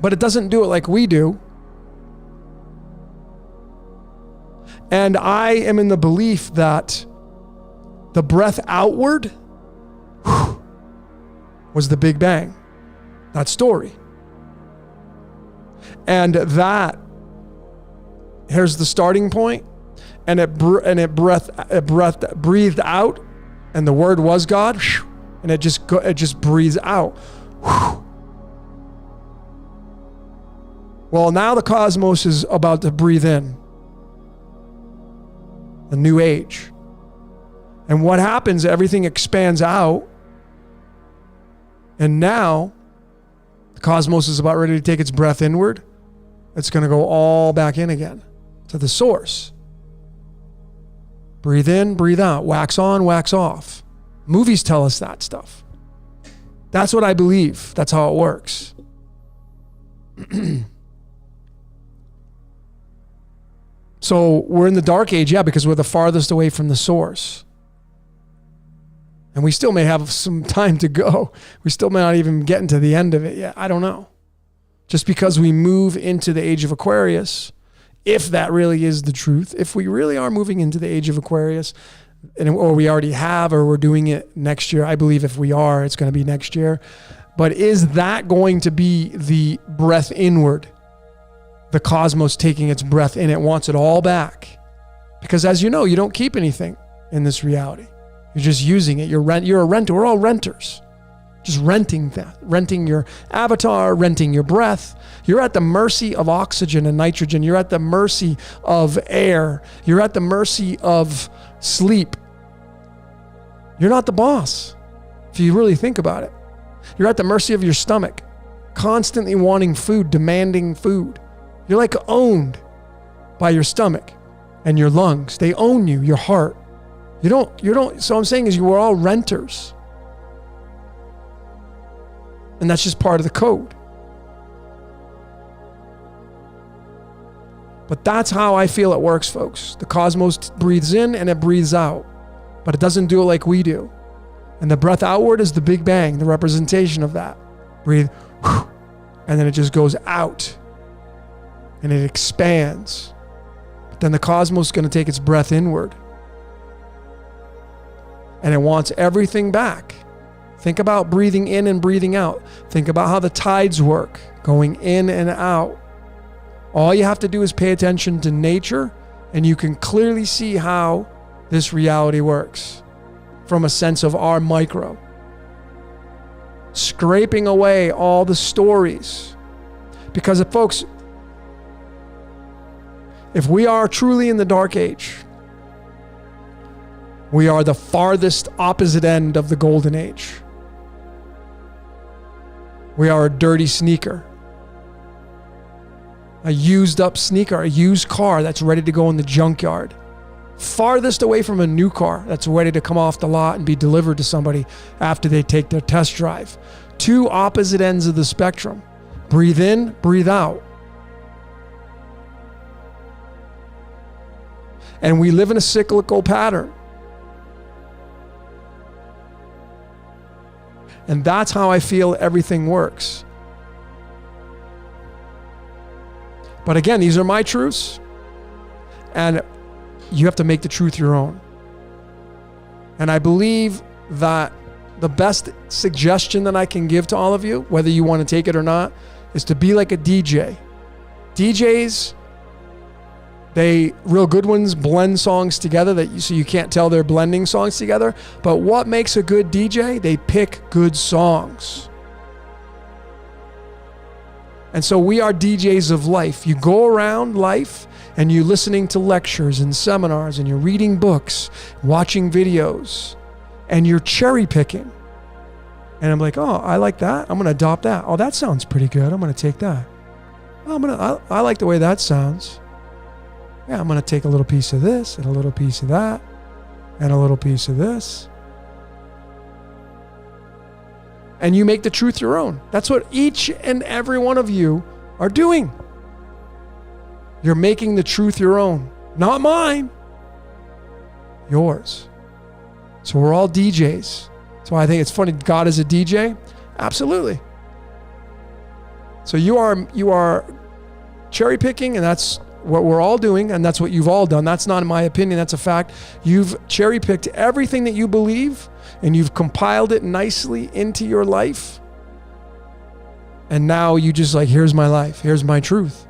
but it doesn't do it like we do. And I am in the belief that the breath outward was the Big Bang, that story. And here's the starting point, and it breathed out, and the word was God, and it just breathes out. Well, now the cosmos is about to breathe in a new age. And what happens? Everything expands out, and now the cosmos is about ready to take its breath inward. It's going to go all back in again to the source. Breathe in, breathe out, wax on, wax off. Movies tell us that stuff. That's what I believe. That's how it works. So we're in the dark age, yeah, because we're the farthest away from the source. And we still may have some time to go. We still may not even get into the end of it yet. I don't know. Just because we move into the age of Aquarius, if that really is the truth, if we really are moving into the age of Aquarius, or we already have, or we're doing it next year. I believe if we are, it's going to be next year. But is that going to be the breath inward? The cosmos taking its breath in, it wants it all back. Because as you know, you don't keep anything in this reality. You're just using it. You're a renter. We're all renters. Just renting that. Renting your avatar, renting your breath. You're at the mercy of oxygen and nitrogen. You're at the mercy of air. You're at the mercy of sleep. You're not the boss, if you really think about it. You're at the mercy of your stomach, constantly wanting food, demanding food. You're like owned by your stomach and your lungs. They own you, your heart. You don't, so I'm saying is you are all renters. And that's just part of the code. But that's how I feel it works, folks. The cosmos breathes in and it breathes out, but it doesn't do it like we do. And the breath outward is the Big Bang, the representation of that. Breathe, and then it just goes out and it expands. But then the cosmos is going to take its breath inward and it wants everything back. Think about breathing in and breathing out. Think about how the tides work, going in and out. All you have to do is pay attention to nature, and you can clearly see how this reality works from a sense of our micro. Scraping away all the stories. Because folks, if we are truly in the dark age, we are the farthest opposite end of the golden age. We are a dirty sneaker. A used up sneaker, a used car that's ready to go in the junkyard. Farthest away from a new car that's ready to come off the lot and be delivered to somebody after they take their test drive. Two opposite ends of the spectrum. Breathe in, breathe out. And we live in a cyclical pattern. And that's how I feel everything works. But again, these are my truths, and you have to make the truth your own. And I believe that the best suggestion that I can give to all of you, whether you want to take it or not, is to be like a DJ. DJs, real good ones blend songs together so you can't tell they're blending songs together. But what makes a good DJ? They pick good songs. And so we are DJs of life. You go around life and you're listening to lectures and seminars and you're reading books, watching videos, and you're cherry picking. And I'm like, oh, I like that. I'm going to adopt that. Oh, that sounds pretty good. I'm going to take that. I like the way that sounds. Yeah, I'm going to take a little piece of this and a little piece of that and a little piece of this. And you make the truth your own. That's what each and every one of you are doing. You're making the truth your own. Not mine. Yours. So we're all DJs. So I think it's funny, God is a DJ? Absolutely. So you are cherry picking, and that's what we're all doing, and that's what you've all done. That's not in my opinion, that's a fact. You've cherry picked everything that you believe, and you've compiled it nicely into your life. And now you just like, here's my life, here's my truth.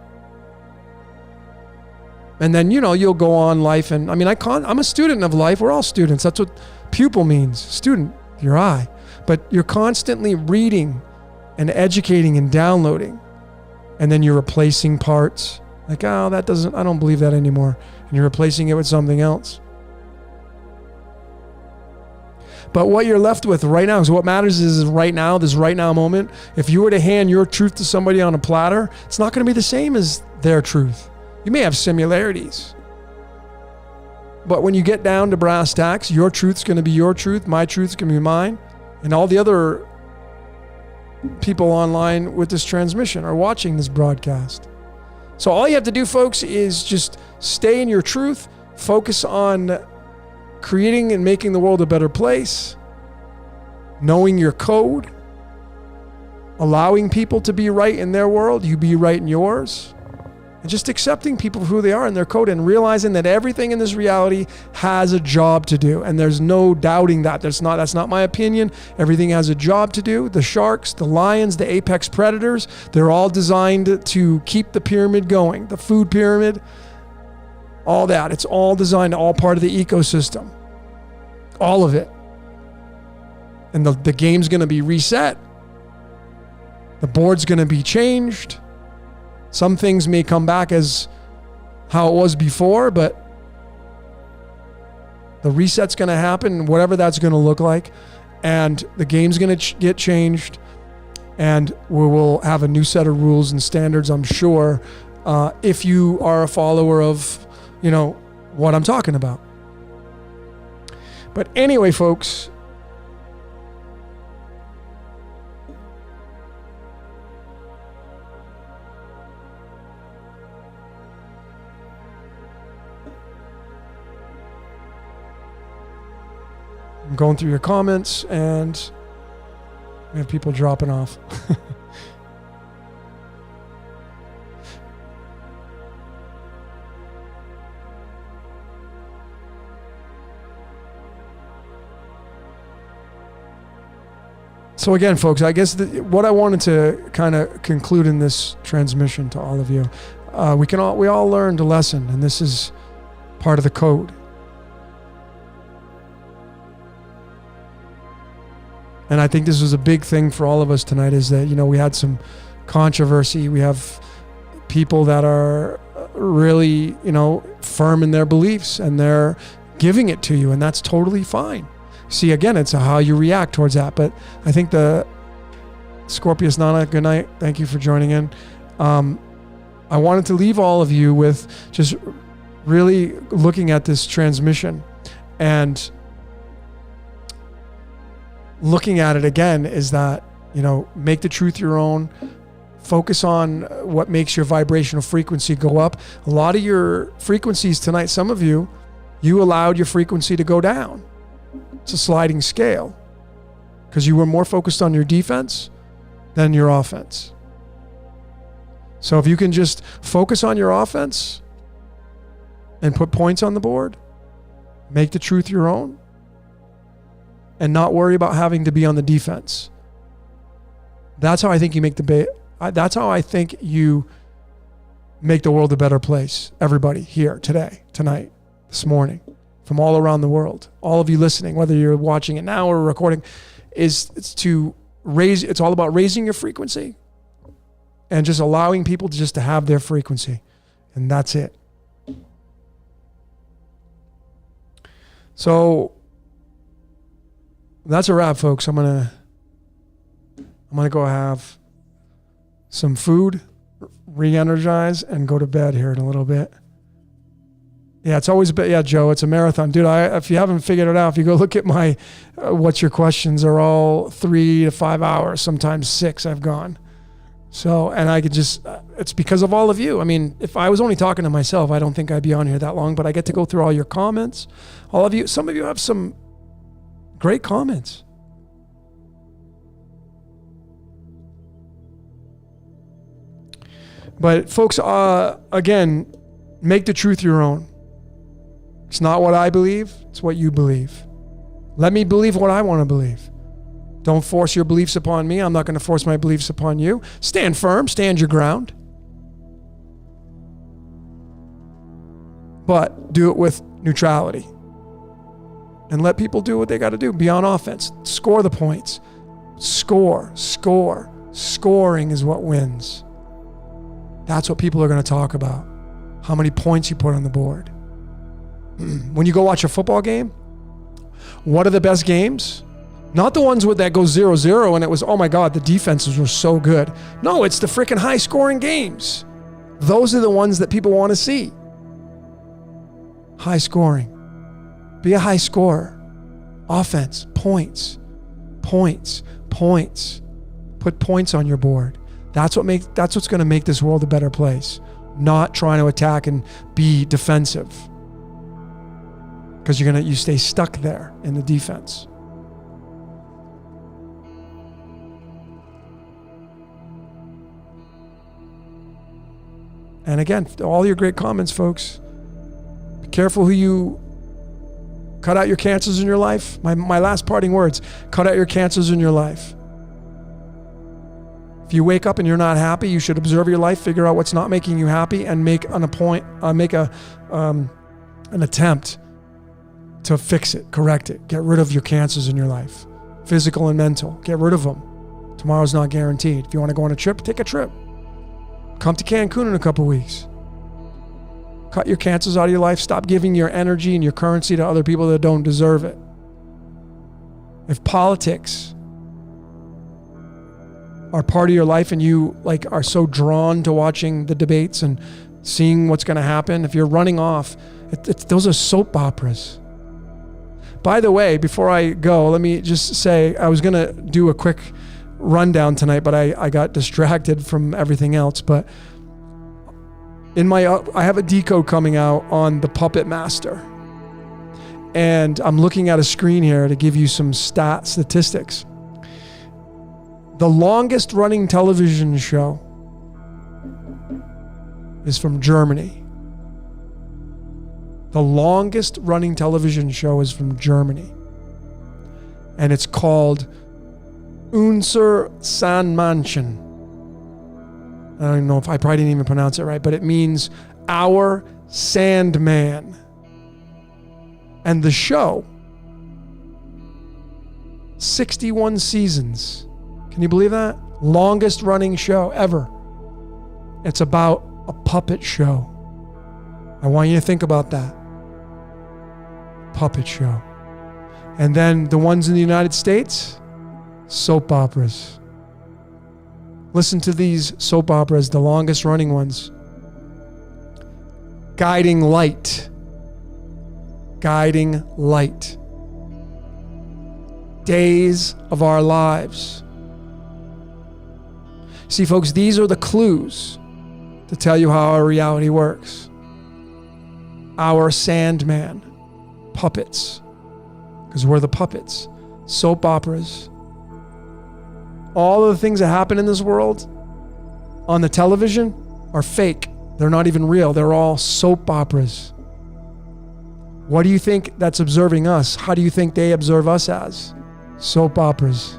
And then, you'll go on life, and I'm a student of life. We're all students. That's what pupil means, student, your eye. But you're constantly reading and educating and downloading, and then you're replacing parts. Like, I don't believe that anymore. And you're replacing it with something else. But what you're left with right now is what matters is right now, this right now moment. If you were to hand your truth to somebody on a platter, it's not going to be the same as their truth. You may have similarities. But when you get down to brass tacks, your truth's going to be your truth, my truth's going to be mine, and all the other people online with this transmission are watching this broadcast. So all you have to do, folks, is just stay in your truth, focus on creating and making the world a better place, knowing your code, allowing people to be right in their world, you be right in yours, and just accepting people for who they are in their code and realizing that everything in this reality has a job to do. And there's no doubting that. That's not my opinion. Everything has a job to do. The sharks, the lions, the apex predators, they're all designed to keep the pyramid going. The food pyramid, all that. It's all designed, all part of the ecosystem. All of it. And the game's going to be reset. The board's going to be changed. Some things may come back as how it was before, but the reset's going to happen, whatever that's going to look like, and the game's going to get changed, and we will have a new set of rules and standards, I'm sure, if you are a follower of, what I'm talking about. But anyway, folks, I'm going through your comments, and we have people dropping off. So again, folks, I guess what I wanted to kind of conclude in this transmission to all of you, we all learned a lesson, and this is part of the code. And I think this was a big thing for all of us tonight, is that, we had some controversy. We have people that are really, firm in their beliefs, and they're giving it to you, and that's totally fine. See, again, it's how you react towards that. But I think the Scorpius Nana, good night. Thank you for joining in. I wanted to leave all of you with just really looking at this transmission and looking at it again, is that, make the truth your own. Focus on what makes your vibrational frequency go up. A lot of your frequencies tonight, some of you allowed your frequency to go down. It's a sliding scale because you were more focused on your defense than your offense. So if you can just focus on your offense and put points on the board, make the truth your own, and not worry about having to be on the defense. That's how I think you make that's how I think you make the world a better place. Everybody here today, tonight, this morning, from all around the world, all of you listening, whether you're watching it now or recording, it's all about raising your frequency and just allowing people to have their frequency. And that's it. So that's a wrap, folks. I'm gonna go have some food, re-energize, and go to bed here in a little bit. Yeah, it's always a bit. Yeah, Joe, it's a marathon, dude. If you haven't figured it out, if you go look at my what's your questions, are all 3 to 5 hours, sometimes 6. I've gone. So, and I could it's because of all of you. I mean, if I was only talking to myself, I don't think I'd be on here that long. But I get to go through all your comments. All of you. Some of you have some great comments. But folks, again, make the truth your own. It's not what I believe, it's what you believe. Let me believe what I want to believe. Don't force your beliefs upon me. I'm not going to force my beliefs upon you. Stand firm, stand your ground. But do it with neutrality. And let people do what they got to do. Be on offense. Score the points. Score. Scoring is what wins. That's what people are going to talk about. How many points you put on the board. When you go watch a football game, what are the best games? Not the ones that go 0-0 and it was, oh my God, the defenses were so good. No, it's the freaking high scoring games. Those are the ones that people want to see. High scoring. Be a high scorer. Offense, points. Put points on your board. That's what's going to make this world a better place. not trying to attack and be defensive. Because you stay stuck there in the defense. And again, all your great comments, folks. Be careful who you cut out your cancers in your life. My last parting words, cut out your cancers in your life. If you wake up and you're not happy, you should observe your life, figure out what's not making you happy, and make an attempt to fix it, correct it, get rid of your cancers in your life, physical and mental. Get rid of them. Tomorrow's not guaranteed. If you want to go on a trip, take a trip. Come to Cancun in a couple weeks. Cut your cancers out of your life. Stop giving your energy and your currency to other people that don't deserve it. If politics are part of your life and you are so drawn to watching the debates and seeing what's going to happen, if you're running off, those are soap operas. By the way, before I go, let me just say, I was going to do a quick rundown tonight, but I got distracted from everything else. But I have a decode coming out on the Puppet Master. And I'm looking at a screen here to give you some statistics. The longest running television show is from Germany. The longest running television show is from Germany. And it's called Unser Sandmännchen. I don't even know if I probably didn't even pronounce it right, but it means Our Sandman. And the show, 61 seasons. Can you believe that? Longest running show ever. It's about a puppet show. I want you to think about that. Puppet show. And then the ones in the United States, soap operas. Listen to these soap operas, the longest running ones. Guiding Light. Guiding Light. Days of Our Lives. See, folks, these are the clues to tell you how our reality works. Our Sandman. Puppets. Because we're the puppets. Soap operas. All of the things that happen in this world on the television are fake. They're not even real. They're all soap operas. What do you think that's observing us? How do you think they observe us as? Soap operas.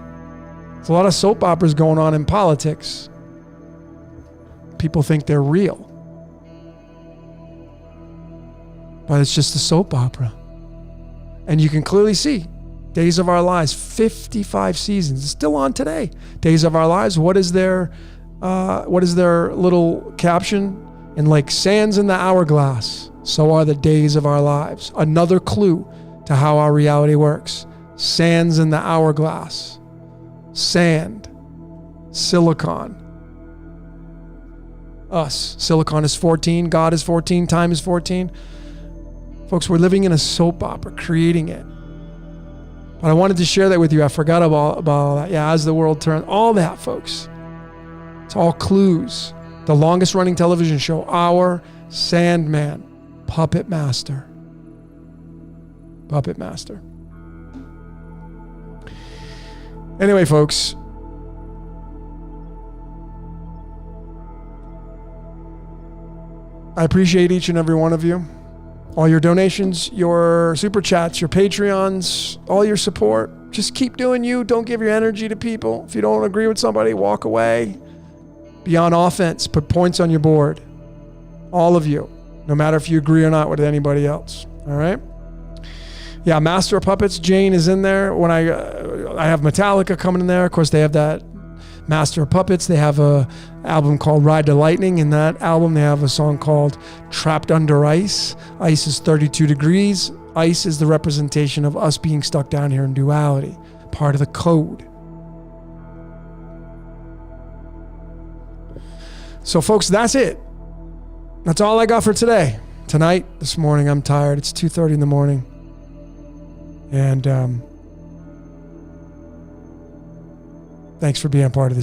There's a lot of soap operas going on in politics. People think they're real. But it's just a soap opera. And you can clearly see Days of Our Lives, 55 seasons. It's still on today. Days of Our Lives. What is their little caption? And like sands in the hourglass, so are the days of our lives. Another clue to how our reality works. Sands in the hourglass. Sand. Silicon. Us. Silicon is 14. God is 14. Time is 14. Folks, we're living in a soap opera, creating it. But I wanted to share that with you. I forgot about all that. Yeah, as the world turns. All that, folks. It's all clues. The longest running television show, Our Sandman. Puppet Master. Puppet Master. Anyway, folks. I appreciate each and every one of you. All your donations, your super chats, your Patreons, all your support. Just keep doing you. Don't give your energy to people. If you don't agree with somebody, walk away. Be on offense. Put points on your board. All of you. No matter if you agree or not with anybody else. All right? Yeah, Master of Puppets. Jane is in there. When I have Metallica coming in there. Of course, they have that Master of Puppets. They have a album called Ride to Lightning. In that album, they have a song called Trapped Under Ice. Ice is 32 degrees. Ice is the representation of us being stuck down here in duality. Part of the code. So, folks, that's it. That's all I got for today. Tonight, this morning, I'm tired. It's 2:30 in the morning. And thanks for being a part of this.